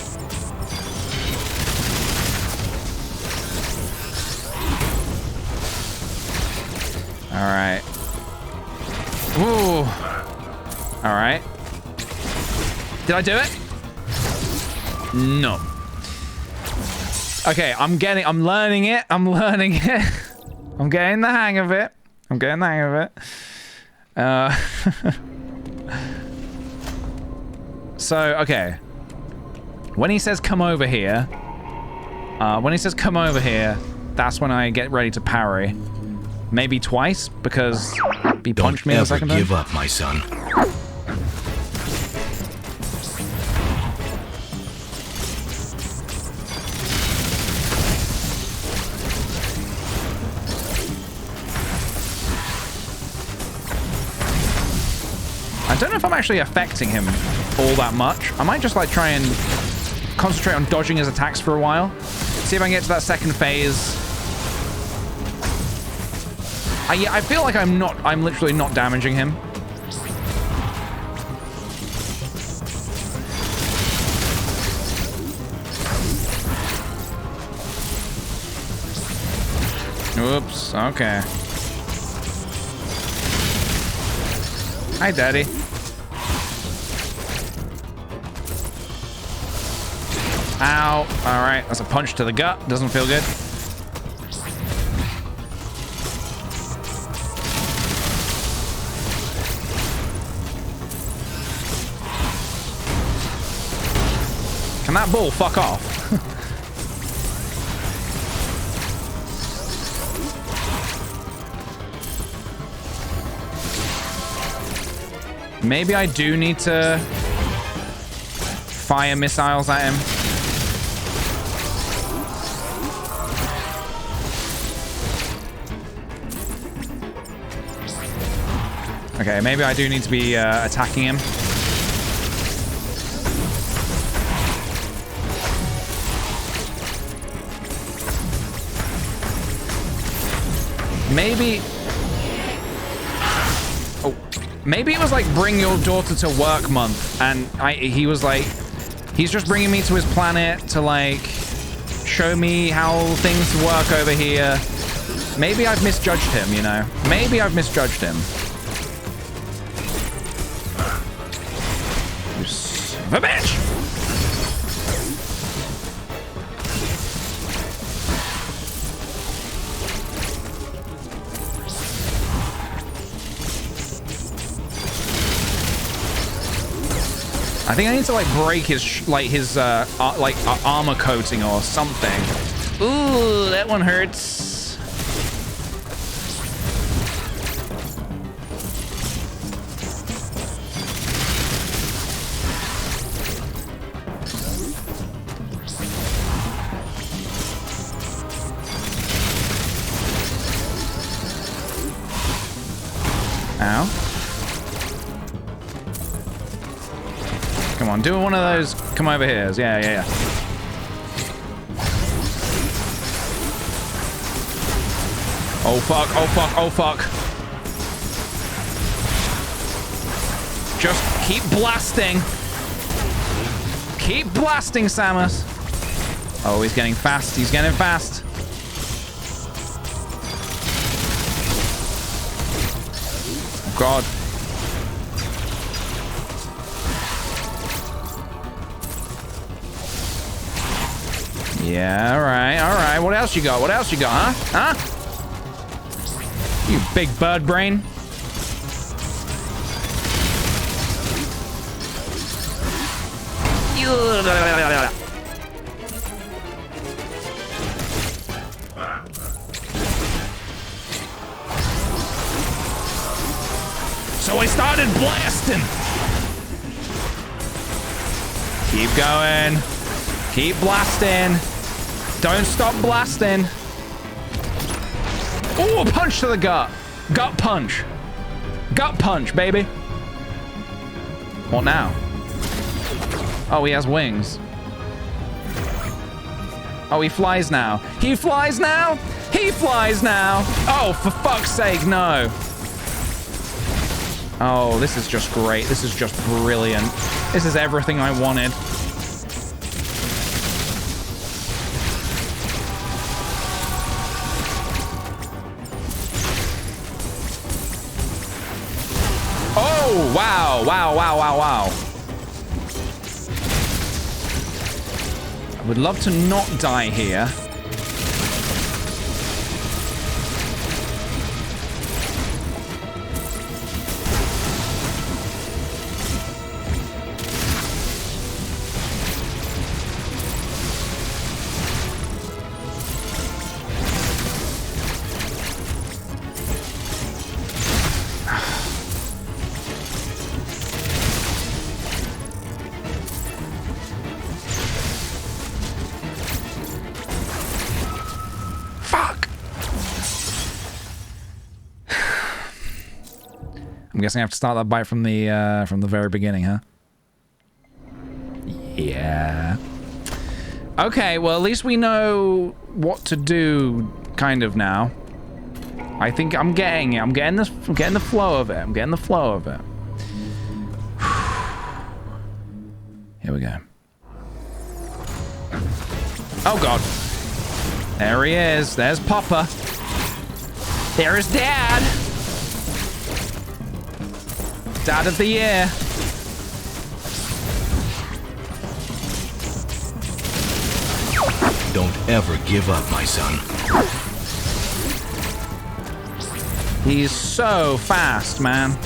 All right. Ooh. All right. Did I do it? No. Okay, I'm learning it. I'm getting the hang of it. So, okay. When he says come over here, that's when I get ready to parry. Maybe twice, because he punched me the second time. Don't ever give up, my son. I don't know if I'm actually affecting him all that much. I might just like try and concentrate on dodging his attacks for a while. See if I can get to that second phase. I feel like I'm literally not damaging him. Oops, okay. Hi, Daddy. Ow. All right, that's a punch to the gut. Doesn't feel good. Can that ball fuck off? Maybe I do need to fire missiles at him. Okay, maybe I do need to be attacking him. Maybe... Oh. Maybe it was like bring your daughter to work month, and he was like... He's just bringing me to his planet to like... show me how things work over here. Maybe I've misjudged him, you know? Maybe I've misjudged him. You son of a bitch! I think I need to like break his armor coating or something. Ooh, that one hurts. Ow. Come on, do one of those. Come over here. Yeah. Oh fuck, oh fuck, oh fuck. Just keep blasting. Keep blasting, Samus. Oh, he's getting fast. He's getting fast. Oh, God. Yeah, all right. What else you got? What else you got, huh? Huh? You big bird brain. So I started blasting. Keep going. Keep blasting. Don't stop blasting. Oh, a punch to the gut. Gut punch. Gut punch, baby. What now? Oh, he has wings. Oh, he flies now. He flies now? He flies now. Oh, for fuck's sake, no. Oh, this is just great. This is just brilliant. This is everything I wanted. Oh, wow. I would love to not die here. I'm guessing I have to start that bite from the very beginning, huh? Yeah. Okay, well, at least we know what to do, kind of, now. I think I'm getting it. I'm getting the flow of it. I'm getting the flow of it. Here we go. Oh, God. There he is. There's Papa. There's Dad. Dad of the year. Don't ever give up, my son. He's so fast, man.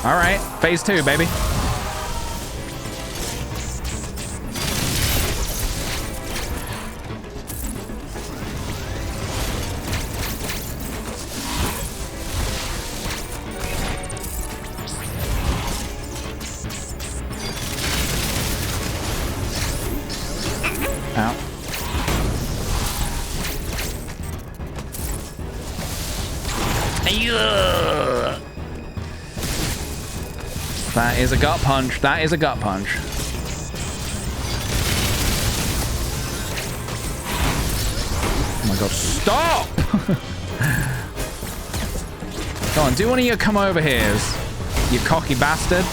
All right, phase 2, baby. Ow. Yeah. That is a gut punch. That is a gut punch. Oh my god, stop! Come on, do one of your come over here's, you cocky bastard.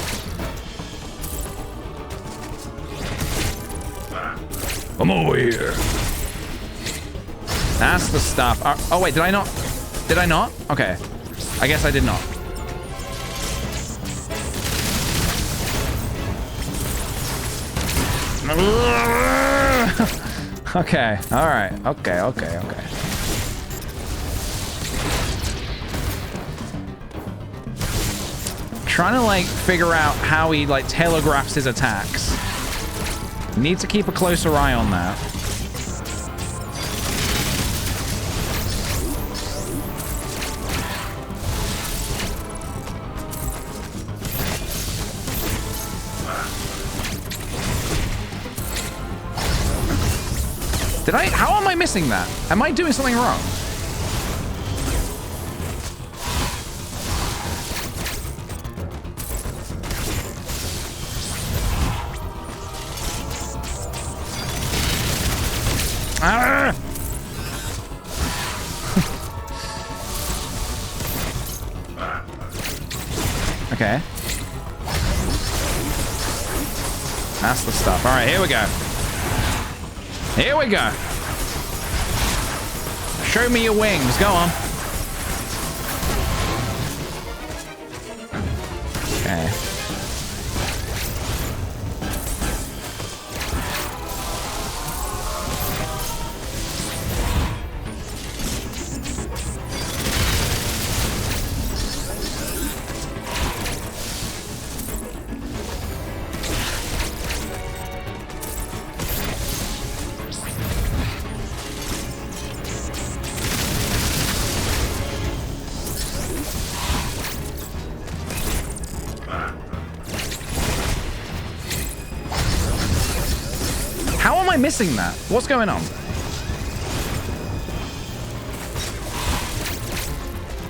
I'm over here. That's the stuff. Oh wait, did I not? Did I not? Okay. I guess I did not. Okay, alright. Okay. Trying to like figure out how he like telegraphs his attacks. Need to keep a closer eye on that. How am I missing that? Am I doing something wrong? Ah! Okay. That's the stuff. All right, here we go. Here we go. Show me your wings. Go on. Okay. Missing that. What's going on?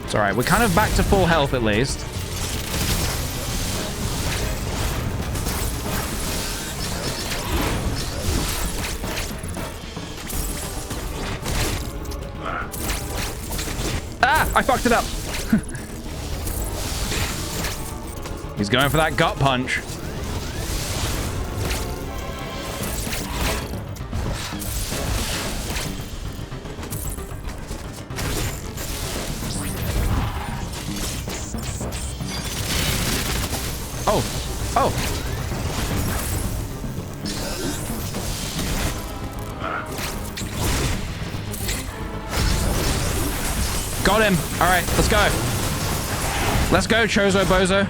It's all right. We're kind of back to full health at least. Ah! I fucked it up. He's going for that gut punch. Oh. Got him. All right, let's go. Let's go, Chozo Bozo.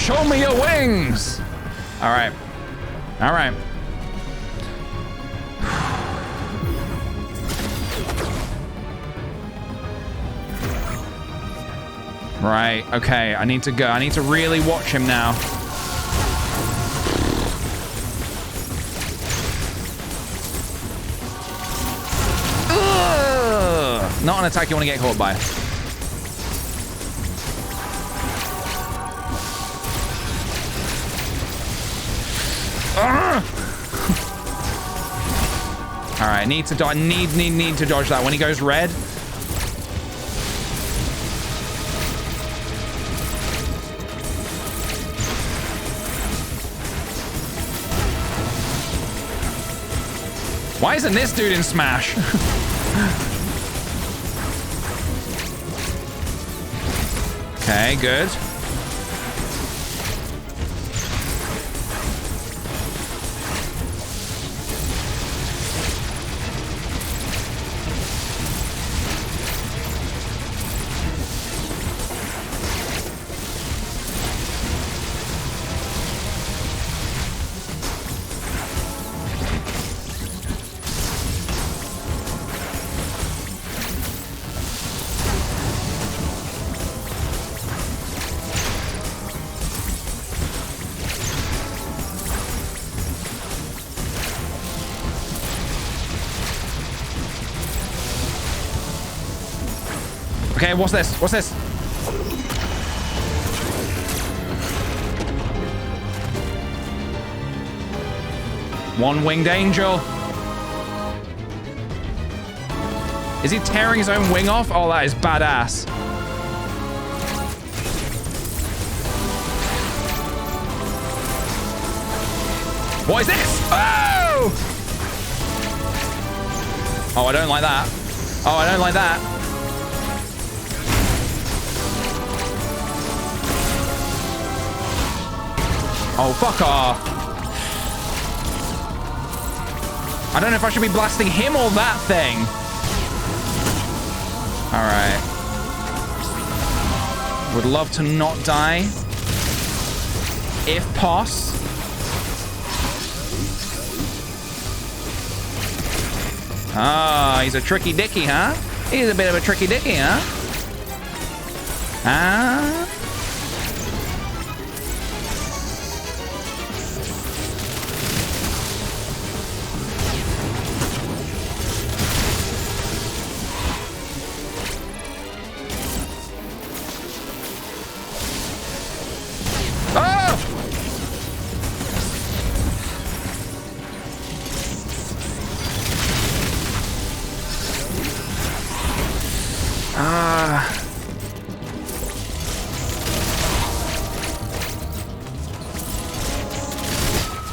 Show me your wings. All right. All right. Right, okay, I need to go. I need to really watch him now. Ugh! Not an attack you want to get caught by. All right, need to dodge that when he goes red. Why isn't this dude in Smash? Okay, good. Okay, what's this? What's this? One winged angel. Is he tearing his own wing off? Oh, that is badass. What is this? Oh! Oh, I don't like that. Oh, I don't like that. Oh, fuck off. I don't know if I should be blasting him or that thing. All right. Would love to not die. If pos. Ah, he's a tricky dicky, huh? He's a bit of a tricky dicky, huh? Ah.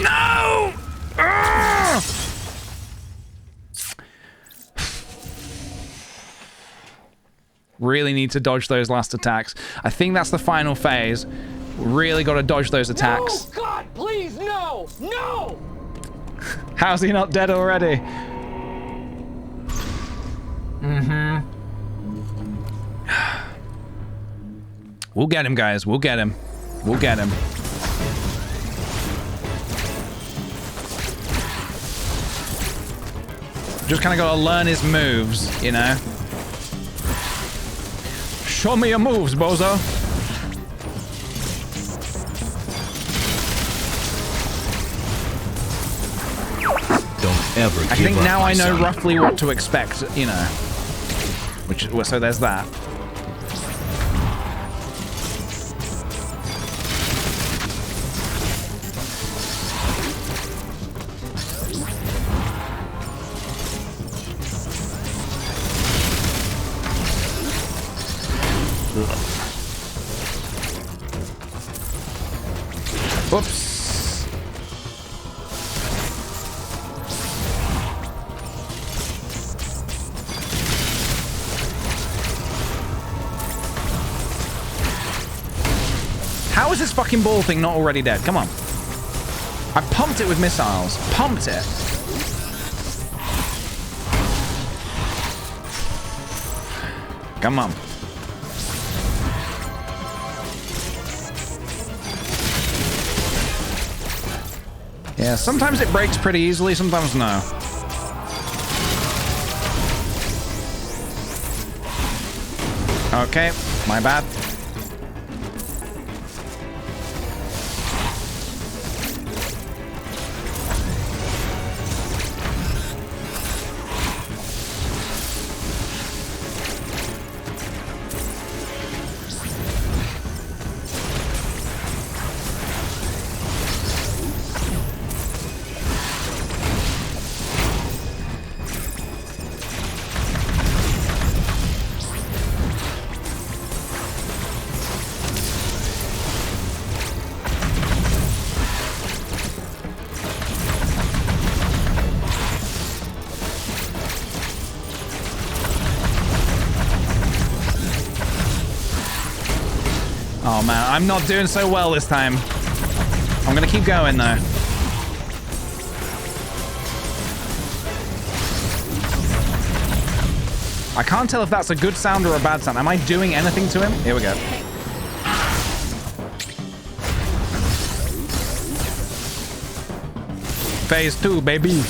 No! Really need to dodge those last attacks. I think that's the final phase. Really got to dodge those attacks. No, God, please, no! No! How's he not dead already? Mm-hmm. We'll get him, guys. We'll get him. We'll get him. Just kind of got to learn his moves, you know? Show me your moves, bozo. Don't ever give up, I think now I know son. roughly what to expect, you know. So there's that. Whoops. How is this fucking ball thing not already dead? Come on. I pumped it with missiles. Pumped it. Come on. Yeah, sometimes it breaks pretty easily, sometimes no. Okay, my bad. Oh man, I'm not doing so well this time. I'm gonna keep going though. I can't tell if that's a good sound or a bad sound. Am I doing anything to him? Here we go. Phase 2, baby.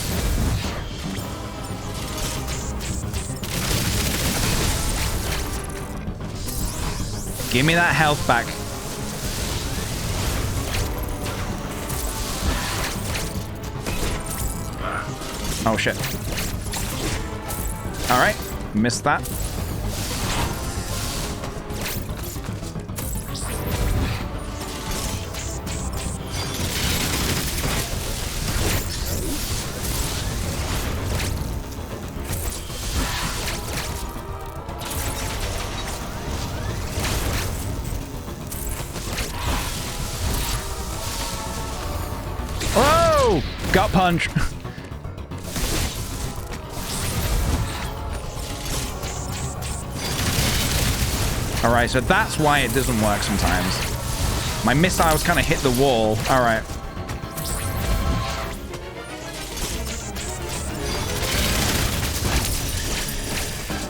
Give me that health back. Oh shit. All right, missed that. Oh, gut punch. All right, so that's why it doesn't work sometimes. My missiles kind of hit the wall. All right.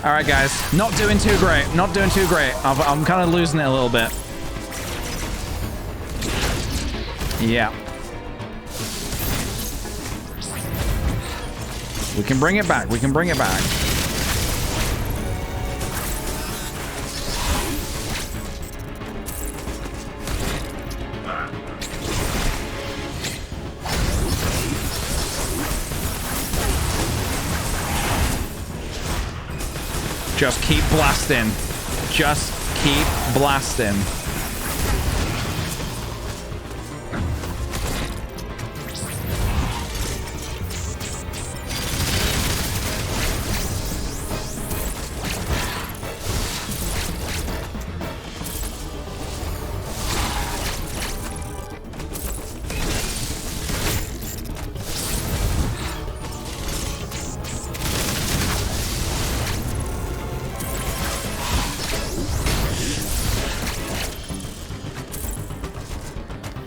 All right, guys. Not doing too great. Not doing too great. I'm kind of losing it a little bit. Yeah. We can bring it back. We can bring it back. Just keep blasting. Just keep blasting.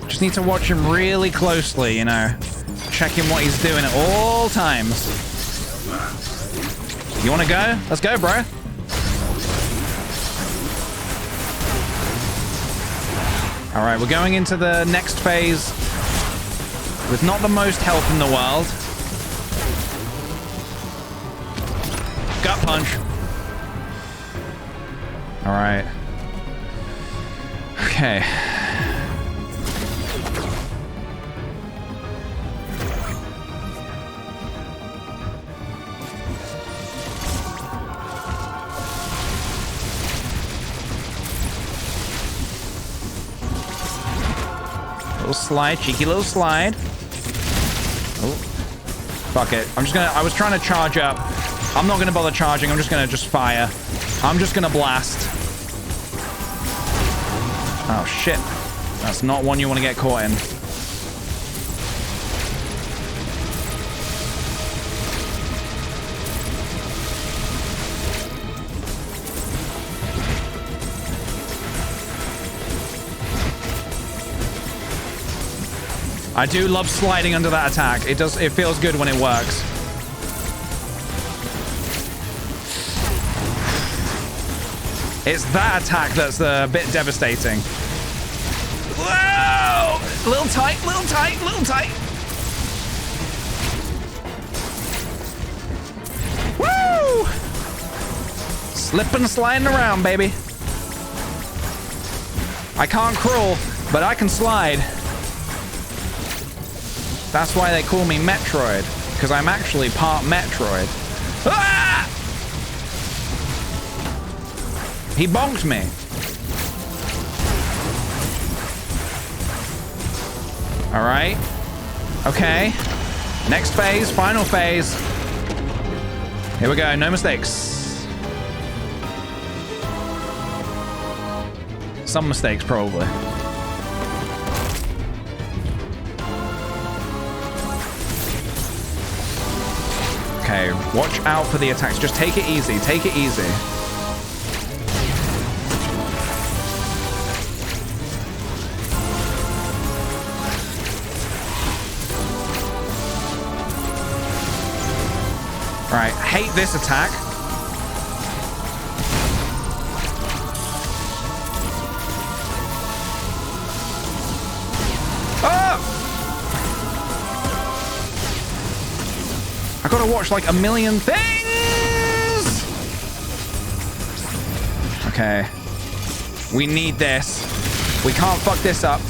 Just need to watch him really closely, you know. Checking what he's doing at all times. You want to go? Let's go, bro. All right, we're going into the next phase with not the most health in the world. Gut punch. All right. Okay. Little slide, cheeky little slide. Oh, fuck it. I was trying to charge up. I'm not gonna bother charging. I'm just gonna fire. I'm just gonna blast. Oh shit. That's not one you want to get caught in. I do love sliding under that attack. It feels good when it works. It's that attack that's a bit devastating. Whoa! Little tight, little tight, little tight. Woo! Slipping and sliding around, baby. I can't crawl, but I can slide. That's why they call me Metroid, because I'm actually part Metroid. Ah! He bonked me. All right. Okay. Next phase, final phase. Here we go, no mistakes. Some mistakes, probably. Okay, watch out for the attacks. Just take it easy, take it easy. Right, hate this attack. Oh! I gotta watch like a million things! Okay. We need this. We can't fuck this up.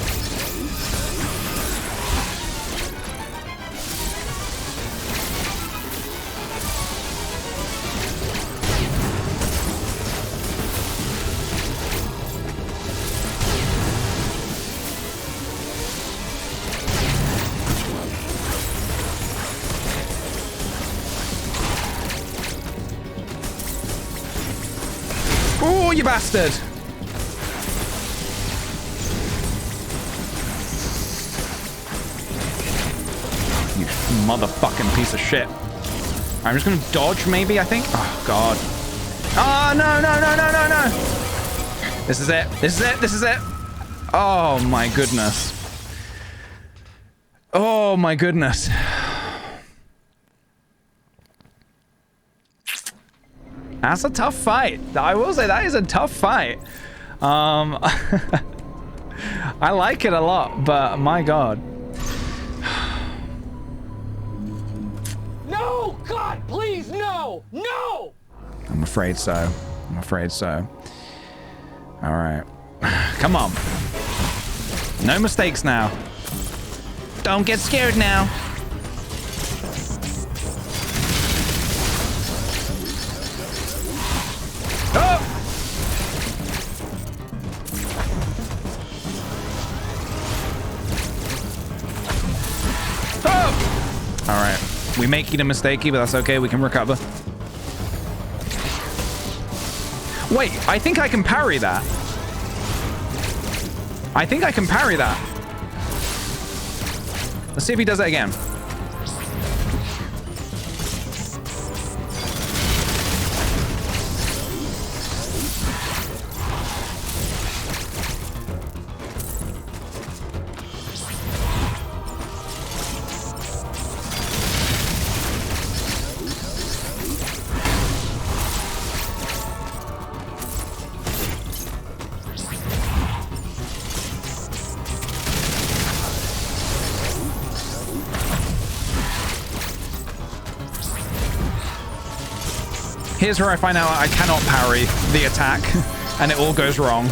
Oh, you bastard! You motherfucking piece of shit. I'm just gonna dodge, maybe, I think? Oh, God. Oh, no, no, no, no, no, no! This is it. This is it. This is it. Oh, my goodness. Oh, my goodness. That's a tough fight. I will say that is a tough fight. I like it a lot, but my God. No! God, please, no! No! I'm afraid so. I'm afraid so. All right. Come on. No mistakes now. Don't get scared now. Oh! Oh! All right. We may keep a mistakey, but that's okay. We can recover. Wait, I think I can parry that. I think I can parry that. Let's see if he does it again. Here's where I find out I cannot parry the attack, and it all goes wrong.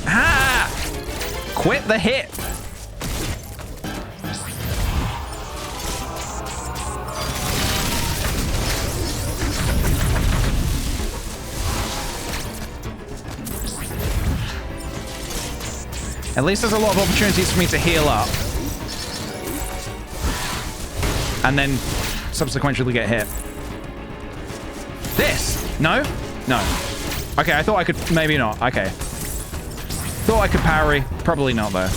Ah! Quit the hit! At least there's a lot of opportunities for me to heal up. And then subsequently get hit. This? No? No. Okay, I thought I could... Maybe not. Okay. Thought I could parry. Probably not, though.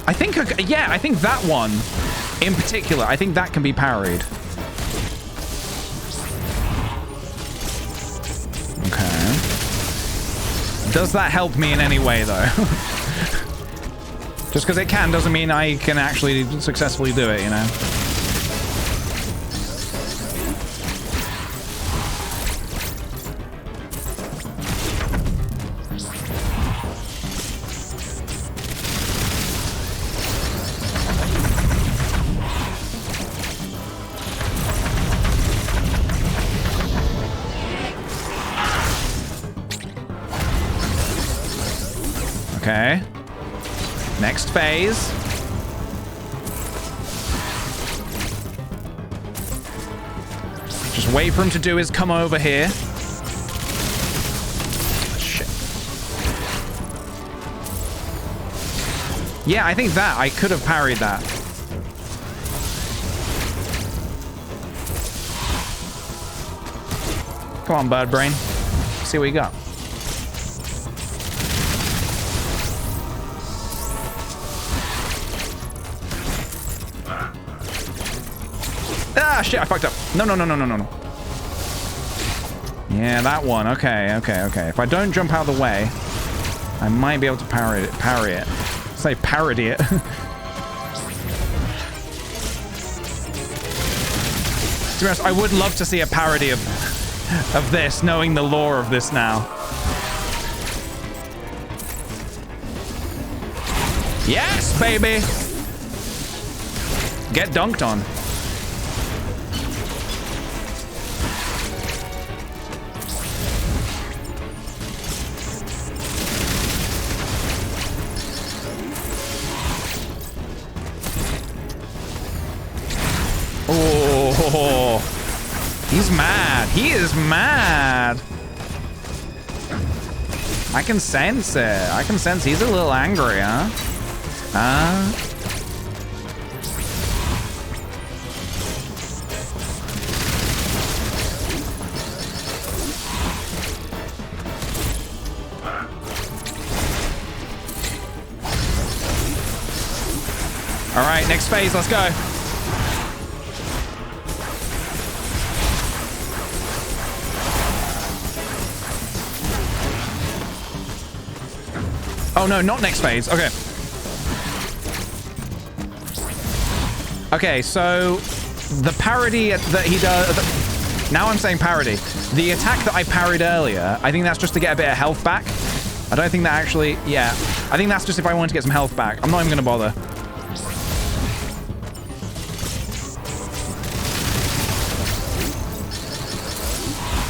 I think... Yeah, I think that one in particular, I think that can be parried. Does that help me in any way, though? Just because it can doesn't mean I can actually successfully do it, you know? Okay. Next phase. Just wait for him to do his come over here. Shit. Yeah, I think that. I could have parried that. Come on, bird brain. See what you got. Ah, shit, I fucked up. No. Yeah, that one. Okay. If I don't jump out of the way, I might be able to parry it. Say parody it. To be honest, I would love to see a parody of this, knowing the lore of this now. Yes, baby! Get dunked on. Oh, he's mad. He is mad. I can sense it. I can sense he's a little angry, huh? All right, next phase. Let's go. Oh no, not next phase. Okay. Okay, so the parody that he does... Now I'm saying parody. The attack that I parried earlier, I think that's just to get a bit of health back. I don't think that actually... Yeah. I think that's just if I want to get some health back. I'm not even going to bother.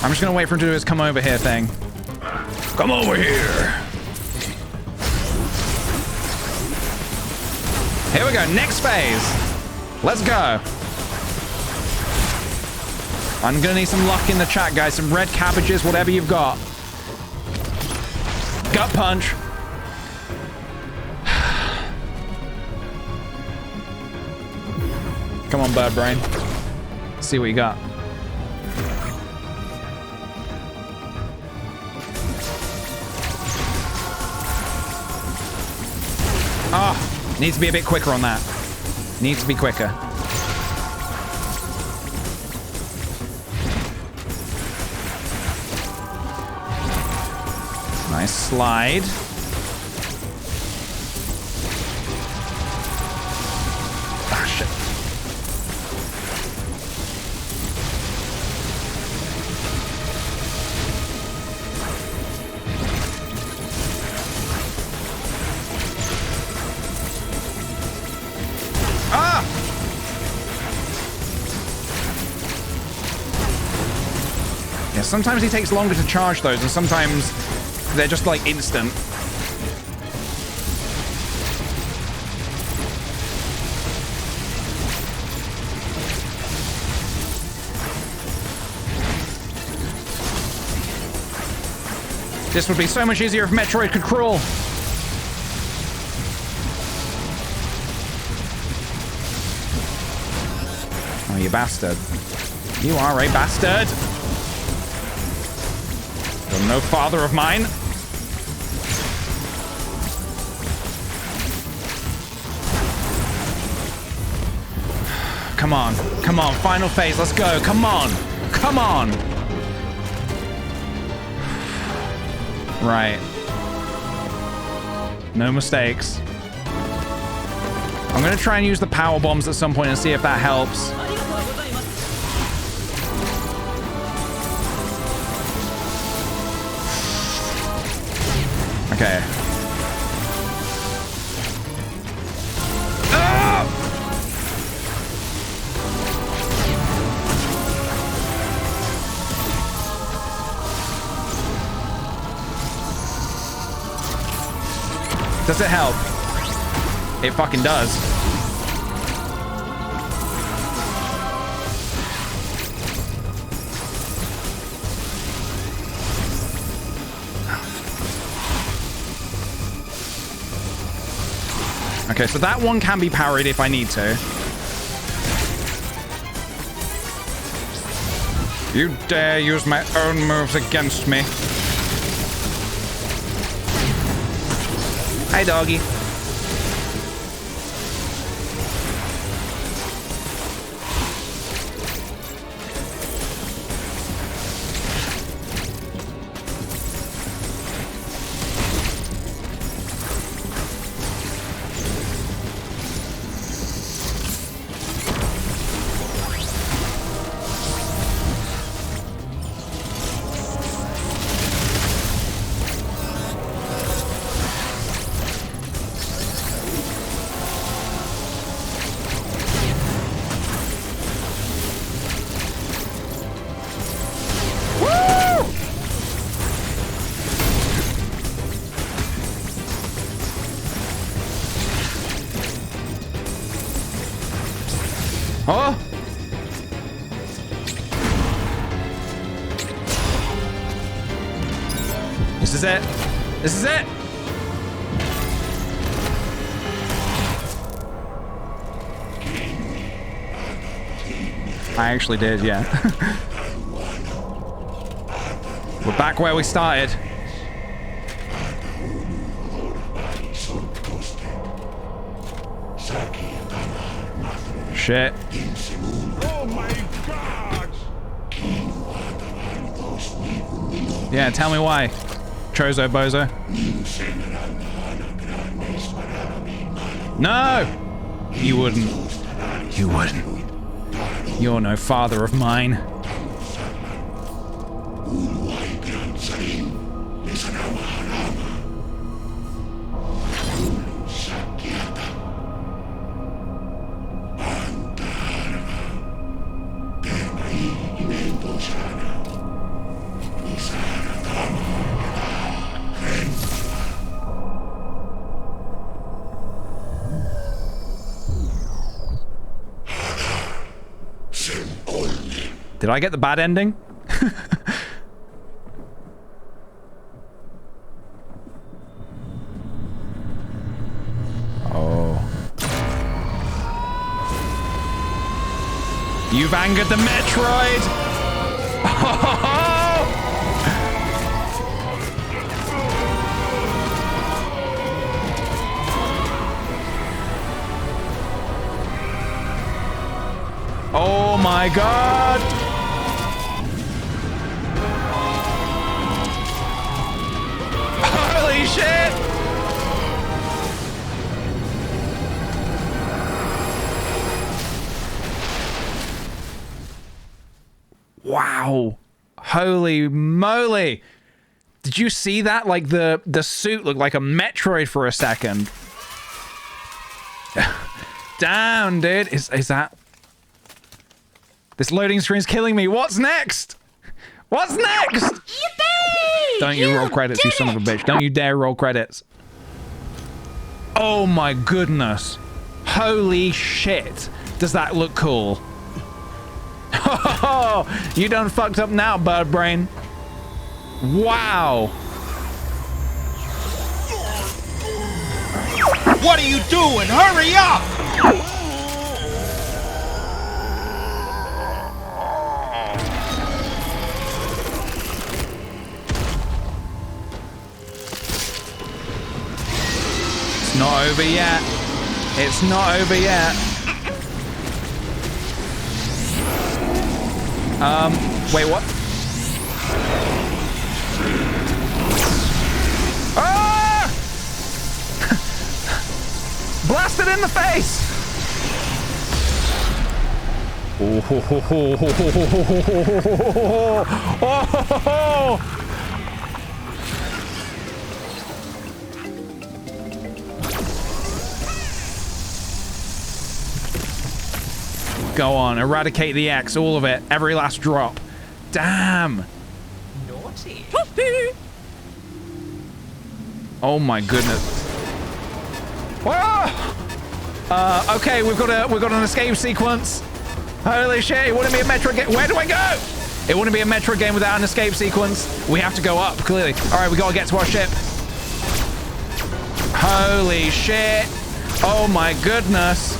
I'm just going to wait for him to do his come over here thing. Come over here. Here we go, next phase. Let's go. I'm gonna need some luck in the chat, guys. Some red cabbages, whatever you've got. Gut punch. Come on, bird brain. Let's see what you got. Ah. Needs to be a bit quicker on that. Needs to be quicker. Nice slide. Ah, shit. Sometimes he takes longer to charge those, and sometimes they're just like instant. This would be so much easier if Metroid could crawl. Oh, you bastard. You are a bastard. You're no father of mine. Come on. Come on. Final phase. Let's go. Come on. Come on. Right. No mistakes. I'm going to try and use the power bombs at some point and see if that helps. Okay. Ah! Does it help? It fucking does. Okay, so that one can be parried if I need to. You dare use my own moves against me. Hi, doggy. Oh! This is it. This is it. I actually did, yeah. We're back where we started. Shit. Oh my God! Yeah, tell me why. Chozo Bozo. No! You wouldn't. You wouldn't. You're no father of mine. Did I get the bad ending? Oh. You've angered the Metroid! Oh my God! Holy shit! Wow. Holy moly. Did you see that? Like the suit looked like a Metroid for a second. Damn, dude. Is that... This loading screen's killing me. What's next? What's next? Yippee! Don't you roll credits, you son of a bitch. Don't you dare roll credits. Oh my goodness. Holy shit. Does that look cool? You done fucked up now, bird brain. Wow. What are you doing? Hurry up! It's not over yet. It's not over yet. Wait, what? Ah! Blasted in the face! Oh, ho, ho, ho, ho, ho, ho, ho, ho, ho, ho, ho. Go on, eradicate the X, all of it, every last drop. Damn. Naughty. Oh my goodness. Whoa! Okay, we've got an escape sequence. Holy shit! It wouldn't be a Metroid game. Where do I go? It wouldn't be a Metroid game without an escape sequence. We have to go up, clearly. All right, we gotta get to our ship. Holy shit! Oh my goodness!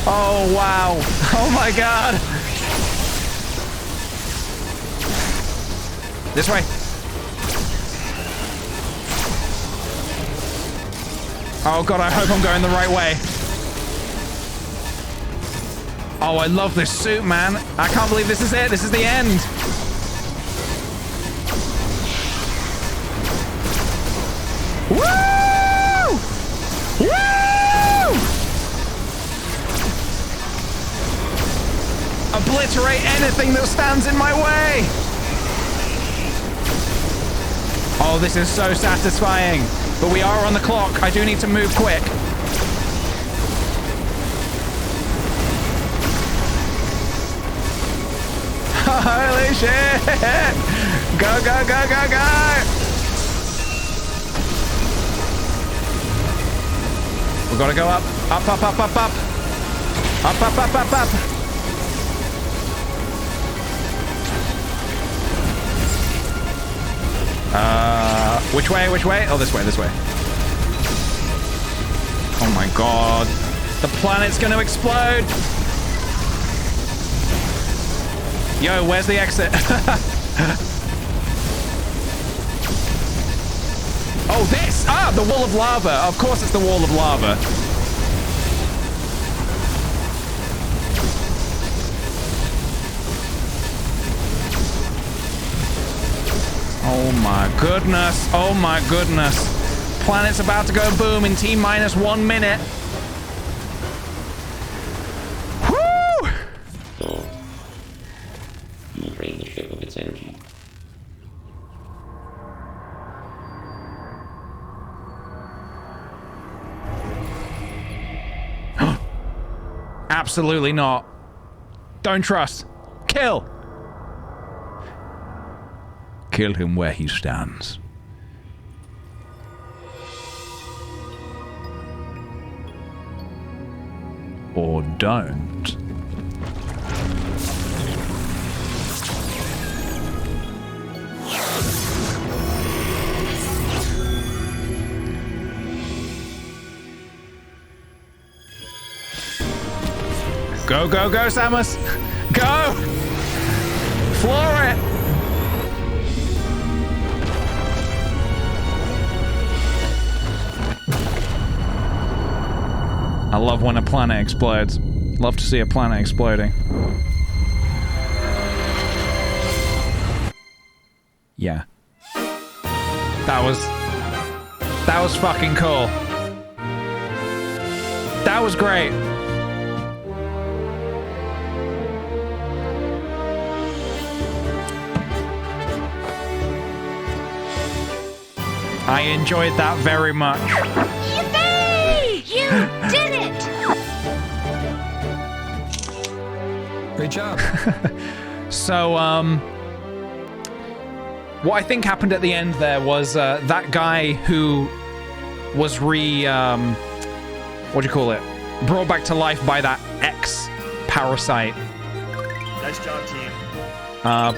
Oh wow! Oh my god! This way. Oh god, I hope I'm going the right way. Oh, I love this suit, man. I can't believe this is it. This is the end. Woo! Woo! Obliterate anything that stands in my way. Oh, this is so satisfying. But we are on the clock. I do need to move quick. Holy shit! Go, go, go, go, go! We gotta go up. Up, up, up, up, up. Up, up, up, up, up. Which way, which way? Oh, this way, this way. Oh my god. The planet's gonna explode! Yo, where's the exit? Oh, this! Ah, the wall of lava! Of course it's the wall of lava. Oh my goodness. Oh my goodness. Planet's about to go boom in T-minus 1 minute. Woo! So, you will drain the ship of its energy. Absolutely not. Don't trust. Kill. Kill him where he stands. Or don't. Go, go, go, Samus! Go! Floor it! I love when a planet explodes. Love to see a planet exploding. Yeah. That was fucking cool. That was great. I enjoyed that very much. Yippee! You did it! Great job. So, what I think happened at the end there was that guy who was what do you call it? Brought back to life by that X parasite. Nice job, team.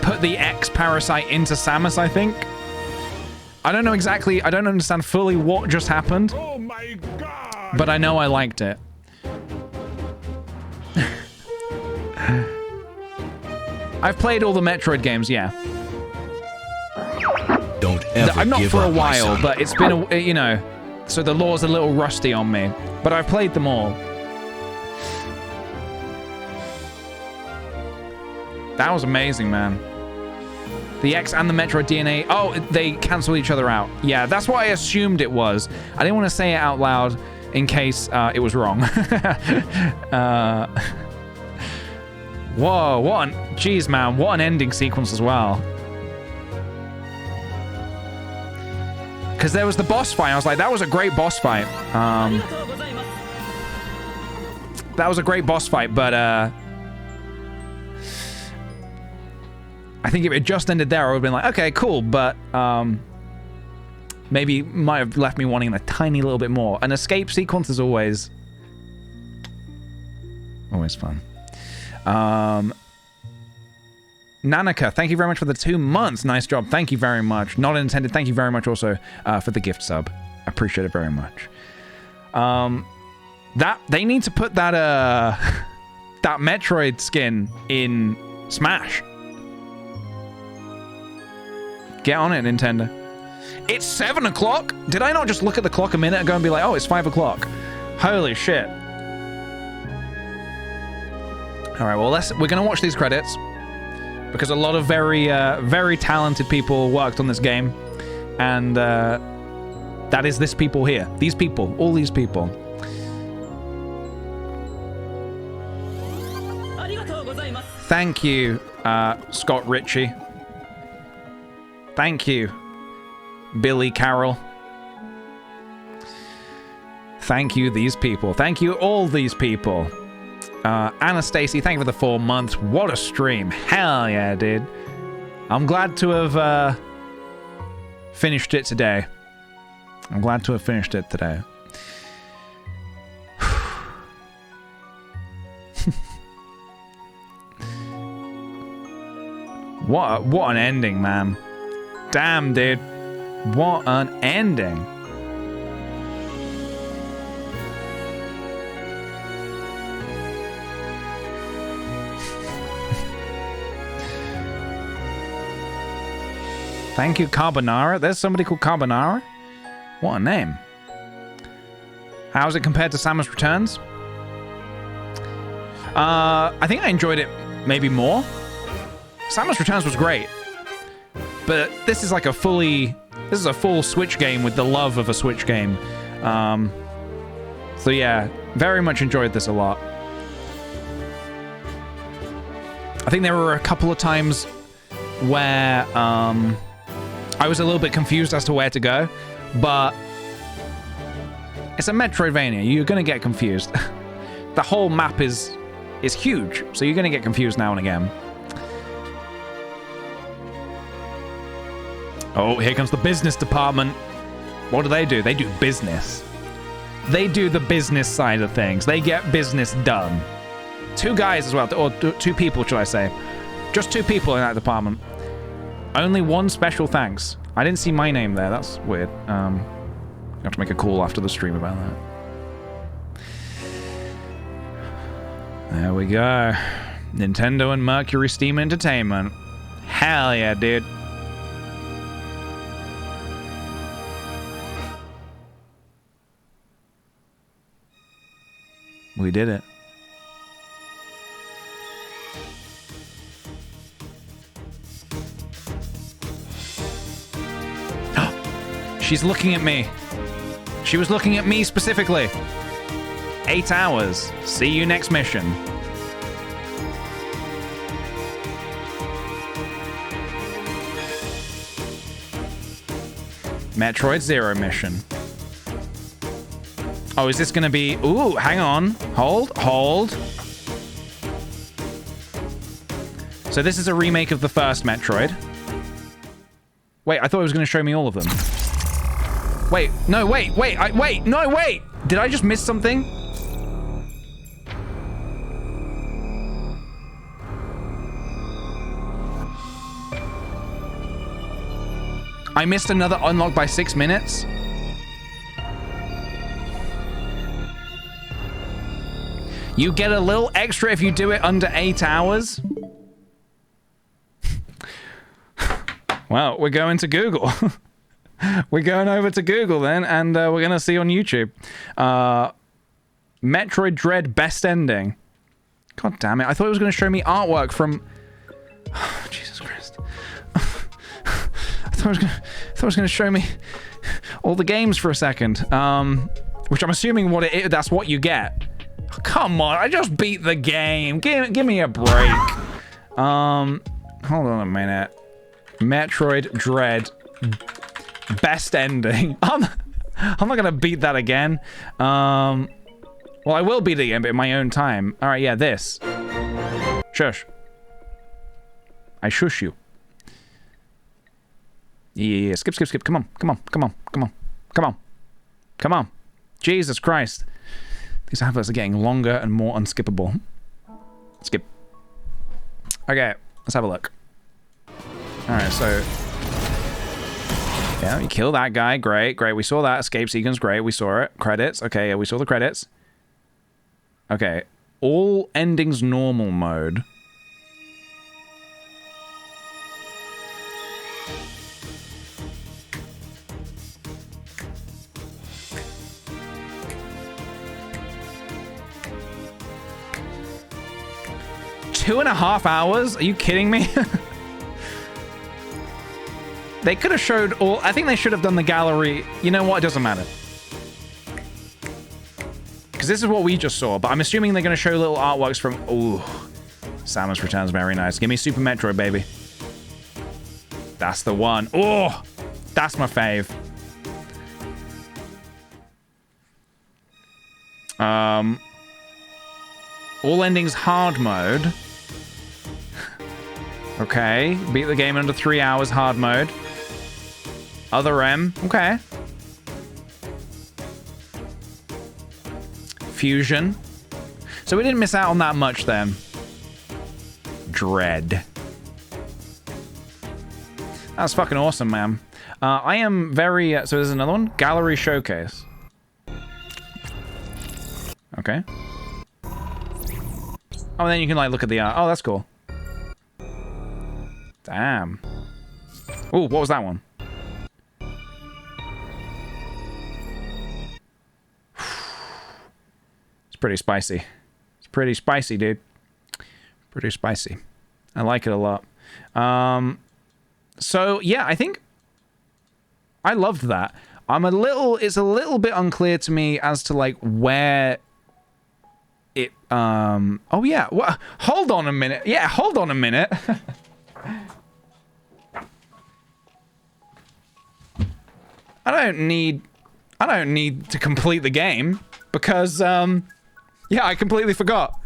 Put the X parasite into Samus, I think. I don't know exactly, I don't understand fully what just happened. Oh my god! But I know I liked it. I've played all the Metroid games, yeah. Don't ever I'm not give for a up, my while, son. but it's been, you know, so the lore's a little rusty on me. But I've played them all. That was amazing, man. The X and the Metroid DNA. Oh, they cancel each other out. Yeah, that's what I assumed it was. I didn't want to say it out loud in case it was wrong. Whoa, what an... Jeez, man, what an ending sequence as well. Because there was the boss fight. I was like, that was a great boss fight. That was a great boss fight, but... I I think if it just ended there, I would have been like, okay, cool, but maybe might have left me wanting a tiny little bit more. An escape sequence is always fun. Nanaka, thank you very much for the 2 months. Nice job. Thank you very much. Not intended. Thank you very much also for the gift sub. Appreciate it very much. That they need to put that that Metroid skin in Smash. Get on it, Nintendo. It's 7 o'clock? Did I not just look at the clock a minute ago and be like, oh, it's 5 o'clock? Holy shit. All right, well, we're going to watch these credits because a lot of very, very talented people worked on this game. And that is this people here. These people, all these people. Thank you, Scott Ritchie. Thank you, Billy Carroll. Thank you, these people. Thank you, all these people. Anna Stacy, thank you for the 4 months. What a stream. Hell yeah, dude. I'm glad to have finished it today. I'm glad to have finished it today. What an ending, man. Damn, dude. What an ending. Thank you, Carbonara. There's somebody called Carbonara. What a name. How's it compared to Samus Returns? I think I enjoyed it maybe more. Samus Returns was great. But this is like a full Switch game with the love of a Switch game. So yeah, very much enjoyed this a lot. I think there were a couple of times where I was a little bit confused as to where to go, but it's a Metroidvania. You're gonna get confused. The whole map is huge, so you're gonna get confused now and again. Oh, here comes the business department. What do? They do business. They do the business side of things. They get business done. 2 guys as well, or 2 people, should I say. Just 2 people in that department. Only 1 special thanks. I didn't see my name there. That's weird. You have to make a call after the stream about that. There we go. Nintendo and Mercury Steam Entertainment. Hell yeah, dude. We did it. She's looking at me. She was looking at me specifically. 8 hours. See you next mission. Metroid Zero mission. Oh, is this gonna be... Ooh, hang on. Hold. So this is a remake of the first Metroid. Wait, I thought it was gonna show me all of them. Wait, no, wait. Did I just miss something? I missed another unlock by 6 minutes? You get a little extra if you do it under 8 hours? Well, we're going to Google. We're going over to Google then, and we're going to see on YouTube. Metroid Dread Best Ending. God damn it. I thought it was going to show me artwork from... Oh, Jesus Christ. I thought it was going to show me all the games for a second. Which I'm assuming that's what you get. Oh, come on, I just beat the game. Give me a break. Hold on a minute. Metroid Dread Best Ending. I'm not gonna beat that again. Well, I will beat it again, but in my own time. All right, yeah, this. Shush. I shush you. Yeah. Skip. Come on. Jesus Christ. These adverts are getting longer and more unskippable. Skip. Okay, let's have a look. Alright, so... yeah, you kill that guy. Great. We saw that. Escape sequence. Great, we saw it. Credits. Okay, yeah, we saw the credits. Okay. All endings normal mode. Two and a half hours? Are you kidding me? They could have showed all... I think they should have done the gallery. You know what? It doesn't matter. Because this is what we just saw, but I'm assuming they're going to show little artworks from... Ooh. Samus Returns, very nice. Give me Super Metroid, baby. That's the one. Oh! That's my fave. All endings hard mode. Okay. Beat the game in under 3 hours hard mode. Other M. Okay. Fusion. So we didn't miss out on that much then. Dread. That's fucking awesome, man. I am very... so there's another one. Gallery Showcase. Okay. Oh, and then you can, like, look at the art. Oh, that's cool. Damn. Ooh, what was that one? It's pretty spicy. It's pretty spicy, dude. Pretty spicy. I like it a lot. So, yeah, I think... I loved that. It's a little bit unclear to me as to, like, where... it, oh, yeah. Well, hold on a minute. Yeah, hold on a minute. I don't need to complete the game because, yeah, I completely forgot.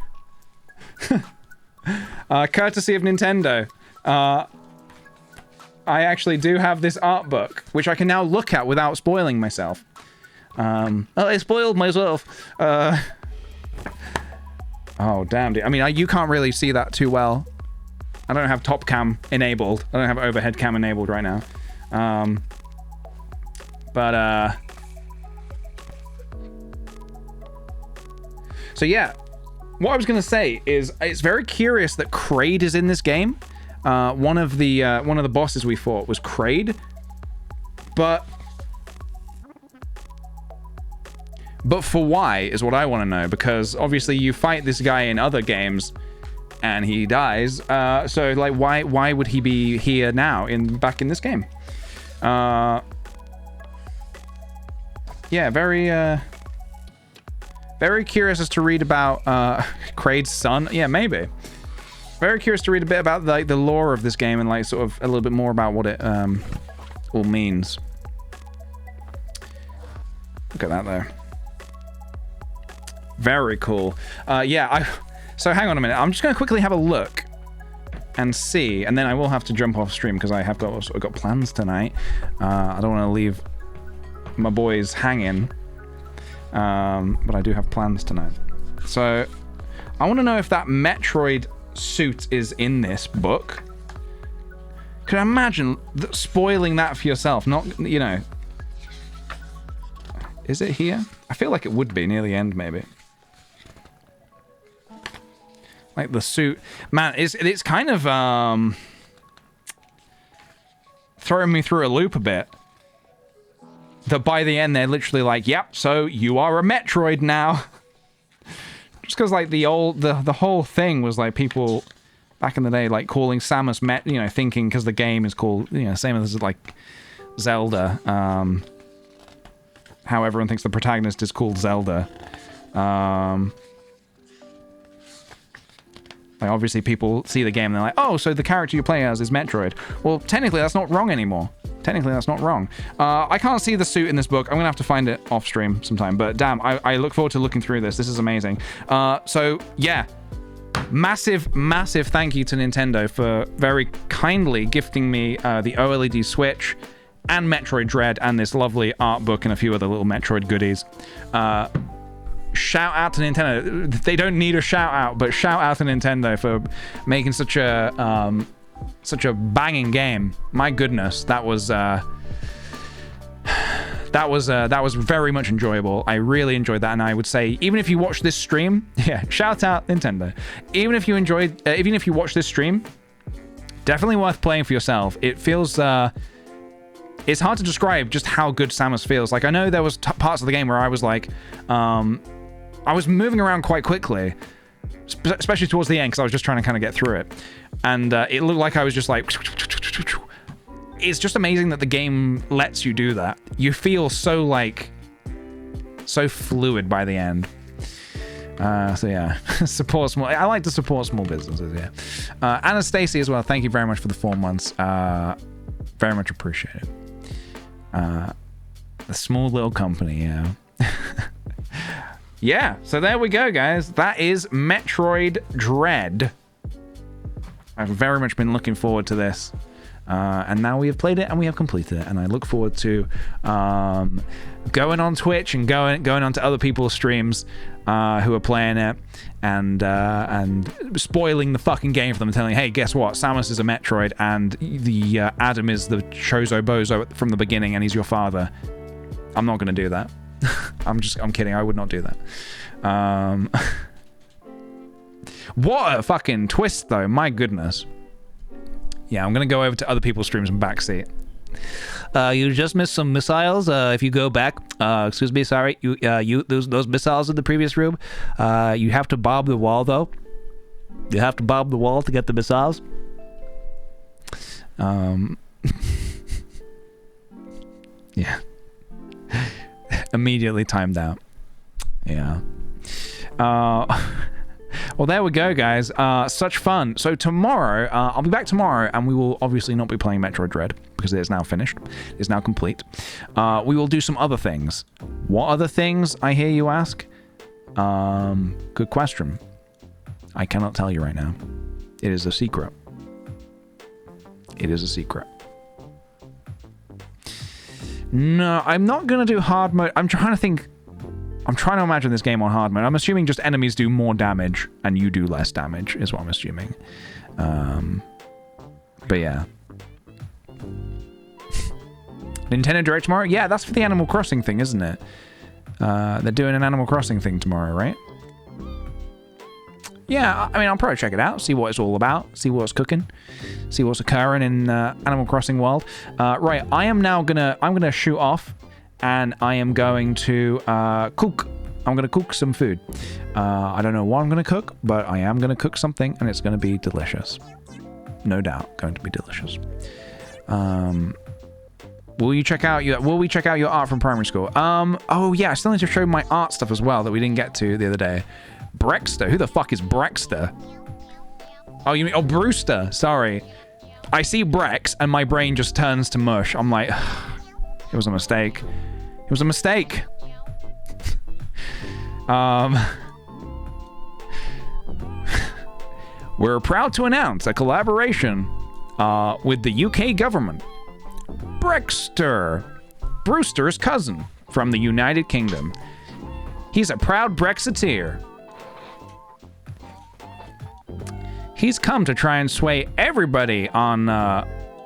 Courtesy of Nintendo. I actually do have this art book, which I can now look at without spoiling myself. Oh, I spoiled myself. Oh, damn, dude. I mean, you can't really see that too well. I don't have top cam enabled. I don't have overhead cam enabled right now. So yeah, what I was gonna say is it's very curious that Kraid is in this game. One of the bosses we fought was Kraid, but for why is what I want to know, because obviously you fight this guy in other games and he dies. So like, why would he be here now back in this game? Yeah, very curious as to read about Kraid's son. Yeah, maybe. Very curious to read a bit about like the lore of this game and like sort of a little bit more about what it all means. Look at that there. Very cool. Yeah, so hang on a minute. I'm just gonna quickly have a look and see, and then I will have to jump off stream because I have got plans tonight. I don't want to leave my boys hanging, but I do have plans tonight. So I want to know if that Metroid suit is in this book. Could you imagine spoiling that for yourself? Not, you know. Is it here? I feel like it would be near the end, maybe. Like the suit, man. It's kind of throwing me through a loop a bit. That by the end they're literally like, "Yep, so you are a Metroid now." Just because like the whole thing was like people back in the day like calling Samus thinking because the game is called same as like Zelda. How everyone thinks the protagonist is called Zelda. Like obviously people see the game and they're like, oh, so the character you play as is Metroid. Well, technically that's not wrong anymore. Technically that's not wrong. I can't see the suit in this book. I'm gonna have to find it off stream sometime, but damn, I look forward to looking through this. This is amazing. So yeah, massive thank you to Nintendo for very kindly gifting me the OLED Switch and Metroid Dread, and this lovely art book and a few other little Metroid goodies. Shout out to Nintendo. They don't need a shout out, but shout out to Nintendo for making such a banging game. My goodness, that was very much enjoyable. I really enjoyed that, and I would say even if you watch this stream, yeah, shout out Nintendo. Even if you watch this stream, definitely worth playing for yourself. It feels it's hard to describe just how good Samus feels. Like, I know there was parts of the game where I was like, I was moving around quite quickly, especially towards the end, because I was just trying to kind of get through it. And it looked like I was just like... It's just amazing that the game lets you do that. You feel so, like... so fluid by the end. So yeah, support small... I like to support small businesses, yeah. Anastasia as well, thank you very much for the 4 months. Very much appreciated. A small little company, yeah. Yeah, so there we go, guys. That is Metroid Dread. I've very much been looking forward to this. And now we have played it and we have completed it. And I look forward to going on Twitch and going on to other people's streams who are playing it and spoiling the fucking game for them and telling, hey, guess what? Samus is a Metroid and the Adam is the Chozo Bozo from the beginning and he's your father. I'm not going to do that. I'm kidding. I would not do that. What a fucking twist, though. My goodness. Yeah, I'm going to go over to other people's streams and backseat. You just missed some missiles. If you go back, excuse me, sorry. Those missiles in the previous room. You have to bob the wall, though. You have to bob the wall to get the missiles. Yeah. Immediately timed out. Yeah. Well, there we go, guys. Such fun. So tomorrow, I'll be back tomorrow, and we will obviously not be playing Metroid Dread because it is now finished. It's now complete. We will do some other things. What other things, I hear you ask? Good question. I cannot tell you right now. It is a secret. It is a secret. No, I'm not going to do hard mode. I'm trying to imagine this game on hard mode. I'm assuming just enemies do more damage and you do less damage, is what I'm assuming. But yeah. Nintendo Direct tomorrow? Yeah, that's for the Animal Crossing thing, isn't it? They're doing an Animal Crossing thing tomorrow, right? Yeah, I mean, I'll probably check it out, see what it's all about, see what's cooking, see what's occurring in Animal Crossing world. Right, I'm gonna shoot off, and I am going to cook. I'm gonna cook some food. I don't know what I'm gonna cook, but I am gonna cook something, and it's gonna be delicious. No doubt, going to be delicious. Will we check out your art from primary school? Oh yeah, I still need to show my art stuff as well that we didn't get to the other day. Brexter? Who the fuck is Brexter? Oh, you mean... Oh, Brewster. Sorry. I see Brex, and my brain just turns to mush. I'm like... It was a mistake. It was a mistake. We're proud to announce a collaboration with the UK government. Brexter. Brewster's cousin from the United Kingdom. He's a proud Brexiteer. He's come to try and sway everybody on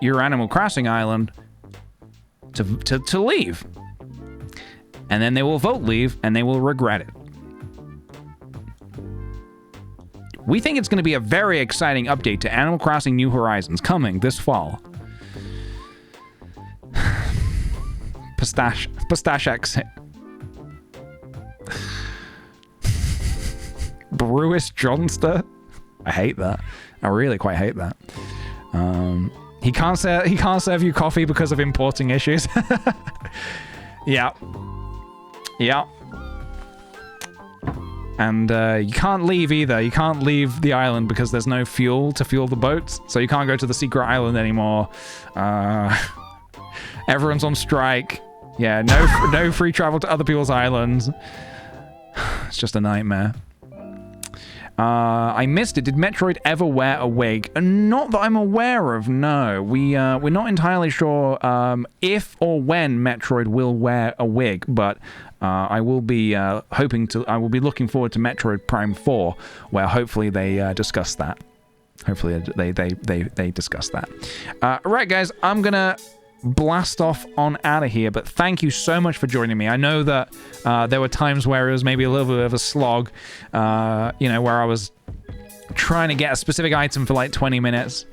your Animal Crossing island to leave. And then they will vote leave, and they will regret it. We think it's going to be a very exciting update to Animal Crossing New Horizons coming this fall. Pistache exit. Brewis Johnster. I hate that. I really quite hate that. He can't serve you coffee because of importing issues. Yeah. Yeah. And you can't leave either. You can't leave the island because there's no fuel to fuel the boats. So you can't go to the secret island anymore. Everyone's on strike. Yeah, no free travel to other people's islands. It's just a nightmare. I missed it. Did Metroid ever wear a wig? Not that I'm aware of, no. We're not entirely sure if or when Metroid will wear a wig, but I will be I will be looking forward to Metroid Prime 4, where hopefully they discuss that. Hopefully they discuss that. Right, guys, I'm gonna blast off on out of here, but thank you so much for joining me. I know that there were times where it was maybe a little bit of a slog, you know, where I was trying to get a specific item for like 20 minutes,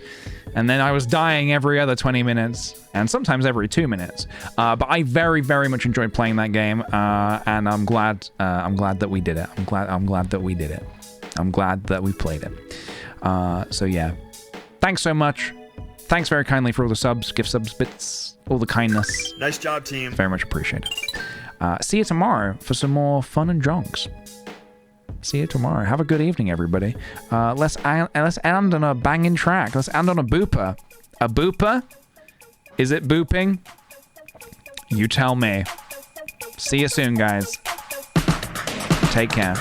and then I was dying every other 20 minutes, and sometimes every 2 minutes. But I very, very much enjoyed playing that game, and I'm glad that we did it. I'm glad that we did it. I'm glad that we played it. So yeah, thanks so much. Thanks very kindly for all the subs, gift subs, bits, all the kindness. Nice job, team. Very much appreciated. See you tomorrow for some more fun and jonks. See you tomorrow. Have a good evening, everybody. Let's end on a banging track. Let's end on a booper. A booper? Is it booping? You tell me. See you soon, guys. Take care.